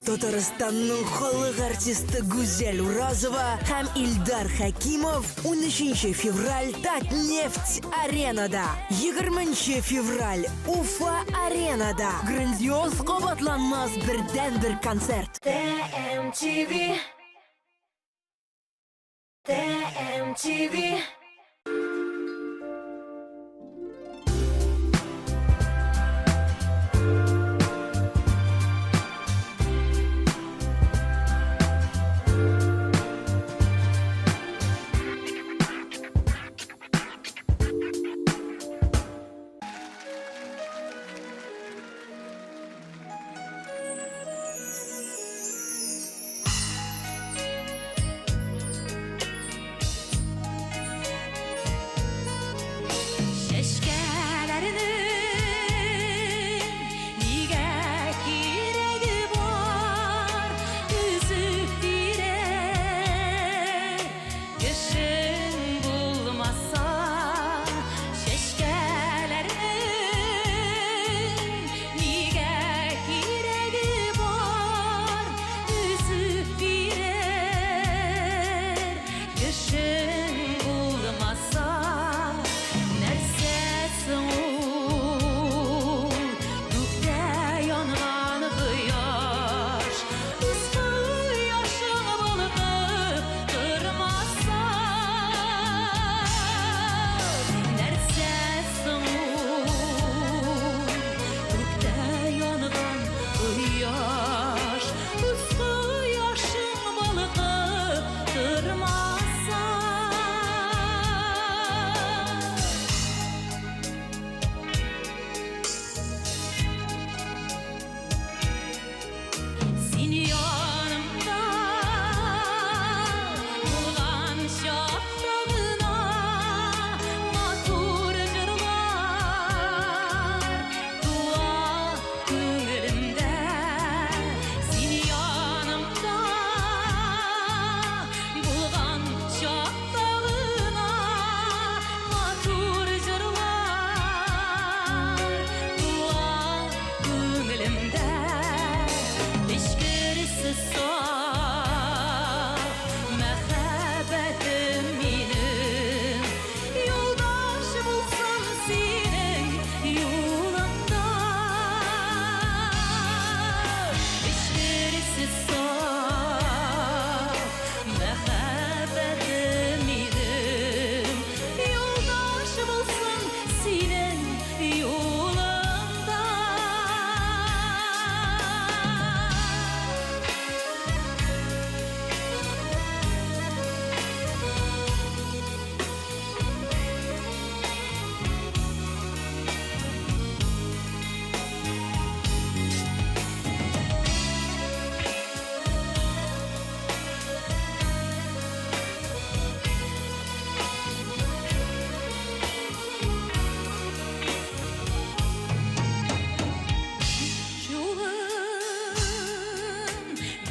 Татарстанның халық артисты Гүзел Уразова һәм Илдар Хакимов 13 февраль Татнефть аренада. 20 февраль Уфа аренада. Грандиоз кабатланмас бердән-бер концерт.
TMTV TMTV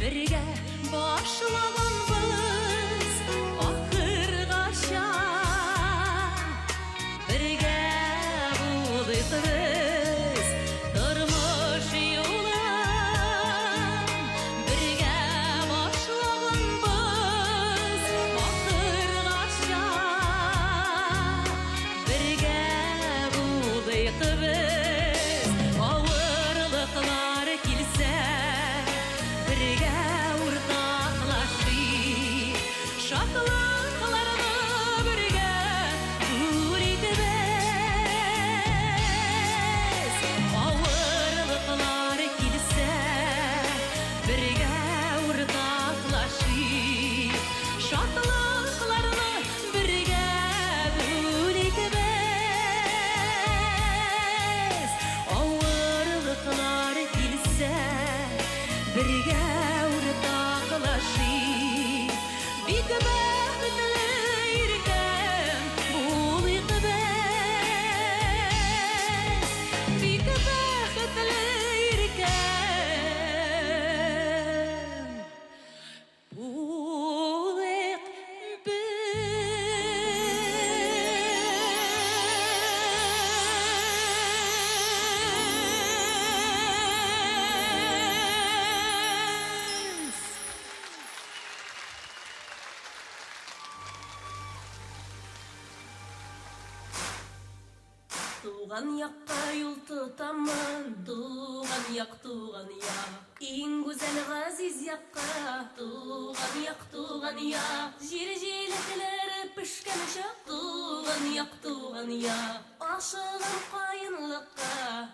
Birge başlaganbız ahırgacha Birge buluyqız durmuş yo'lan Birge başlaganbız ahırgacha Birge buluyqız Ağırlıklar kilse Birge urtaqlaşır Şatlaqlarını birge Gülitimiz Ağırlıklar kilse Birge urtaqlaşır Şatlaqlarını birge Gülitimiz Ağırlıklar kilse Birge urtaqlaşır Big baxtli irken buluyqibez Big baxtli irken Туган якка юл тотамын, туган як. Иң гүзәл газиз якка, туган як. Жир җиләкләре пешкән чак, туган як. Ашыгам каенлыкка,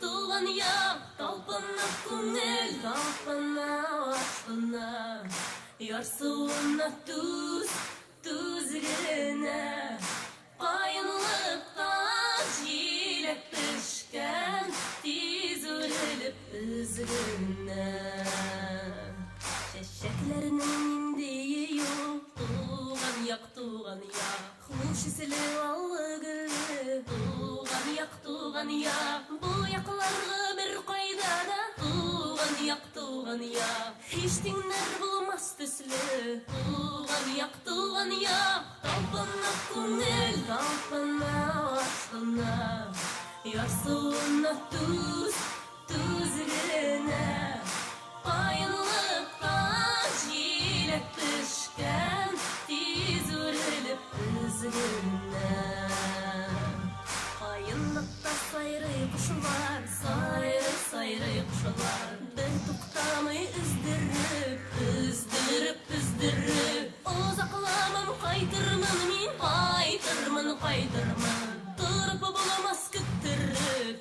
туган як. Талпынып күңел, талпына ашына, ярсуына туз генә. Kayınlıktan çilek pişken Tiz ölüp üzgünden Çeşeklerinin indiği yok Tuğan yak Hoş isli allı gülü Tuğan yak Bu yaklarga bir kaydada Tuğan yak Hiç dinler bulmaz tüslü Tuğan yak Talpına күңел, талпына ашына Ярсуына туз генә Кайынлыктан җиләк пешкән Тиз үрелеп üzgündən Кайынлыкта сайрый кушылар Сайрый кушылар Бер туктамый үздереп Озакламам кайтырмын мин Кайтырмын Тұрып буламас күттеріп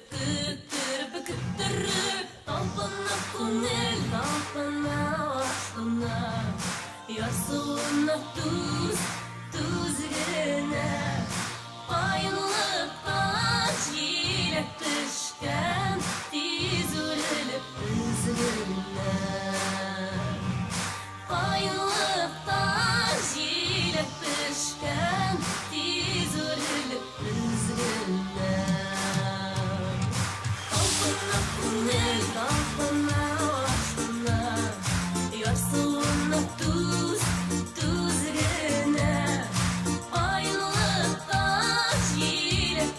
Талпына күңел, талпына ашына Ярсуына туз генә Кайынлыктан җиләк пешкән Тиз үрелеп üzgündən Kayınlıktan җиләк пешкән Tiz үрелеп üzgündən Талпына күңел, талпына ашына Ярсуына туз генә Кайынлыктан җиләк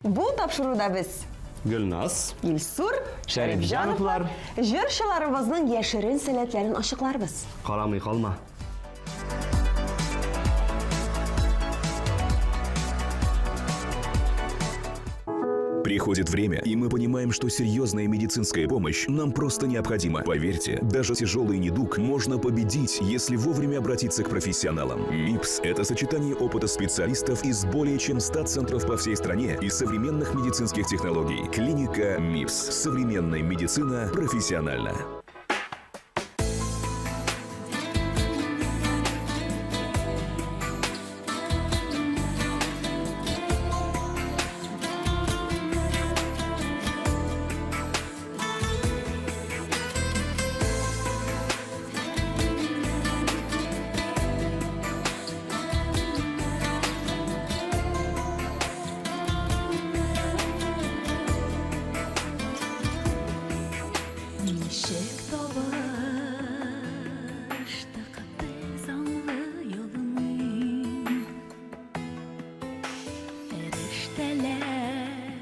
Бу тапшыруда без
Гөлназ,
Илсур,
Шәрифҗановлар,
җырчыларыбызның яшерен сәләтләрен ачыкларбыз.
Карамый калма.
Приходит время, и мы понимаем, что серьезная медицинская помощь нам просто необходима. Поверьте, даже тяжелый недуг можно победить, если вовремя обратиться к профессионалам. МИПС – это сочетание опыта специалистов из более чем 100 центров по всей стране и современных медицинских технологий. Клиника МИПС. Современная медицина профессионально.
Нишек табышты катты заңлы yolunu Фәрештәләр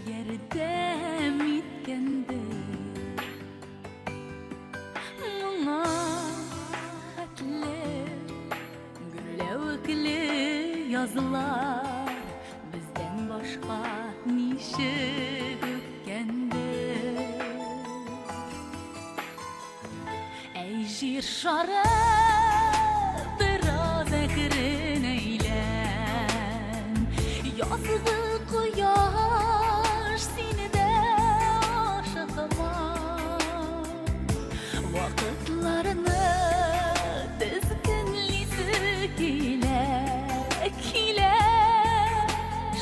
ярдәм иткәндер Моңа хәтле гөрләвекле язылар Бездән башка нишек үткәндер Җир шары бераз әкрен әйлән Язгы кояш сине дә ашыгыма Вакытларны тезгенлисе килә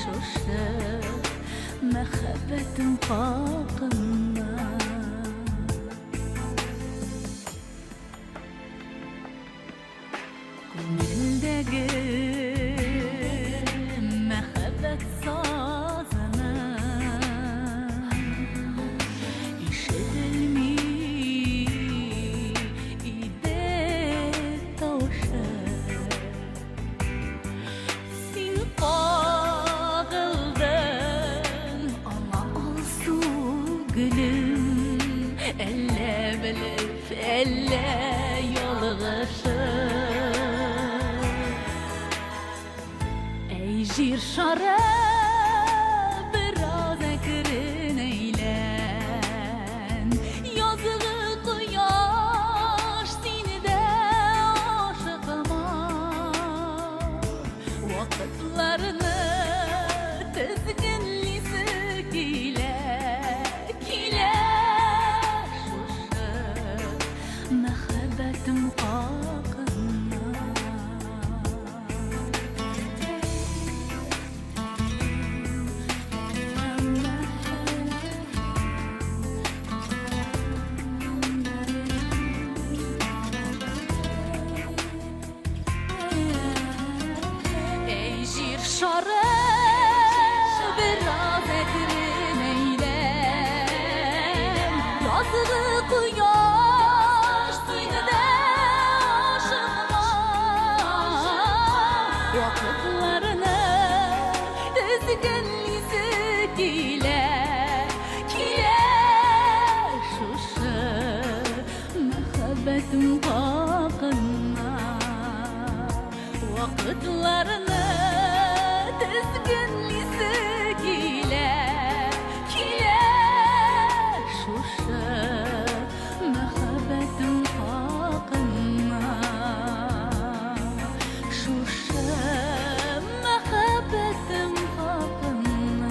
Шушы мәхәббәтем хакында Күңелдәге мәхәббәт сазына ишетелми иде тавышы Син кагылдың аңа алсу гөлем Әллә белеп, әллә ялгышып Җир шары бераз әкрен әйлән Язгы кояш сине дә ашыгыма Вакытларны тезгенлисе килә Шушы мәхәббәтем хакында Җир шары бераз әкрен әйлән Язгы кояш сине дә ашыгыма Вакытларны тезгенлисе килә Шушы мәхәббәтем хакында Вакытларны тезгенлисе килә Шушы мәхәббәтем хакында Шушы мәхәббәтем хакында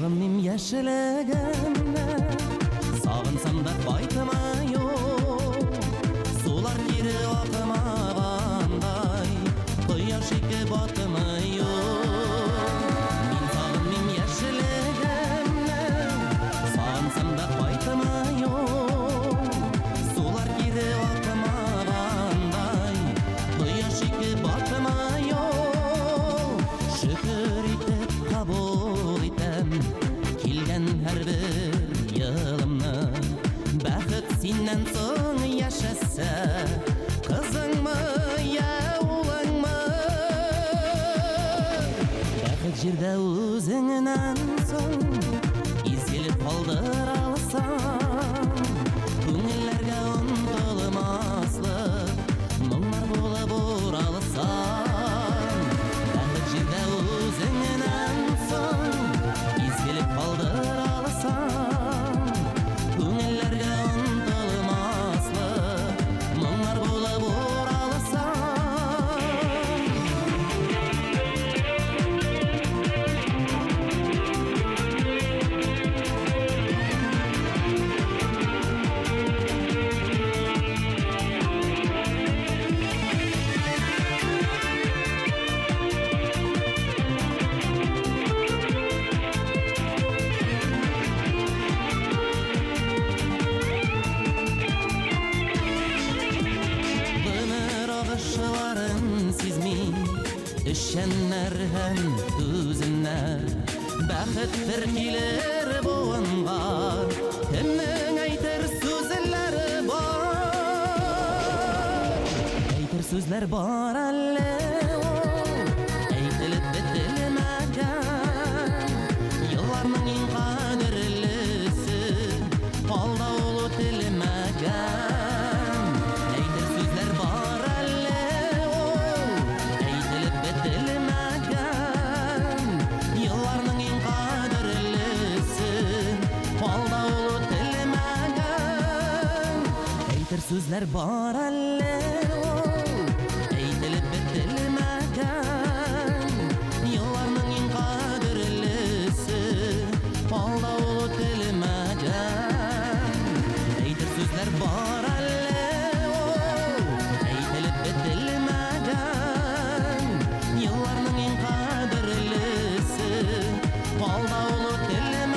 Сағынмим яшілігімді, сағынсам да қайтыма yok. Сулар кері ақымағандай, құяш екі батыма yok. Мен сағынмим яшілігімді, сағынсам да қайтыма yok. Сулар кері ақымағандай, құяш екі батыма yok. Шүкір етіп қабыл етем келген әрбір yılımны. Бәхет сеннен соң яшаса, қызыңмы, я ұлыңмы? Бәхет жерде өзіңнен соң езгеліп қалдыр алсаң, көңіллерге ұмтылмаслық мұңлар болып оралсаң. Бәхет жерде өзіңнен соң езгеліп қалдыр алсаң, көңіллерге ұмтылмаслық мұңлар болып оралсаң. Ömür ağışların sizmin, işenler hem düzünler. Бәхеттер келер буынға, кімнің әйтер сөзлері бар. Әйтер сөзлер бар әлі, әйтіліп бітілмәген. Yıllarның ең қадірлісі, алда ол өтілмәген. Әйтер сөзлер бар әлі, әйтіліп бітілмәген. Yıllarның ең қадірлісі, алда ол өтілмәген. Әйтер сөзлер бар әлі, әйтіліп бітілмәген. Yıllarның ең қадірлісі, алда ол өтілмәген. Әйтер сөзлер бар әлі, әйтіліп бітілмәген. Yıllarның ең қадірлісі, алда ол өтілмәген.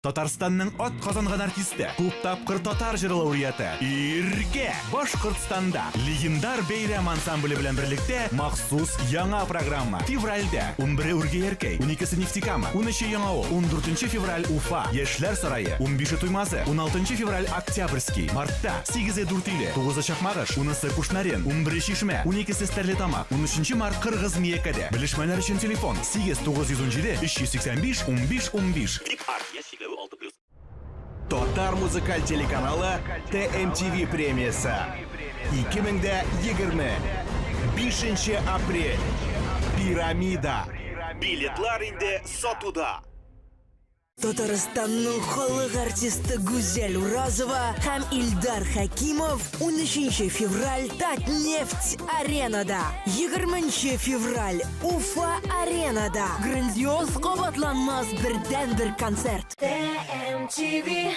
Татарстанның ат казанган артисты, күп тапкыр татар җыры лауреаты Ирге Башкортстанда легендар бәйрәм ансамбле белән берлектә махсус яңа программа. Февральдә 11 Үргә Яркәй, 12 Нефтекама, 13 Яңавыл, 14 февраль Уфа, Яшьләр сарае, 15 Туймазы, 16 февраль Октябрьский, мартта 8 Дүртөйле, 9 Чакмагыш, 10 Кушнарен, 11 Чишмә, 12 Стәрлетамак, 13 март Кыргыз Миякәдә. Белешмәләр өчен телефон 8917 385 15 15.
Татар музыкаль телеканалы TMTV премиясы. 2020. 5 апрель. Пирамида. Билетлар инде сатуда.
Татарстанның халық артисты Гүзәл Уразова һәм Илдар Хакимов 13 февраль Татнефть аренада. 20 февраль Уфа аренада. Грандиоз кабатланмас бердән-бер концерт.
TMTV.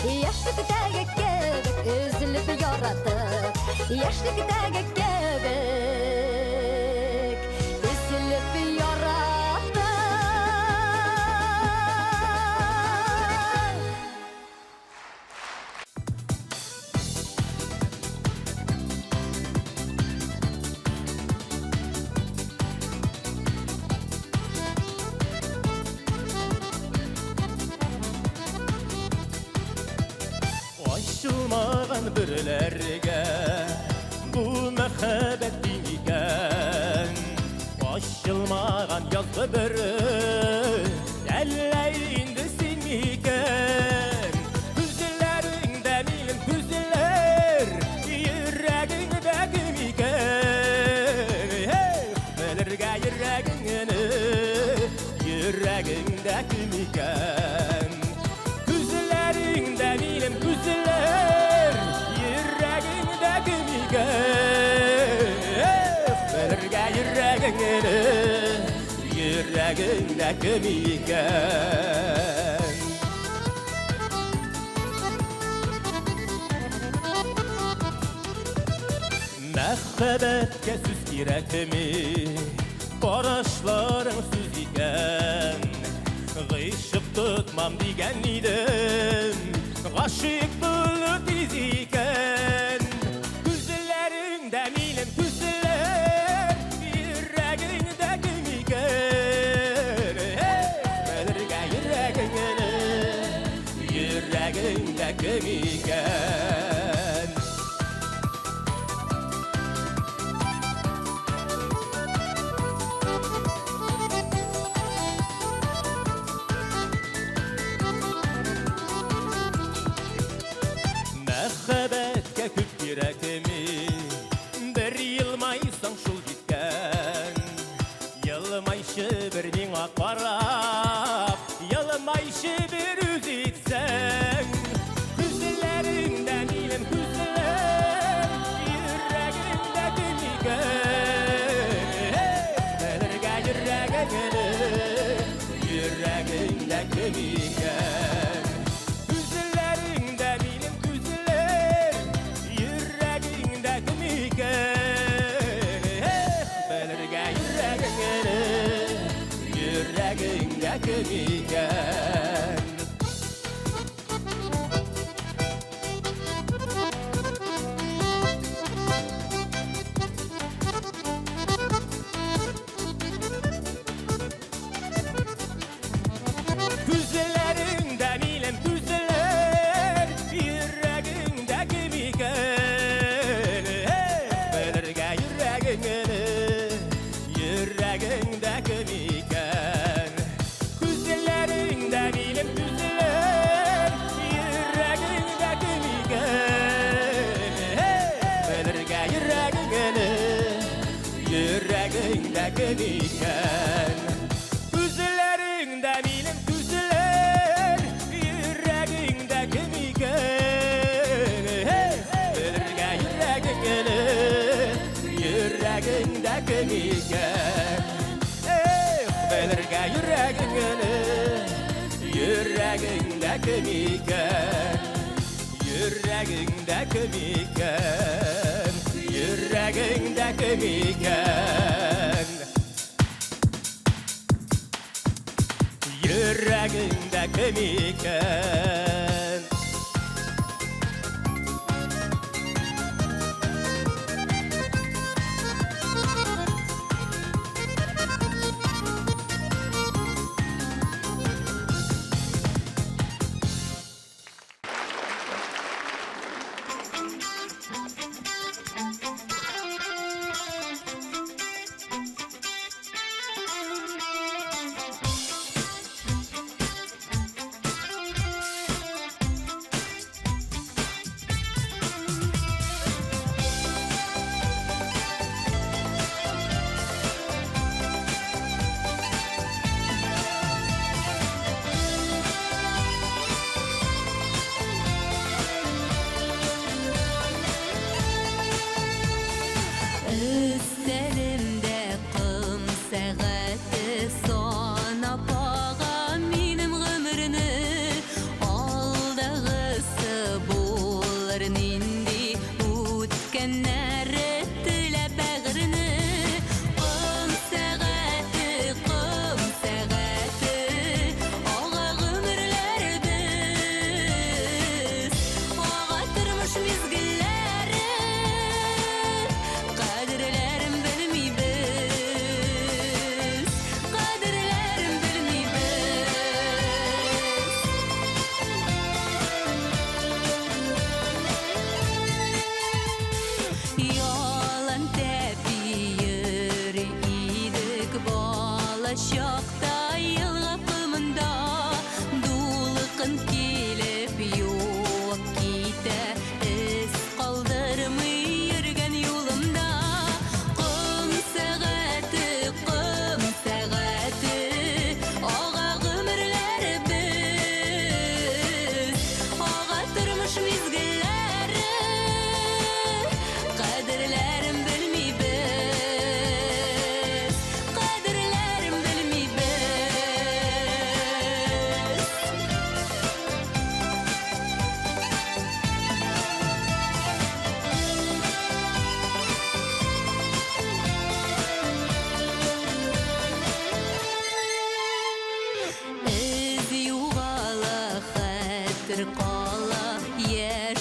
Яшьлектәге кебек өзелеп яратып, яшьлектәге кебек өзелеп яратып.
Ачылмаган бүрләргә бу мәхәббәт икән. Ачылмаган язгы бөрө әллә инде син микән? Күзләреңдә минем күзләр, йөрәгеңдә кем икән? Белергә йөрәгеңне, йөрәгеңдә кем икән? Күзләреңдә минем күзләр, йөрәгеңдә кем икән? Белергә йөрәгеңне, йөрәгеңдә кем икән? Мәхәббәткә сүз кирәкми, карашларың сүз икән. Гыйшык тотмам дигән идем, гашыйк булу тиз икән. Күзләреңдә минем күзләр, йөрәгеңдә кем икән? Белергә йөрәгеңне, йөрәгеңдә кем икән? Мәхәббәткә күп кирәкми, бер елмайсаң шул җиткән. Елмайчы бер миңа карап, елмайчы бер үз итсәң. Күзләреңдә минем күзләр, йөрәгеңдә кем икән? Белергә йөрәгеңне, йөрәгеңдә кем икән? Күзләреңдә минем күзләр, йөрәгеңдә кем икән? Белергә йөрәгеңне, йөрәгеңдә кем икән? Күзләреңдә минем күзләр, йөрәгеңдә кем икән? Белергә йөрәгеңне, йөрәгеңдә кем икән? Күзләреңдә минем күзләр, йөрәгеңдә кем икән? Белергә йөрәгеңне, йөрәгеңдә кем икән? Күзләреңдә минем күзләр, йөрәгеңдә кем икән? Белергә йөрәгеңне, йөрәгеңдә кем икән? Белергә йөрәгеңне, йөрәгеңдә кем икән? Йөрәгеңдә кем икән? Йөрәгеңдә кем икән? Йөрәгеңдә кем икән?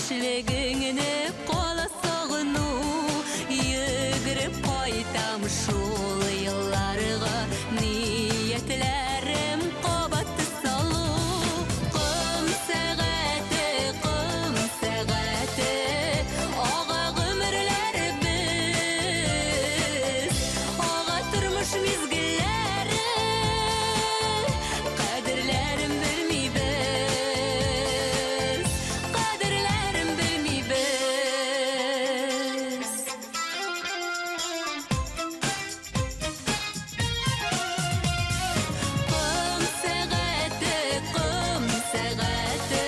тіршілігіңні қола соғыну Егіріп қайтам шул елларға ниетлерім қобатты салу Қым сәғәті Оға ғымырлар біз Оға тұрмыш мезгілләрі Қадірләрім білмейбіз Қадірләрім білмейбіз Қым сәғәті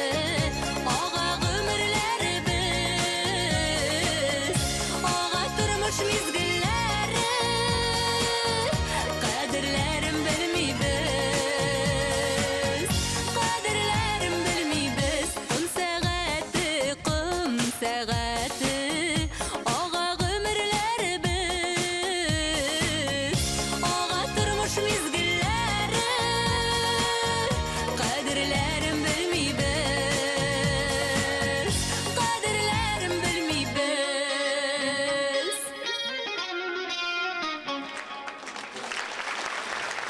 Оға ғымырлар біз Оға тұрмыш мезгілләрі Қадірләрім білмейбіз Қадірләрім білмейбіз Қым сәғәті Оға ғымырлар біз Оға тұрмыш мезгілләрі Қадірләрім білмейбіз Қадірләрім білмейбіз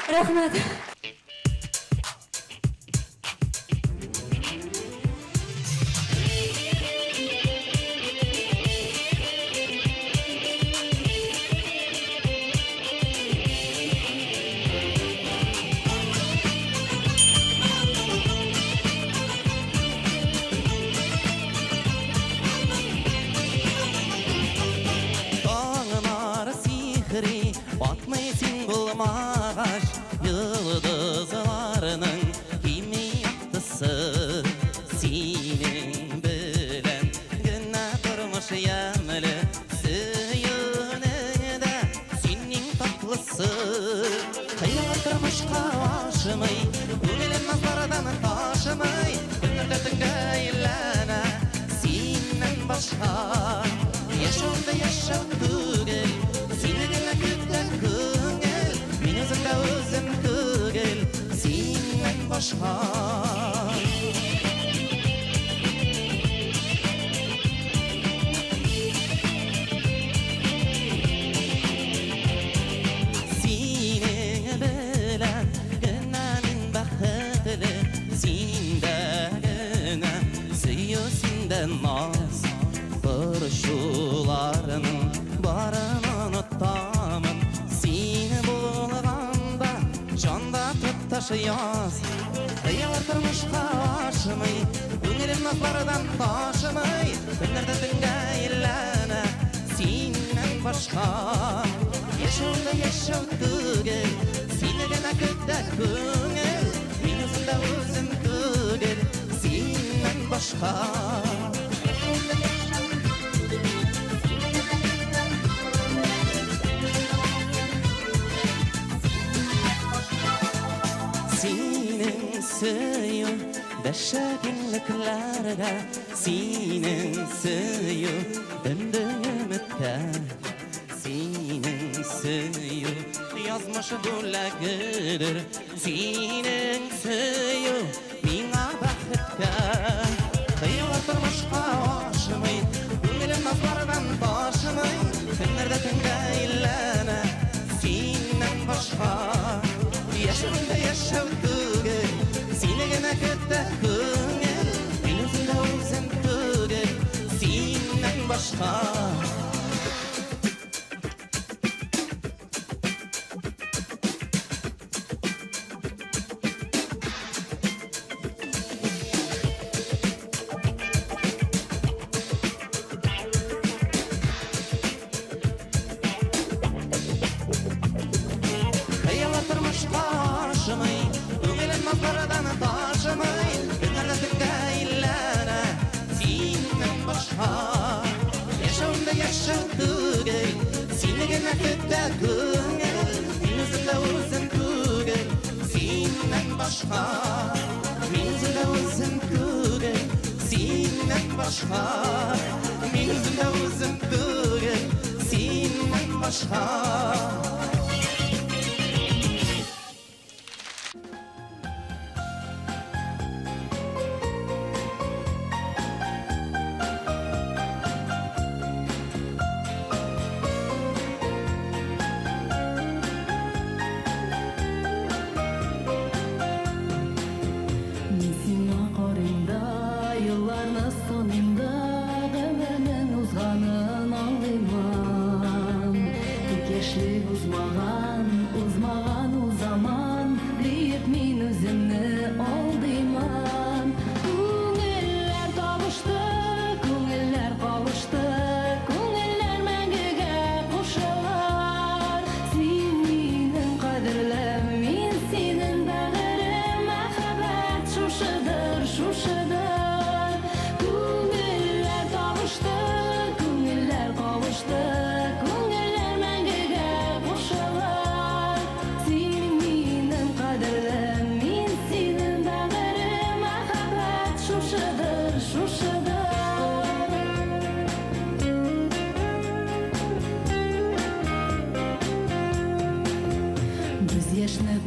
Рахмет.
Dağlar sihri batmayın bulmağaç Yıldızlarının kimi yaptısı Senin bilen güne durmuş yemli Suyunun da senin tatlısı Kıyartırmış kaşımı Gülüm nazlardan taşımı Gönlümde tüngüylene Senden başka Yaşamda yaşam tügel Seninle gütten kıngel Min özümde özüm tügel Senden başka Seni bilen günahın bakıtlı Sinde günah Suyu sinden naz Barışularının barını unutamın Seni bulganda Canda tut taşıyaz Kıyartırmış kaşımı Gönlüm nazlardan taşımı Günlerde tüngüylene Senden başka Yaşamda yaşam tügel Seni gene gütte kıngel Min özümde özüm tügel Senden başka Senin suyu Beşeginliklerde Senin suyu Döndüğümütte Senin suyu Yazmış gülegidir Senin suyu Bina bakıtka Kıyılatırmış kaşımı Gülüm nazlardan taşımı Günlerde tüngüylene Senden başka Yaşamda yaşam tügel Seni gene gütte kıngel Min özümde özüm tügel Senden başka Kıyılatırmış kaşımı Gönlüm nazlardan taşımı Günlerde tüngüylene Senden başka Yaşamda yaşam tügel Seni gene gütte kıngel Min özümde özüm tügel Senden başka Min özümde özüm tügel Senden başka Min özümde özüm tügel Senden başka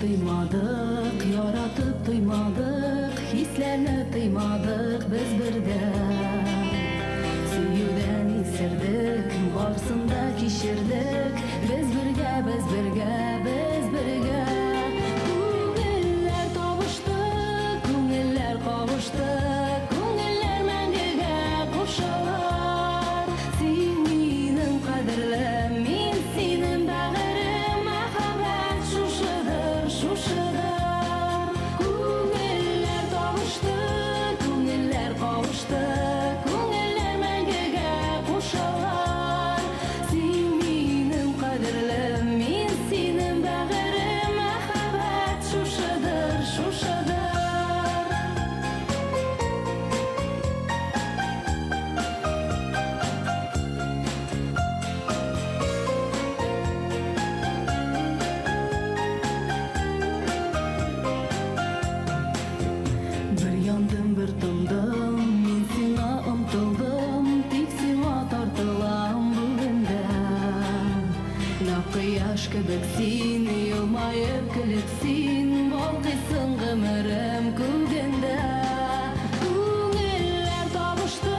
тыймадык, яратып тыймадык, хисләрне тыймадык без бердә. Сөюдән исердек, барсын да кичердек, без бергә, без бергә, без бергә. Күңелләр табышты, күңелләр кавышты, күңелләр мәңгегә кушылар. Син минем кадерлем, мин синең бәгырем, мәхәббәт шушыдыр, шушыдыр. Күңелләр табышты, күңелләр кавышты, күңелләр мәңгегә кушылар. Син минем кадерлем, мин синең бәгырем, мәхәббәт шушыдыр, шушыдыр. Bir yandım, bir tıldım, min sina ımtıldım, tик сиңа тартылам бүгендә. Нақыяш кебек син, елмаеп көлеп син, балкыйсың гомерем күгендә. Күңелләр табышты,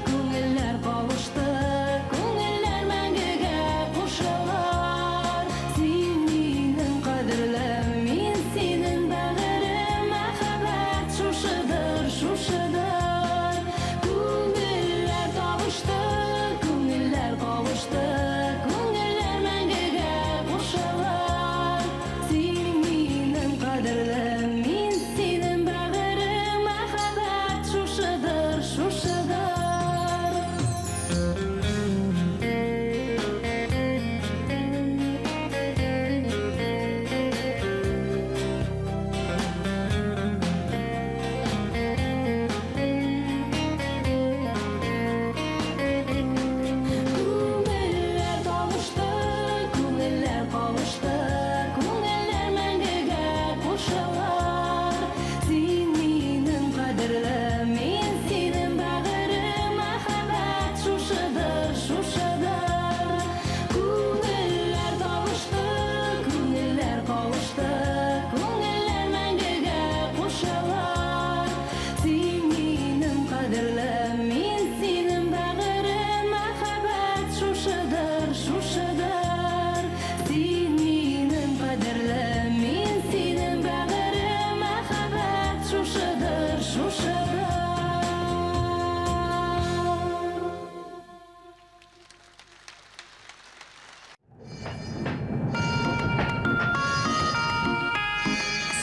күңелләр кавышты, күңелләр мәңгегә кушылар. Син минем кадерлем, мин синең бәгырем, мәхәббәт шушыдыр, шушыдыр. Күңелләр табышты, күңелләр кавышты, күңелләр мәңгегә кушылар. Син минем кадерлем, мин синең бәгырем, мәхәббәт шушыдыр, шушыдыр. Күңелләр табышты, күңелләр кавышты, күңелләр мәңгегә кушылар. Син минем кадерлем, мин синең бәгырем, мәхәббәт шушыдыр, шушыдыр. Күңелләр табышты, күңелләр кавышты, күңелләр мәңгегә кушылар. Син минем кадерлем, мин синең бәгырем, мәхәббәт шушыдыр, шушыдыр. Син минем кадерлем, мин синең бәгырем, мәхәббәт шушыдыр, шушыдыр.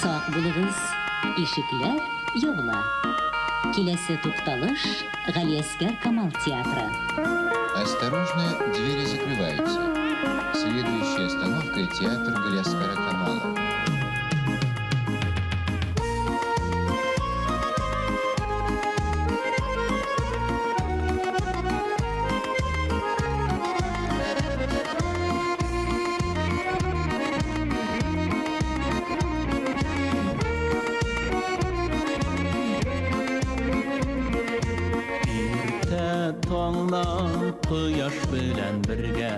Сак булыгыз, ишекләр ябыла. Киләсе тукталыш Галиәскәр Камал театры.
Осторожно, двери закрываются. Следующая остановка — театр Галиаскара Камала.
Иртә таңнан кояш белән бергә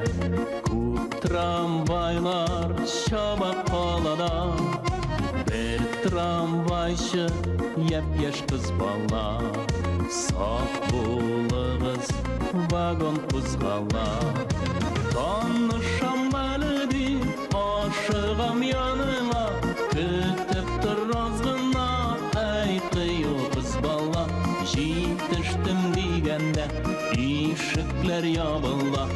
күп трамвайлар чаба калада. Бер трамвайчы япь-яшь кыз бала. Сак булыгыз, вагон кузгала. Танышам әле дип ашыгам яныңа, көтеп торгыз гына, әй кыю кыз бала. Җитештем дигәндә, ишекләр ябыла.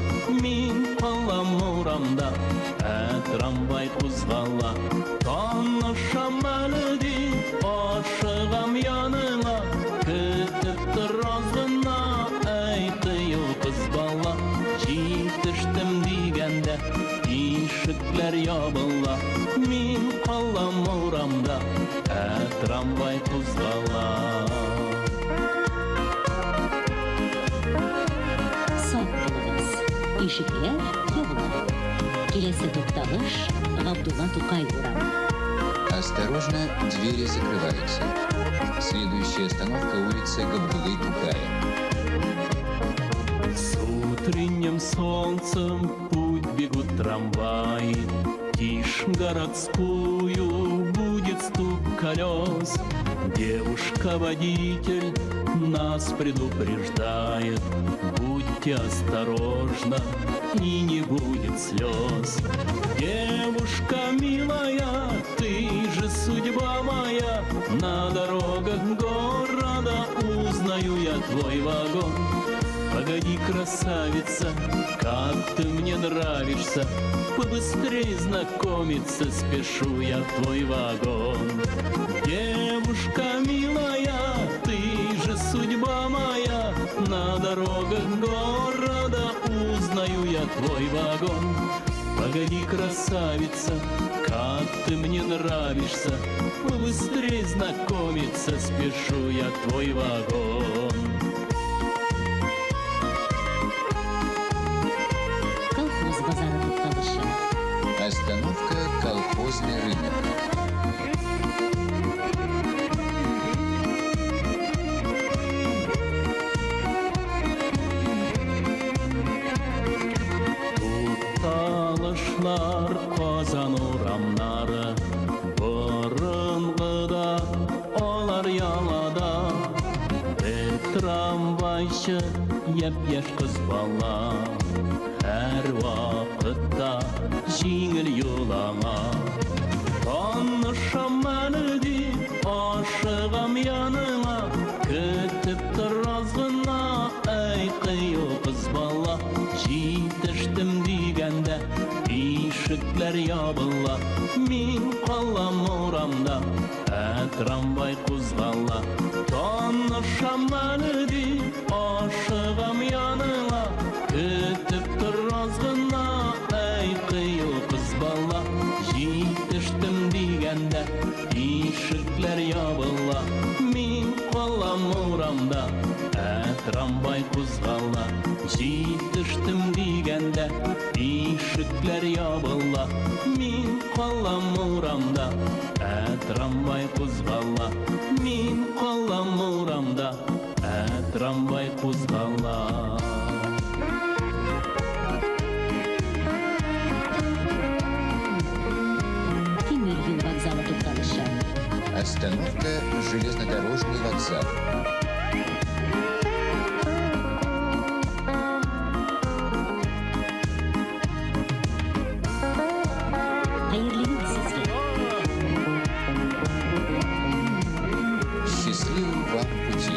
Мин калам урамда, трамвай кузгала. Танышам әле дип ашыгам яныңа, көтеп торгыз гына, әй кыю кыз бала. Җитештем дигәндә, ишекләр ябыла. Мин калам урамда, трамвай кузгала.
Сак булыгыз, ишекләр ябыла. Киләсе тукталыш Габдулла Тукай урамы.
Осторожно, двери закрываются. Следующая остановка — улица Габдуллы Тукая.
С утренним солнцем путь бегут трамваи,
тишь городскую будет стук колес. Девушка-водитель нас предупреждает: будьте осторожны, и не будет слез. Девушка милая, ты же судьба моя, на дорогах города узнаю я твой вагон. Погоди, красавица, как ты мне нравишься, побыстрей знакомиться спешу я в твой вагон. Девушка милая, ты же судьба моя, на дорогах города узнаю я твой вагон. Погоди, красавица, как ты мне нравишься, побыстрей знакомиться спешу я в твой вагон.
Колхоз базары тукталышы.
Остановка «Колхозный рынок».
Тукталышлар Казан урамнары, бұрынғыда олар ялада. Бір трамвайшы еп-еш қыз бала, әр вақытта жеңіл юлама. Танышам әлі ашығам яныңа, күтіп тұр азғына, әй қиыл қыз бала. Жетіштім дегенде ишіклер ябыла, мен қалам орамда, трамвай қозғала. Танышам әлі ашығам яныңа, күтіп тұр азғына, әй қиыл қыз бала. Жетіштім дегенде ишіклер ябыла, мен қалам орамда, трамвай қозғала. Жетіштім дегенде ишіклер ябыла, мен қалам орамда, трамвай қозғала. Мен қалам орамда, трамвай қозғала.
Темир юл вокзалы тукталышы.
Остановка «Железнодорожный вокзал». Счастливого вам пути.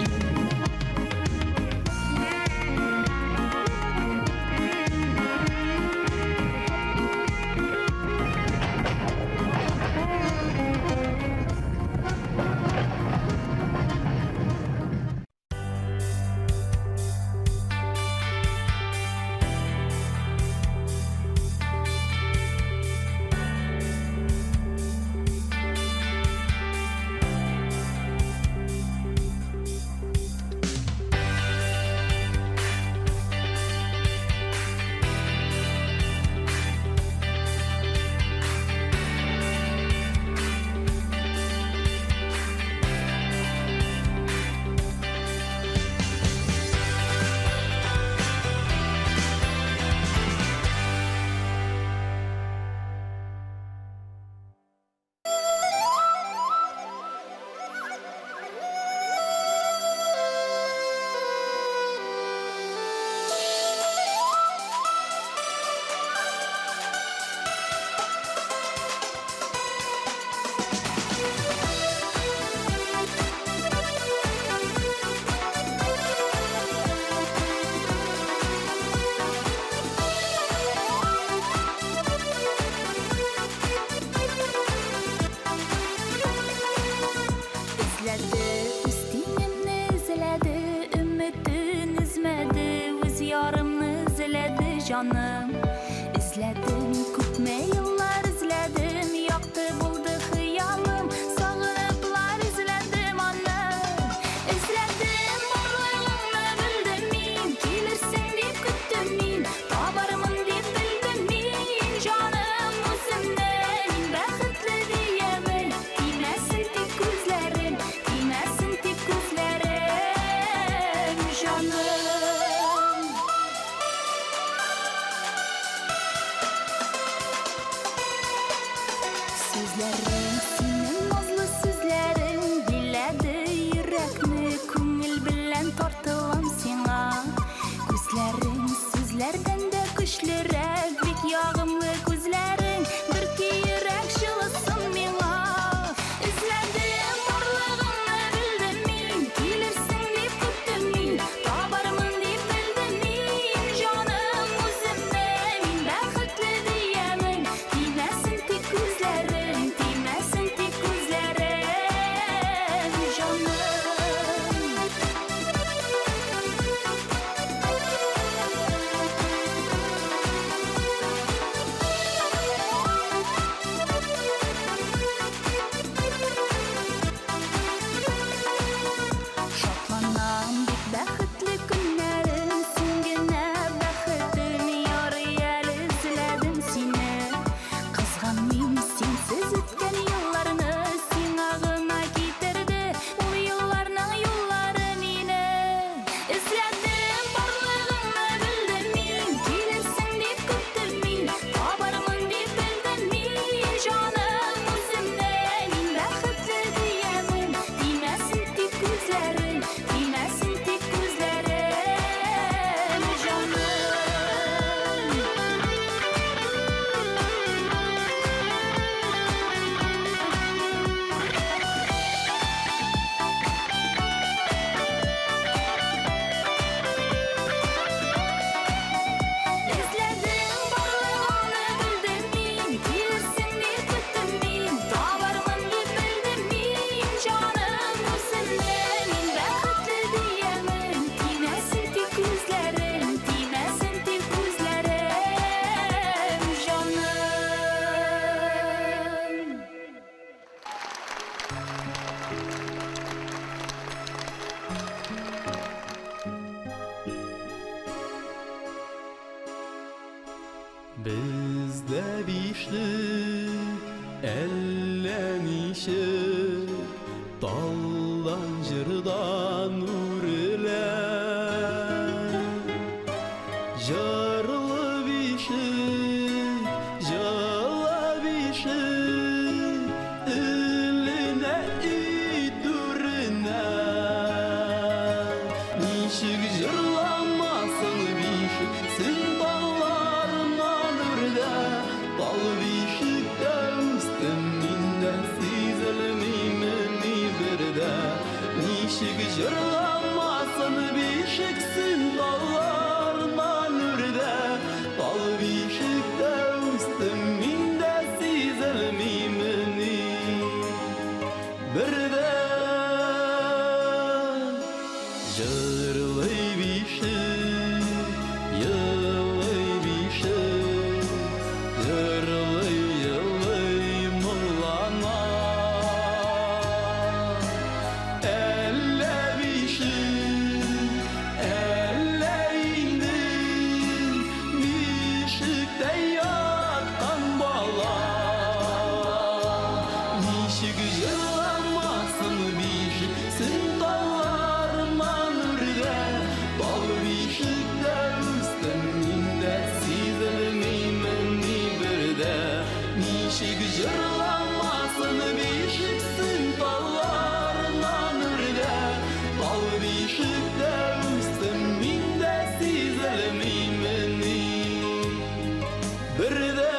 Canım izledim, kütme yıllar izledim, yaktı buldu hıyalım, sağınıplar izledim anne. İzledim varlığını bildim min, gelirsin deyip küttüm min, tabarımın deyip bildim min. Canım üzümden bəxtli diyemem, dinəsin tek gözlerim, dinəsin tek gözlerim canım.
Әлләниші талдан жырдан үрілер Жарлы бишік, жылы бишік Үліне ит үріне Нишік жырламасын бишік Сін талларынан үрді Тал бишік дәустім Минде сезілмеймін ни бірді Нишік жырламасын бишік Сін талларынан үрді Тал бишік дәустім Минде сезілмеймін ни бірді Жырлай бишік, йылай бишік Жырлай, йылай мұңлана Әллә бишік, әллә инді Бишіктей атқан бала Нишік жырламасын бишік Сін талларынан үрді Бал бишік дәустім Минде сезілмеймін ни бірді Нишік жырламасын бишік Сін талларынан үрді Бал бишік дәустім Минде сезілмеймін ни бірді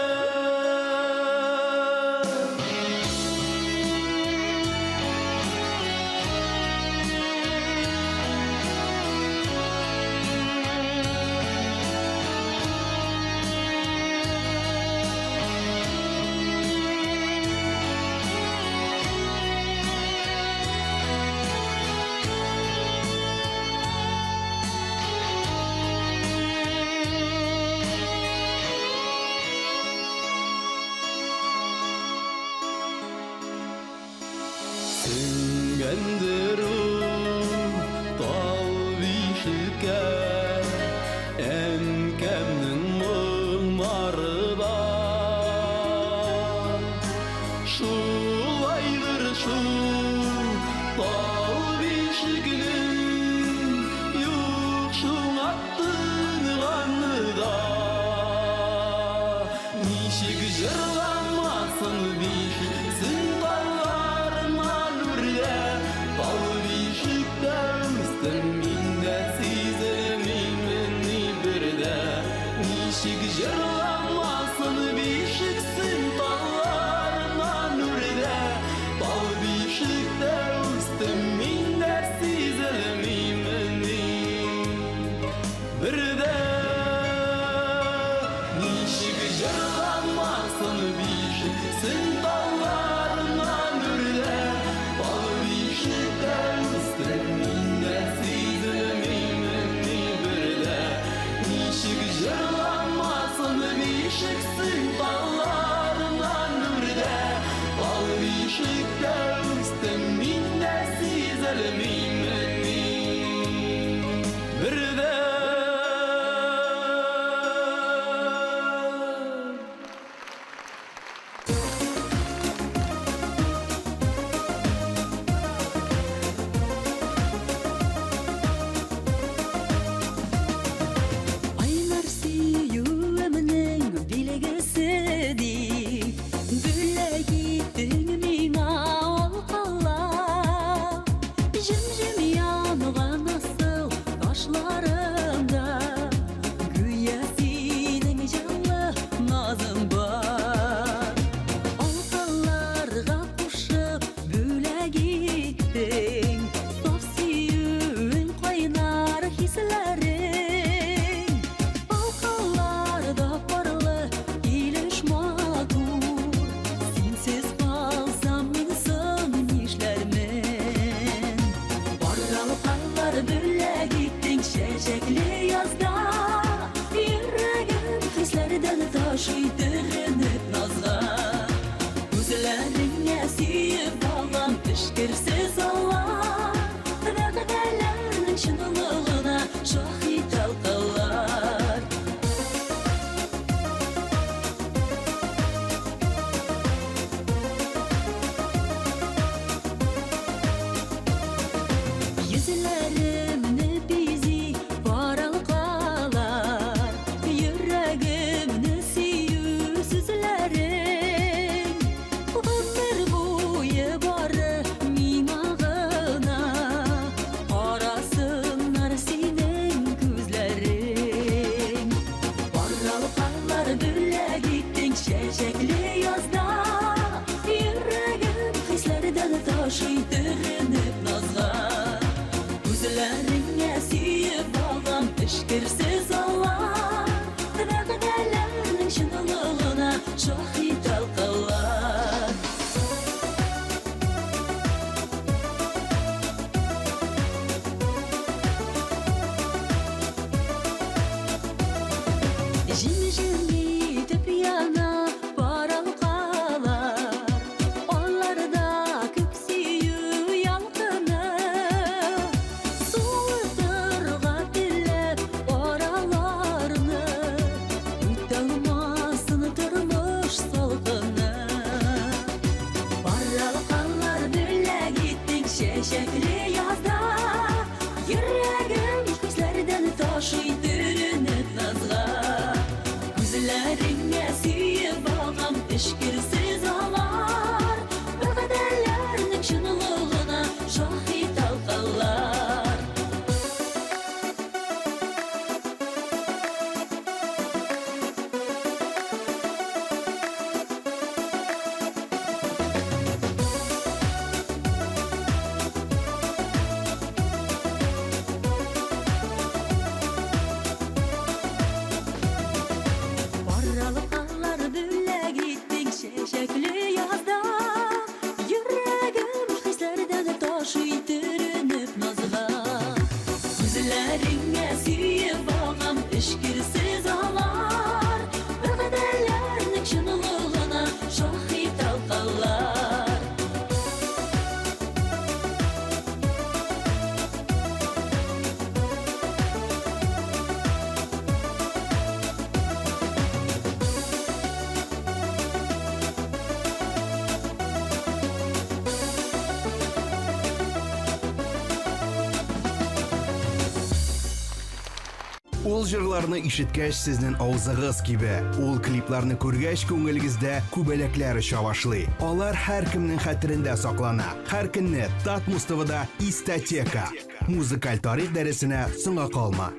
Сүнгәндер тал бишікке Әнкәмнің мұңмары да Шулайдыр шу тал бишігінің Юқ шуңаттың ғаны да Нишік жырламасын бишік Сін талларынан үрді Тал бишік дәустім Минде сезілмеймін ни бірді Нишік жырламасын бишік Сін талларынан үрді Тал бишік дәустім Минде сезілмеймін ни бірді Нишік жырламасын бишік Сін талларынан үрді Бал бишік дәустім Минде сезілмеймін ни бірді Нишік жырламасын бишік Сін талларынан үрді Бал бишік дәустім Минде сезілмеймін ни бірді
ішкірсіз олар Вәғдәләрнің шынылығына шахид алқалар Жим-жим етіп яна бар алқалар Оларда көксею ялқыны Суытырға тілеп ораларны Өте алмасын тұрмыш салқыны Бар алқалар бүләк еттің шешеклі язда Йөрәгім күзләрдән ташый түрініп назға Күзләріңе сүйіп алғам ішкірсіз алар Вәғдәләрнің шынылығына шахид алқалар Баралықалар бүләк еттің шешеклі язда Йөрәгім хисләрдән ташый түрініп назға Күзләріңе сүйіп алғам ішкірсіз алар Вәғдәләрнің шынылығына шахид алқалар
Ул җырларны ишеткәч сезнең авызыгыз кибә. Ул клипларны күргәч күңелегездә күбәләкләре чавашлый. Алар һәркемнең хәтерендә саклана. Һәр көнне Татмус ТВда Истотека. Музыкаль тарих дәресенә соңга калма.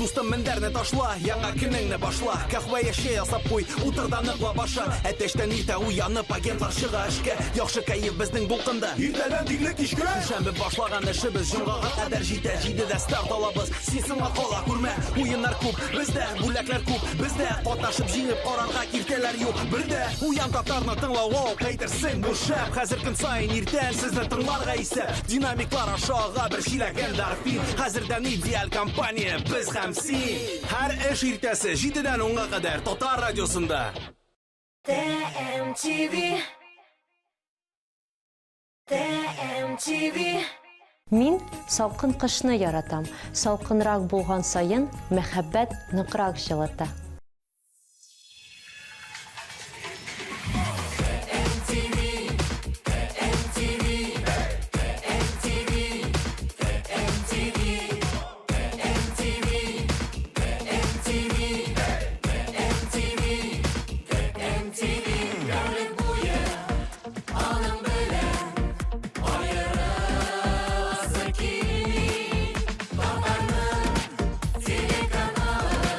Дустым мендәрне ташла, яңа көнеңне башла. Кахва яшәй ясап куй, утырда ныгла баша. Әтәштән иртә уянып, агентлар чыга эшкә. Яхшы кайф безнең булкында. Иртәдән тикле кичкә. Шәмбе башлаган эшебез җомгага кадәр җитә. 7дә старт алабыз. Син соңга кала күрмә. Уеннар күп, бездә бүләкләр күп. Бездә катнашып җиңеп карарга киртәләр юк. Бердә уян татарны тыңлау, о, әйтерсең бу шәп. Хәзер көн саен иртән сезне тыңларга исә. Динамиклар ашага бер шиләгән дарфин. Хәзердән идеаль компания без һәм син. Һәр эш иртәсе 7дән 10га кадәр Татар радиосында.
TMTV.
Мин салкын кышны яратам. Салкынрак булган сайын мәхәббәт ныграк җылыта.
Телеканалы,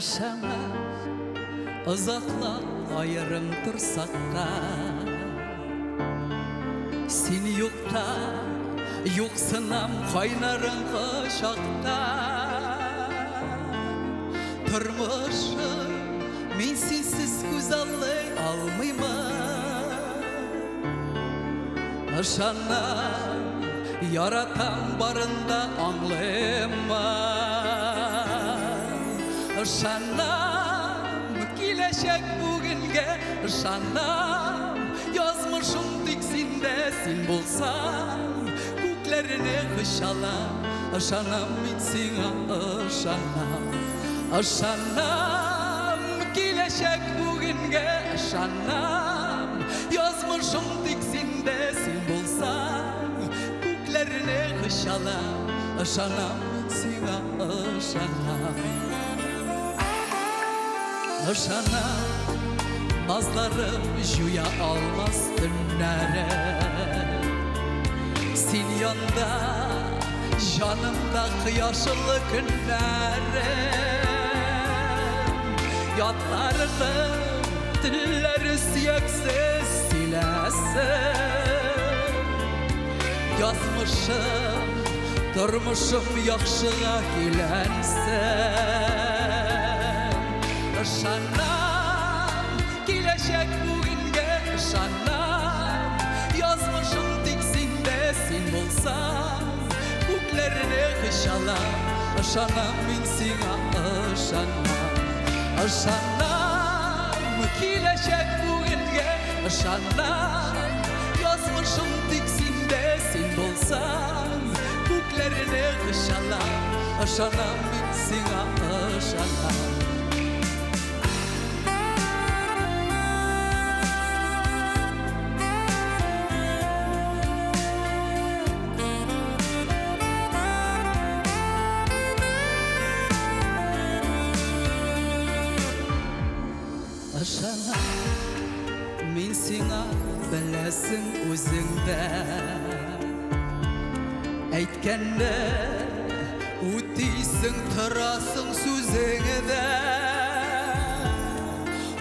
Ышана ызақла айырым тұрсаққа Сен юқта, юқсынам қайнарың қышақта Тұрмышым мен сенсіз көз алай алмаймын Ышана яратам барында аңлайма Ышанам келешек бүгінге Ышанам язмышым тек сенде Сен болсаң көклеріне қышалам Ышанам мен сеңа ышанам Ышанам келешек бүгінге Ышанам язмышым тек сенде Сен болсаң көклеріне қышалам Ышанам мен сеңа ышанам Ышанам назларым жуя алмас түннәрі Сен янда жанымда қияшылы күннәрі Ятларының тіллері сүйексіз сөйләсін Язмышым, тұрмышым яқшыға келәнсін Ышанам, келешек бүгінге Ышанам, язмышым тек сенде Сен болсаң, көклеріне қышалам Ышанам, мен сеңа ышанам Ышанам, келешек бүгінге Ышанам, язмышым тек сенде Сен болсаң, көклеріне қышалам Ышанам, мен сеңа ышанам Ышана, мен сеңа білесің өзіңді Әйткенді өтейсің тұрасың сөзіңді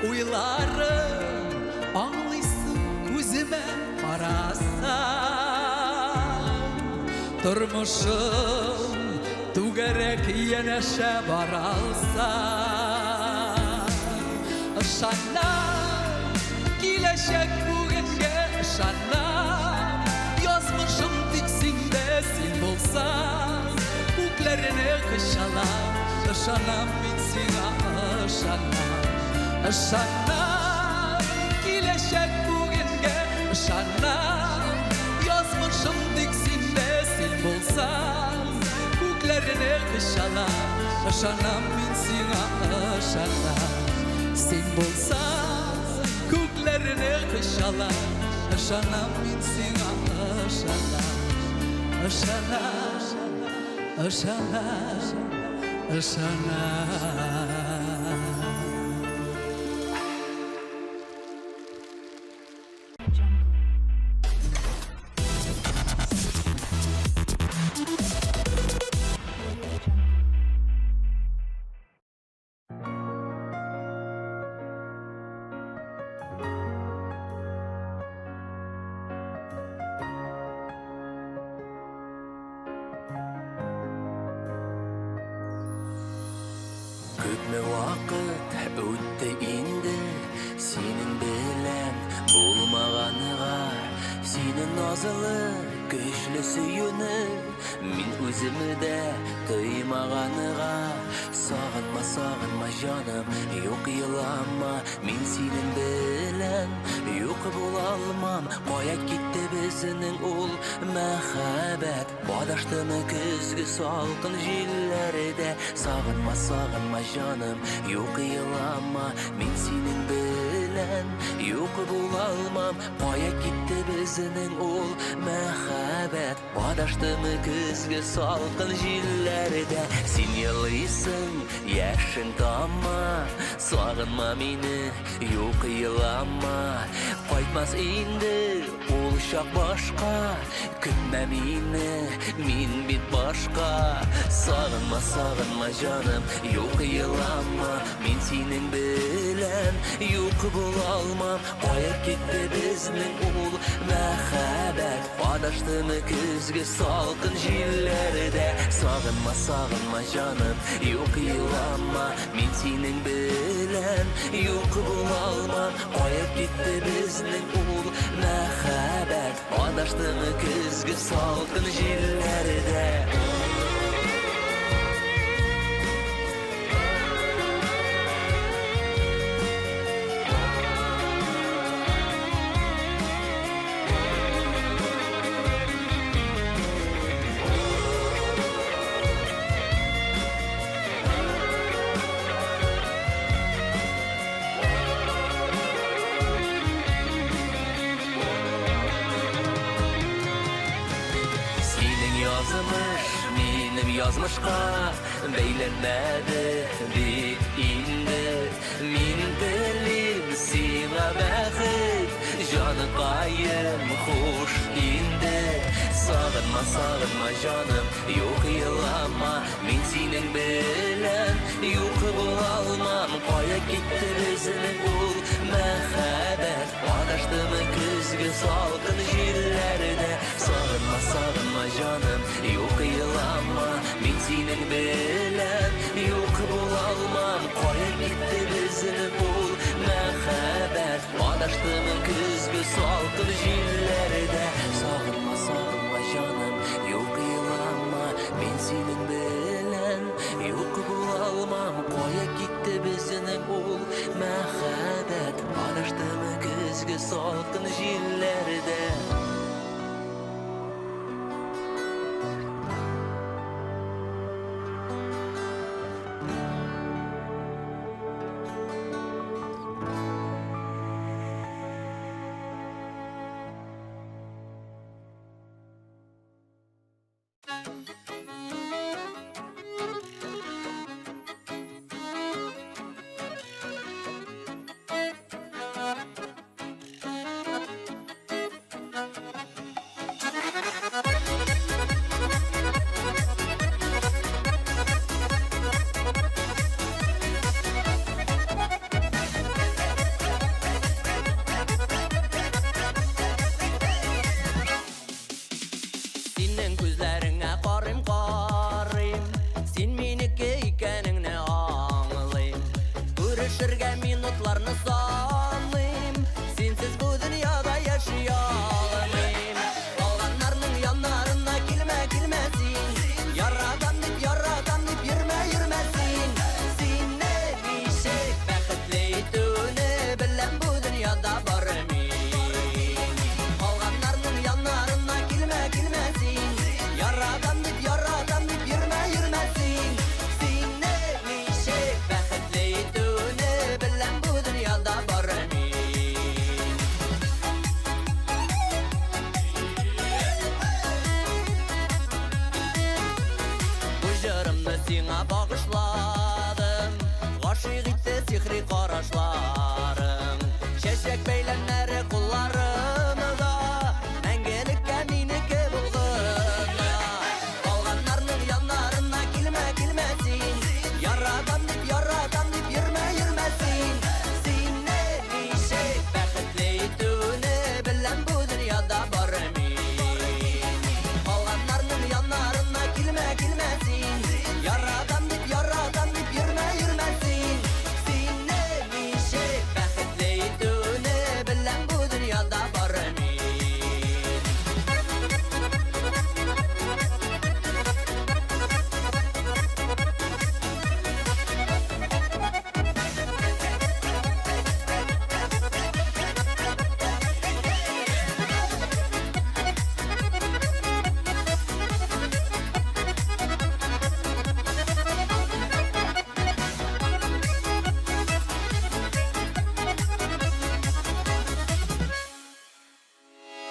Ойларым аңлайсың көзіме қарасаң Тұрмышым түгерек енеше баралсаң Ышанам, келешек бүгінге Ышанам, язмышым тек сенде Сен болсаң, көклеріне қышалам Ышанам, мен сеңа ышанам Ышанам, келешек бүгінге Ышанам, язмышым тек сенде Сен болсаң, көклеріне қышалам Ышанам, мен сеңа ышанам Сен болсаң, көклеріне қышалам Ышанам, мен сеңа ышанам Ышанам, ышанам, ышанам
Көпме вақыт өтті енді Сенің білән болмағаныға Сенің назылы көшлі сүйіні Мен өзімі де тоймағаныға Сағынма, сағынма жаным, yok елама Мен сенің білән yok бола алмам Қоя кетті бізінің ол мәхәбәт Бадаштымы күзгі салқын желлерде Сағынма, сағынма жаным, yok елама Мен сенің білән yok бола алмам Қоя кетті бізінің ол мәхәбәт Бадаштымы күзгі салқын желлерде Сен елайсың, яшың тамма Сағынма мені, yok елама Қайтмас енді ол uşak başka Kütme meni, min bit başka Sağınma, sağınma canım, yok yılanma Min senin bilen, yok bulalmam Koyup gitti bizning ul mehabet Adaştığımı küzgü salkın jillerde Sağınma, sağınma canım, yok yılanma Min senin bilen, yok bulalmam Koyup gitti bizning ul mehabet Adaştığımı küzgü salkın jillerde Yazmışka beylenmedi bit indi Min dilim sina bəxit Canı qayım hoş indi Sağınma, sağınma canım, yok yılama Min senin bilen, yok bulalmam Koya gitti bizning ul mehabet Adaştığımı küzgü salkın jillerde Sağınma, sağınma canım, yok yılama Min senin bilen, yok bulalmam Koya gitti bizning ul mehabet Adaştığımı küzgü salkın jillerde Sağınma, sağınma canım, yok yılanma Min senin bilen, yok bulalmam Koya gitti bizning ul mehabet Adaştığımı küzgü salkın jillerde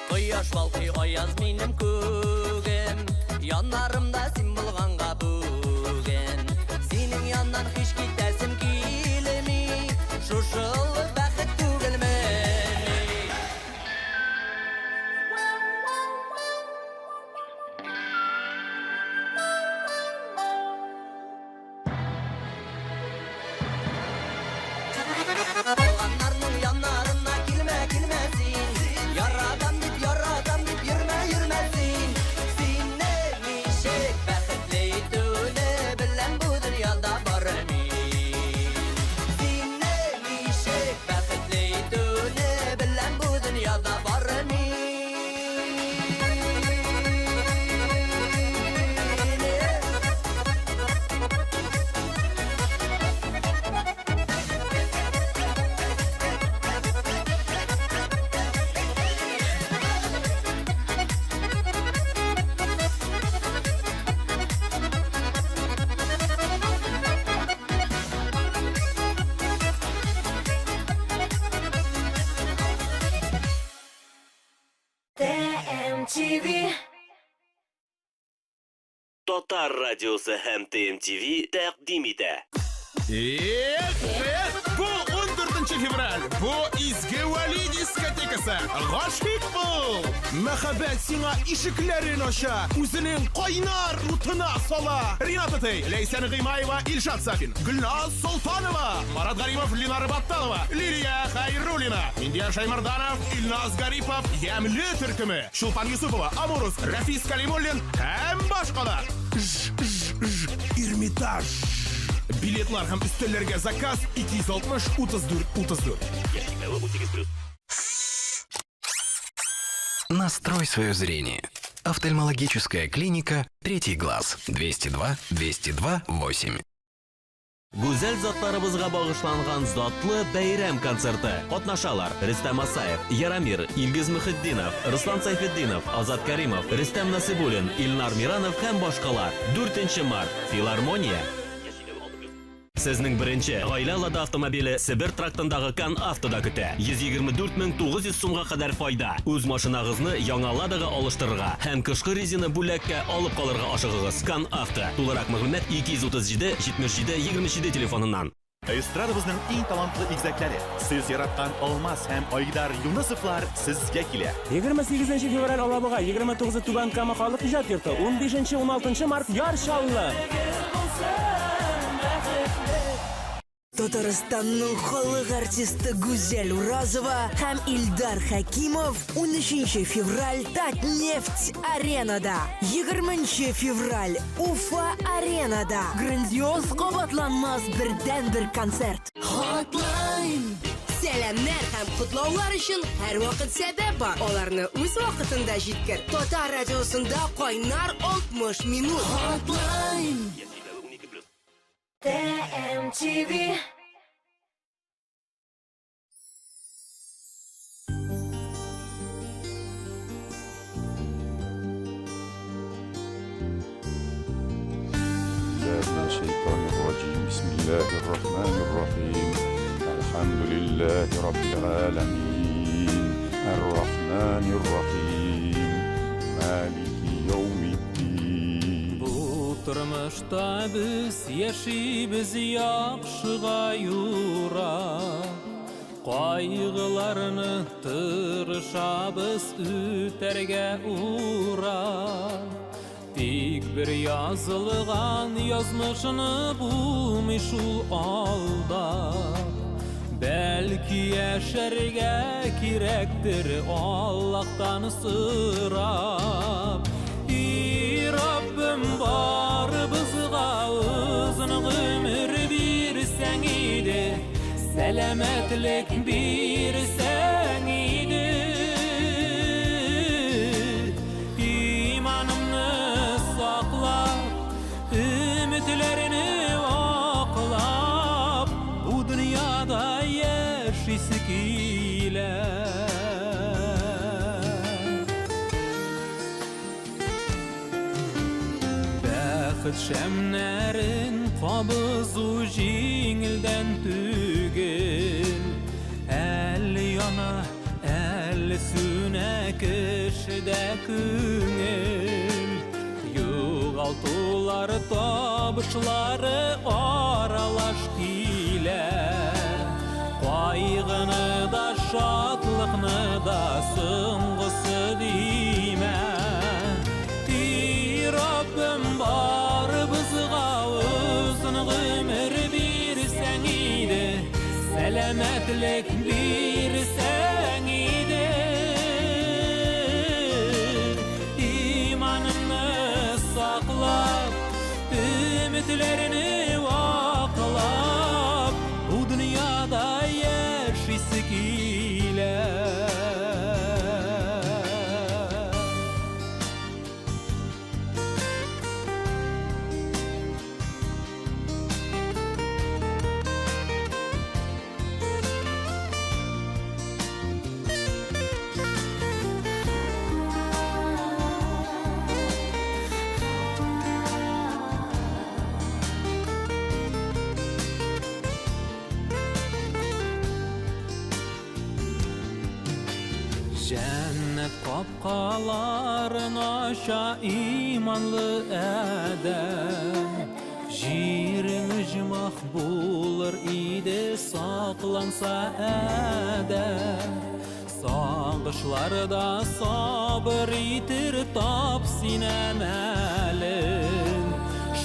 Кояш балқый ояз минем күгем Янарымда сен болғанға бүгін Сенің яннан хиш кетәсім келемей Шушылы бәхет түгілмей
Татар радиосы һәм TMTV тәкъдим итә.
Бу 14 февраль. Бу изге Вали дискотекасы. Гашык бул. Мәхәббәт сиңа ишекләрен ача. Үзенең кайнар утына сала. Ринат Атей, Ләйсән Гыймаева, Илшат Сафин, Гөлназ Солтанова, Марат Гаримов, Линар Батталова, Лилия Хайруллина, Индия Шаймарданов, Илназ Гарипов, Ямле төркеме, Шулпан Юсупова, Амурус, Рафис Калимуллин һәм башкалар. Эрмитаж. Билетлар һәм өстәлләргә заказ 260-34-34.
Настрой свое зрение. Офтальмологическая клиника «Третий глаз». 202-202-8.
Гүзәл затларыбызга багышланган затлы бәйрәм концерты. Катнашалар: Рөстәм Асаев, Ярамир, Илгиз Мөхетдинов, Руслан Сайфетдинов, Азат Каримов, Рөстәм Насибуллин, Илнар Миранов һәм башкалар. 4 март. Филармония. Сезнең беренче гаилә алады автомобиле Сибир трактындагы Кан Автода көтә. 124 900 сумга кадәр файда. Үз машинагызны яңа ладыга алыштырырга һәм кышкы резина бүләккә алып калырга ашыгыгыз. Кан Авто. Тулырак мәгълүмат 237 77 27 телефоныннан.
Эстрадабызның иң талантлы игезәкләре. Сез яраткан Алмаз һәм Айдар Юнысовлар сезгә килә.
28 февраль Алабуга, 29 Түбән Кама халык иҗат йорты, 15-16 март Яршаллы.
Татарстанның халык артисты Гүзәл Уразова һәм Илдар Хакимов 13 февраль Татнефть аренада. 20 февраль Уфа аренада. Грандиоз кабатланмас бердән-бер концерт.
Hotline. Сәламнәр һәм котлаулар өчен һәр вакыт сәбәп бар. Аларны үз вакытында җиткер. Татар радиосында кайнар 60 минут. Hotline.
TMTV.
الشيطان الرجيم بسم الله الرحمن الرحيم الحمد لله رب العالمين الرحمن الرحيم مالك يوم الدين
Turmuşda biz yaşaybiz yaxşığa yura Qaygılarını tırışabız üterge ura Tik bir yazılgan yazmışını bulmuşul alda Belki yaşarga kirektir Allah'tan sırap Rabbim bar bizga uzun ömür birsen idi Selametlik birsen idi İmanını saklap Ümitlerini oklap Bu dünyada yaşayısı ile Şemlerin kabızı jingilden tügül El yana el süne kişide küngül Yuğaltılar tabışları aralaş ile Qaygını da şadlıqını da sınğısı dime Rabbim bar bizga uzun ömür birsen idi Selametlik birsen idi İmanını saklap Ümitlerini vaklap Bu dünyada yaşayısı ile Cennet kapkalarına aşa imanlı eden Jirin ıcmak bulur ide saklansa eden Sağışlarda sabır itir tap sinem elin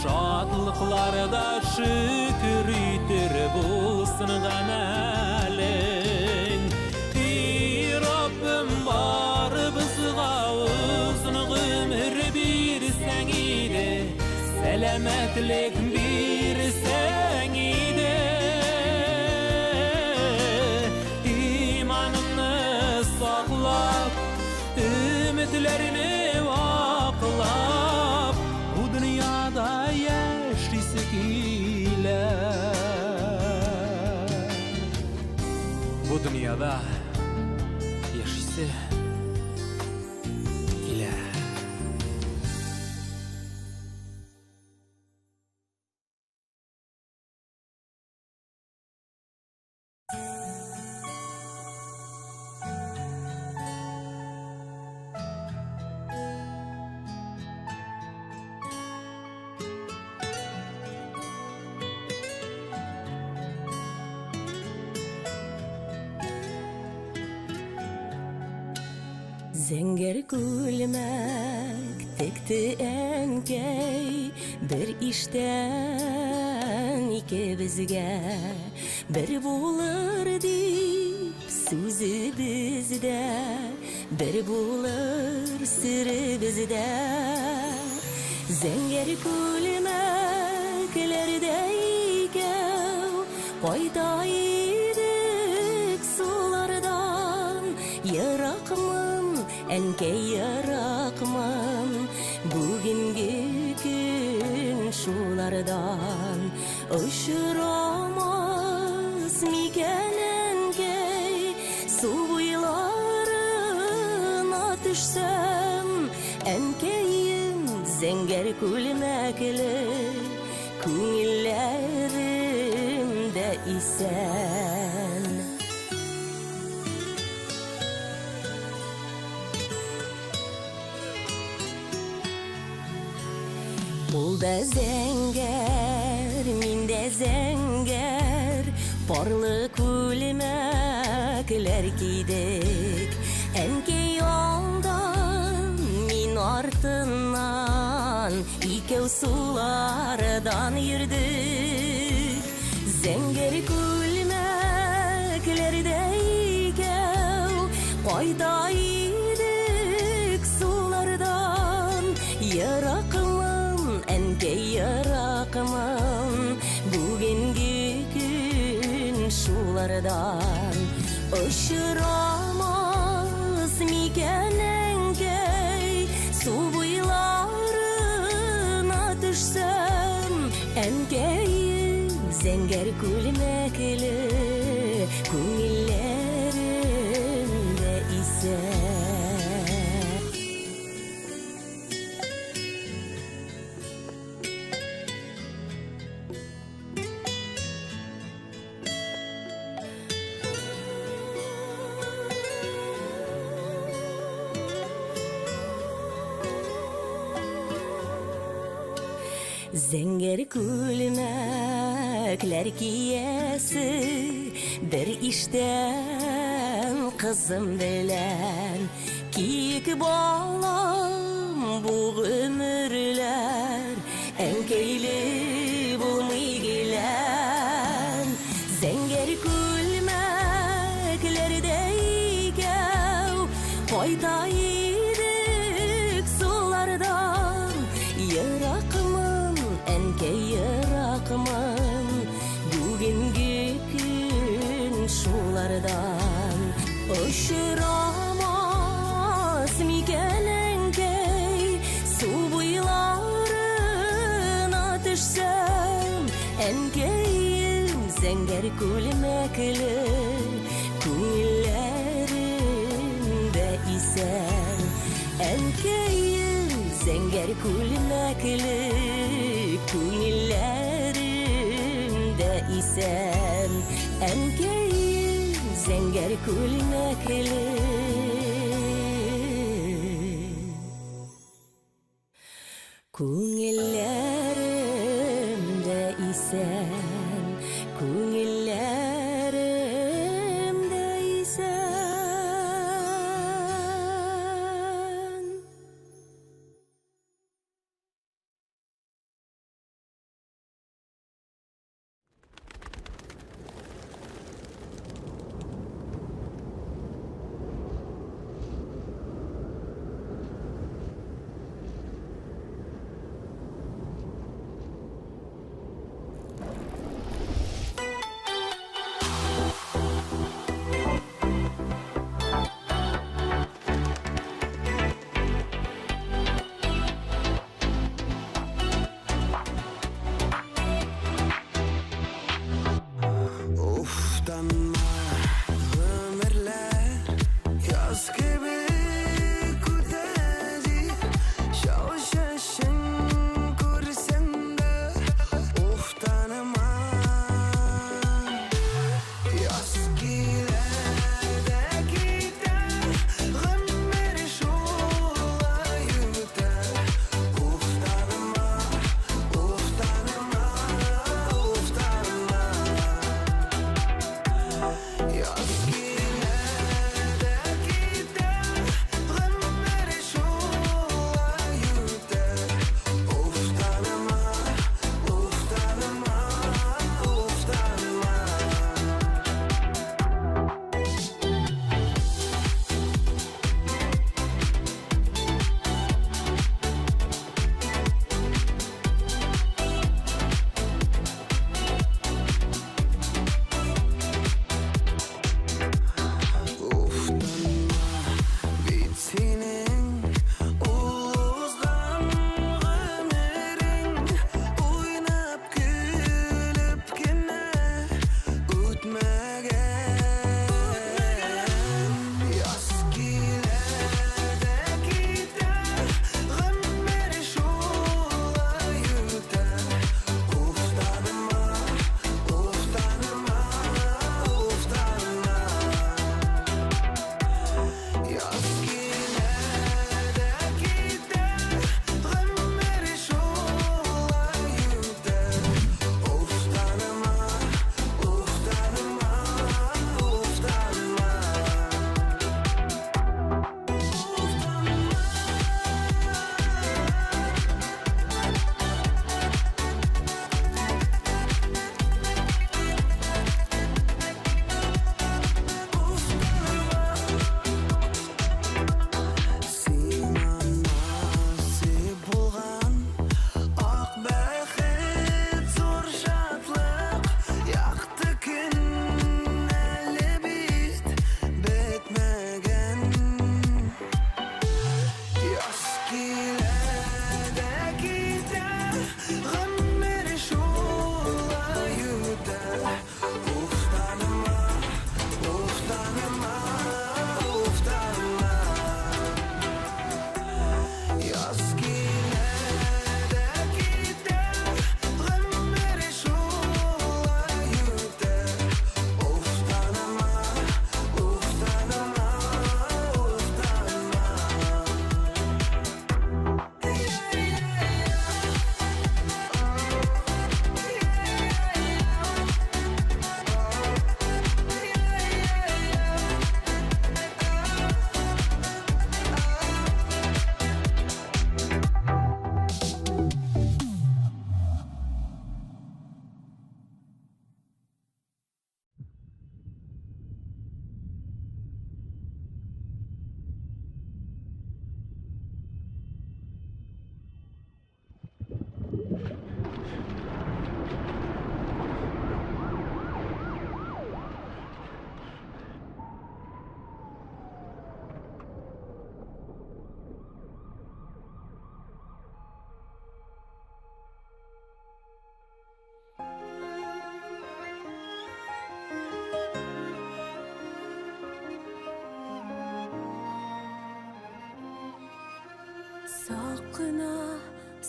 Şadlıklarda şükür itir bulsun gamelin Ey Rabbim var bizga uzun ömür bir sen ide Selametlik bir sen ide İmanını saklap ümitlerini vaklap Bu dünyada yaşlısı ile Bu dünyada yaşlısı ile
Zenger gülmek tekti enkey bir işten iki bizge bir bulur deyip sözü bizde bir bulur sırrı bizde Zenger gülmeklerdeyken koydaydık sulardan yarakmın enkey yarakman bugünkü gün şulardan ışıramaz miken enkey su buylarına düşsem enkeyim zenger gülmekli künillerimde isen Bul da zenger, min de zenger Parlı külmekler giydik Enkey yoldan, min artından İkev sulardan yürüdük Zenger külmeklerde ikev Koydaydık sulardan Yarakmın enkey yarakmın bugünkü gün şulardan ışıramaz miken enkey su buylarına düşsem enkeyim zenger gülmekli künillerimde ise Zenger gülmekler giyesi bir işten kızım bilen Kiyik bağlam bu ömürler enkeyli bulmay gelen Zenger gülmeklerdeyken koydaydık sulardan Yarakmın enkey yarakmın bugünkü gün şulardan ışıramaz miken enkey su buylarına düşsem enkeyim zenger gülmekli künillerimde isen enkeyim zenger gülmekli künillerimde isen enkeyim zenger gülmekli
Күңелләремдә исән, күңелләремдә исән.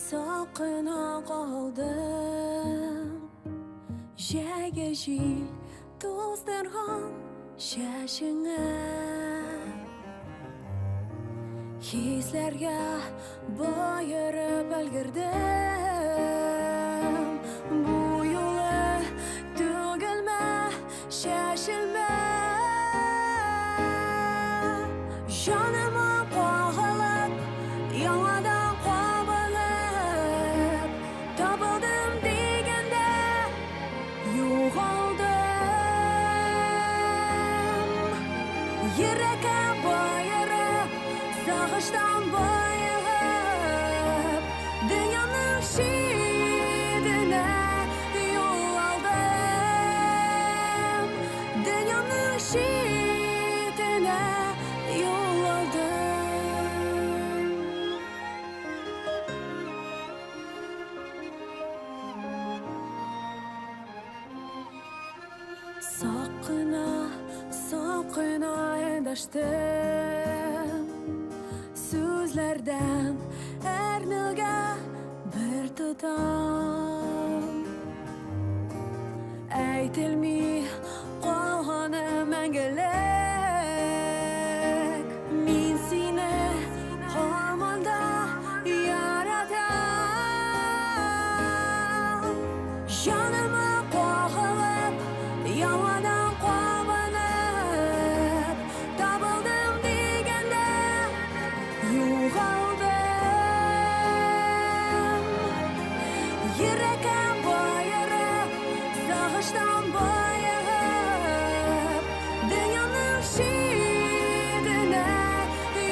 Soqina qoldim Jäge jil to'zdirgan shashingga Hislerge bayırıp ölgürdüm. Bu yolu tügülme, şaşılma. Canıma bağılıp, yaladan kovulup, tapıldım degende yo'g'oldim. Yurakka bayırıp, sağıştan bayıp, dünyanın şiddine yol aldım. Dünyanın şiddine yol aldım. Sakına, sakına endaştım. Sözlerden ernilge bir tutam. Aytilmi qolgani mangilik. Men seni harmonda yaratam. Jonimni qo'g'ilib, yondan qo'milib, tapildim deganda yo'g'oldim. Yurakka bayirib, sog'ishdan boyib, dunyoning shidini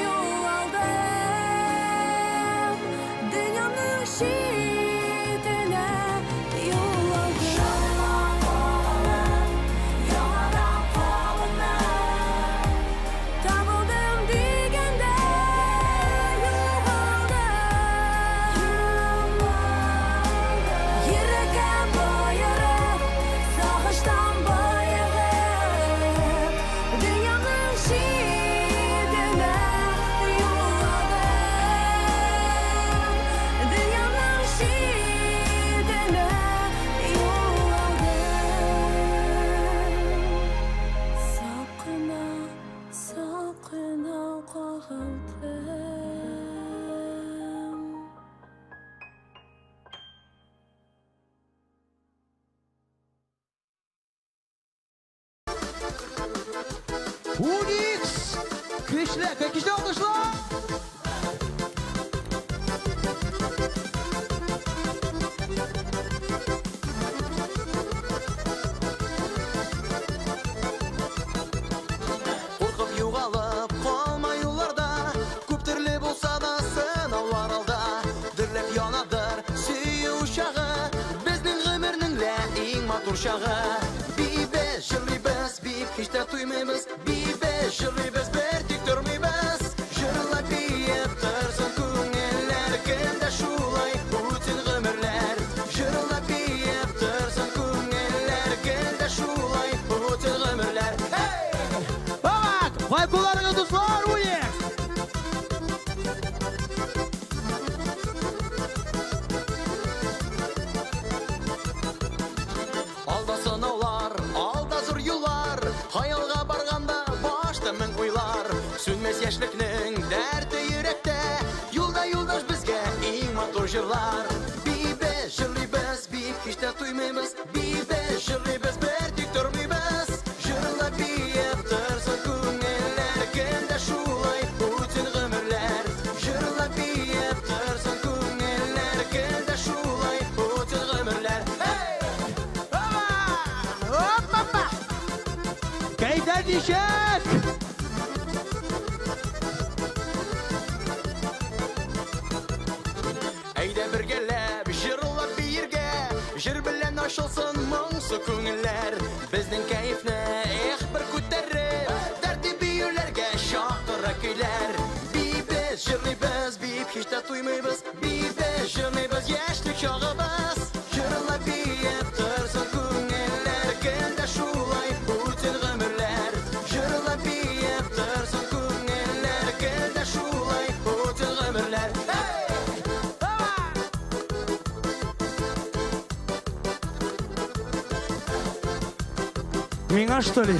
yo'l oldim. Dunyoning shidini yo'l oldim. Yondan qo'milib, tapildim deganda yurakka bayirib, sog'ishdan boyib, dunyoning shidini yo'l oldim. Dunyoning shidini yo'l oldim. Soqina, soqina qo'g'ildim.
Unix! Kışla alkışlar!
Korkup yo'g'olib qolma yo'llarda, ko'p turli bo'lsa da sinovlar alda. Dirlab yonadir suyu uşağı, bizning g'imirning eng motor shag'i. Bibe jilibbiz, bib hech de tuymaymiz. Bibe jilibbiz, bir tik turmaymiz. Jilab biyib tursin ko'ngillar, kunda shulay o'tin g'imirlar. Jilab biyib tursin ko'ngillar, kunda shulay o'tin g'imirlar. Hey!
Bak! Vay kullarına dostlar Unix!
Alda sınavlar, alda zor yıllar, hayalga barganda başta ming uylar. Sönmez yaşlıkning derdi yürekte, yolda yoldaş bizge eng motor jırlar. Bibe jilibbiz, bib hiç de tuymaymiz. Bibe jilibbiz, bir tik turmaymiz. Jırla biyib tursin ko'ngillar, kunda shulay o'tin g'imirlar. Jırla biyib tursin ko'ngillar, kunda shulay o'tin g'imirlar. Hey!
Hoppa! Kayder dişek!
Ayda birgalab jırlab birge, jir bilan oshilsin mungsu ko'ngillar. Bizning kayfni bir ko'tarib, tartibi yo'llarga shoqira kuylar. Bibiz jilibbiz, bib hech de tuymaymiz. Bibiz jilibbiz, yoshlik chog'imiz. Jirlab biyib tursin ko'ngillar, kunda shulay o'tin g'imirlar. Jirlab biyib tursin ko'ngillar, kunda shulay o'tin g'imirlar. Hey!
Меня что ли?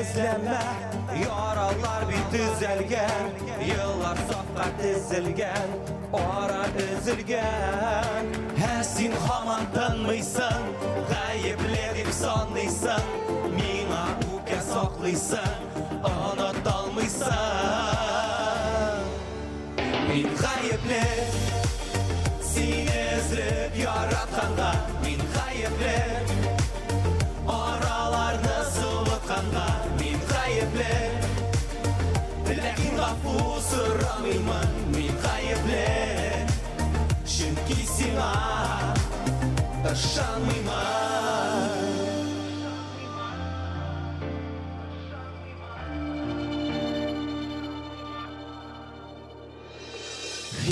izleme Yaralar bir düzelgen Yıllar safka dizilgen Ora üzülgen Hersin haman tanmıysan Gayiplerim sanlıysan Mina uke saklıysan Unutulmıysan Min gayipli Seni ezrip yaratkanda Min gayipli Oralarını sıvıtkanda Min gayipli Lakin gafu sıramıyman Min gayipli Çünkü sana ışanmıyman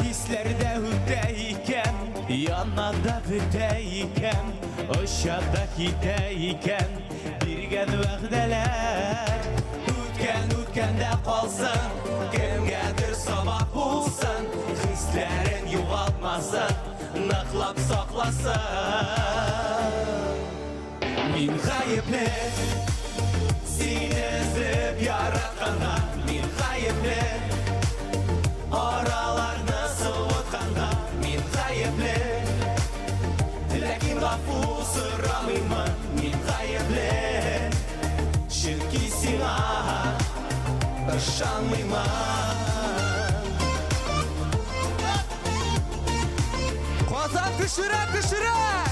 Hislerde hüddeyken Yanada büteyken Aşağıda hideyken Bir gen vəqdələr Ütkən-ütkəndə qalsın Kimgədir sabah bulsun Hislərin yuvalmasın Nıqlab saxlasın Min gayipli Seni ezrip yaratkanda Min gayipli Oralarını sıvıtkanda Min gayipli Lakin gafu sıramıyman Min gayipli Çünkü sana ışanmıyman Kozan kışırak kışırak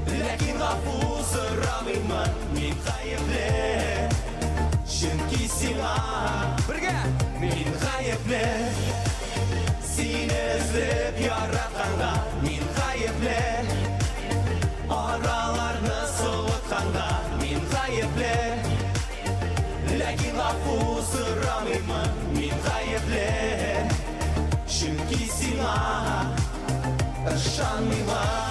Lakin gafu sıramıyman Min gayipli Çünkü sana Birge Min gayipli Seni ezrip yaratkanda Min gayipli Oralarını sıvıtkanda Min gayipli Lakin gafu sıramıyman Min gayipli Çünkü sana ışanmıyman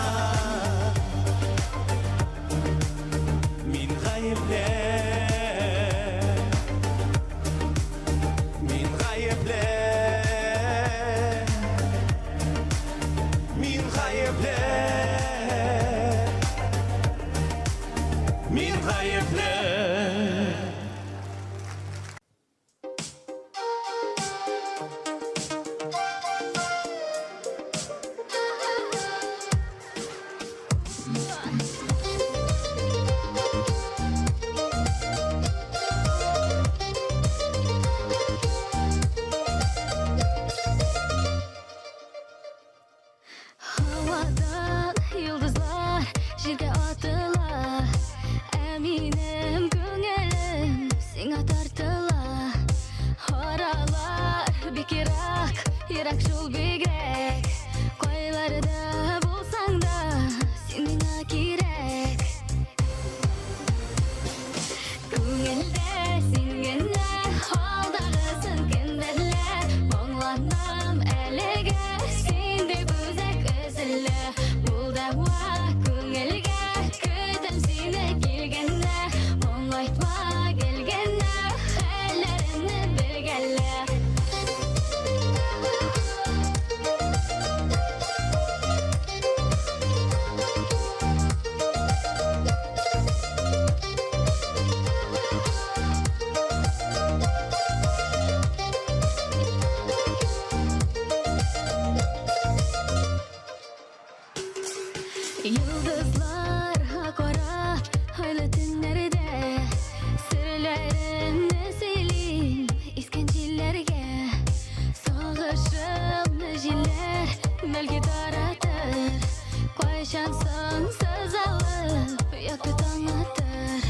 Min gayipli Min gayipli Min gayipli Min gayipli
Havadan yıldızlar Jirge atıla Eminim köngülüm Sine tartıla Oralar bikirak Yirak şul bigrek Koylarda bulsan da Sinina kirek Köngülde singende Haldağısın kenderle Bağlanam elige Sindi büzek özülle Bu defa köngülge Kütüm sine gelgende Onlaytma gelgende Ellerini bilgelle Yıldızlar hakora Haylı tünlerde Sırlarımı söyleyeyim İskençillerge Sağışım jiller Melki taratır Koyşansın söz alıp Yakıt anlatır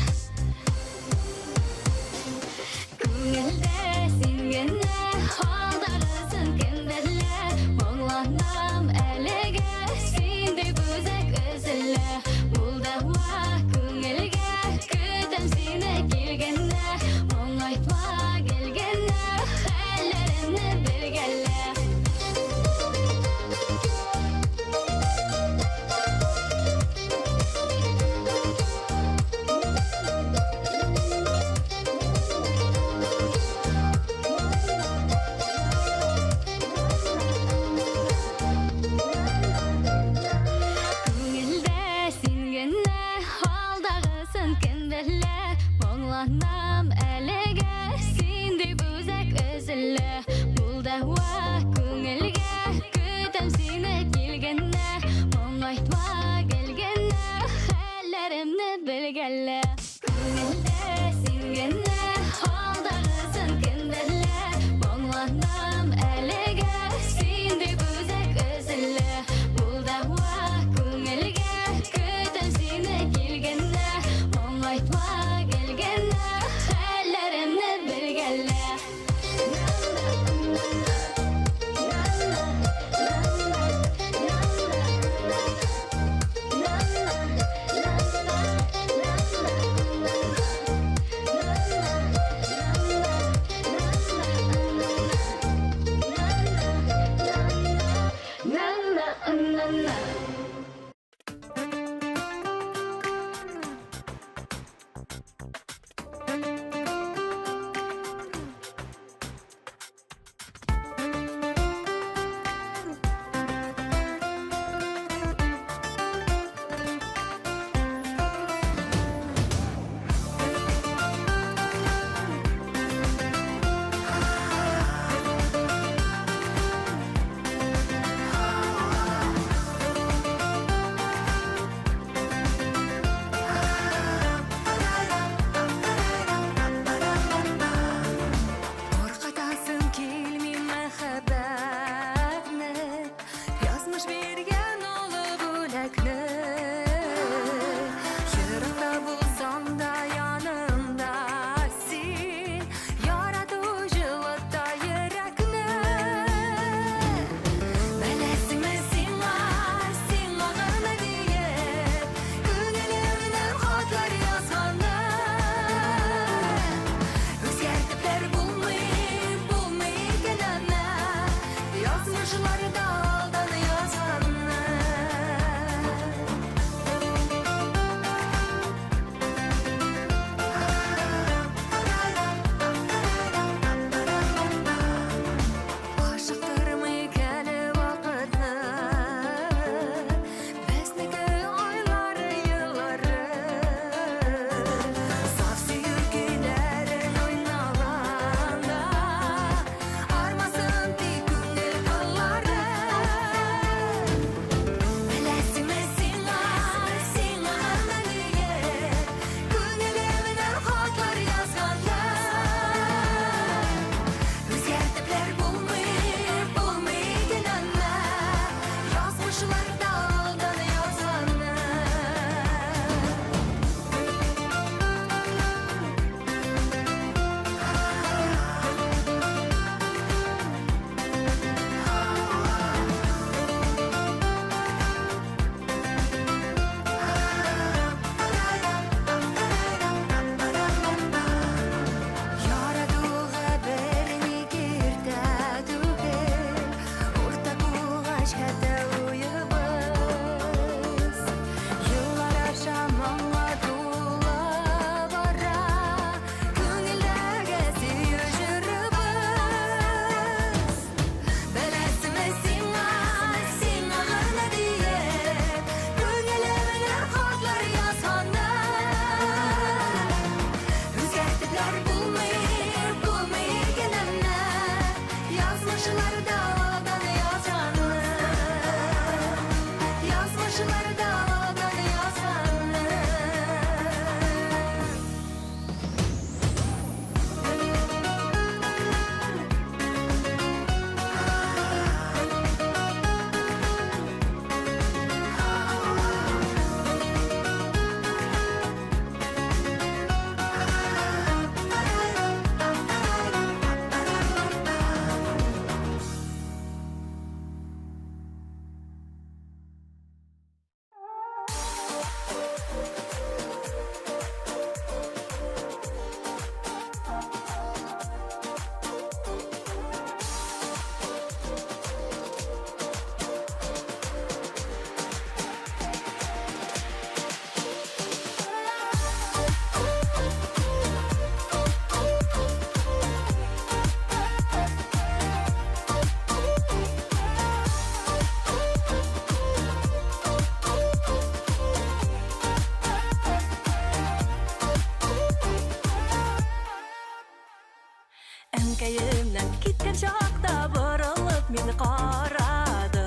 Әнкәйемнән киткән чакта борылып мине карады.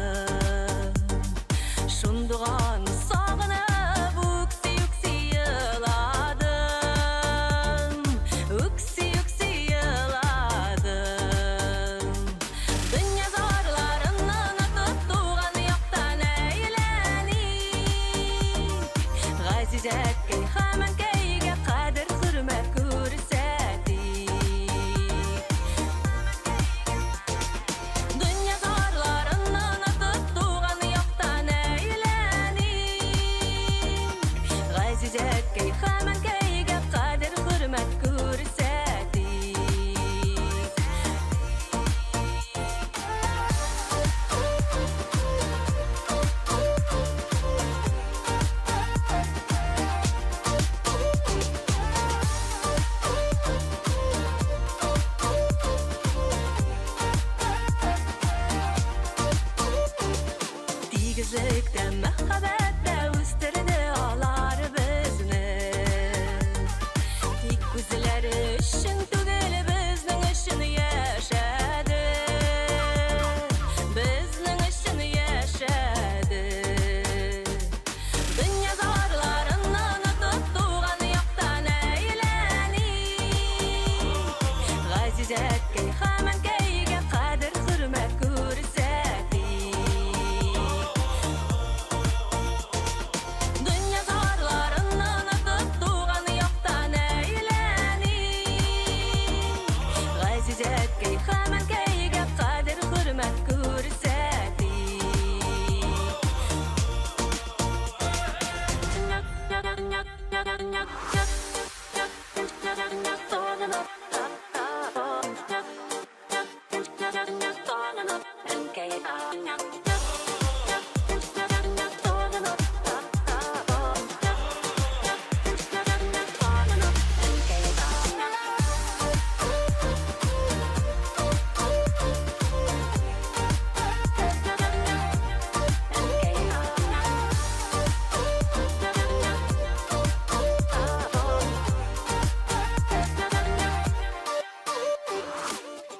Шундуган сагынып үкси еладым. Үкси еладым. Дөнья зарларыннан атып туган яктан әйләним. Газизәткәй һәм әнкәйгә кадер хөрмәт күрсәтим. Дөнья зарларын
Agizlikte mehabbette üstürde ağlar bizni Tik bizleri işin tügeli bizning işini yaşadı Bizning işini yaşadı Dünya zarlarından atıp tuğan yoktan eğlenik Gazizatki hemen keyge kadir hürmet görsedik Dünya zarlarından atıp tuğan yoktan eğlenik Gazizatki hemen keyge kadir hürmet görsedik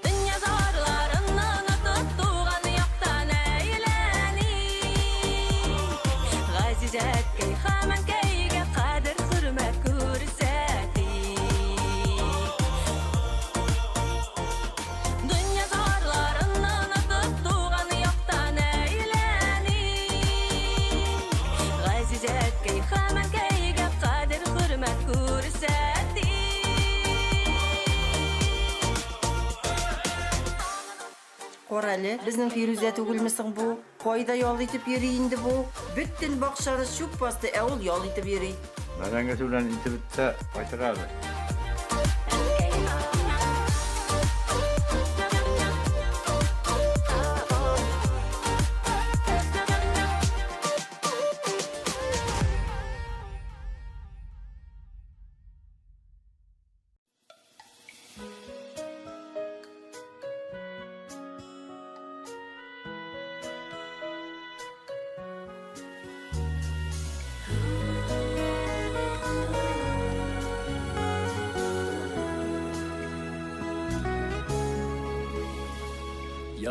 Dünya zarlarından atıp tuğan yoktan eğlenik Gazizatki hemen keyge kadir hürmet görsedik Dünya zarlarından atıp tuğan yoktan eğlenik Gazizatki hemen keyge kadir hürmet görsedik
Korali, bizning Firuza tugilmisin bu. Qoyda yol etib yuriyindi bu. Bütün boqshari shu pastda avul yol etib yuri.
Madanga bilan itib bitsa qaytaradi.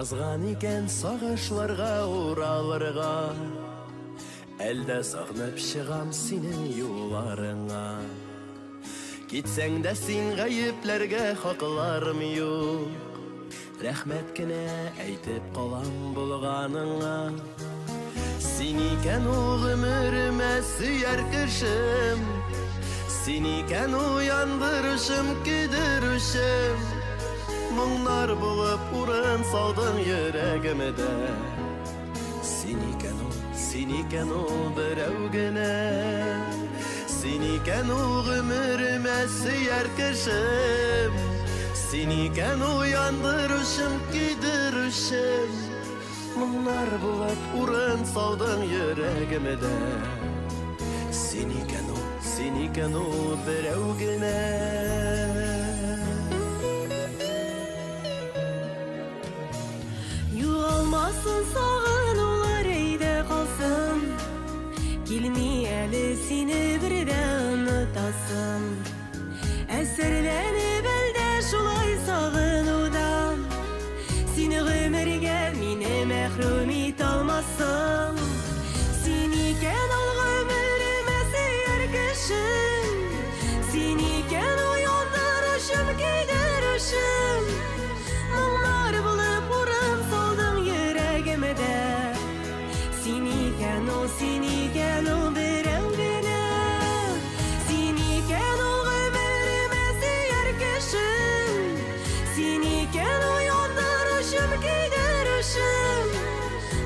Язган икән сагышларга уралырга Әлдә сагынып чыгам синең юлларыңа Китсәң дә син гаепләргә хакларым юк Рәхмәт кенә әйтеп калам булганыңа Син икән ул гомеремә сөяр кешем Син икән уяндырышым, кидерүшем Моңнар булып урын салдың йөрәгемдә Син икән ул берәү генә Син икән ул гомеремә сөяр кешем Син икән уяндырышым, кидерүшем Моңнар булып урын салдың йөрәгемдә Син икән ул берәү генә
Югалмасын сагынулар әйдә калсын Килми әле сине бердә онытасым Әсәрләнеп әлдә шулай сагынудан Сине гомергә мине мәхрүм ит алмассың Син икән ул гомеремә сөяр кешем Син икән уяндырышым, кидерүшем Моңнар булып урын салдың йөрәгемдә Син икән ул берәү генә Син икән ул гомеремә сөяр кешем Син икән уяндырышым, кидерүшем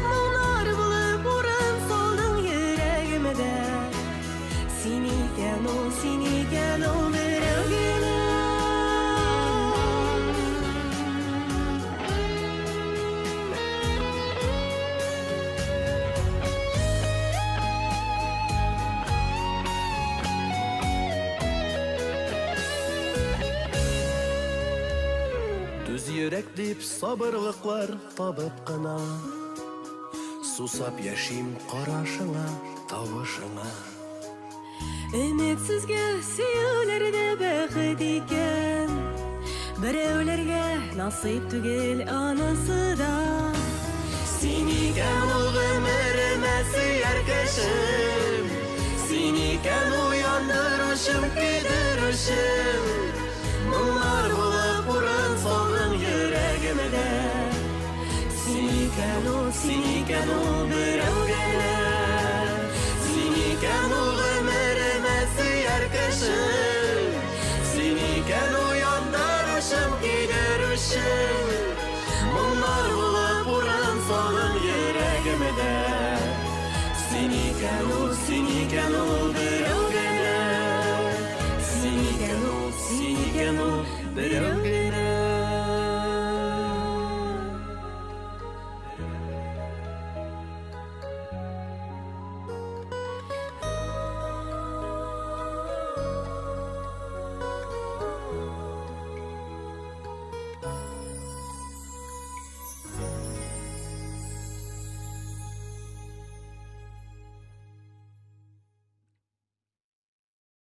Моңнар булып урын салдың йөрәгемдә Син икән ул берәү генә
Йөрәк дип сабырлыклар табып кына сусап яшим карашыңа, тавышыңа.
Үмітсізге сөйлерде бақыт екен, біреулерге насип түгел анысы да.
Сен екен ол өміріме сүйер кішім, сен екен ояндырышым, күйдірішім. Мұңлар болып ұрын солғын жүрегімде. Сен екен ол біреугені, сен екен ол өміріме сүйер кішім, сен екен ояндырышым, күйдірішім. Мұңлар болып ұрын солғын жүрегімде. Сен екен ол біреугені, сен екен ол біреугені.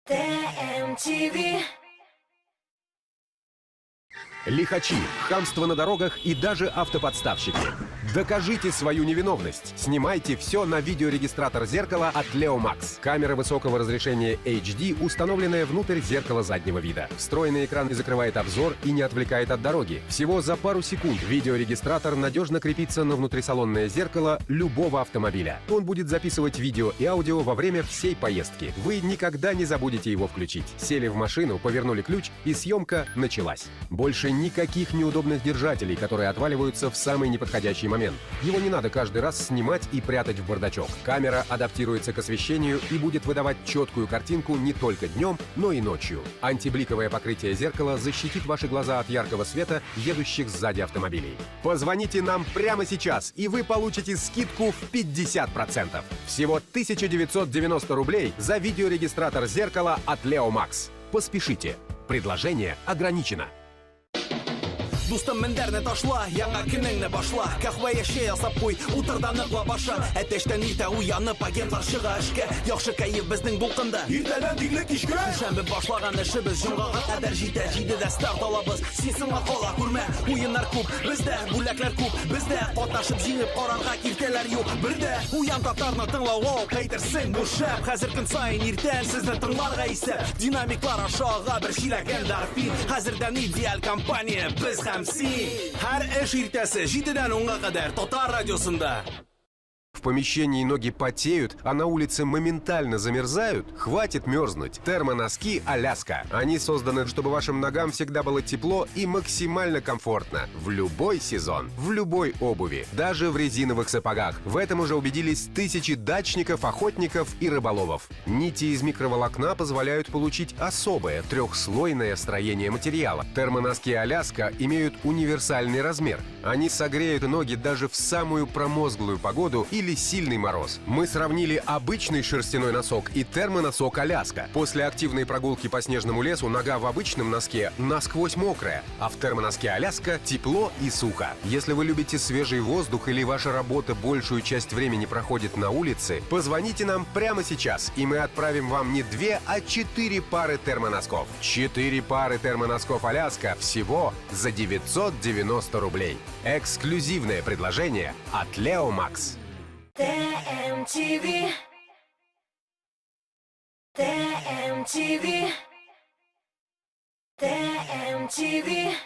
ТМТВ.
Лихачи, хамство на дорогах и даже автоподставщики. Докажите свою невиновность. Снимайте все на видеорегистратор зеркала от Leo Max. Камера высокого разрешения HD, установленная внутрь зеркала заднего вида. Встроенный экран закрывает обзор и не отвлекает от дороги. Всего за пару секунд видеорегистратор надежно крепится на внутрисалонное зеркало любого автомобиля. Он будет записывать видео и аудио во время всей поездки. Вы никогда не забудете его включить. Сели в машину, повернули ключ, и съемка началась. Больше никаких неудобных держателей, которые отваливаются в самый неподходящий момент. Его не надо каждый раз снимать и прятать в бардачок. Камера адаптируется к освещению и будет выдавать четкую картинку не только днем, но и ночью. Антибликовое покрытие зеркала защитит ваши глаза от яркого света едущих сзади автомобилей. Позвоните нам прямо сейчас, и вы получите скидку в 50%. Всего 1990 рублей за видеорегистратор зеркала от Leo Max. Поспешите. Предложение ограничено.
Дустым мендәрне ташла, яңа көнеңне башла. Кахвая шей ясап куй, утырда ныгла баша. Әтәштән иртә уянып, агентлар чыга эшкә. Яхшы кәеф безнең дулкында. Иртәдән тикле кичкә. Шәмбе башлаган эшебез җомгага кадәр җитә. Җидедә старт алабыз. Сисыңа кала күрмә. Уеннар күп, бездә бүләкләр күп. Бездә катнашып җиңеп карарга киртәләр юк. Бердә уян татарны тыңлау, кайтерсең бу шәп. Хәзер көн саен иртән сезне тыңларга исә. Динамиклар ашага бер шиләгән дарфин. Хәзердән идеаль компания без Һәр эш иртәсе 7-дән 10-га кадәр Татар радиосында.
В помещении ноги потеют, а на улице моментально замерзают? Хватит мерзнуть. Термоноски Аляска. Они созданы, чтобы вашим ногам всегда было тепло и максимально комфортно. В любой сезон, в любой обуви, даже в резиновых сапогах. В этом уже убедились тысячи дачников, охотников и рыболовов. Нити из микроволокна позволяют получить особое трехслойное строение материала. Термоноски Аляска имеют универсальный размер. Они согреют ноги даже в самую промозглую погоду или сильный мороз. Мы сравнили обычный шерстяной носок и термоносок Аляска. После активной прогулки по снежному лесу нога в обычном носке насквозь мокрая, а в термоноске Аляска тепло и сухо. Если вы любите свежий воздух или ваша работа большую часть времени проходит на улице, позвоните нам прямо сейчас, и мы отправим вам не 2, а 4 пары термоносков. 4 пары термоносков Аляска всего за 990 рублей. Эксклюзивное предложение от Leo Max.
ТМТВ. ТМТВ. ТМТВ.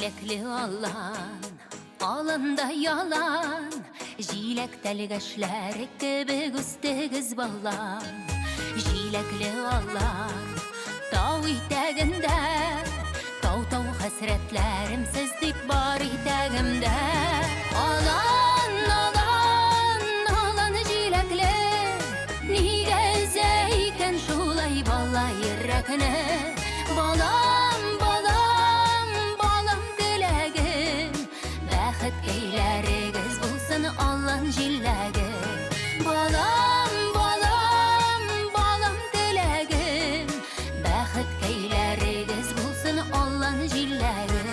Жилекли алан, алында ялан, жилек тәлгәшләр кебек үстегез балан. Жилекли алан, тау итәгендә, тау хәсрәтләрем сез бар итәгемдә. Алан, алан, алан җилекле, нигә зәйкән шулай бала йөрәкне. Балам, балам, балам теләгем, бәхет көйләрегез булсын алан җиләге. Балам, балам, балам теләгем, бәхет көйләрегез булсын алан җиләге.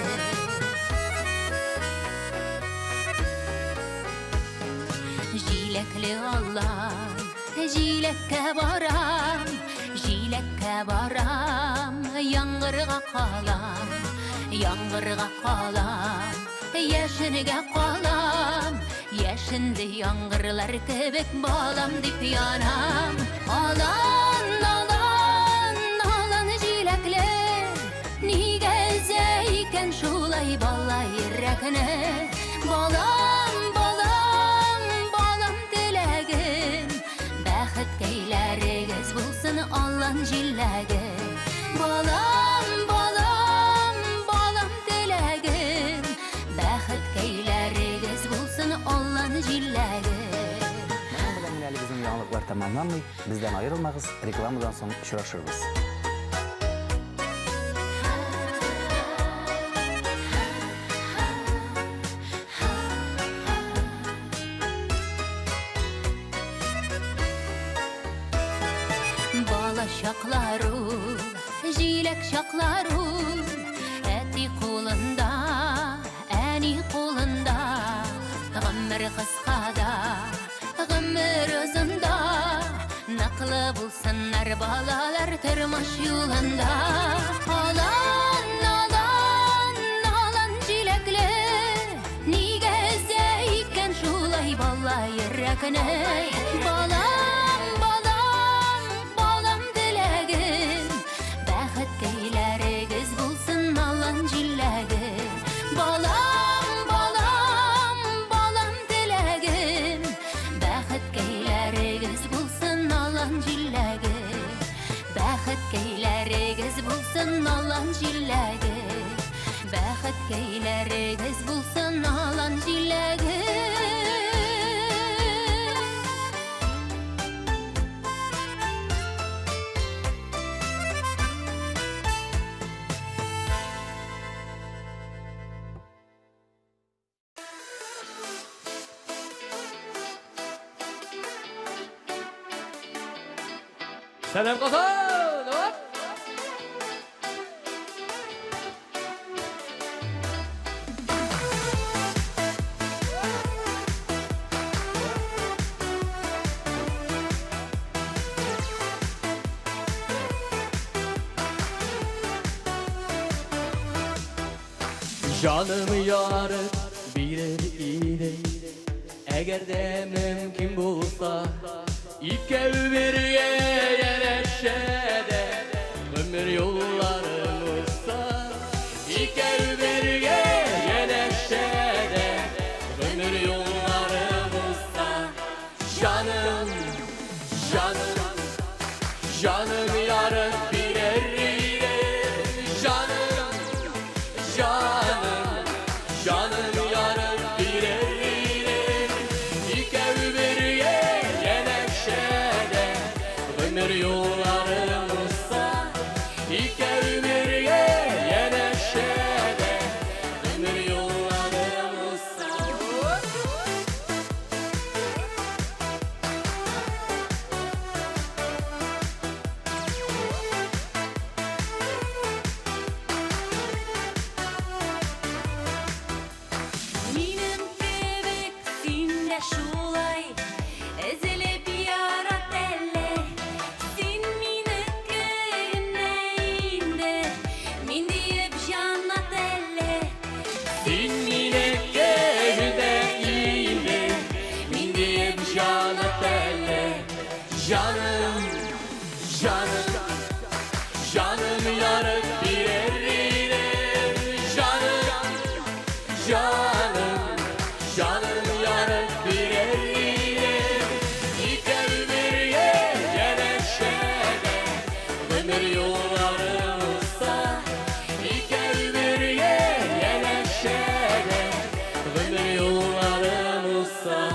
Җилекле алан, җилеккә барам, җилеккә барам, яңгырга калам, яңгырга калам, яшенегә калам, яшенде яңгырлар кебек балам дип янам. Алан, алан, алан җилекле, нигә зәйкән шулай бала йөрәкне. Балам, балам, балам теләгем, бәхет көйләрегез булсын алан җиләге. Балам, балам, балам теләгем, бәхет көйләрегез булсын алан җиләге.
Менә белән әле безнең яңалыклар тәмамланмый, бездән аерылмагыз, рекламадан соң очрашырбыз.
Бала шаклару, җиләк шаклару, әти кулында, әни кулында. Гомер кыскада, гомер озында, наклы булсыннар балалар тормыш юлында. Алан, алан, алан җиләкле, нигә зәйкән шулай бала йөрәкне. Балам, балам, балам теләгем, бәхет көйләрегез булсын алан җиләге. Балам, балам, балам теләгем, бәхет көйләрегез булсын алан җиләге. Бәхет көйләрегез булсын алан җиләге. Бәхет көйләрегез булсын алан җиләге.
Сәлем Казан! Оп!
Canımı yarıp birer iğne, eğer de mümkün bulsa, İpke birge yereşede, ömür yollarımızda. İpke birge yereşede, ömür yollarımızda. Canım, canım, canım yarıp birer iğne, canım, canım, canım yarıp birer iğne. İpke birge yereşede, ömür yollarımızda. İpke birge yereşede, ömür yollarımızda.
Минем кебек син дә шулай, эзелеп ярат әле. Син минеке генә инде, мин диеп җаннат әле.
Син минеке генә инде, мин диеп җаннат әле. Canım, canım, canım yarıp birer iğne. Canım, Canım, canım yarım birer ilim İki ömürge yeleşene Ömür yollarımızda İki ömürge yeleşene Ömür yollarımızda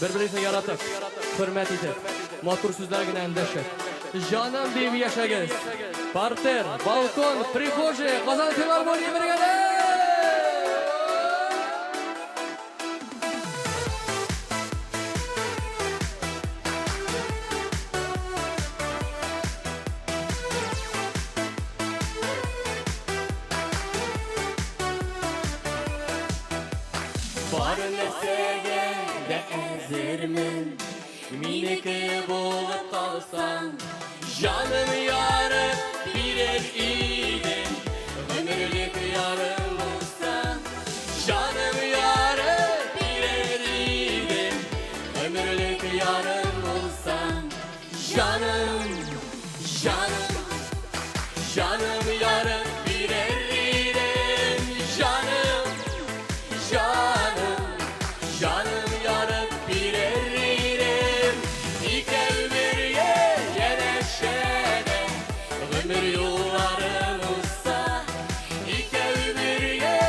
Bir-birini yaratib, hurmat etib, motor so'zlarga andashib. Jonim deb yashagiz. Parter, balkon, prixo'jiy, Qozon Filarmoniya brigada!
Бар нәрсәгә дә әзермен Минеке булып калсаң Җаным ярым бирер идем Гомерлек ярым булсаң Җаным ярым бирер идем Гомерлек ярым булсаң Җаным, җаным, җаным ярым бирер идем Җаным, җаным Canım yarım birerim İki ömürge yeleşene Ömür yollarımızda İki ömürge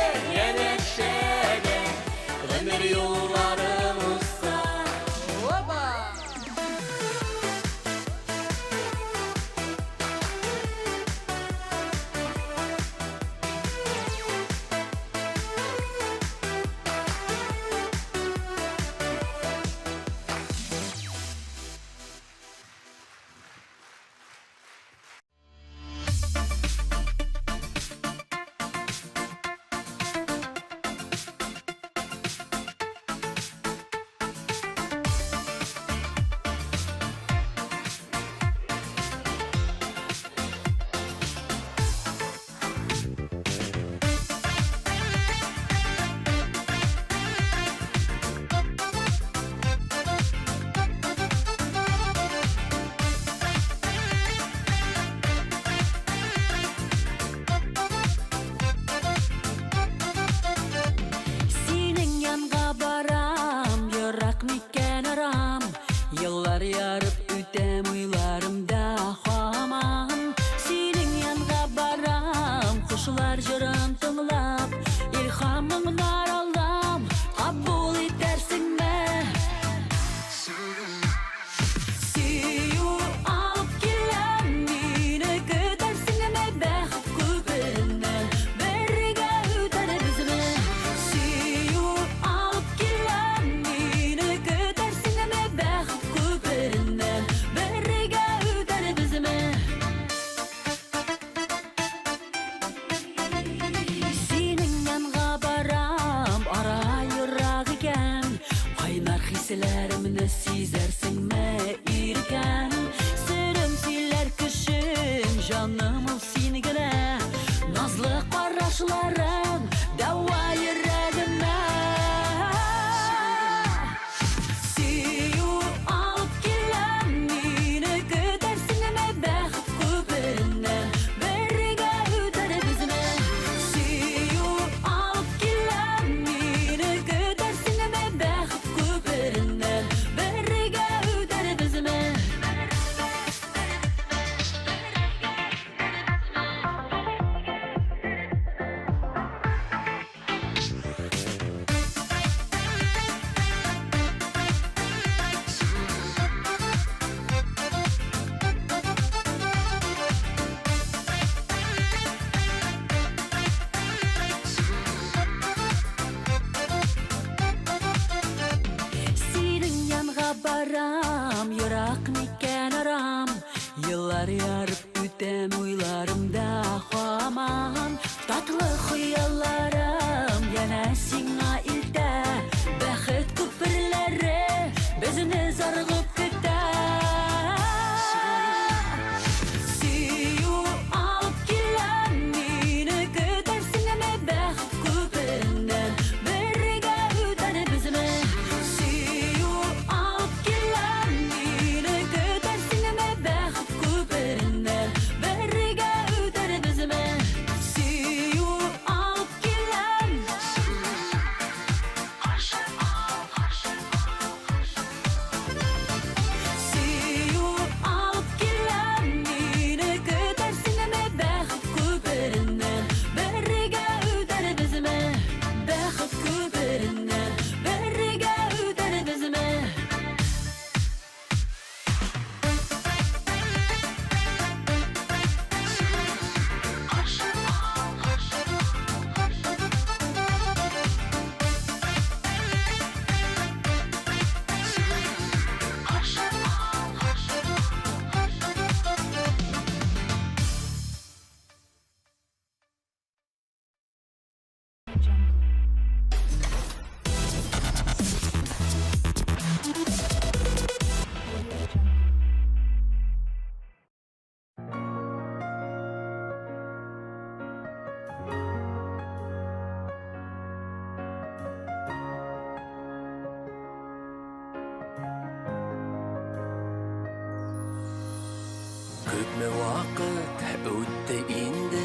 Көпме вакыт өтті инде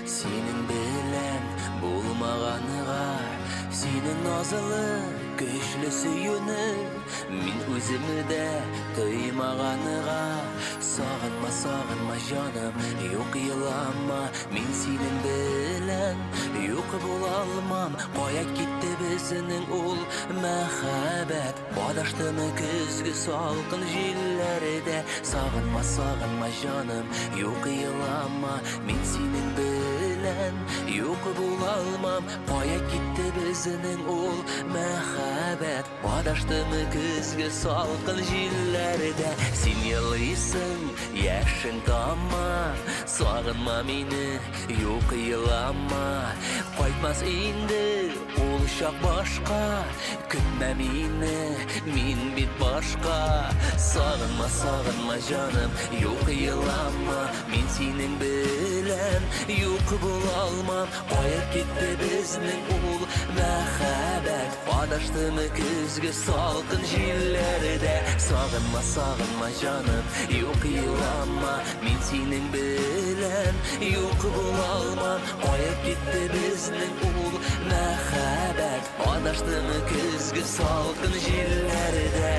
сенің белән булмаганыга, сенің назлы көчле сөюне мин үземне дә тоймаганыга. Сагынма, сагынма җаным, юк елама, мин синең белән юк була алмам. Кая китте безнең ул мәхәббәт? Адаштымы көзге салкын җилләрдә? Сагынма, сагынма җаным, юк елама, мин синең белән юк була алмам. Кая китте безнең ул мәхәббәт? Адаштымы көзге салкын җилләрдә? Син елыйсың, яшең тама, сагынма мине, юк елама. Кайтмас инде ул чак башка, көтмә мине, мин бит башка. Сагынма, сагынма җаным, юк елама, мин синең белән юк була алмам. Кая китте безнең ул мәхәббәт? Адаштымы көзге салкын җилләрдә? Сагынма, сагынма җаным, юк елама, мин синең белән юк була алмам. Кая китте безнең ул мәхәббәт? Адаштымы көзге салкын җилләрдә?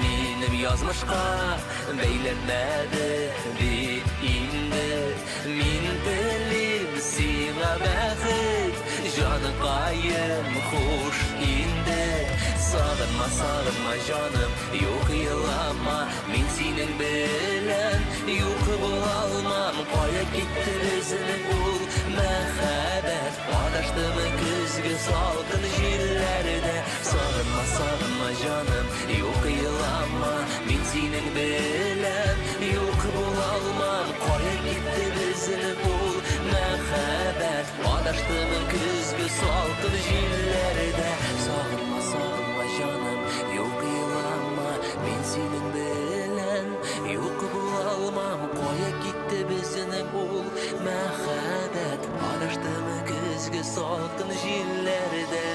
Минем язмышка бәйләнмәде бит инде. Мин телим сиңа бәхет, җаныкаем хуш инде. Сагынма, сагынма җаным, юк елама, мин синең белән юк була алмам. Кая китте безнең ул мәхәббәт? Адаштымы көзге салкын җилләрдә? Сагынма, сагынма җаным, юк елама, мин синең белән юк була алмам. Кая китте безнең ул мәхәббәт? Адаштымы көзге салкын җилләрдә? Сагынма, сагынма җаным, юк елама, мин синең белән юк була алмам. Кая китте безнең ул мәхәббәт? Адаштымы көзге салкын җилләрдә?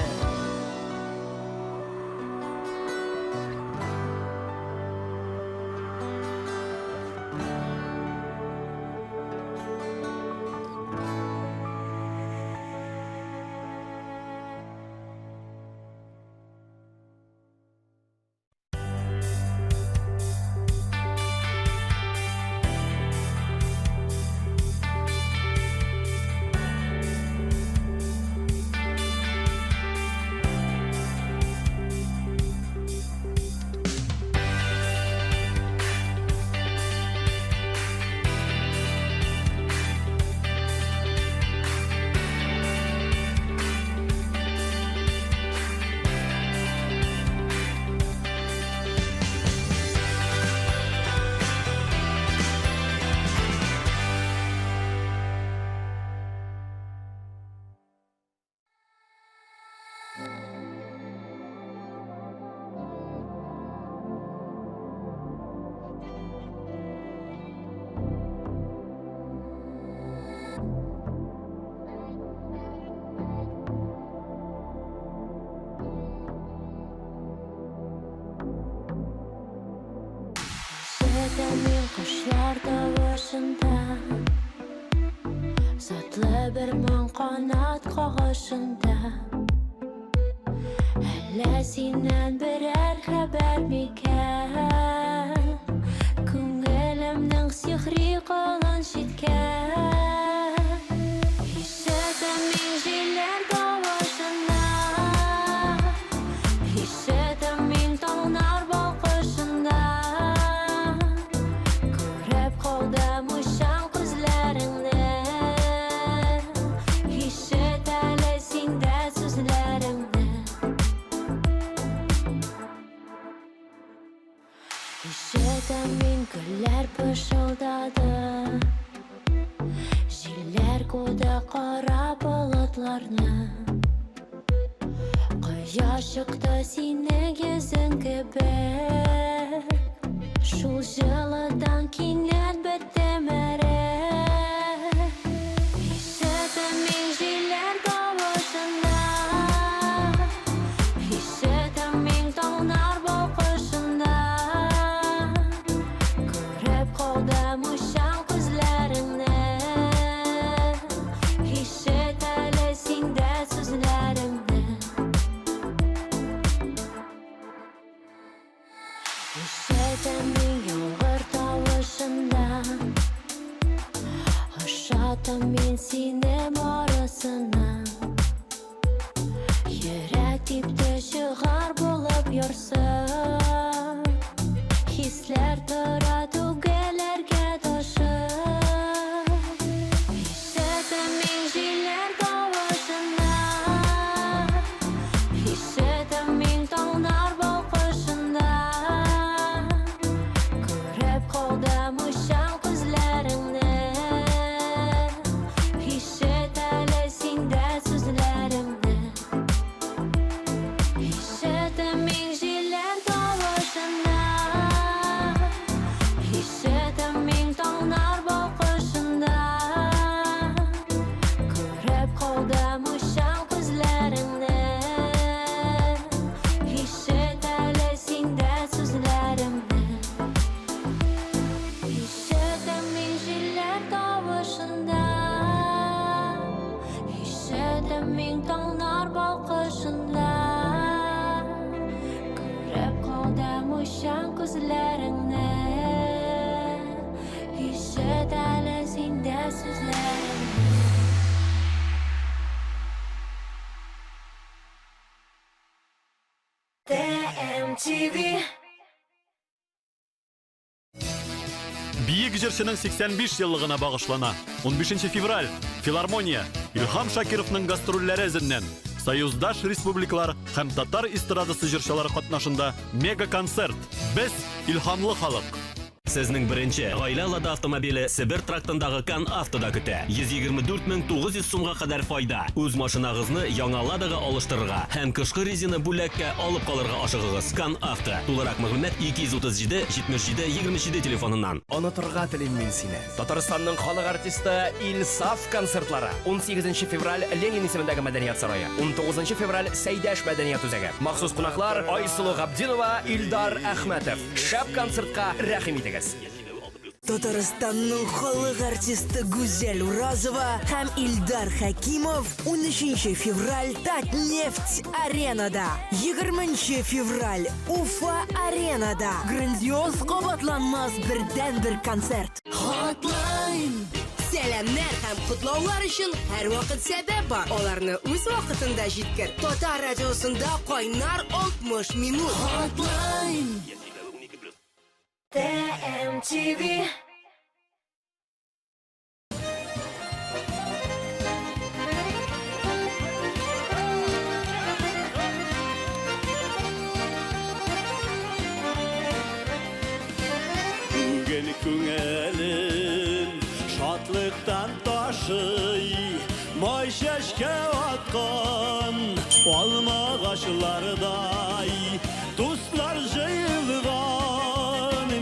Min kuşlar da başında, satlı bir man kanat kağışında. Hele sinden birer haber miken? Küngelimden sihri kalan şitken. Hissedim min jiller da başında.
Uykuda qara bulutlarni Quyosh chiqdi seni gözün gibi Şul jılıdan kinat bitemere Hissetim injiler kavuşunda Hissetim min tağlar boğuşunda Görüp kaldım uşan gözlerini Hissetelesin de sözlerimni Hissetim yolğur tavışında Aşağıdım min sinem arasına Yürek dipte çıgar bulup yorsun Hisler tıra tügelerge taşır Hissetim injiler kavuşunda Hissetim min tağlar boğuşunda Görüp kaldım uşan gözlerini Hissetelesin de sözlerimni Hissetim injiler kavuşunda Hissetim min tağlar boğuşunda Görüp kaldım uşan gözlerini Hissetelesin de sözlerimni Hissetim injiler kavuşunda Hissetim min tağlar boğuşunda Görüp kaldım uşan gözlerini Hissetelesin de sözlerimni
TMTV
Бийик жырчының 85 жыллыгына багышлана 15 февраль Филармония Илхам Шакировның гастрольләре эзеннән Союздаш республикалар һәм татар эстрадасы җырчылары катнашында мега концерт. Без илһамлы халык.
Сезнең беренче гаилә алады автомобиле Сибир трактындагы Кан Автода көтә. 124,900 сумга кадәр файда. Үз машинагызны яңа ладага алыштырырга һәм кышкы резина бүләккә алып калырга ашыгыгыз. Кан Авто. Тулырак мәгълүмат 237 77 27 телефоныннан.
Онытырга телим мин сине. Татарстанның халык артисты Илсаф концертлары. 18 февраль Ленин исемендәге Мәдәният сарае. 19 февраль Сәйдәш Мәдәният үзәге. Махсус кунаклар Айсылу Габдинова, Илдар Әхмәтов. Шәп концертка рәхим итегез.
Татарстанның халык артисты Гүзәл Уразова һәм Илдар Хакимов 13 февраль Татнефть аренада. 20 февраль Уфа аренада. Грандиоз кабатланмас бердән-бер концерт.
Hotline Сәламнәр һәм котлаулар өчен һәрвакыт сәбәп бар. Аларны үз вакытында җиткер. Татар радиосында кайнар 60 минут. Hotline TMTV
Бүген күңелін шатлықтан ташый Май шәшкә атқан алма ағачлардай Дуслар жайылған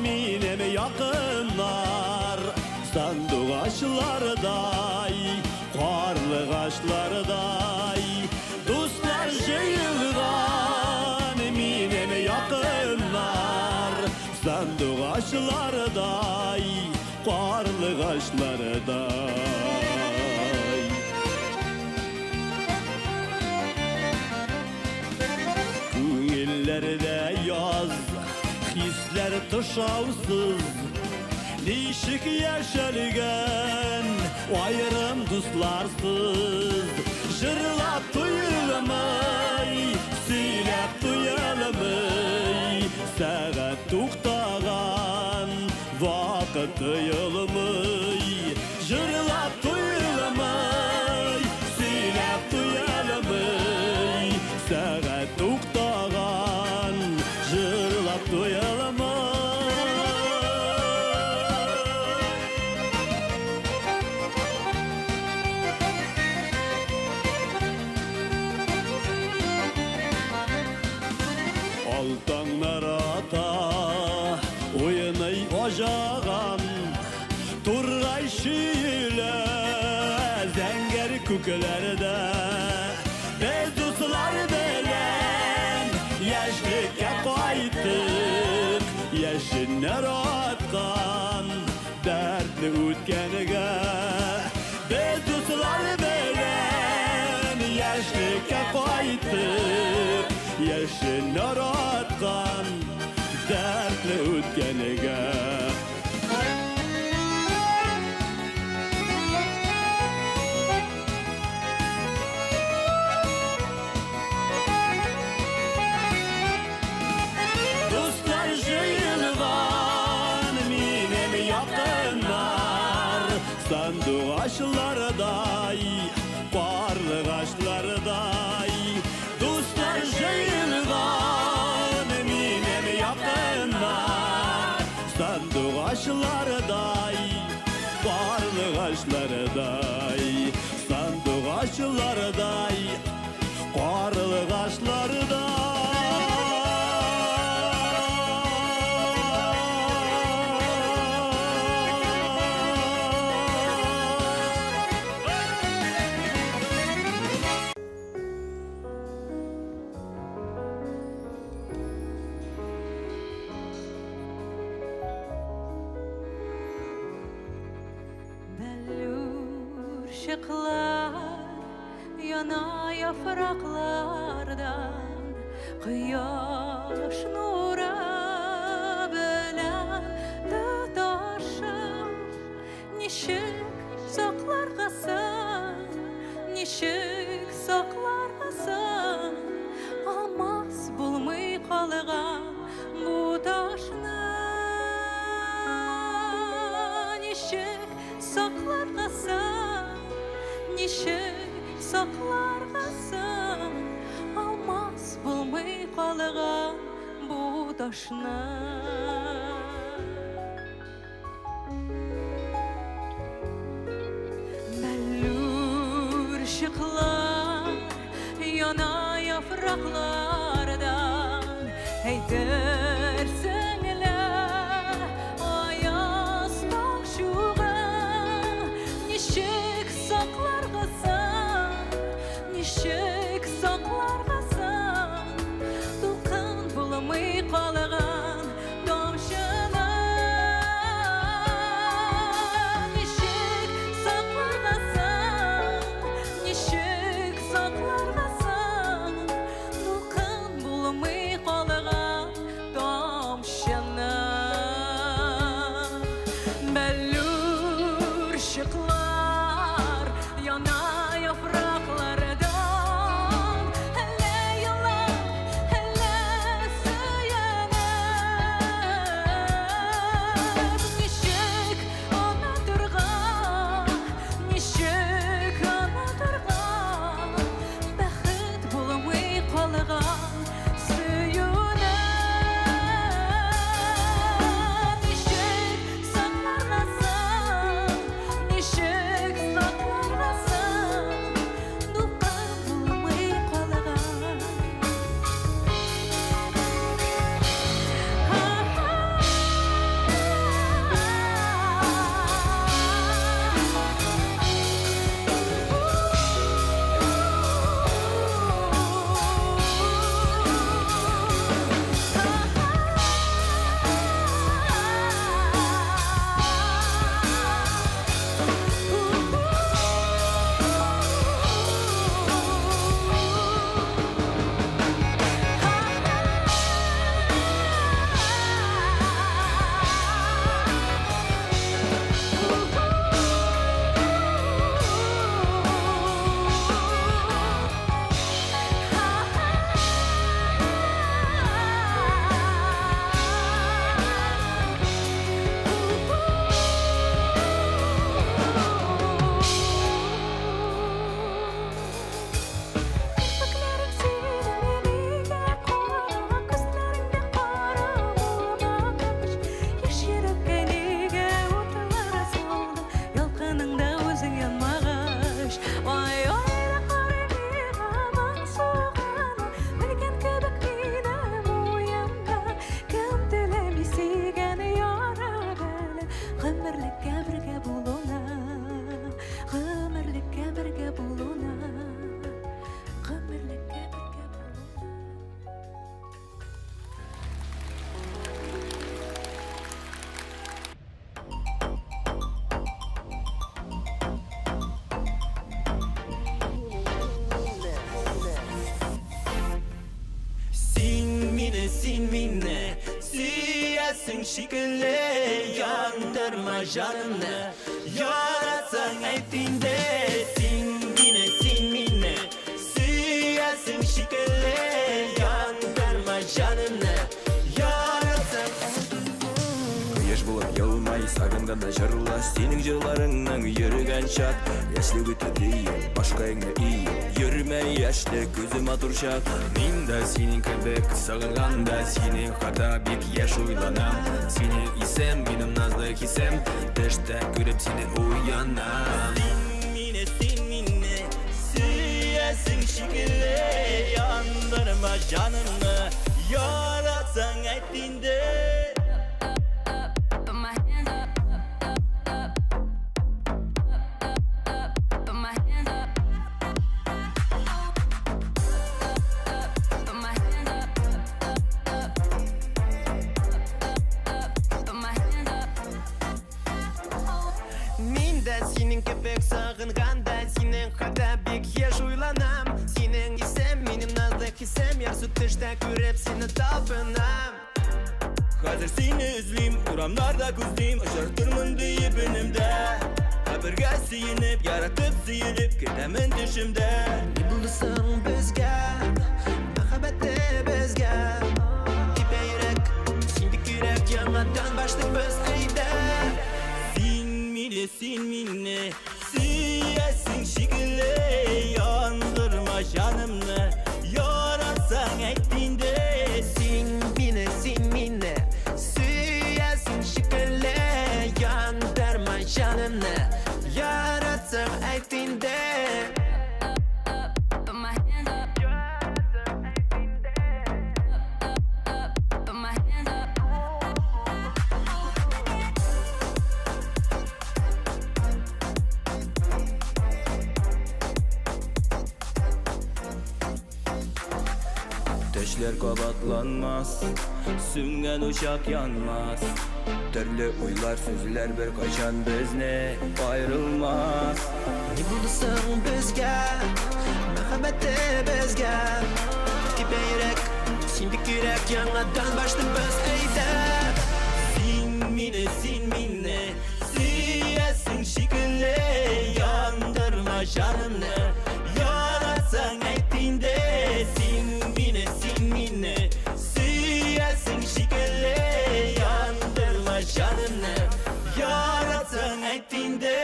минем якыннар Сандук ачлардай, карлык ачлардай Дуслар жайылған минем якынар Сандук ачлардай, карлык ачлардай Күңелләрдә яз, хисләр тышаусыз Ничек яшәлгән айрым дусларсыз Җырлап туйылмый, сөйләп туйылмый Сәгать туктаган, вакыт тыелмый Җырлап туйылмый, сөйләп туйылмый Сәгать туктаган, җырлап туйылмый ülkelerde Biz dostlar bilen yaşlıkka qayttık Yaşınlar atkan dertli o'tganiga Biz dostlar bilen yaşlıkka qayttık Yaşınlar atkan dertli o'tganiga Dostlar jıyılgan minem yakınlar Sandık aşlarday, barlık aşlarday Dostlar jıyılgan minem yakınlar Sandık aşlarday, barlık aşlarday Sandık aşlarday, barlık aşlarday
Bellur ışıklar yana yapraklardan Kıyaş nura bilen tutaşım Nişik saklargasın, nişik saklargasın Almaz bulmay kalgan bu taşını Nişik saklargasın, nişik saklargasın Almaz bulmay kalgan bu taşını Bellur ışıklar yana yapraklardan Eydersenler ayaz takşuğun Nişik saklargasın, nişik saklargasın Dulkan bulamay kalgan tavşını Nişik saklargasın, nişik saklargasın Dulkan bulamay kalgan
şekilli yandırma canımı Yaratsan ettiğinde sin minne Süyesin şekilli yandırma canımı Yaratsan
Кыйыш булып йылмай сагынганда жырлаш Сенің жырларыңнан йөргән чак Яшьлек үтә дейін, башка еңе ий Йөрмә яшьлек, күзем матур чак Мин дә синең кебек сагынганда Синең хакта бик яш уйланам Синең исем, минем назлы хисем Төштә күреп сине уянам
Sin minne Süyesin şekilli yandırma canımı Yaratsan ettiğinde
Min de senin köpek sağınganda Senin hakta bek yaş uylanam Senin isem benim nazlı hisem Yarsı tışta görüp seni tapınam
Hazır seni üzleyim Uramlarda kuzlayım Aşartırmın deyip önümde Haberge siyinip Yaratıp siyilip Gidemin düşümde
Ne bulursan bizge Mehabette bizge Tipe yürek Şimdi yürek Yanmadan başlık biz eyde
Sin minne Süyesin şekilli yandırma canımı Yaratsan ettiğinde
Sin minne Süyesin şekilli yandırma canımı Yaratsan ettiğinde
Төшләр кабатланмас, сүнгән учак янмас Төрле уйлар, сүзләр бер кайчан безне айрылмас
Ne bulursan bizge Mehabette bizge Tipe yürek Şimdi yürek Yanmadan başlık biz eyde
Sin minne Süyesin şekilli yandırma canımı Yaratsan ettiğinde Sin minne Süyesin şekilli yandırma canımı Yaratsan ettiğinde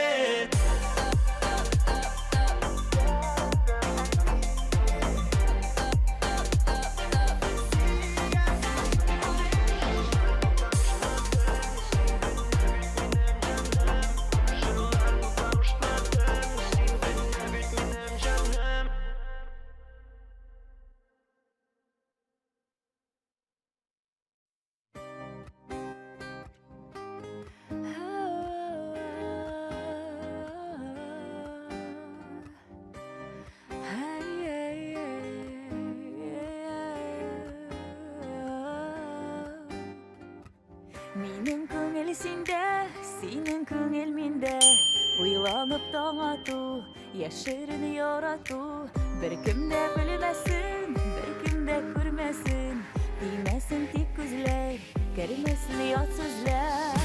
Минең күңел синдә, синең күңел миндә Уйланып таң ату, яшерен ярату Бер кем дә белмәсен, бер кем дә күрмәсен Димәсен тик күзләр, кермәсен ят сүзләр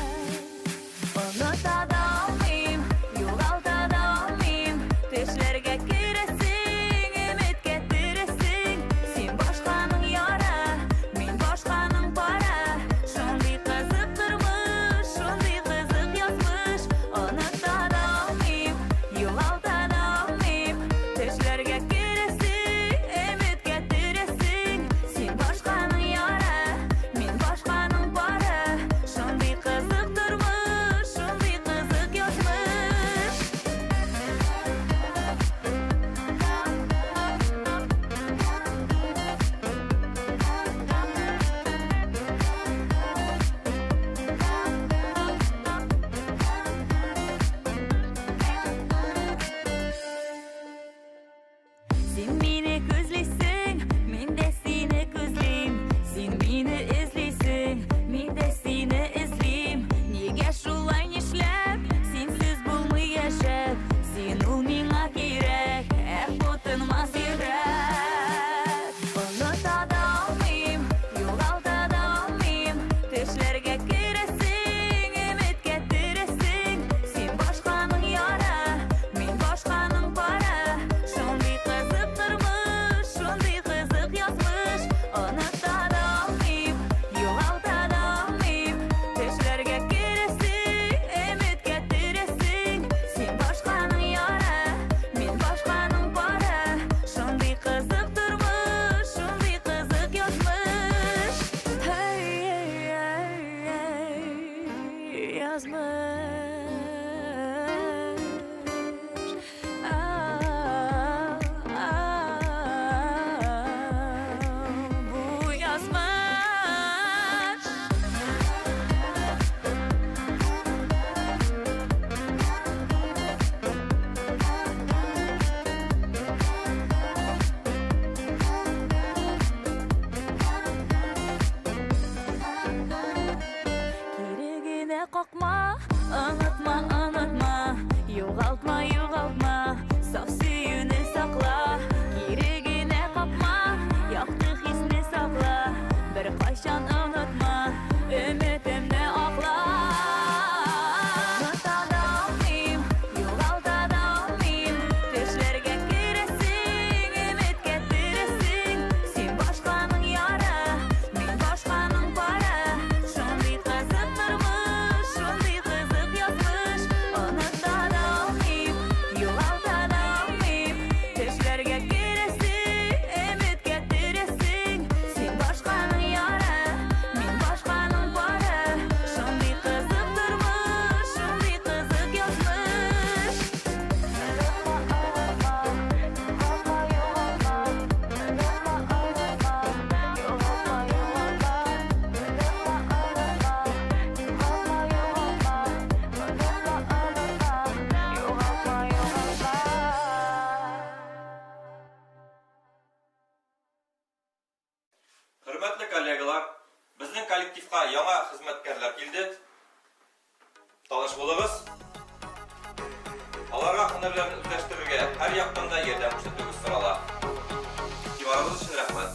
Оныта да алмыйм, югалта да алмыйм Төшләргә керәсең, өметкә төрәсең Син башканың яра, мин башканың пара Шундый кызык тормыш, шундый кызык язмыш Оныта да алмыйм, югалта да алмыйм Төшләргә керәсең, өметкә төрәсең Син башканың яра, мин башканың пара Шундый Yaxşı hisni saqla, bir qaşan unutma, ümitimni oqla. Unutada olmayım, yo'g'altada olmayım, tushlarga kirasin, umid keltirasin. Sen boshqaning yori, men boshqaning pari. Shunday qiziq turmush, shunday qiziq yozmish. Unutada olmayım, yo'g'altada olmayım, tushlarga kirasin, umid keltirasin. Sen boshqaning yori, men boshqaning pari. Shunday qiziq turmush, shunday qiziq yozmish.
Hürmetli kollegalar, bizning kollektivga yangi xizmatkorlar keldi. Tanish bo'lamiz. Alarga hünərlərini özləştirirge her yaptığında yerden ko'rsatuvchi sıralar. İbarimiz için rahmat.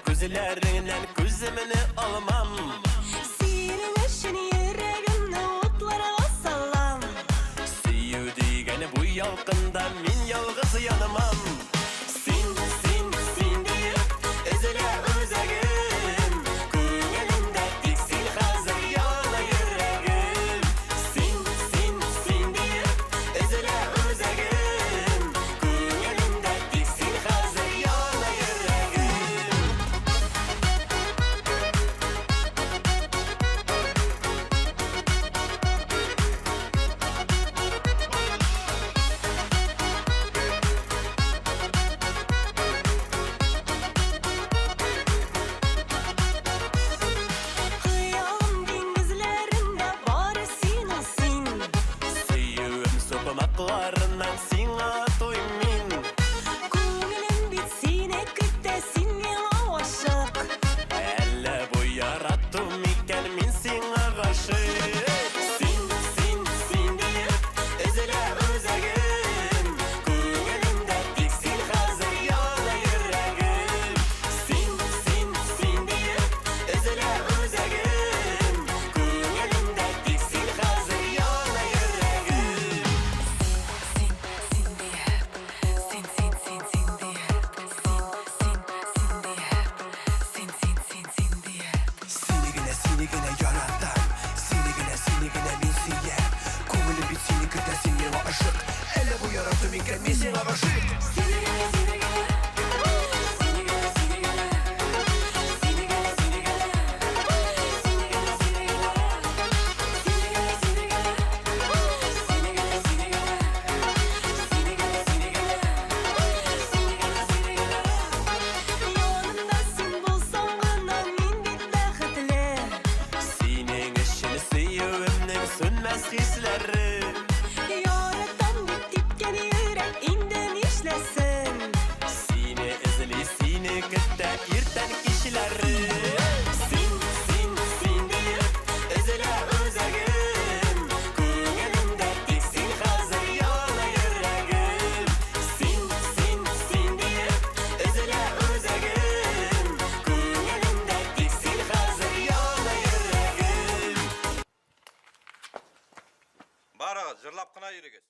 Gözlerinden gözümünü almam. Senin için yüreğimde otlara sallam. Seyu degeni bu yalqında men yalğız yanamam. Sen deyip üzüle özegim. Ko'nglimda tek sen hazır yana yüreğim. Sen deyip üzüle özegim. Ko'nglimda tek sen hazır yana yüreğim. Kıyam denizlerinde bari sen olsun. Sevim sopamaklarından sana doymin. Ko'nglim bitsine küttesin yana aşık. Elle bu yarattım iken men sana aşık. Sen deyip üzüle özegim. Ko'nglimda tek sen hazır yana yüreğim. Sen deyip üzüle özegim. Ko'nglimda tek sen hazır yana yüreğim. Seni gene yaratan. Seni gene minsiye. Ko'nglim bitsine küttesin yana aşık. Elle bu yarattım iken men sana aşık. Yanımda sen bulsan gana men bit bäxtli. Senin için sevimning sönmez hisleri. Yaratan bit tepken yürek indin işlesin. Seni izli seni kütte irten kişileri. Sen deyip üzüle özegim. Ko'nglimda tek sen hazır yana yüreğim. Sen deyip üzüle özegim. Ko'nglimda tek sen hazır yana yüreğim.
Barıgız, jırlap kına yürügüz.